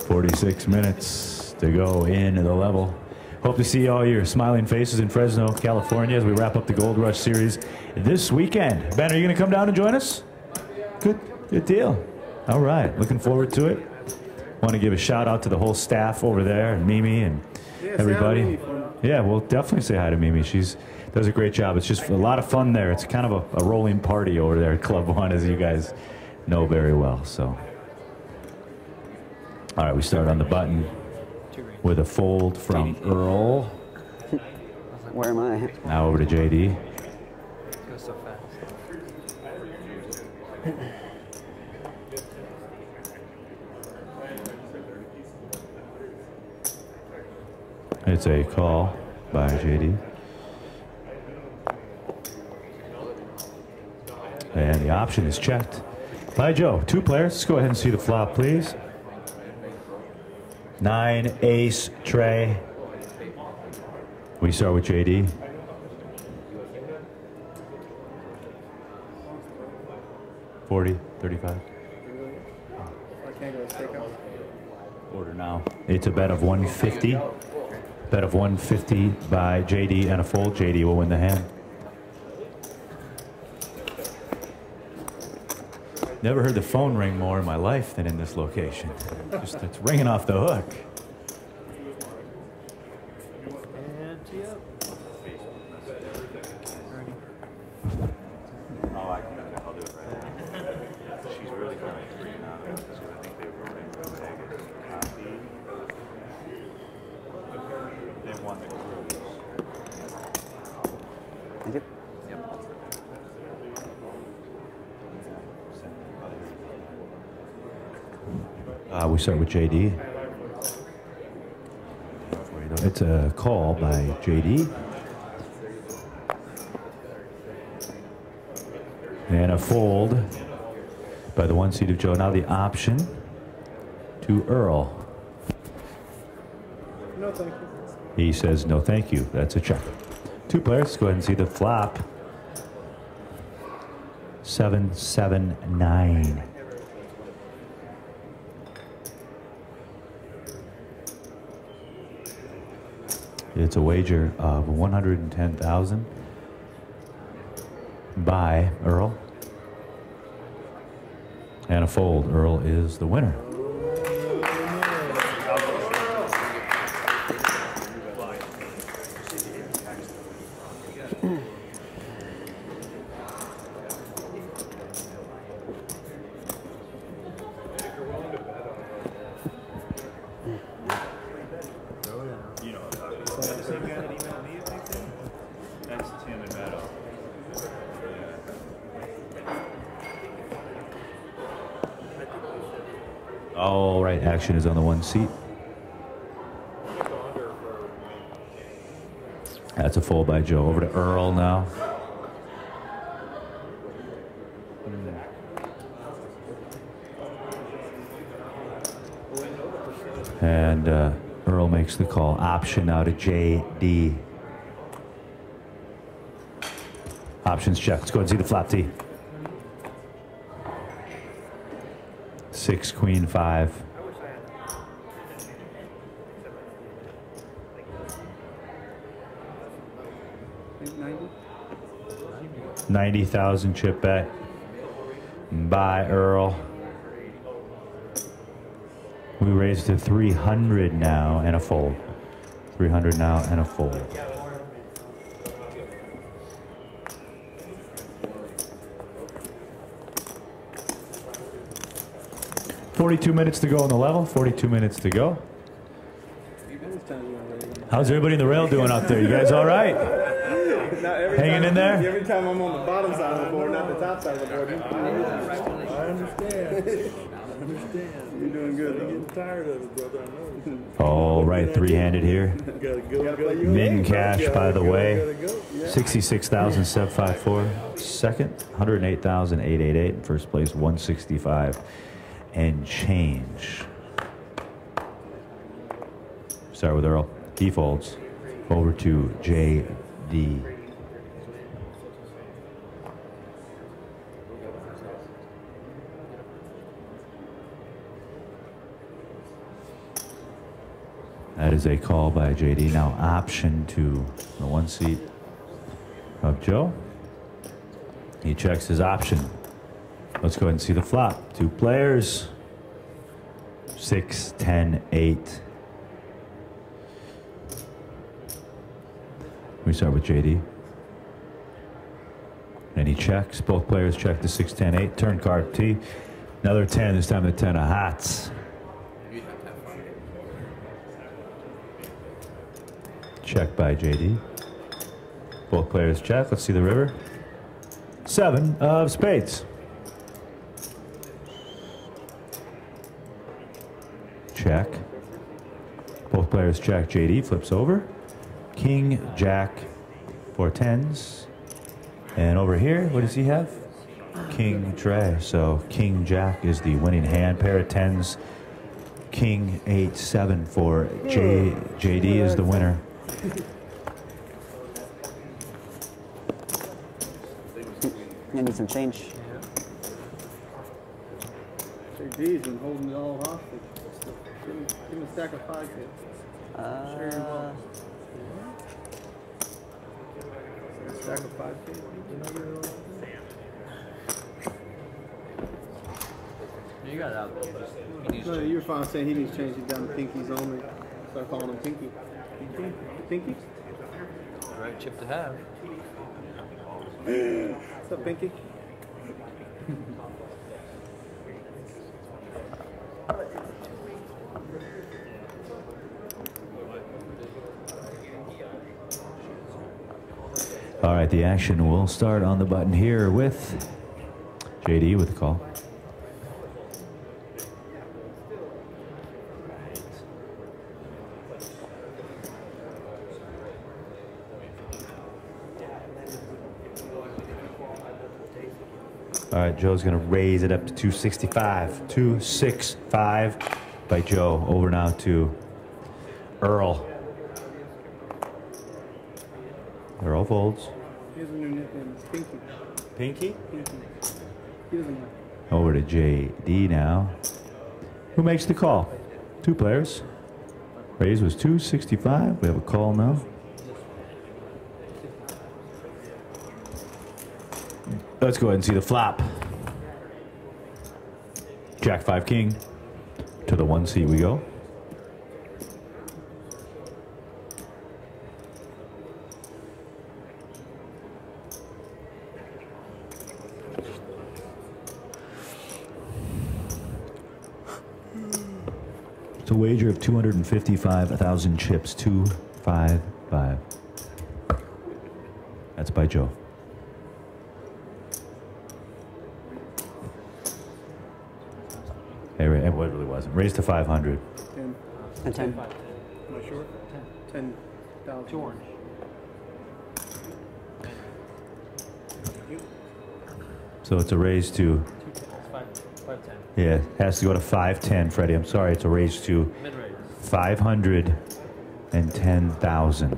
46 minutes to go in the level. Hope to see all your smiling faces in Fresno, California as we wrap up the Gold Rush Series this weekend. Ben, are you going to come down and join us? Good deal. All right, looking forward to it. Want to give a shout out to the whole staff over there, and Mimi and everybody. Yeah, we'll definitely say hi to Mimi. She's does a great job. It's just a lot of fun there. It's kind of a rolling party over there at Club One, as you guys know very well. So, all right, we start on the button with a fold from Earl. Where am I? Now over to JD. Goes so fast. It's a call by JD. And the option is checked by Joe. 2 players. Let's go ahead and see the flop, please. 9, ace, tray. We start with JD. $40, $35. Order now. It's a bet of 150. Bet of 150 by JD and a fold. JD will win the hand. Never heard the phone ring more in my life than in this location. Just it's ringing off the hook. I'll do it right. She's really going to bring it out. So I think they were running from Vegas. They won the cruise. Thank you. We start with JD. It's a call by JD. And a fold by the 1 seed of Joe. Now the option to Earl. No, thank you. He says no thank you. That's a check. 2 players. Let's go ahead and see the flop. 7, 7, 9. It's a wager of 110,000 by Earl. And a fold. Earl is the winner. That's Tim and Meadow. All right, action is on the 1 seat. That's a fold by Joe. Over to Earl now. And Earl makes the call. Option now to JD. Options check. Let's go and see the flop T. 6, queen, 5. $90,000 chip bet by Earl. We raised to 300 now and a fold. 300 now and a fold. $42 minutes to go on the level. 42 minutes to go. How's everybody in the rail doing out there? You guys all right? Hanging in there? Every time I'm on the bottom side of the board, not the top side of the board. I understand. You're doing good. I'm getting tired of it, brother. I know. All right, 3-handed here. Min cash, by the way. 66,754. Second, 108,888. First place, 165 and change. Start with Earl. He folds. Over to JD. That is a call by JD. Now option to the 1 seat of Joe. He checks his option. Let's go ahead and see the flop. 2 players. 6, 10, 8. We start with JD. And he checks. Both players check the 6, 10, 8. Turn card T. Another 10. This time the 10 of hearts. Check by JD. Both players check. Let's see the river. 7 of spades. Check. Both players check. JD flips over. King, Jack, 4 tens. And over here, what does he have? King, Dre. So King, Jack is the winning hand. Pair of tens. King, 8, 7 for JD is the winner. I need some change. JD's been holding it all hostage. Give him a stack of 5 kids. Share your ball. A stack of 5 kids. You got out there. No, you were fine saying he needs to change it down to pinkies only. Start calling him Pinky. Pinky? The right chip to have. What's up, Pinky? All right, the action will start on the button here with JD with the call. All right, Joe's going to raise it up to 265. 265 by Joe. Over now to Earl. Earl folds. He has a new nickname. It's Pinky. Pinky? Pinky. He doesn't know. Over to JD now. Who makes the call? 2 players. Raise was 265. We have a call now. Let's go ahead and see the flop. Jack 5 king. To the 1 seat we go. It's a wager of 255,000 chips. 255. That's by Joe. Hey, it really wasn't. Raised to 500. 10. And 10. Am I sure? 10,000. 2 orange. So it's a raise to. 510. Yeah, it has to go to 510, Freddie. I'm sorry, it's a raise to 510,000.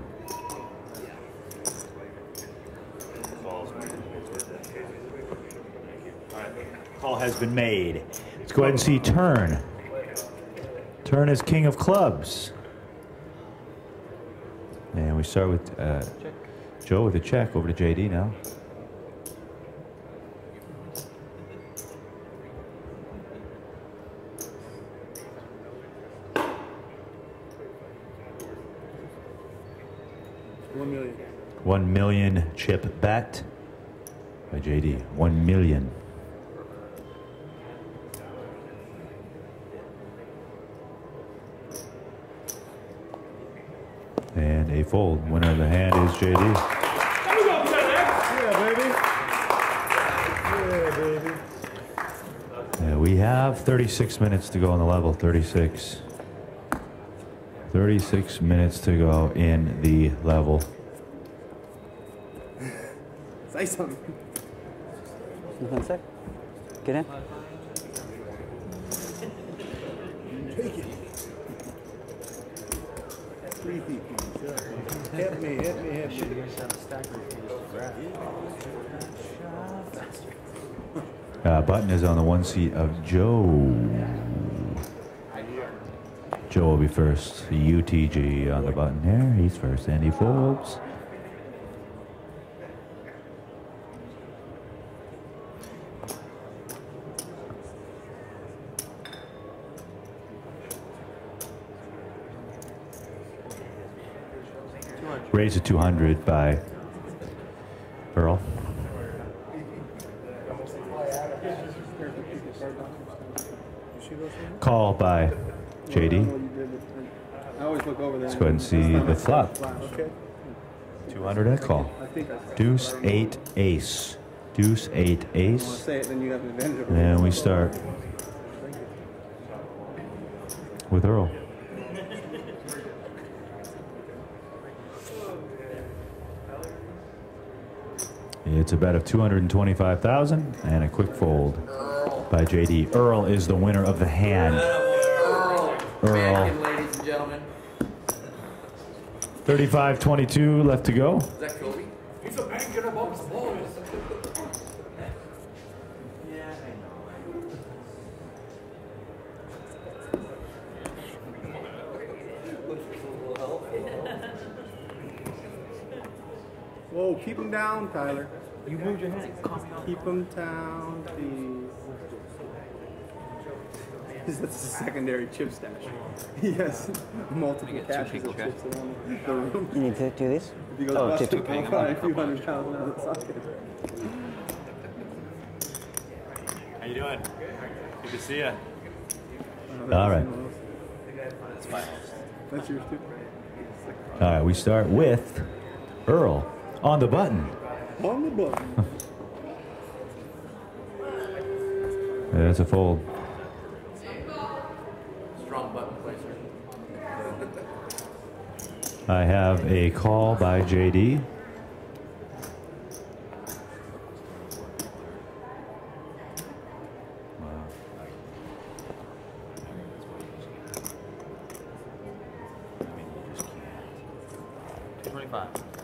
Call has been made. Let's go ahead and see turn. Turn is king of clubs. And we start with Joe with a check. Over to JD now. $1 million. 1 million chip bet by JD. 1 million. And a fold. Winner of the hand is JD. Yeah, baby. We have 36 minutes to go on the level. 36. 36 minutes to go in the level. Say something. Nothing to say. Get in. Take it. Hit me. Button is on the 1 seat of Joe. Joe will be first. UTG on the button here. He's first and he folds. Raise to 200 by Earl. Call by JD. I always look over there. Let's go ahead and see the flop. Okay. 200 and a call. Deuce, 8, ace. Deuce, 8, I want to ace. say it, then you have an advantage over And we start with Earl. It's a bet of 225,000 and a quick fold by JD. Earl is the winner of the hand. Earl. Ladies and gentlemen. 35-22 left to go. Is that Kobe? He's a banker amongst boys. Whoa, keep him down, Tyler. You moved your hand. Keep him down, please. That's a secondary chip stash. Yes, multiple caches of chips around the room. You need to do this? If he goes Oh, busted, chip. we'll find a few $100,000 out of the socket. How you doing? Good to see you. All right. That's fine. That's yours too. All right, we start with Earl on the button. On the button. That's a fold. Strong button placer. I have a call by JD.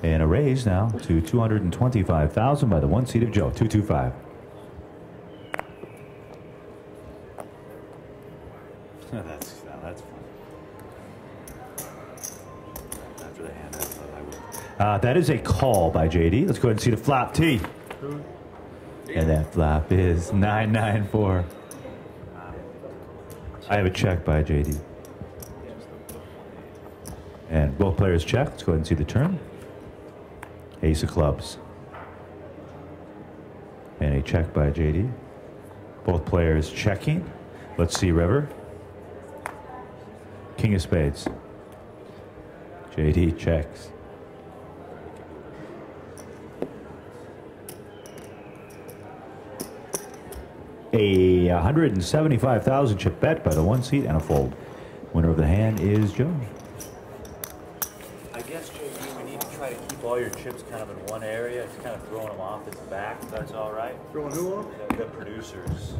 And a raise now to 225,000 by the one seat of Joe. 225. that's fun. After the hand, I thought I would. That is a call by JD. Let's go ahead and see the flop T. And that flop is 994. I have a check by JD. And both players check. Let's go ahead and see the turn. Ace of clubs. And a check by JD. Both players checking. Let's see river. King of spades. JD checks. A 175,000 chip bet by the one seat and a fold. Winner of the hand is Joe. I guess, JD, we need to try to keep all your chips kind of in one area. It's kind of throwing them off its back. If that's all right. Throwing who off? The producers.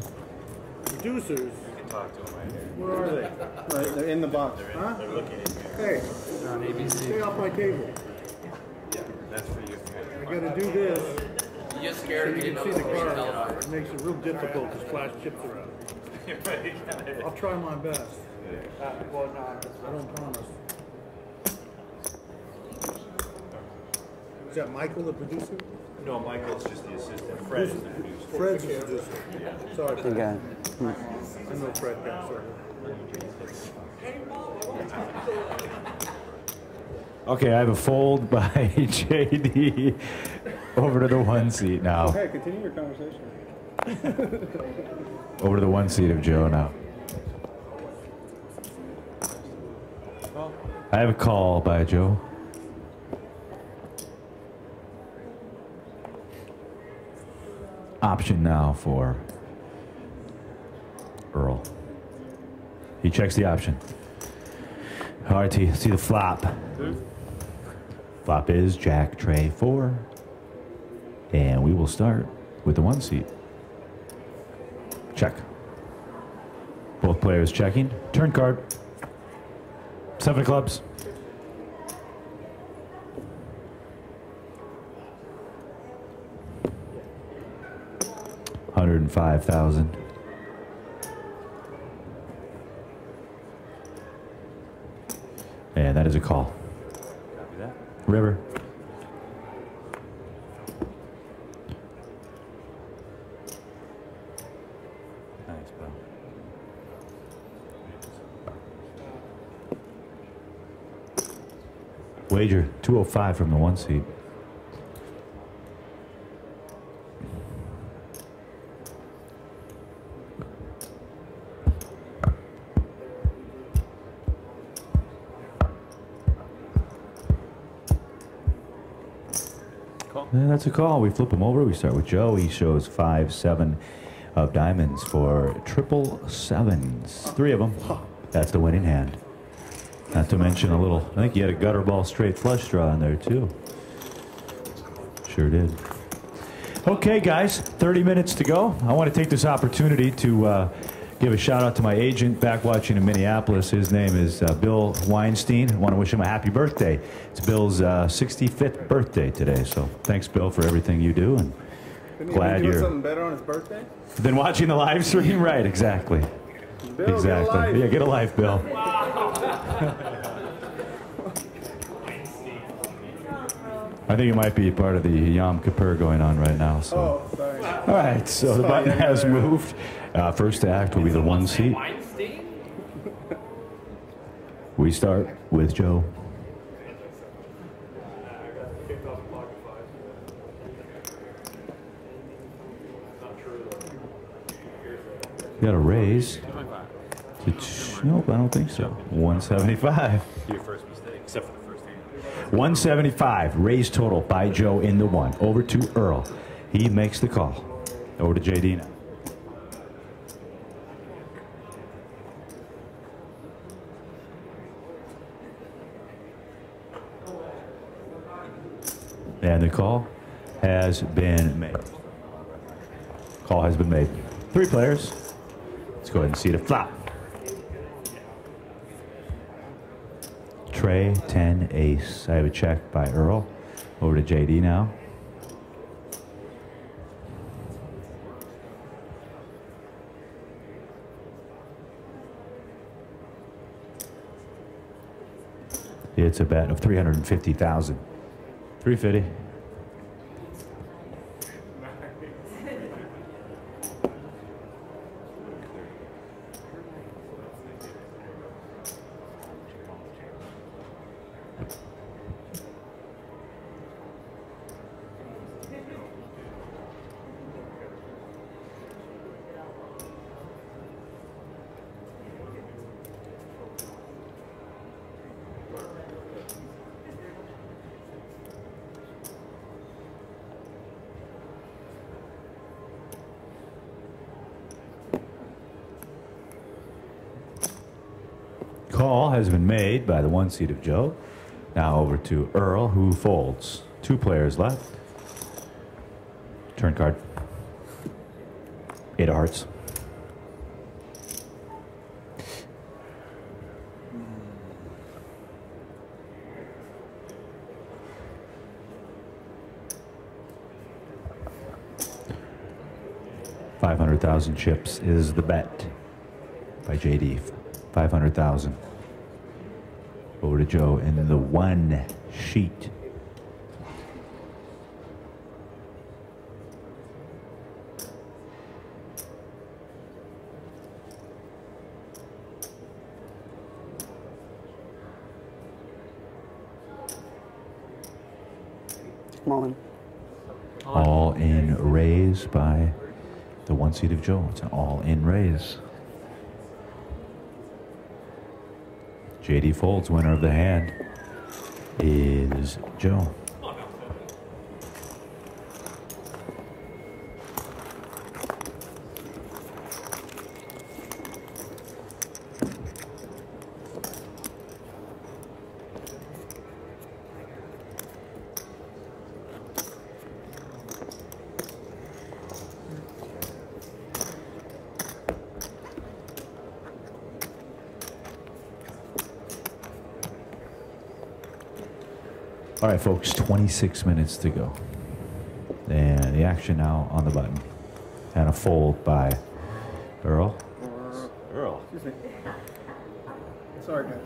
Producers? You can talk to them right here. Where are they? Right, they're in the box. Huh? They're looking in here. Hey, On ABC. stay off my table. That's for you. I gotta do this. You just So scared you me. can see the card. It makes it real difficult to splash chips around. I'll try my best. I don't promise. Is that Michael, the producer? No, Michael's just the assistant. Fred is the producer. Fred's the producer. Yeah. Sorry, You Fred. got it. I know Fred Passer. Okay, I have a fold by JD. Over to the one seat now. Hey, continue your conversation. Over to the one seat of Joe now. I have a call by Joe. Option now for Earl. He checks the option. All right, T, see the flop. Flop is Jack, Trey, 4. And we will start with the one seat. Check. Both players checking. Turn card. 7 of clubs. $105,000. And that is a call. Copy that. River. Nice, bro. Wager 205 from the one seat. And that's a call. We flip them over. We start with Joe. He shows 5, 7 of diamonds for triple sevens. 3 of them. That's the winning hand. Not to mention a little, I think you had a gutter ball straight flush draw in there too. Sure did. Okay, guys, 30 minutes to go. I want to take this opportunity to give a shout out to my agent back watching in Minneapolis. His name is Bill Weinstein. I want to wish him a happy birthday. It's Bill's 65th birthday today. So thanks, Bill, for everything you do. And glad you're you're something better on his birthday than watching the live stream. Right? Exactly. Bill, Exactly. Yeah, get a life, Bill. I think it might be part of the Yom Kippur going on right now. So. Oh, sorry. All right, so the button has moved. First act will be the 1 seat. We start with Joe. You got a raise. Nope, I don't think so. 175. Your first mistake, except for the first hand. 175, raise total by Joe in the 1. Over to Earl. He makes the call. Over to JD now. And the call has been made. Call has been made. 3 players. Let's go ahead and see the flop. Trey, 10, ace. I have a check by Earl. Over to JD now. It's a bet of 350,000. 350. Call has been made by the 1 seat of Joe. Now over to Earl, who folds. 2 players left. Turn card. 8 of hearts. $500,000 chips is the bet by JD. 500,000. Over to Joe in the 1 sheet. All in raise by the 1 seat of Joe. It's an all in raise. JD folds, winner of the hand is Joe. All right, folks, 26 minutes to go. And the action now on the button. And a fold by Earl. Earl. Excuse me. Sorry, guys.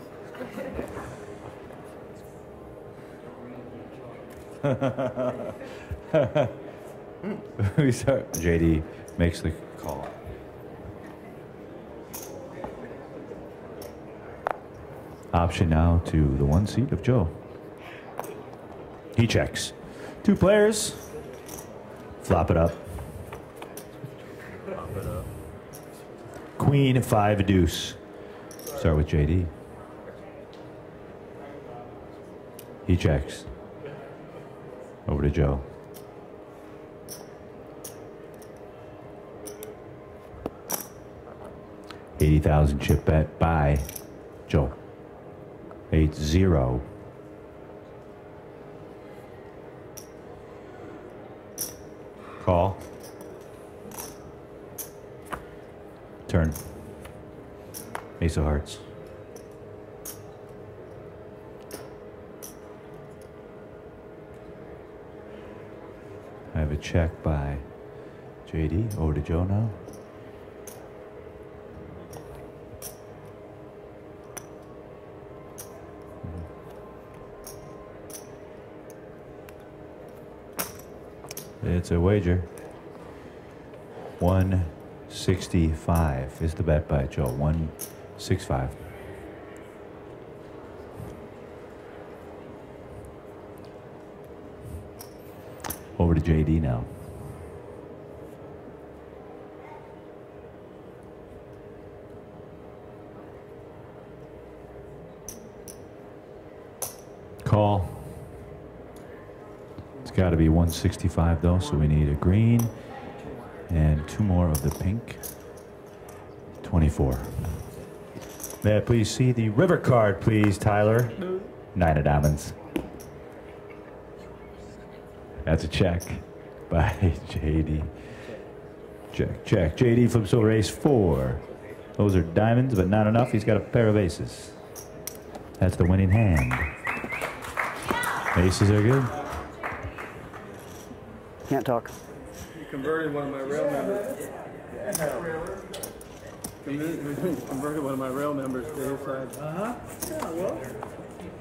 We start. JD makes the call. Option now to the 1 seat of Joe. He checks. 2 players. Flop it up. Queen, 5, deuce. Start with JD. He checks. Over to Joe. 80,000 chip bet by Joe. 8-0. Call. Turn. Ace of hearts. I have a check by JD. Over to Joe now. It's a wager. 165 is the bet by Joe. 165. Over to JD now. Call. It's got to be 165 though, so we need a green and 2 more of the pink. 24. May I please see the river card, please, Tyler? 9 of diamonds. That's a check by JD. Check, check. JD flips over ace 4. Those are diamonds, but not enough. He's got a pair of aces. That's the winning hand. Aces are good. Can't talk. You converted one of my rail members. Converted one of my rail members to his side. Yeah, well.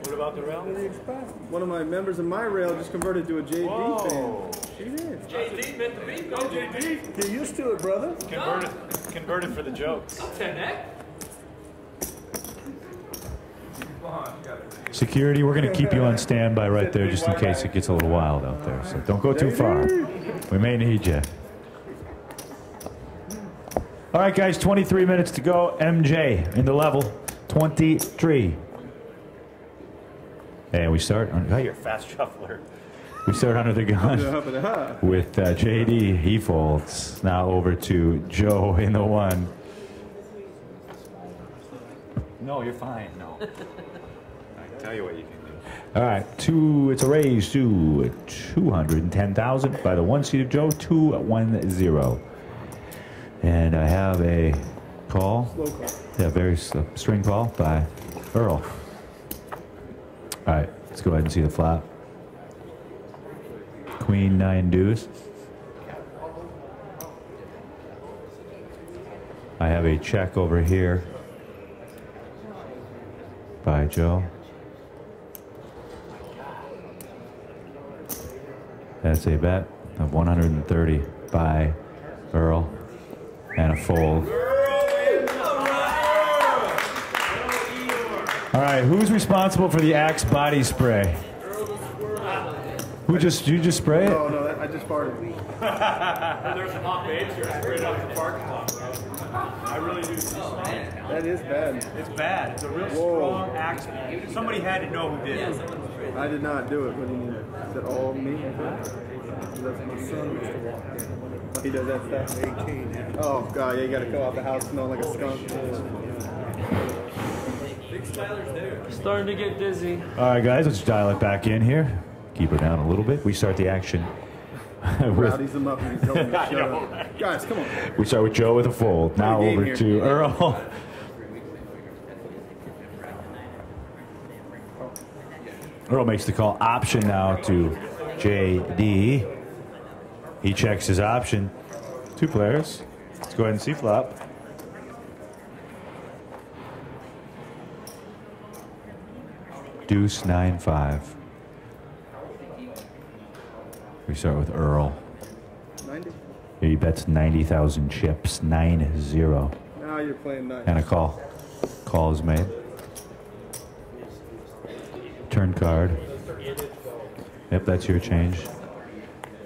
What about the rail? What do you expect? One of my members of my rail just converted to a JD fan. She did. JD meant to be. Go JD. Get used to it, brother. Converted for the jokes. 10X. Security, we're going to keep you on standby right there just in case it gets a little wild out there. So don't go too far. We may need you. All right, guys, 23 minutes to go. MJ in the level, 23. And we start on. You're a fast shuffler. We start under the gun with JD. He folds. Now over to Joe in the 1. No, you're fine. No. I tell you what you can do. All right, it's a raise to 210,000 by the 1 seed of Joe, 210. And I have a call. Slow call. Yeah, very string call by Earl. All right, let's go ahead and see the flop. Queen 9 deuce. I have a check over here by Joe. That's a bet of 130 by Earl and a fold. All right, who's responsible for the Axe body spray? You just spray it? No, I just farted. There's some hot babes here. I sprayed out the parking lot. I really do. That is bad. It's bad. It's a real strong axe. Somebody had to know who did it. I did not do it. What do you mean? Is that all me? That's my son. He does that stuff. 18. Yeah. Oh God, yeah, you gotta go out the house smelling like a skunk. Starting to get dizzy. All right, guys, let's dial it back in here. Keep her down a little bit. We start the action Rowdies them up and he's helping the show. Guys, come on. We start with Joe with a fold. Now over here. to Earl. Earl makes the call. Option now to JD. He checks his option. 2 players. Let's go ahead and see flop. Deuce 9-5. We start with Earl. 90. He bets 90,000 chips. 9-0. Now you're playing nice. And a call. Call is made. Turn card. Yep, that's your change.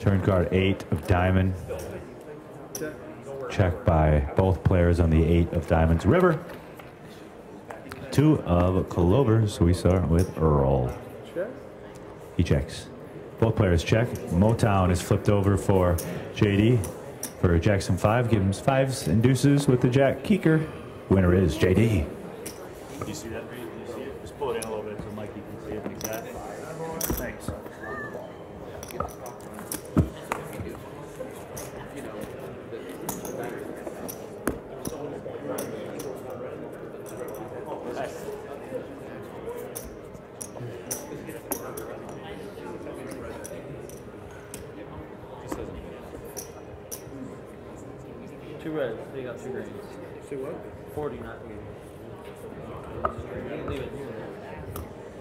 Turn card 8 of diamond. Check by both players on the 8 of diamonds. River. 2 of clover. So we start with Earl. Check. He checks. Both players check. Motown is flipped over for JD. For Jackson 5, give him 5s and deuces with the Jack Keeker. Winner is JD. Do you see that? Do you see it? Just pull it in a little bit so Mikey can see it. Exactly. Thanks. Two reds. They got two greens. See what? 40, not 80. Leave it here.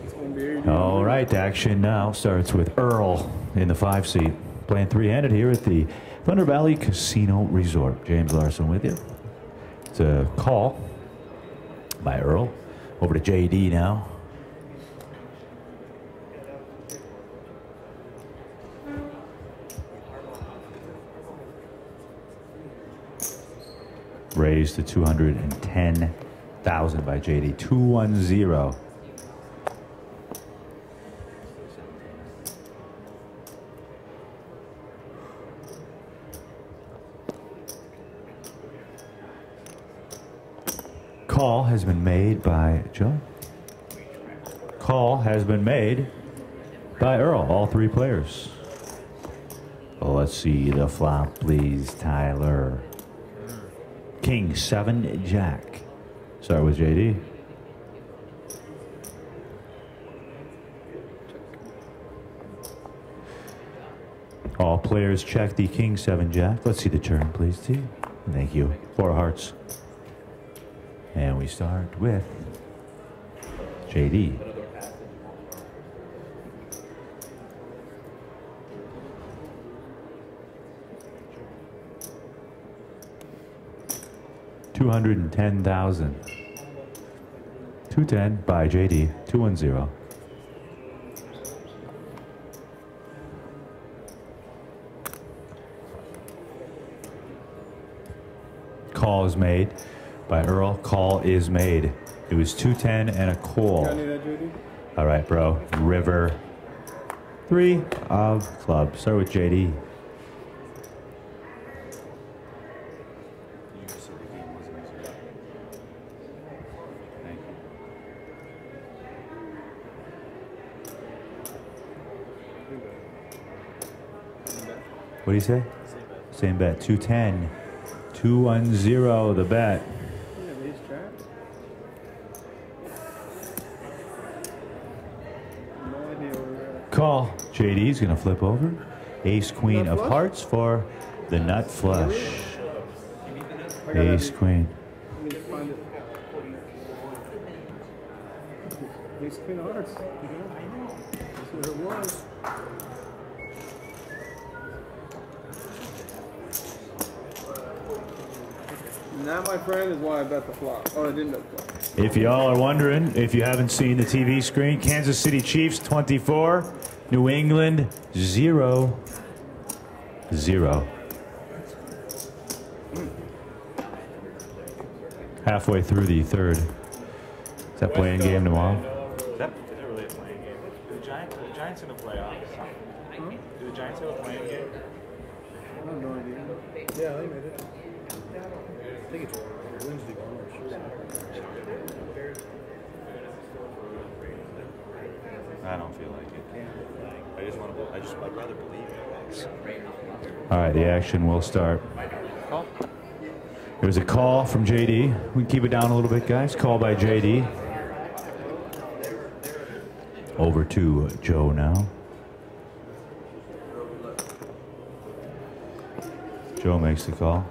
It's going to be 80. All right, action now starts with Earl in the 5 seat. Playing 3-handed here at the Thunder Valley Casino Resort. James Larson with you. It's a call by Earl. Over to JD now. Raised to 210,000 by JD. 210. Call has been made by Joe. Call has been made by Earl. All 3 players. Well, let's see the flop, please, Tyler. King 7 Jack. Start with JD. All players check the King 7 Jack. Let's see the turn, please, T. Thank you. 4 hearts. And we start with JD. $210,000. 210 by JD. 210. Call is made by Earl. Call is made. It was 210 and a call. All right, bro. River. 3 of clubs. Start with JD. What do you say? Same bet. 210. 210, the bet. Call. JD's going to flip over. Ace, queen of hearts for the nut flush. Ace, queen. Ace, queen of hearts. That's what it was. That, my friend, is why I bet the flop. Oh, I didn't bet the flop. If y'all are wondering, if you haven't seen the TV screen, Kansas City Chiefs 24, New England 0. Halfway through the 3rd. Is that playing game tomorrow? Is that really a playing game? The Giants in the playoffs. Do the Giants have a playing game? I have no idea. Yeah, they made it. I think it's Wednesday. I don't feel like it. I'd rather believe it. All right, the action will start. Call. There's a call from JD. We can keep it down a little bit, guys. Call by JD. Over to Joe now. Joe makes the call.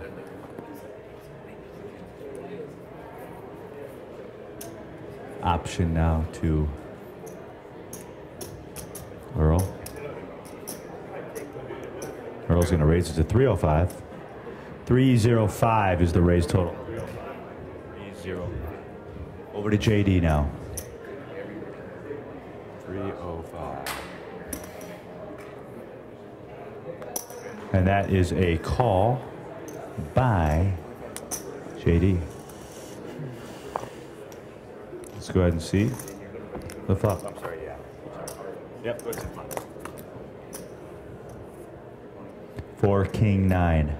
Option now to Earl. Earl's going to raise it to 305. 305 is the raise total. 3-0. Over to JD now. 305. And that is a call by JD. Let's go ahead and see the flop. I'm sorry, yeah. Yep, go ahead. 4 King 9.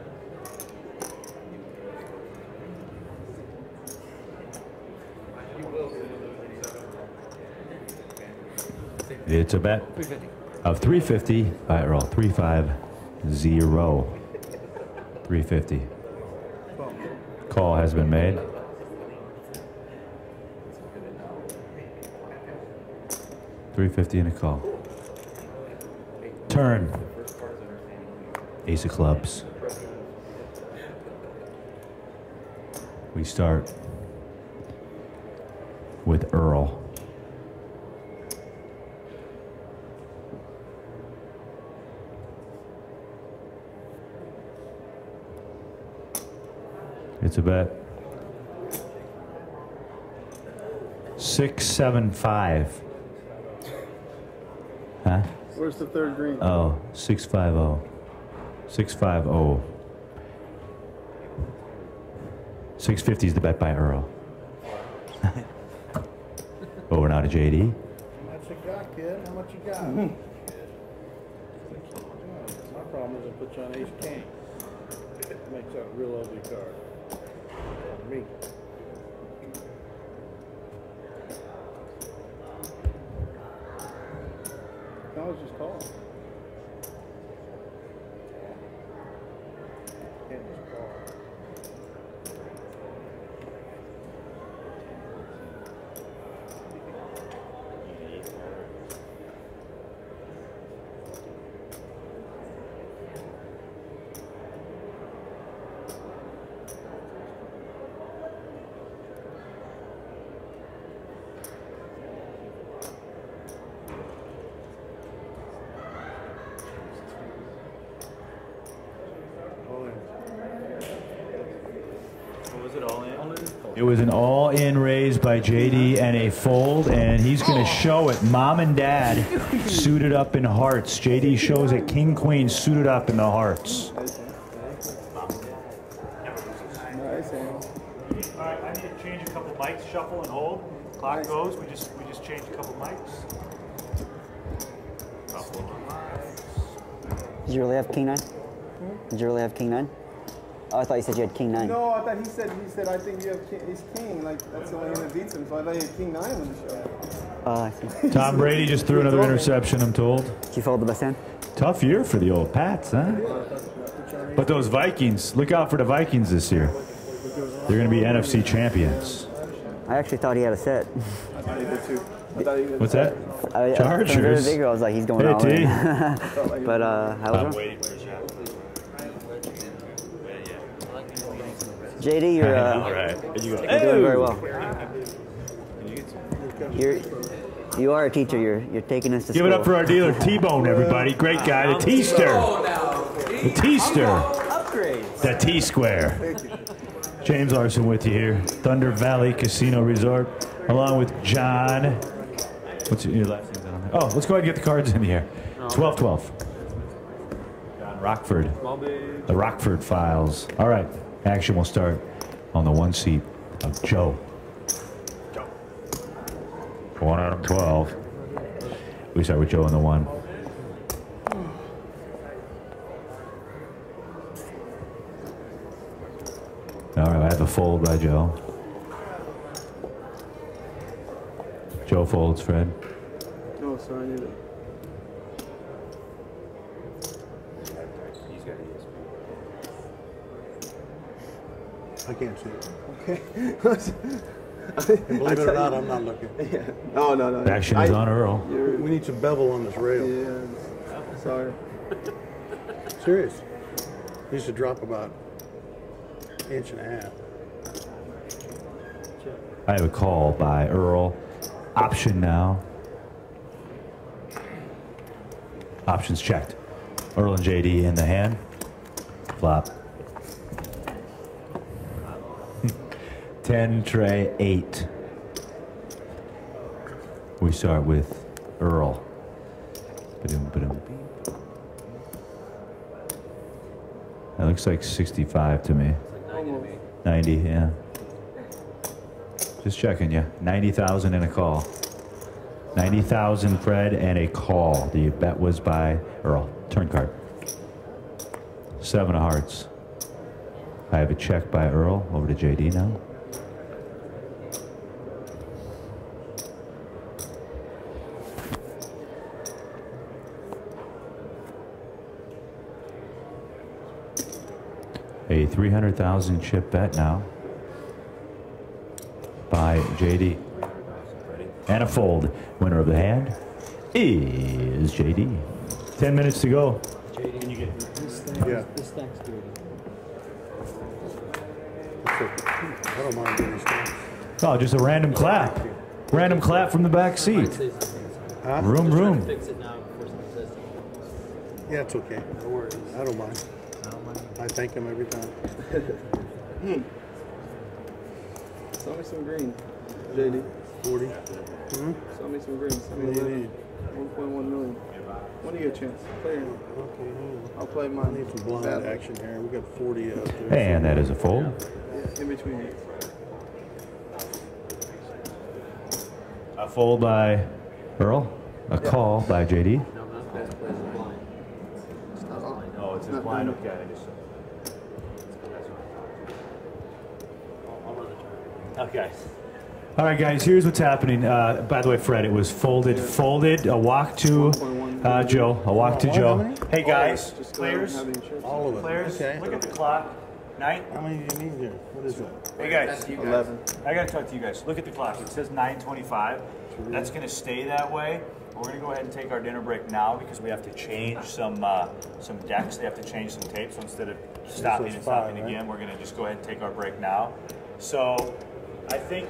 It's a bet 350. of 350 by Earl. 350. 350. Call has been made. $350 and a call. Turn. Ace of clubs. We start with Earl. It's a bet. 675. Huh? Where's the third green? Oh, 650. 650. 650 is the bet by Earl. Over now to JD. How much you got, kid? How much you got? My problem is I put you on ace king. It makes that a real ugly card. For me. I was just calling. Can't just call. It was an all-in raise by JD and a fold, and he's going to show it. Mom and Dad suited up in hearts. JD shows it. King, Queen suited up in the hearts. All right, I need to change a couple mics, shuffle and hold. Clock goes. We just changed a couple mics. Did you really have king 9? Did you really have king 9? Oh, I thought you said you had king 9. No, I thought he said I think you have king, he's king. Like that's the only one that beats him. So I thought he had king 9 on the show. Oh, I see. Tom Brady just threw another interception, I'm told. Did you fold the best hand? Tough year for the old Pats, huh? But those Vikings, look out for the Vikings this year. They're going to be NFC champions. I actually thought he had a set. I thought he did too. What's that? Chargers. I was like, he's going all in. But how was it? JD, you're you're doing very well. You are a teacher. You're taking us to Give school. it up for our dealer T-Bone, everybody. Great guy, the T-Ster. The T-Ster. The T-Square. James Larson with you here. Thunder Valley Casino Resort, along with John. What's your last name down there? Oh, let's go ahead and get the cards in here. 12-12. John Rockford. The Rockford Files. All right. Action will start on the one seat of Joe. 1 out of 12. We start with Joe on the 1. All right, I have a fold by Joe. Joe folds, Fred. Oh, sorry, I need it. I can't see it. Okay. And believe it or not, I'm not looking. Yeah. No, no, no. Action is on Earl. We need some bevel on this rail. Yeah. Sorry. Serious. Needs to drop about an inch and a half. I have a call by Earl. Option now. Options checked. Earl and JD in the hand. Flop. 10, tray, 8. We start with Earl. Ba-dum, ba-dum. That looks like 65 to me. 90, yeah. Just checking you. 90,000 and a call. 90,000 Fred and a call. The bet was by Earl. Turn card. 7 of hearts. I have a check by Earl. Over to JD now. A 300,000 chip bet now by JD. And a fold. Winner of the hand is JD. 10 minutes to go. JD, can you get this stack's good. I don't mind doing these things. Oh, just a random clap. Random clap from the back seat. Huh? Room. Fix it now before someone says Yeah, it's okay. No worries. I don't mind. I thank him every time. Sell me some green, JD. 40. Sell me some green. Sell me What do you 11. need? 1.1 million. When do you get a chance? Play it. Okay. I'll play I mine. need some blind action here. We got 40 out there. And that is a fold. Yeah, in between. A fold by Earl. A call by JD. Oh, it's his blind. Okay, I just. Okay. All right, guys, here's what's happening. By the way, Fred, it was folded. A walk to Joe. A walk to Joe. Hey, guys, Just players, All of it. players, Okay. look at the clock. Night. How many do you need here? What is it? Hey, guys. 11. I got to talk to you guys. Look at the clock. It says 9:25. That's going to stay that way. We're going to go ahead and take our dinner break now because we have to change some decks. They have to change some tape. So instead of stopping and stopping again, we're going to just go ahead and take our break now. So I think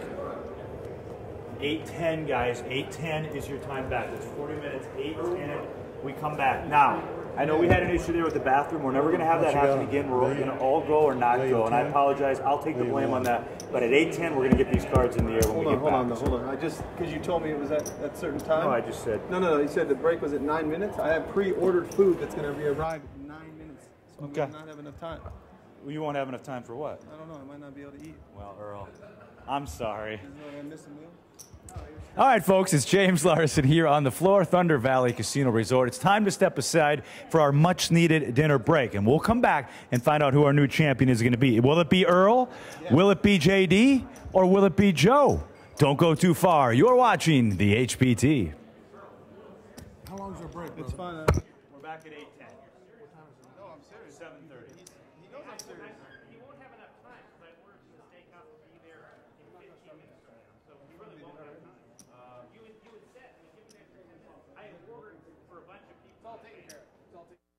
8:10, guys. 8:10 is your time back. It's 40 minutes. 8:10. We come back. Now, I know we had an issue there with the bathroom. We're never going to have that happen again. We're going to all go or not go. And I apologize. I'll take the blame on that. But at 8:10, we're going to get these cards in the air when we get back. Hold on. I just, because you told me it was at that certain time. No, I just said. No. You said the break was at 9 minutes. I have pre-ordered food that's going to be arrived in 9 minutes. So Okay. I might not have enough time. Well, you won't have enough time for what? I don't know. I might not be able to eat. Well, Earl, I'm sorry. Did I miss a meal? All right, folks, it's James Larson here on the floor, Thunder Valley Casino Resort. It's time to step aside for our much-needed dinner break, and we'll come back and find out who our new champion is going to be. Will it be Earl? Yeah. Will it be JD? Or will it be Joe? Don't go too far. You're watching the HPT. How long's our break? It's fine. We're back at 8:10. No, I'm serious. 7:30. He knows I'm serious. He won't have enough time because I ordered the steakhouse to be there in 15 minutes from now. So he really won't have time. You had said, I had ordered for a bunch of people. It's all taken care of. It's all taken care of.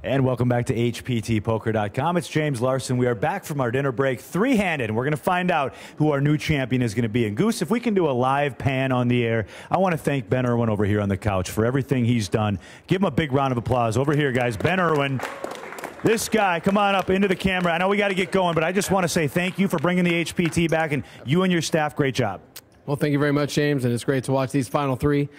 And welcome back to HPTpoker.com. It's James Larson. We are back from our dinner break, three-handed, and we're going to find out who our new champion is going to be. And Goose, if we can do a live pan on the air, I want to thank Ben Irwin over here on the couch for everything he's done. Give him a big round of applause. Over here, guys. Ben Irwin. This guy, come on up into the camera. I know we got to get going, but I just want to say thank you for bringing the HPT back, and you and your staff, great job. Well, thank you very much, James, and it's great to watch these final three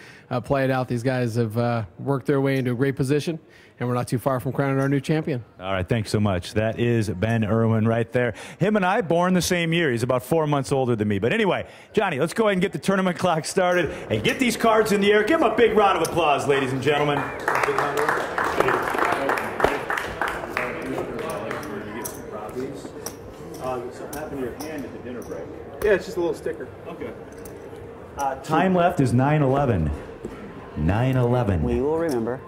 play it out. These guys have worked their way into a great position, and we're not too far from crowning our new champion. All right, thanks so much. That is Ben Irwin right there. Him and I, born the same year. He's about 4 months older than me. But anyway, Johnny, let's go ahead and get the tournament clock started and get these cards in the air. Give him a big round of applause, ladies and gentlemen. Something happened to your hand at the dinner break. Yeah, it's just a little sticker. Okay. Time left is 9:11. 9:11. We will remember.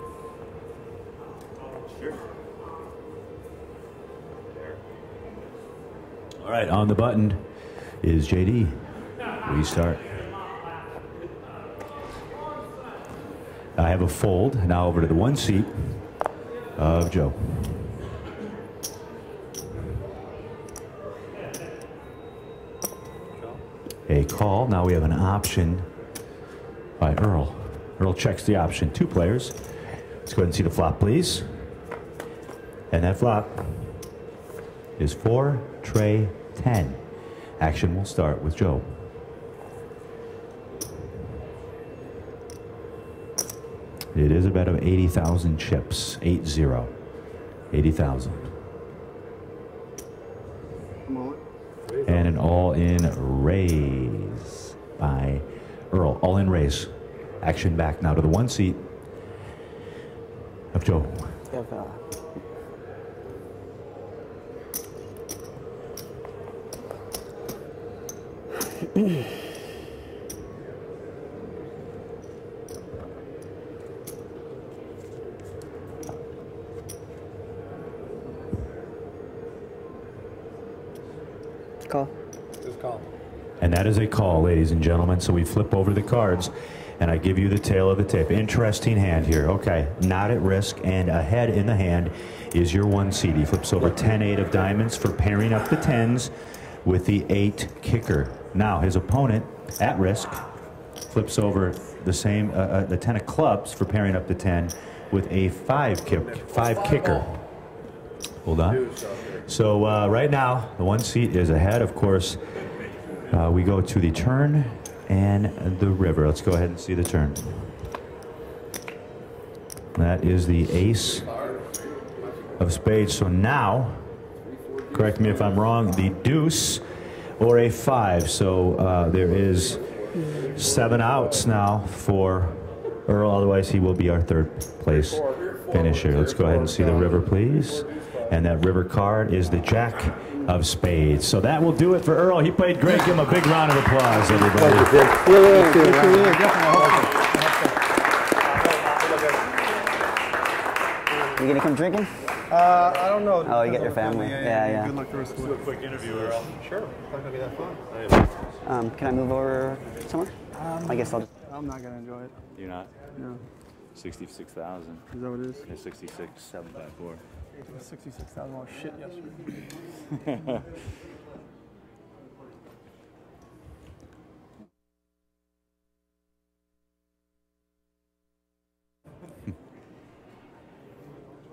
Sure. All right, on the button is JD. Restart. I have a fold. Now over to the one seat of Joe. A call. Now we have an option by Earl. Earl checks the option. Two players. Let's go ahead and see the flop, please. And that flop is 4, tray, 10. Action will start with Joe. It is a bet of 80,000 chips. 8-0. 80,000. And an all-in raise by Earl. All-in raise. Action back now to the one seat of Joe. Call. Just call. And that is a call, ladies and gentlemen. So we flip over the cards, and I give you the tail of the tape. Interesting hand here. Okay, not at risk, and ahead in the hand is your one seed. He flips over 10-8 of diamonds for pairing up the 10s with the 8 kicker. Now his opponent, at risk, flips over the same, the 10 of clubs for pairing up the 10 with a 5 kicker. Hold on. So right now, the one seat is ahead. Of course, we go to the turn and the river. Let's go ahead and see the turn. That is the ace of spades. So now, correct me if I'm wrong, the deuce or a 5. So there is 7 outs now for Earl. Otherwise, he will be our third place finisher. Let's go ahead and see the river, please. And that river card is the Jack of Spades. So that will do it for Earl. He played great. Give him a big round of applause, everybody. You gonna come drinking? I don't know. Oh, you got your family. Yeah. Good luck the rest of the week. Quick interview, Earl. Sure. It's not gonna be that fun. Can I move over somewhere? I guess I'll just... I'm not gonna enjoy it. You're not? No. 66,000. Is that what it is? Yeah, 66,754. 66,000 more shit yesterday.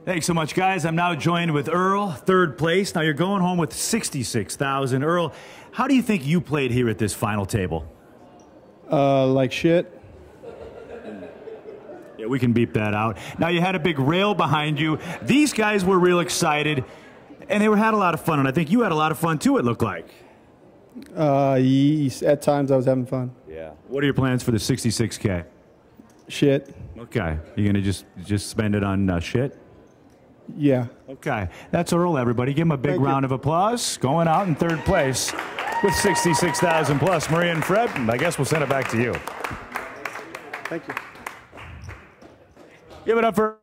Thanks so much, guys. I'm now joined with Earl, third place. Now you're going home with 66,000. Earl, how do you think you played here at this final table? Like shit. Yeah, we can beep that out. Now you had a big rail behind you. These guys were real excited, and they had a lot of fun, and I think you had a lot of fun too, it looked like. At times I was having fun. Yeah. What are your plans for the 66K? Shit. Okay. You're going to just spend it on shit? Yeah. Okay. That's Earl, everybody. Give him a big round of applause. Going out in third place with 66,000 plus. Maria and Fred, I guess we'll send it back to you. Thank you. Give it up for...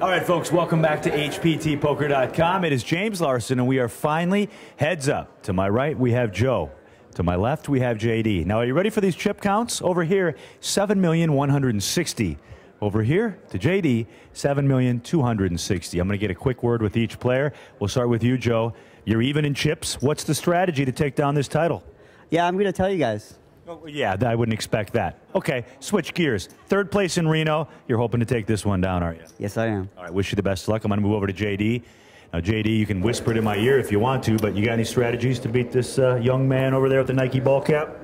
All right, folks, welcome back to HPTpoker.com. It is James Larson, and we are finally heads up. To my right, we have Joe. To my left, we have JD. Now, are you ready for these chip counts? Over here, 7,160,000. Over here, to JD, 7,260,000. I'm going to get a quick word with each player. We'll start with you, Joe. You're even in chips. What's the strategy to take down this title? Yeah, I'm going to tell you guys. Oh, yeah, I wouldn't expect that. Okay, switch gears. Third place in Reno. You're hoping to take this one down, aren't you? Yes, I am. All right, wish you the best of luck. I'm going to move over to JD. Now, JD, you can whisper it in my ear if you want to, but you got any strategies to beat this young man over there with the Nike ball cap?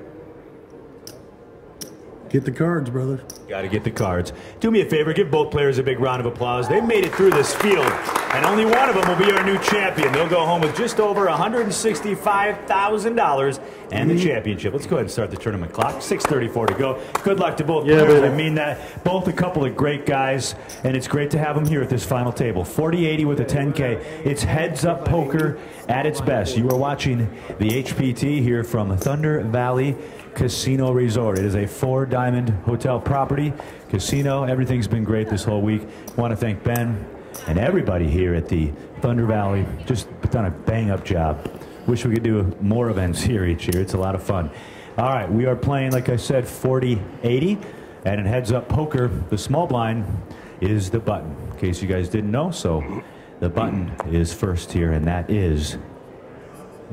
Get the cards, brother. Got to get the cards. Do me a favor, give both players a big round of applause. They've made it through this field, and only one of them will be our new champion. They'll go home with just over $165,000 and the championship. Let's go ahead and start the tournament clock. 6:34 to go. Good luck to both players. baby. I mean that. Both a couple of great guys, and it's great to have them here at this final table. 40-80 with a 10K. It's heads-up poker at its best. You are watching the HPT here from Thunder Valley Casino Resort. It is a 4-diamond hotel property. Casino, everything's been great this whole week. I want to thank Ben and everybody here at the Thunder Valley. Just done a bang-up job. Wish we could do more events here each year. It's a lot of fun. All right, we are playing, like I said, 40-80. And in heads-up poker, the small blind is the button. In case you guys didn't know, so the button is first here, and that is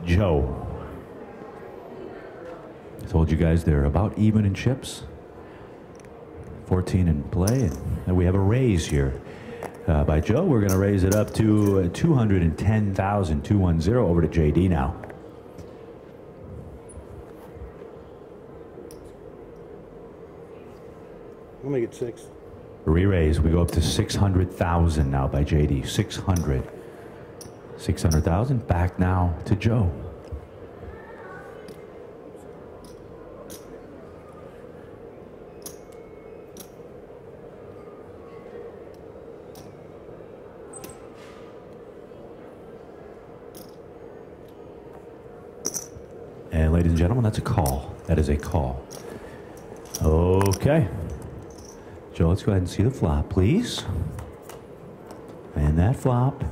Joe. I told you guys they're about even in chips. 14 in play, and we have a raise here by Joe. We're going to raise it up to 210,000, 210 over to JD now. I'll make it 6. Re-raise. We go up to 600,000 now by JD. 600,000. Back now to Joe. And ladies and gentlemen, that's a call. That is a call. Okay. Joe, let's go ahead and see the flop, please. And that flop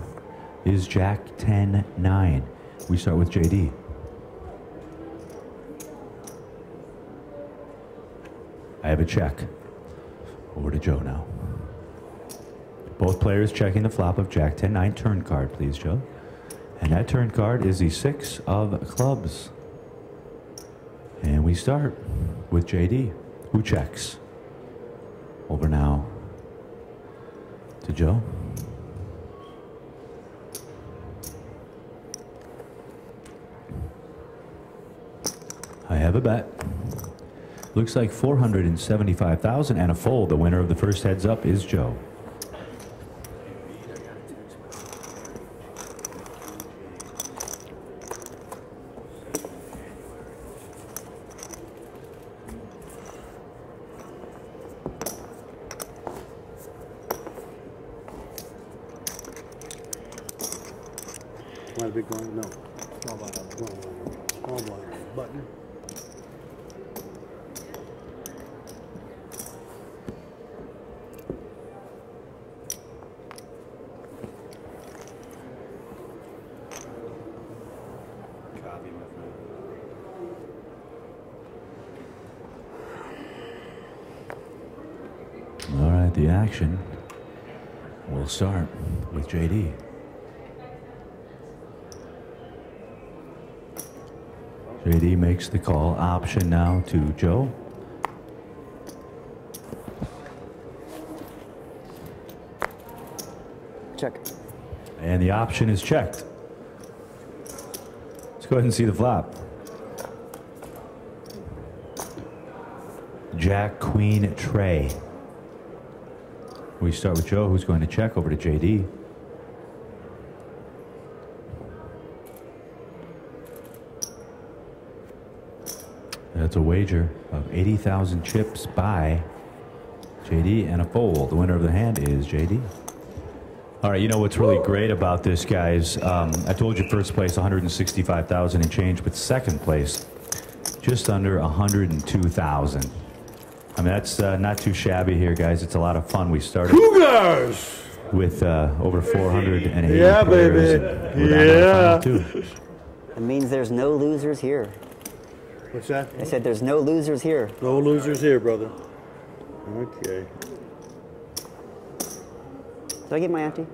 is Jack 10-9. We start with JD. I have a check. Over to Joe now. Both players checking the flop of Jack 10-9. Turn card, please, Joe. And that turn card is the 6 of clubs. And we start with JD, who checks. Over now to Joe. I have a bet. Looks like 475,000 and a fold. The winner of the first heads up is Joe. Want a big blind? No. Small blind. Small blind. Button. Copy, my friend. All right, the action will start with JD. JD makes the call. Option now to Joe. Check. And the option is checked. Let's go ahead and see the flop. Jack, Queen, Trey. We start with Joe, who's going to check. Over to JD. That's a wager of 80,000 chips by JD and a fold. The winner of the hand is JD. All right, you know what's really great about this, guys? I told you first place 165,000 and change, but second place just under 102,000. I mean, that's not too shabby here, guys. It's a lot of fun. We started. Cougars! with over 480 Yeah, players. baby. Yeah. It means there's no losers here. What's that? I said there's no losers here. No losers here, brother. Okay. Did I get my ante?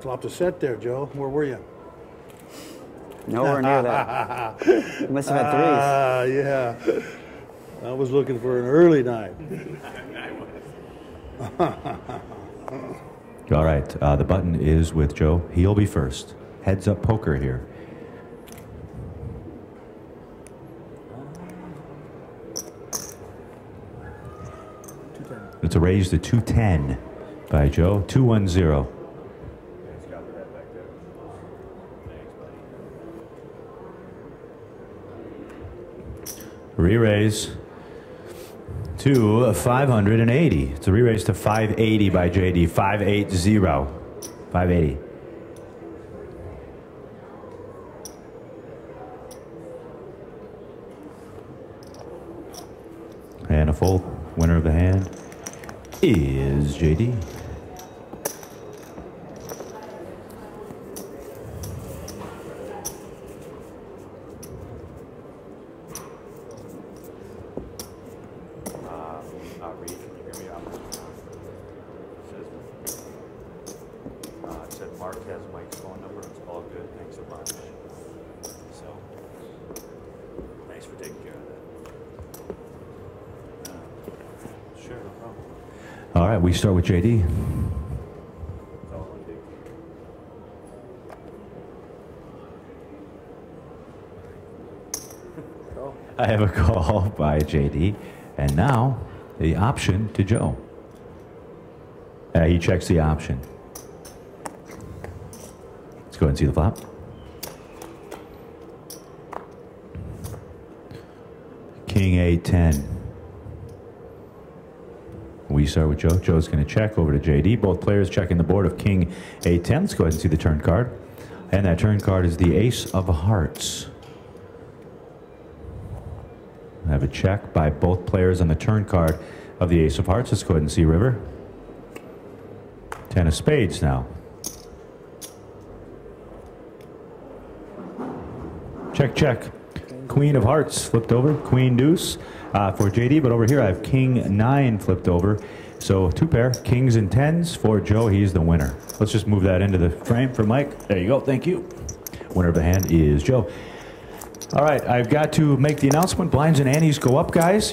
Flopped a set there, Joe. Where were you? Nowhere near that. You must have had threes. Yeah. I was looking for an early night. All right, the button is with Joe. He'll be first. Heads up poker here. It's a raise to 210 by Joe. 210. Re-raise to 580. It's a re-raise to 580 by JD. 580. 580. And a fold. Winner of the hand is JD. Reed, can you hear me out? It said Mark has Mike's phone number. It's all good. Thanks a bunch. So, thanks for taking care of that. Sure, no problem. All right, we start with JD. I have a call by JD, and now the option to Joe. He checks the option. Let's go ahead and see the flop. King 8-10. We start with Joe. Joe's going to check over to JD. Both players checking the board of King 8-10. Let's go ahead and see the turn card. And that turn card is the Ace of Hearts. I have a check by both players on the turn card of the Ace of Hearts. Let's go ahead and see river. 10 of spades now. Check, check. Queen of Hearts flipped over. Queen deuce for JD. But over here I have King 9 flipped over. So two pair, kings and tens for Joe. He's the winner. Let's just move that into the frame for Mike. There you go. Thank you. Winner of the hand is Joe. All right, I've got to make the announcement. Blinds and antes go up, guys.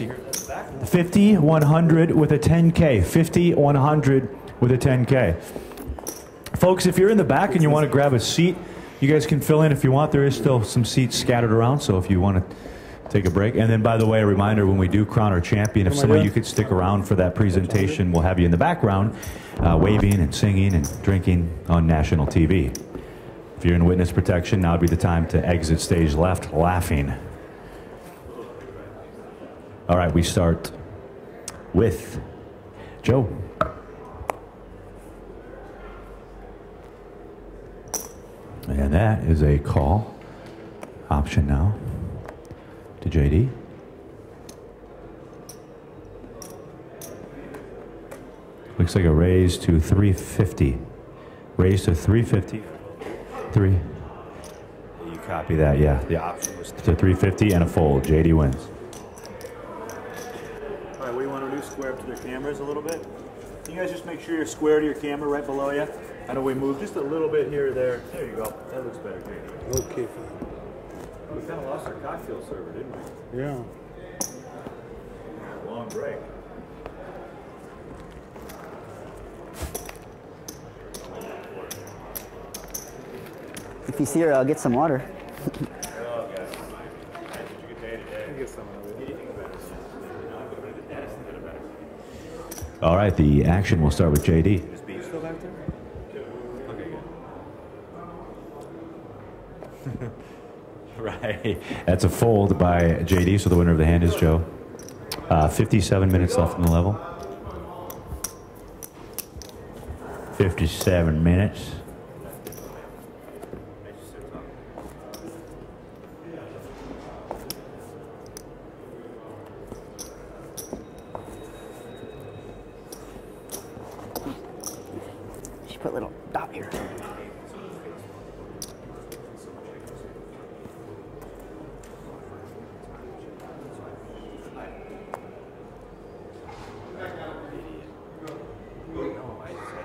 50, 100 with a 10K. 50, 100 with a 10K. Folks, if you're in the back and you want to grab a seat, you guys can fill in if you want. There is still some seats scattered around, so if you want to take a break. And then, by the way, a reminder, when we do crown our champion, if some of you could stick around for that presentation, we'll have you in the background waving and singing and drinking on national TV. If you're in witness protection, now would be the time to exit stage left laughing. All right, we start with Joe. And that is a call option now to JD. Looks like a raise to 350. Raise to 350. You copy that, yeah. The option was to 350 and a fold. JD wins. All right, what do you want to do? Square up to their cameras a little bit? Can you guys just make sure you're square to your camera right below you? I know we moved just a little bit here or there. There you go. That looks better, JD. Okay, fine. We kind of lost our cocktail server, didn't we? Yeah. Long break. If you see her, I'll get some water. All right, the action will start with JD. Is B still back there? Okay, good. Right. That's a fold by JD, so the winner of the hand is Joe. 57 minutes left in the level. 57 minutes. should put a little dot here.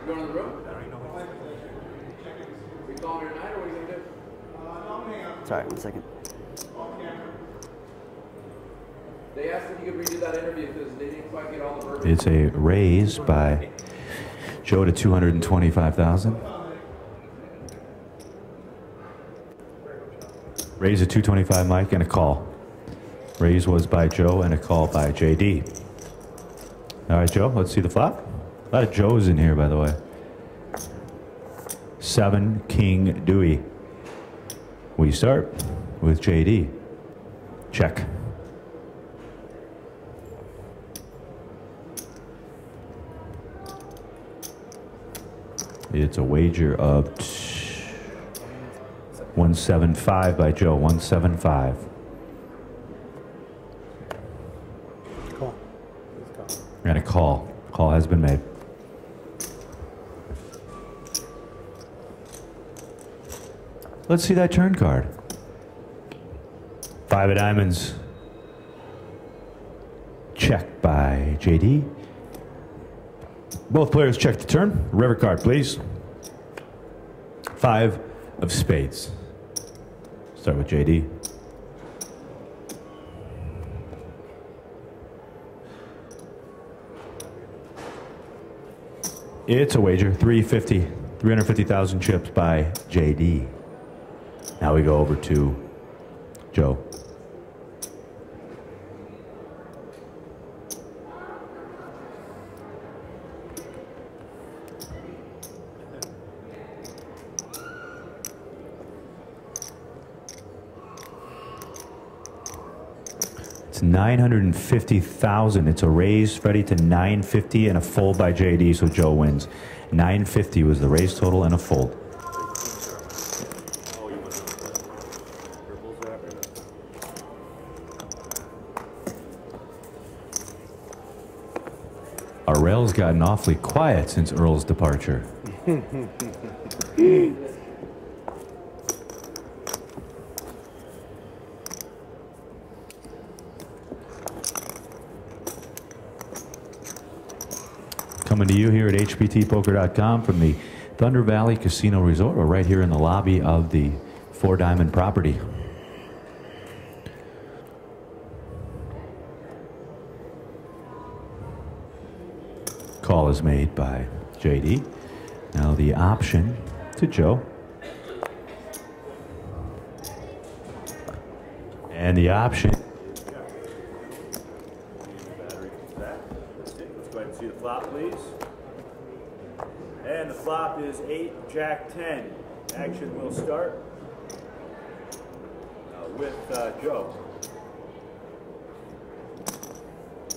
Going to the room? We calling it a night, or what are you going to do? Sorry, 1 second. They asked if you could redo that interview because they didn't quite get all the verbiage. It's a raise by Joe to 225,000. Raise at 225, Mike, and a call. Raise was by Joe and a call by JD. All right, Joe, let's see the flop. A lot of Joes in here, by the way. 7, King, Dewey. We start with JD. Check. It's a wager of 175 by Joe. 175. Call. And a call. Call has been made. Let's see that turn card. 5 of diamonds. Check by JD. Both players check the turn. River card, please. 5 of spades. Start with JD. It's a wager. 350,000 chips by JD. Now we go over to Joe. It's 950,000. It's a raise, ready to 950 and a fold by JD, so Joe wins. 950 was the raise total and a fold. Our rail's gotten awfully quiet since Earl's departure. Coming to you here at HBTpoker.com from the Thunder Valley Casino Resort. We're right here in the lobby of the 4 Diamond property. Call is made by JD. Now the option to Joe. And the option. Let's go ahead and see the flop, please. And the flop is 8, Jack 10. Action will start with Joe.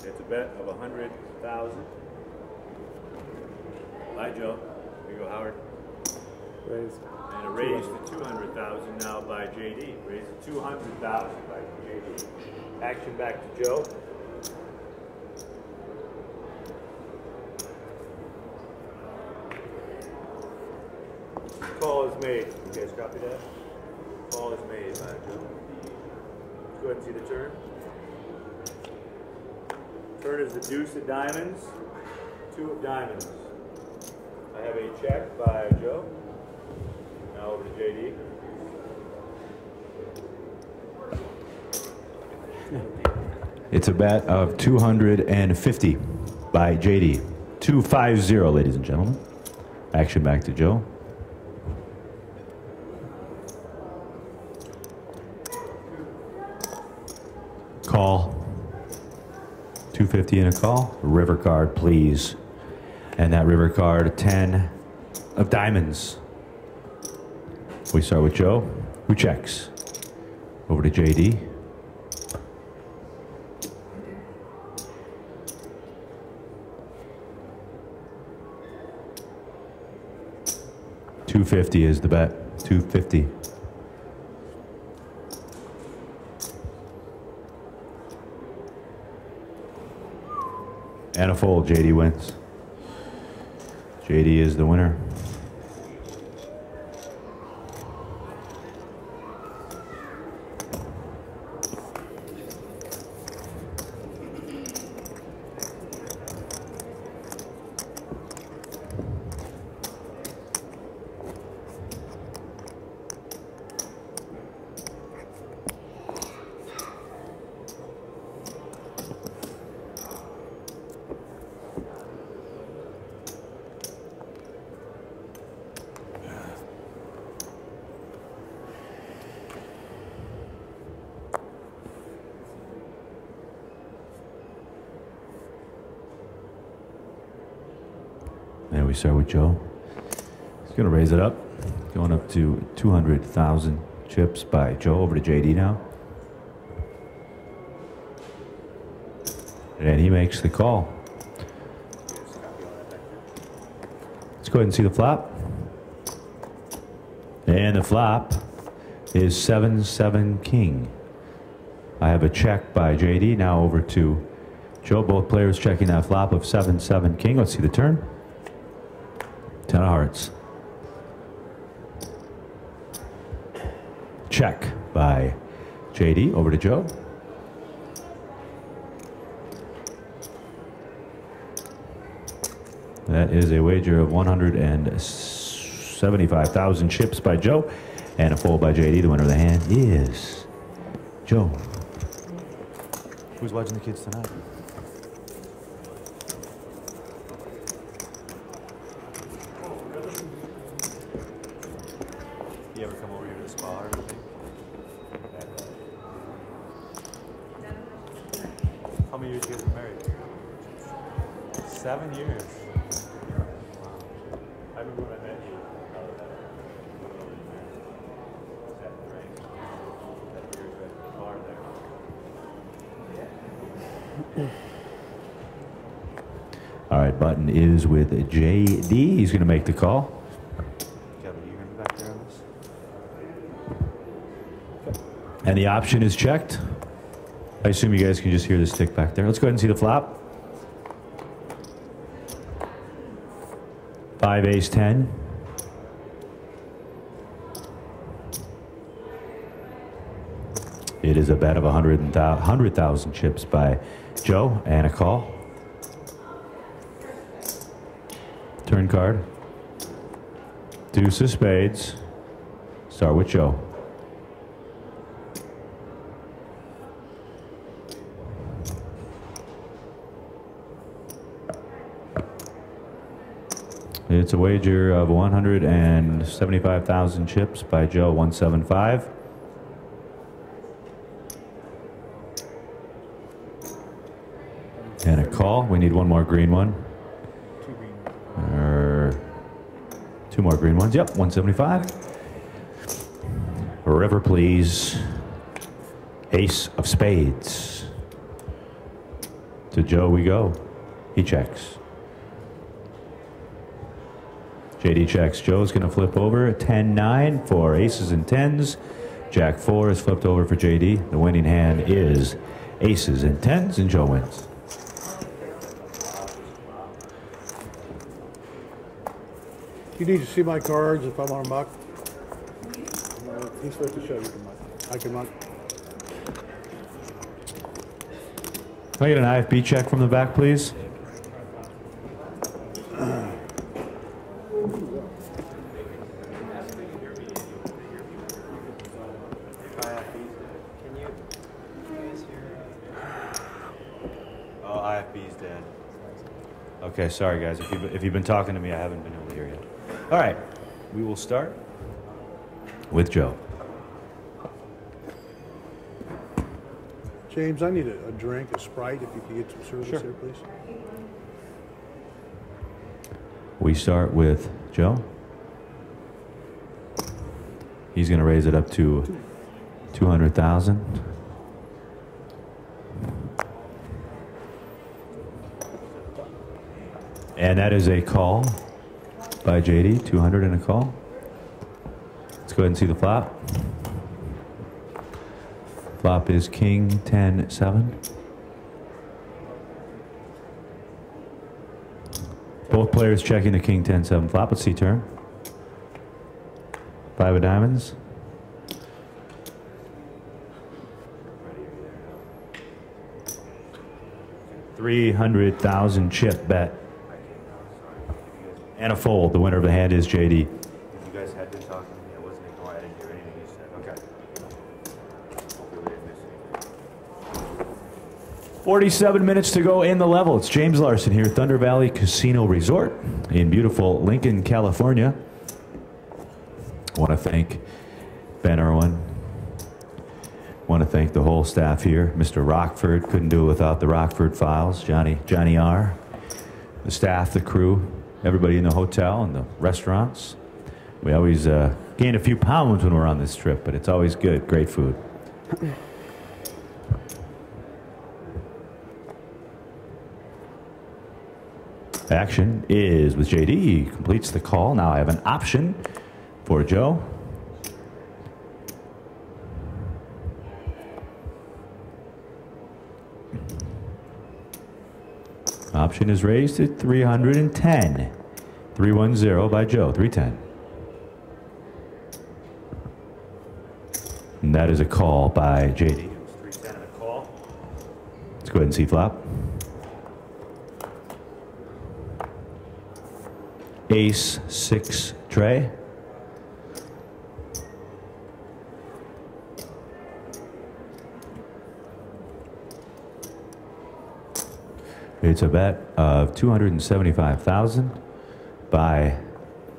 It's a bet of 100,000. Hi, Joe. Here you go, Howard. Raise. And a raise to 200,000 now by JD. Raise to 200,000 by JD. Action back to Joe. Call is made. You guys copy that? Call is made by Joe. Let's go ahead and see the turn. Turn is the deuce of diamonds, 2 of diamonds. I have a check by Joe. Now over to JD. It's a bet of 250 by JD. 250, ladies and gentlemen. Action back to Joe. Call. 250 and a call. River card, please. And that river card, 10 of diamonds. We start with Joe, who checks. Over to JD. $250 is the bet. 250. And a fold. JD wins. JD is the winner. And we start with Joe. He's going to raise it up. Going up to 200,000 chips by Joe. Over to JD now. And he makes the call. Let's go ahead and see the flop. And the flop is 7-7 king. I have a check by JD. Now over to Joe. Both players checking that flop of 7-7 king. Let's see the turn. 10 of hearts. Check by JD. Over to Joe. That is a wager of 175,000 chips by Joe. And a fold by JD. The winner of the hand is Joe. Who's watching the kids tonight? You ever come over here to the spa or anything? How many years you guys been married? 7 years. I remember when I met you. All right, button is with JD. He's going to make the call. And the option is checked. I assume you guys can just hear the stick back there. Let's go ahead and see the flop. 5 ace 10. It is a bet of 100,000 chips by Joe and a call. Turn card. Deuce of spades. Start with Joe. It's a wager of 175,000 chips by Joe, 175. And a call. We need one more green one. Two more green ones. Yep, 175. River, please. Ace of spades. To Joe we go. He checks. JD checks. Joe's going to flip over 10-9 for aces and tens. Jack 4 is flipped over for JD. The winning hand is aces and tens, and Joe wins. You need to see my cards if I want to muck. He's supposed to show you the muck. I can muck. Can I get an IFB check from the back, please? Oh, IFB's dead. Okay, sorry guys. If you've been talking to me, I haven't been able to hear you. All right, we will start with Joe. James, I need a drink, a Sprite, if you could get some service here, please. We start with Joe. He's going to raise it up to 200,000. And that is a call by JD, 200 and a call. Let's go ahead and see the flop. Flop is king 10-7. Both players checking the king 10-7 flop. Let's see turn. 5 of diamonds. $300,000 chip bet. And a fold. The winner of the hand is JD. You guys had been talking to me. I wasn't ignoring. I didn't hear anything you said. Okay. 47 minutes to go in the level. It's James Larson here at Thunder Valley Casino Resort in beautiful Lincoln, California. I want to thank Ben Irwin. I want to thank the whole staff here. Mr. Rockford, couldn't do it without the Rockford Files. Johnny R. The staff, the crew. everybody in the hotel and the restaurants. We always gain a few pounds when we're on this trip, but it's always good. Great food. Action is with JD. He completes the call. Now I have an option for Joe. Option is raised at 310. 310 by Joe. 310. And that is a call by JD. 310 a call. Let's go ahead and see flop. Ace 6 tray. It's a bet of 275,000 by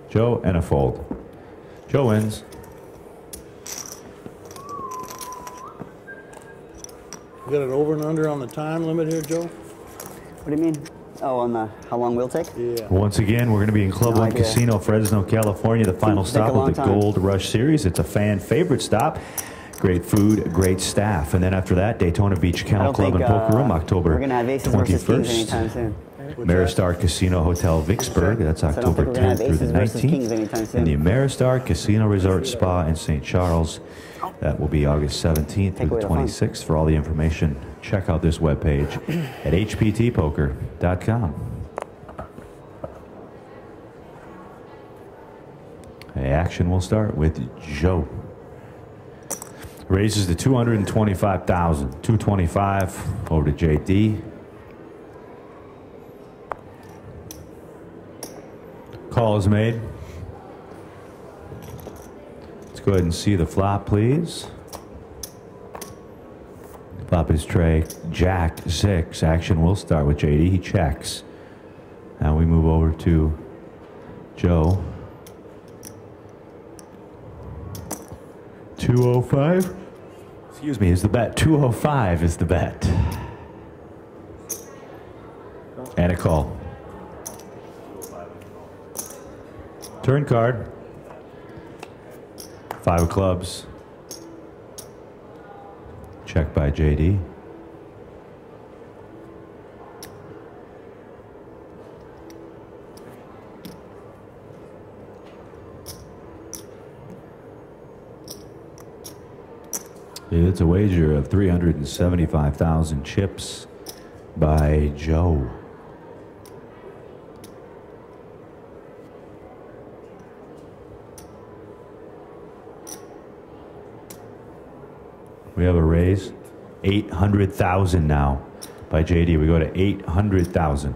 Joe and a fold. Joe wins. You got it over and under on the time limit here, Joe? What do you mean? Oh, on the how long we'll take? Yeah. Once again, we're going to be in Club One Casino, Fresno, California, the final stop of the Gold Rush Series. It's a fan favorite stop. Great food, great staff. And then after that, Daytona Beach Kennel Club and Poker Room, October we're going to have Aces versus Kings 21st. anytime soon. Ameristar Casino Hotel Vicksburg, that's October 10th through the 19th. And the Ameristar Casino Resort Spa in St. Charles, that will be August 17th through the 26th. For all the information, check out this webpage at hptpoker.com. Action will start with Joe. Raises to 225,000. 225 over to JD. Call is made. Let's go ahead and see the flop, please. Flop is tray Jack 6. Action will start with JD. He checks. Now we move over to Joe. 205. Excuse me, is the bet. 205 is the bet. And a call. Turn card. 5 of clubs. Check by JD. It's a wager of 375,000 chips by Joe. We have a raise, 800,000 now by JD. We go to 800,000.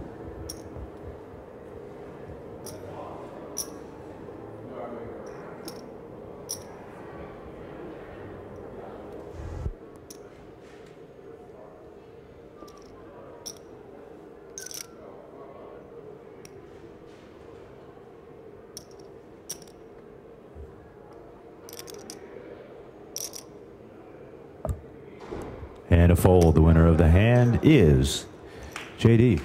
And a fold. The winner of the hand is JD.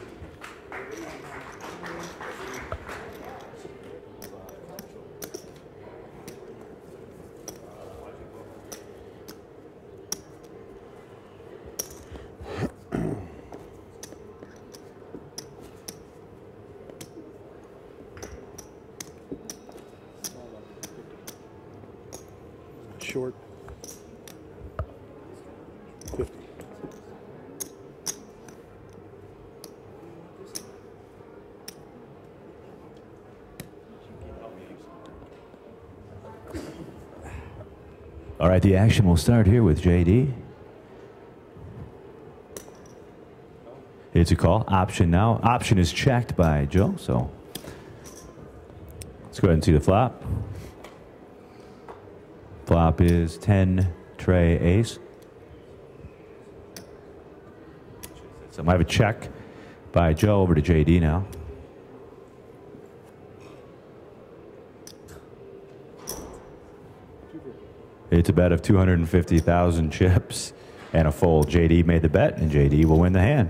Short. 50. All right, the action will start here with JD. It's a call. Option now. Option is checked by Joe, so let's go ahead and see the flop. Flop is 10 tray ace. So I have a check by Joe over to JD now. It's a bet of 250,000 chips and a fold. JD made the bet, and JD will win the hand.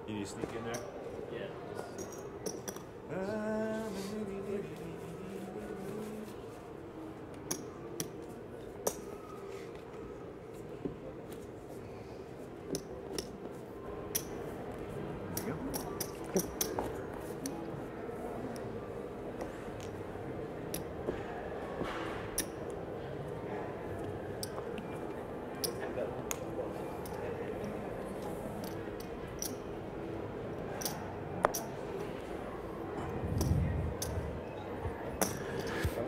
You need to sneak in there? Yeah.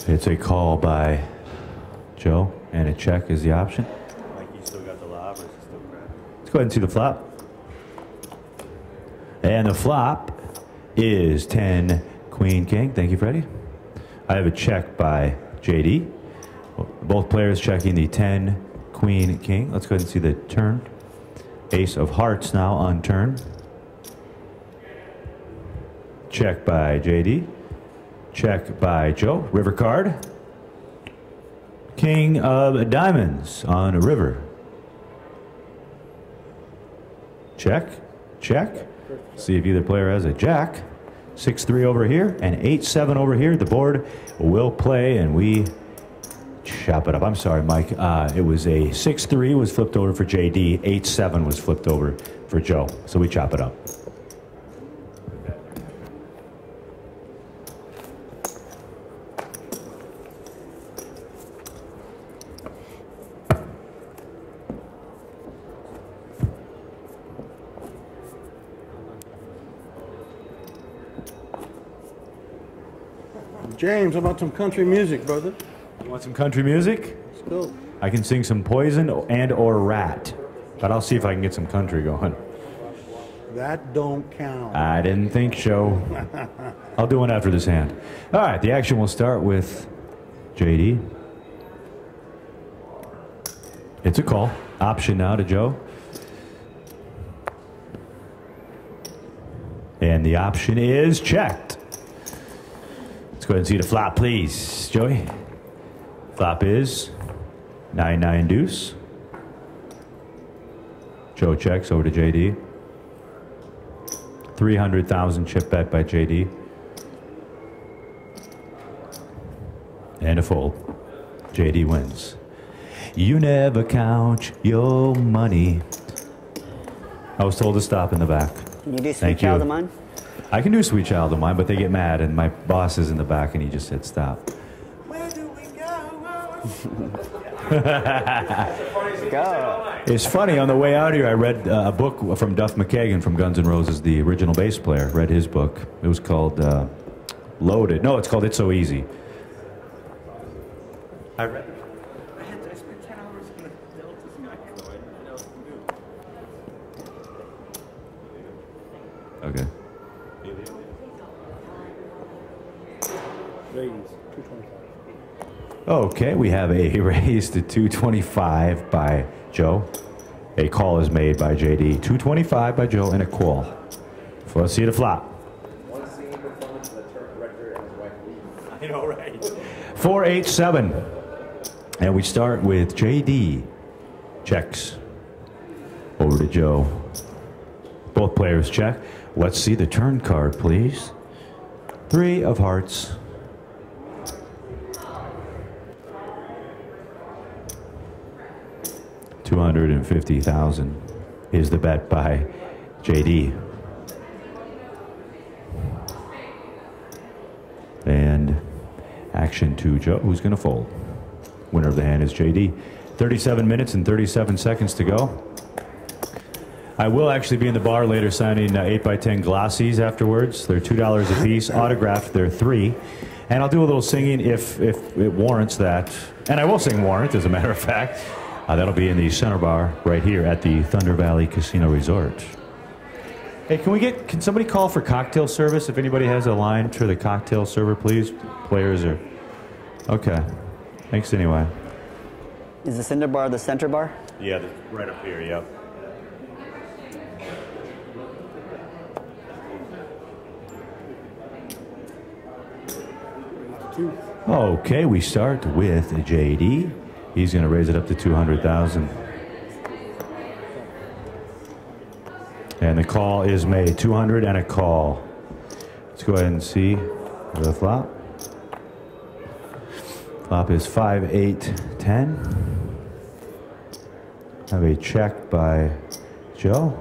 It's a call by Joe, and a check is the option. Mikey still got the lob, or is it still crap? Let's go ahead and see the flop. And the flop is 10 Queen King. Thank you, Freddie. I have a check by JD. Both players checking the 10 Queen King. Let's go ahead and see the turn. Ace of Hearts now on turn. Check by JD. Check by Joe. River card. King of Diamonds on a river. Check. Check. See if either player has a jack. 6-3 over here and 8-7 over here. The board will play and we chop it up. I'm sorry, Mike. It was a 6-3 was flipped over for JD. 8-7 was flipped over for Joe. So we chop it up. James, how about some country music, brother? You want some country music? Let's go. I can sing some Poison and or Rat, but I'll see if I can get some country going. That don't count. I didn't think so. I'll do one after this hand. All right, the action will start with JD. It's a call. Option now to Joe. And the option is checked. Let's go ahead and see the flop, please, Joey. Flop is 9-9 deuce. Joe checks over to JD. 300,000 chip bet by JD. And a fold. JD wins. You never count your money. I was told to stop in the back. Can you do Sweet Thank Child you. of Mine? I can do Sweet Child of Mine, but they get mad, and my boss is in the back, and he just said stop. Where do we Go. It's funny, on the way out here, I read a book from Duff McKagan from Guns N' Roses, the original bass player. Read his book. It was called Loaded. No, it's called It's So Easy. I read it. I spent 10 hours in the Delta Sky, so I didn't know what else to do. Okay. Raise 225. Okay, we have a raise to 225 by Joe. A call is made by JD. 225 by Joe and a call. So let's see the flop. One singing performance of the Turk record and his wife leaving. I know, right? 4-8-7. And we start with JD. Checks. Over to Joe. Both players check. Let's see the turn card, please. 3 of hearts. $250,000 is the bet by JD. And action to Joe, who's going to fold. Winner of the hand is JD. 37 minutes and 37 seconds to go. I will actually be in the bar later signing 8x10 glossies afterwards. They're $2 a piece. Autographed, they're $3. And I'll do a little singing if it warrants that. And I will sing Warrant, as a matter of fact. That'll be in the center bar right here at the Thunder Valley Casino Resort. Hey, can somebody call for cocktail service? If anybody has a line for the cocktail server, please. Players are... Okay. Thanks anyway. Is the cinder bar the center bar? Yeah, right up here, yep. Okay, we start with JD. He's going to raise it up to 200,000. And the call is made. 200 and a call. Let's go ahead and see the flop. Flop is 5-8-10. Have a check by Joe.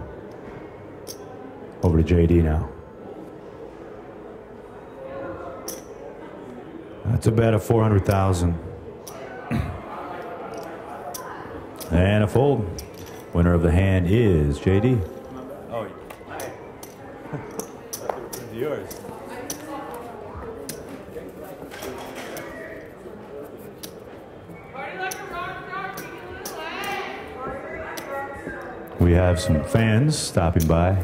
Over to JD now. That's a bet of 400,000. And a fold. Winner of the hand is JD. Oh, it's yours. We have some fans stopping by.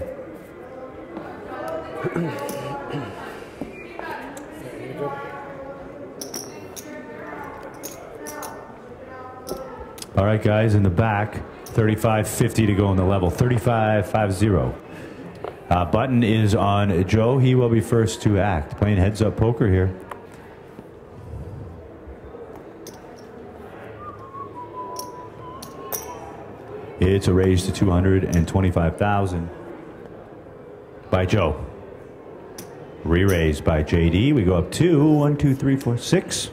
All right, guys, in the back, 35.50 to go on the level, 35.50. Button is on Joe. He will be first to act. Playing heads-up poker here. It's a raise to 225,000 by Joe. Re-raise by JD. We go up to 1, 2, 3, 4, 6.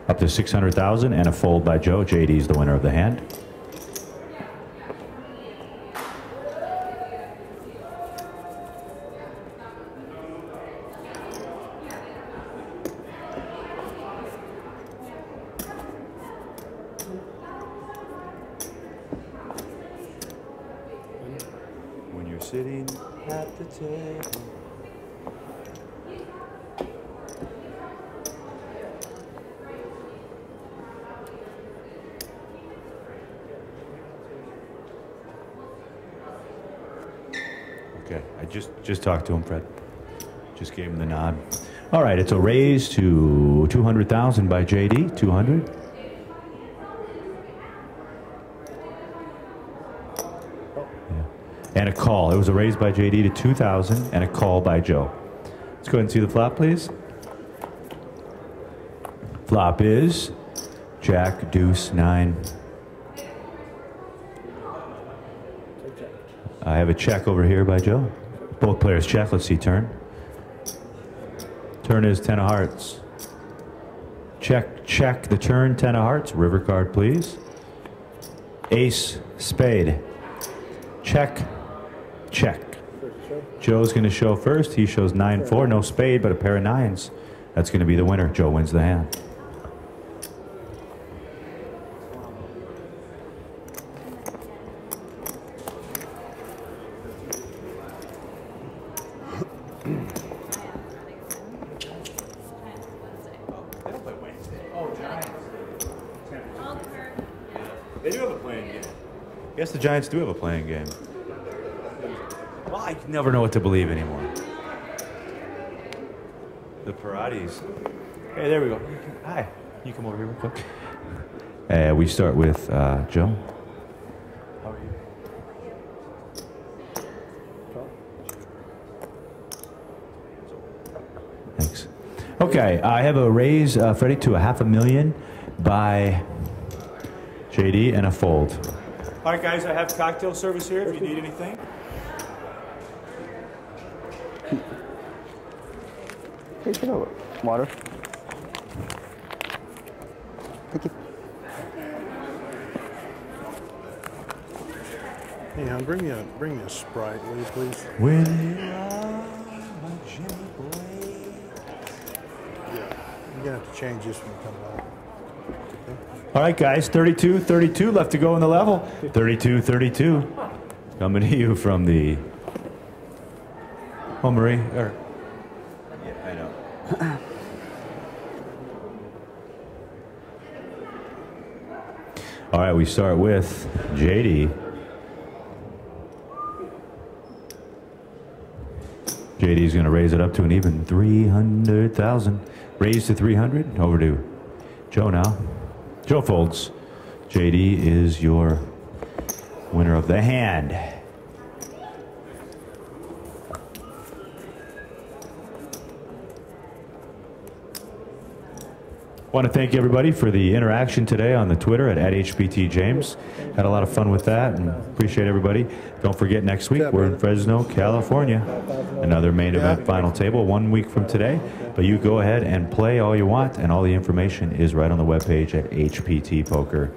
Up to 600,000 and a fold by Joe. JD's the winner of the hand. When you're sitting at the table. Okay, I just talked to him, Fred. Just gave him the nod. All right, it's a raise to 200,000 by JD. 200. Yeah. And a call. It was a raise by JD to 2,000 and a call by Joe. Let's go ahead and see the flop, please. Flop is Jack, Deuce, 9. I have a check over here by Joe. Both players check. Let's see turn. Turn is 10 of hearts. Check, check the turn, 10 of hearts. River card, please. Ace, spade. Check, check. Joe's going to show first. He shows 9-4. No spade, but a pair of 9s. That's going to be the winner. Joe wins the hand. They do have a playing game. Yes, the Giants do have a playing game. Well, I never know what to believe anymore. The Pirates. Hey, there we go. Hi. You come over here real quick. We start with Joe. How are you? Thanks. Okay, I have a raise, Freddie, to $500,000 by JD and a fold. All right, guys, I have cocktail service here if you need anything. Hey, you know, water. Thank you. Hey, hon, bring me a Sprite, will you please? When you are my Jimmy boy. Yeah, you're gonna have to change this when you come back. All right, guys, 32-32 left to go in the level. 32-32. Coming to you from the... Oh, Marie. Yeah, I know. All right, we start with JD. JD's going to raise it up to an even 300,000. Raise to 300. Over to Joe now. Joe folds. JD is your winner of the hand. I want to thank everybody for the interaction today on the Twitter at @HBTJames. Had a lot of fun with that and appreciate everybody. Don't forget next week we're in Fresno, California. Another main event final table 1 week from today. But you go ahead and play all you want and all the information is right on the webpage at hptpoker.com.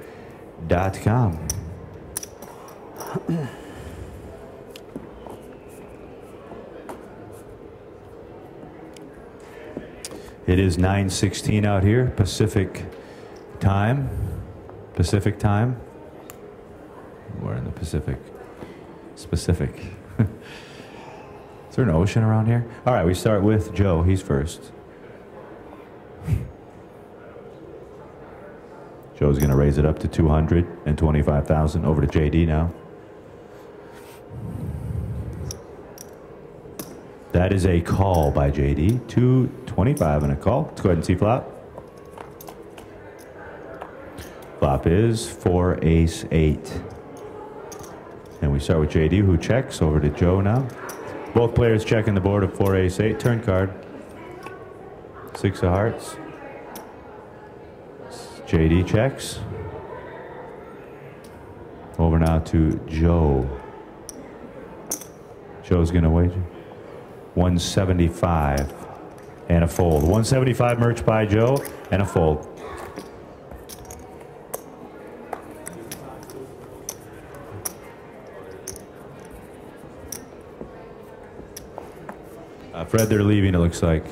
It is 9:16 out here, Pacific time. Pacific time. We're in the Pacific. Specific. Is there an ocean around here? All right, we start with Joe. He's first. Joe's going to raise it up to 225,000. Over to JD now. That is a call by JD. 225 and a call. Let's go ahead and see flop. Flop is 4 ace 8. And we start with JD, who checks. Over to Joe now. Both players checking the board of 4 ace 8. Turn card. 6 of hearts. JD checks. Over now to Joe. Joe's going to wager 175 and a fold. 175 merch by Joe and a fold. Fred, they're leaving, it looks like.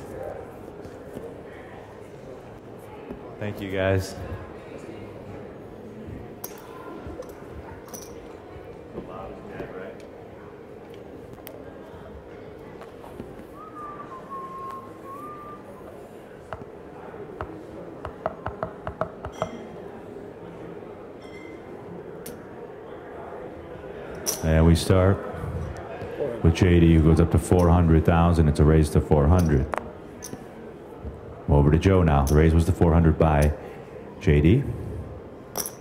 Thank you, guys. And we start with JD, who goes up to 400,000. It's a raise to 400. Over to Joe now. The raise was to 400 by JD.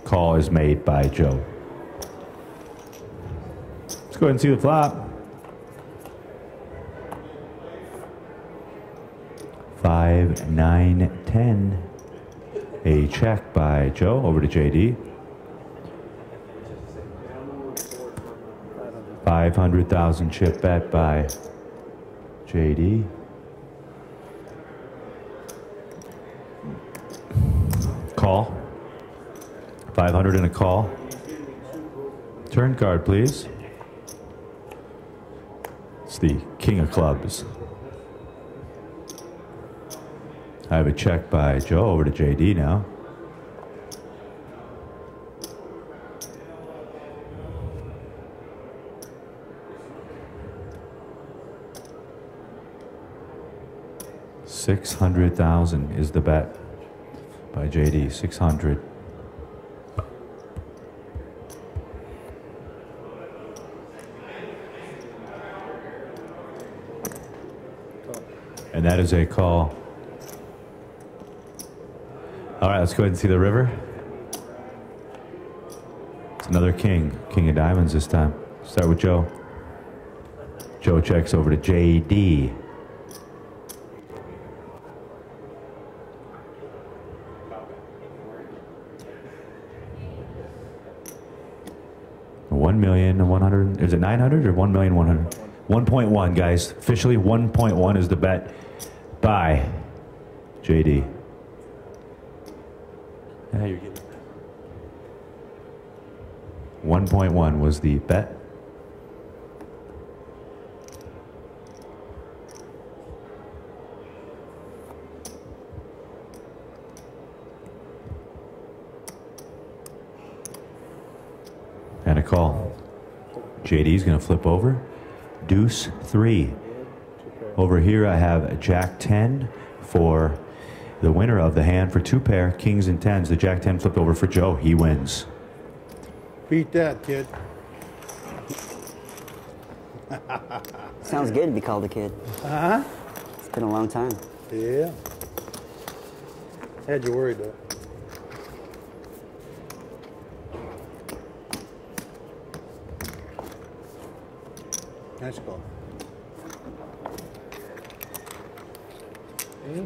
Call is made by Joe. Let's go ahead and see the flop. 5, 9, 10. A check by Joe. Over to JD. 500,000 chip bet by JD. Call. 500 and a call. Turn card, please. It's the King of Clubs. I have a check by Joe. Over to JD now. $600,000 is the bet by JD. 600. And that is a call. All right, let's go ahead and see the river. It's another king. King of diamonds this time. Start with Joe. Joe checks over to JD. $1,100,000. Is it 900 or 1,100,000? 1.1, guys. Officially, 1.1 is the bet by JD. How you getting? 1.1 was the bet. And a call. JD's going to flip over. Deuce 3. Over here I have Jack 10 for the winner of the hand for 2 pair, kings and tens. The Jack 10 flipped over for Joe. He wins. Beat that, kid. Sounds good to be called a kid. Uh-huh. It's been a long time. Yeah. Had you worried, though. Nice call. Okay.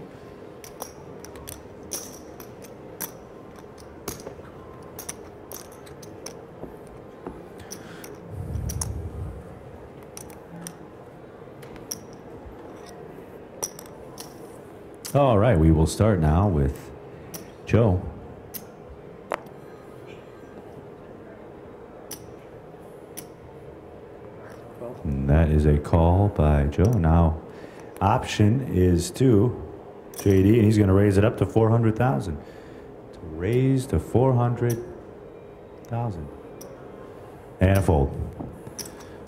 All right, we will start now with Joe. And that is a call by Joe. Now, option is to JD, and he's going to raise it up to 400,000. To raise to 400,000. And a fold.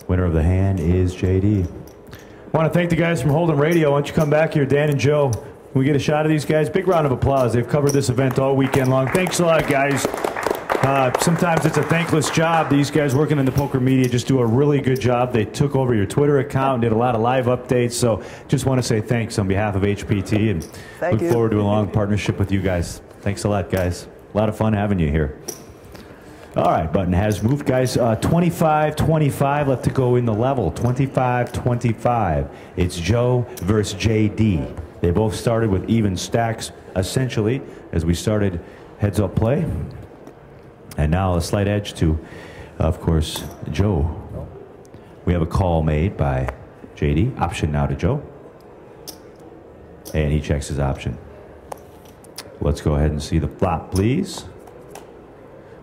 Winner of the hand is JD. I want to thank the guys from Holden Radio. Why don't you come back here, Dan and Joe? Can we get a shot of these guys? Big round of applause. They've covered this event all weekend long. Thanks a lot, guys. Sometimes it's a thankless job. These guys working in the poker media just do a really good job. They took over your Twitter account and did a lot of live updates. So just want to say thanks on behalf of HPT and look forward to a long partnership with you guys. Thanks a lot, guys. A lot of fun having you here. All right, button has moved, guys. 25-25 left to go in the level. 25-25. It's Joe versus JD. They both started with even stacks, essentially, as we started heads-up play. And now a slight edge to, of course, Joe. We have a call made by JD. Option now to Joe. And he checks his option. Let's go ahead and see the flop, please.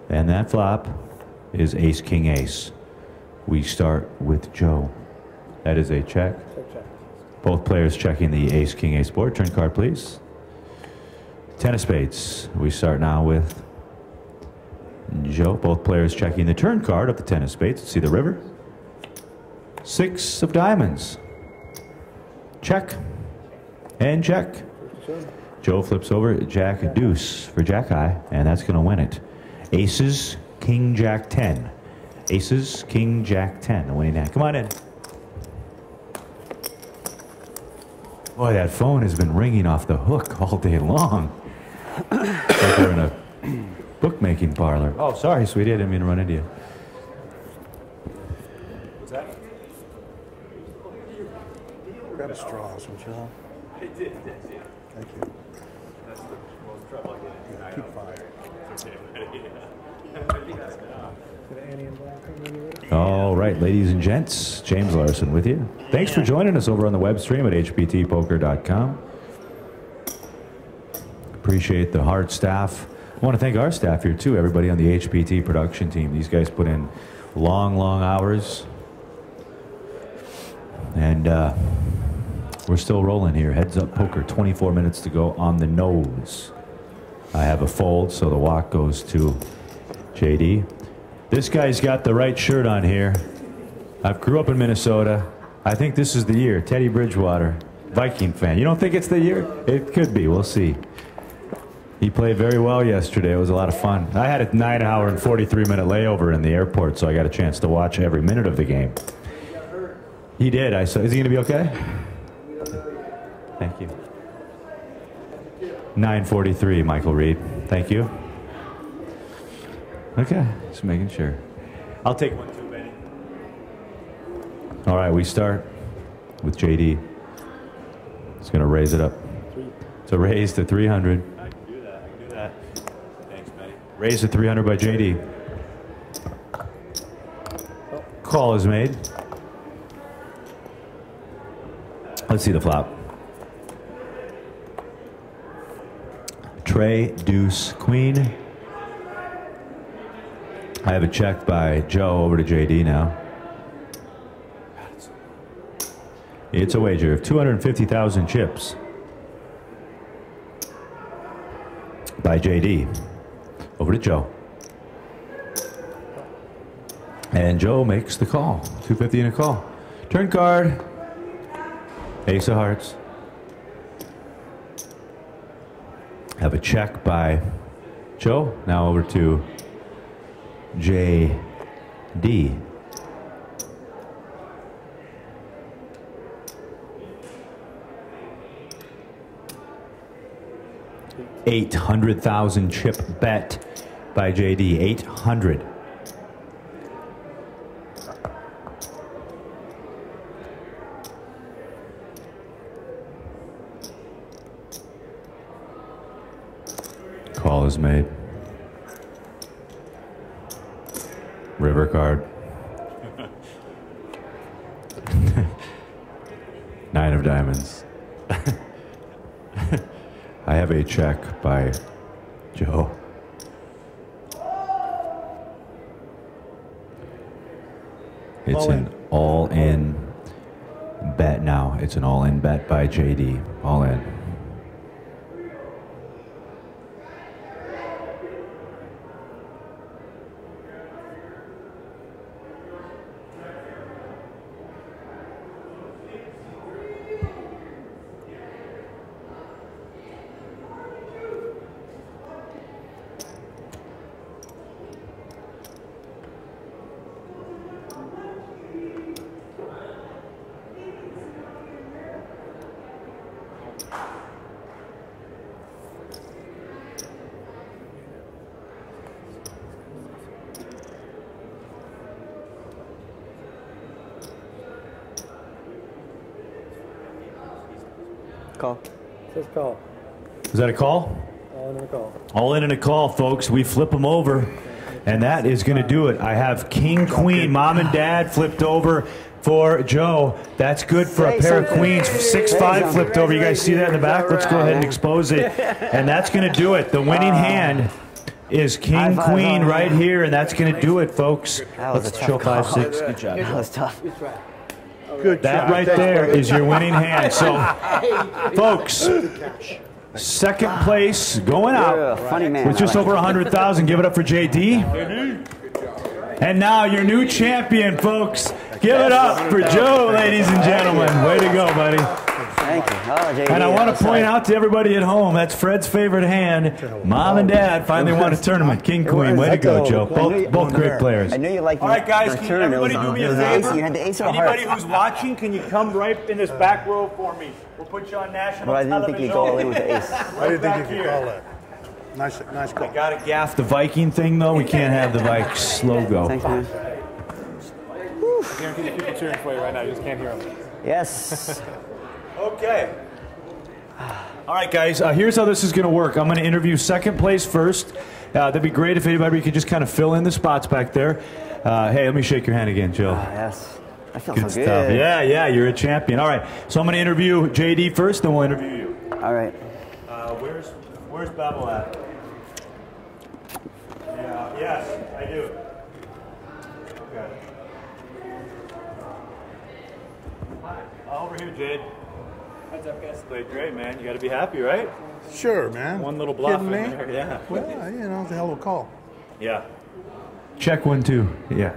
And that flop is ace, king, ace. We start with Joe. That is a check. Both players checking the ace, king, ace board. Turn card, please. Ten of spades. We start now with Joe. Both players checking the turn card of the ten of spades. Let's see the river. Six of diamonds. Check. And check. Joe flips over jack deuce for jack high, and that's going to win it. Aces, king, jack 10. Aces, king, jack 10. The winning hand. Come on in. Boy, that phone has been ringing off the hook all day long. Like we're in a bookmaking parlor. Oh, sorry, sweetie. I didn't mean to run into you. What's that? Grab a straw, some chill. I did. Thank you. That's the most trouble I get. Keep fire. All right, ladies and gents, James Larson with you. Thanks for joining us over on the web stream at hptpoker.com. Appreciate the hard staff. I want to thank our staff here too, everybody on the HPT production team. These guys put in long, long hours. And we're still rolling here. Heads up poker, 24 minutes to go on the nose. I have a fold, so the walk goes to JD. This guy's got the right shirt on here. I grew up in Minnesota. I think this is the year. Teddy Bridgewater, Viking fan. You don't think it's the year? It could be. We'll see. He played very well yesterday. It was a lot of fun. I had a 9-hour and 43-minute layover in the airport, so I got a chance to watch every minute of the game. He did. I saw. Is he going to be okay? Thank you. 9:43, Michael Reed. Thank you. Okay, just making sure. I'll take one too, Benny. All right, we start with JD. He's going to raise it up. It's a raise to 300. I can do that. I can do that. Thanks, Benny. Raise to 300 by JD. Call is made. Let's see the flop. Trey, deuce, queen. I have a check by Joe over to JD now. It's a wager of 250,000 chips by JD over to Joe. And Joe makes the call. 250 in a call. Turn card. Ace of hearts. Have a check by Joe. Now over to JD. $800,000 chip bet by JD. 800. Call is made. River card. 9 of diamonds. I have a check by Joe. It's an all-in bet now. It's an all-in bet by JD. All in. call. Says call. Is that a call? All in a call. All in and a call, folks. We flip them over, and that is going to do it. I have king, queen, mom and dad flipped over for Joe. That's good for a pair of queens. 6-5 flipped over. You guys see that in the back? Let's go ahead and expose it. And that's going to do it. The winning hand is king, queen right here, and that's going to do it, folks. Let's show 5-6. Good job. That was tough. Good That job. right there is your winning hand. So, folks, second place going out Funny man. with just over 100,000. Give it up for JD. And now your new champion, folks. Give it up for Joe, ladies and gentlemen. Way to go, buddy. Thank you. Oh, JD, And I want to point out to everybody at home, that's Fred's favorite hand. Mom and Dad finally won a tournament. King, queen. Way to go, Joe. Both great players. I knew you liked All right, guys, the can turn. everybody do me a You favor? had the ace of Anybody hearts. who's watching, can you come right in this back row for me? We'll put you on national Well, I didn't think television. you'd go all in with the ace. I didn't think you could call that. Nice call. Got to gaff the Viking thing, though. We can't have the Vikes logo. Thanks, man. I guarantee the people cheering for you right now. You just can't hear them. Yes. Okay. All right, guys, here's how this is going to work. I'm going to interview second place first. That'd be great if anybody could just kind of fill in the spots back there. Hey, let me shake your hand again, Joe. Yes. I feel Good so stuff. good. Yeah, you're a champion. All right, so I'm going to interview JD first, then we'll interview you. All right. Where's Babel at? Yeah, yes, I do. Okay. Over here, Jade. What's up, guys? Played great, man. You got to be happy, right? Sure, man. One little bluff Kidding in me? there, yeah. Well, you know, it's a hell of a call. Yeah. Check 1, 2. Yeah.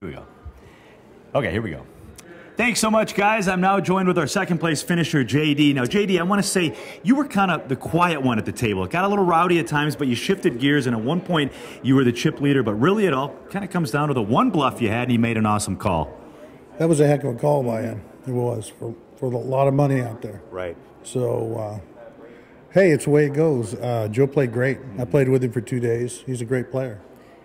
Here we go. Okay, here we go. Thanks so much, guys. I'm now joined with our second place finisher, JD. Now, JD, I want to say you were kind of the quiet one at the table. It got a little rowdy at times, but you shifted gears, and at one point you were the chip leader. But really, it all kind of comes down to the one bluff you had, and you made an awesome call. That was a heck of a call by him. It was for a lot of money out there. Right. So, hey, it's the way it goes. Joe played great. I played with him for 2 days. He's a great player.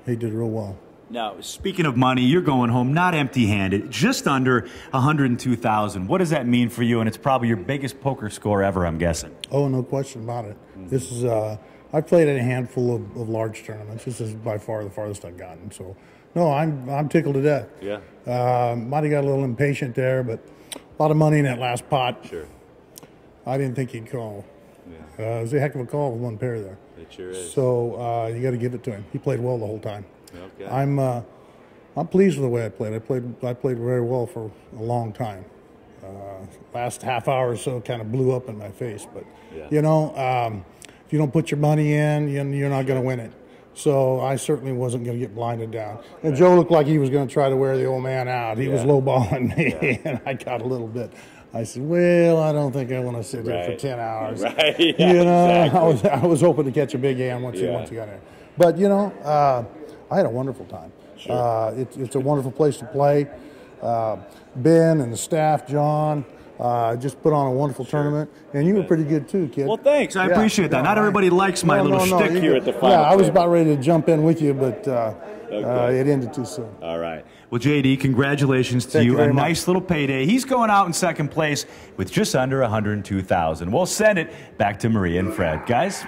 He did real well. Now, speaking of money, you're going home not empty-handed, just under 102,000. What does that mean for you? And it's probably your biggest poker score ever, I'm guessing. Oh, no question about it. This is I've played in a handful of large tournaments. This is by far the farthest I've gotten. So, no, I'm tickled to death. Yeah. Might have got a little impatient there, but a lot of money in that last pot. Sure. I didn't think he'd call. Yeah. It was a heck of a call with one pair there. It sure is. So you got to give it to him. He played well the whole time. Okay. I'm pleased with the way I played. I played very well for a long time. Last half hour or so kind of blew up in my face, but you know, if you don't put your money in, you're not going to win it. So I certainly wasn't going to get blinded down. And Joe looked like he was going to try to wear the old man out. He was lowballing me, and I got a little bit. I said, "Well, I don't think I want to sit here for 10 hours." Right. Yeah, you know, exactly. I was hoping to catch a big hand once you got there. But you know, I had a wonderful time. Sure. It's a wonderful place to play. Ben and the staff, John, just put on a wonderful tournament, and you were pretty good too, kid. Well, thanks. I appreciate that. Not everybody likes my little shtick here at the final. Yeah, I was about ready to jump in with you, but it ended too soon. All right. Well, JD, congratulations to Thank you you. A very much. nice little payday. He's going out in second place with just under $102,000. We'll send it back to Maria and Fred. Guys?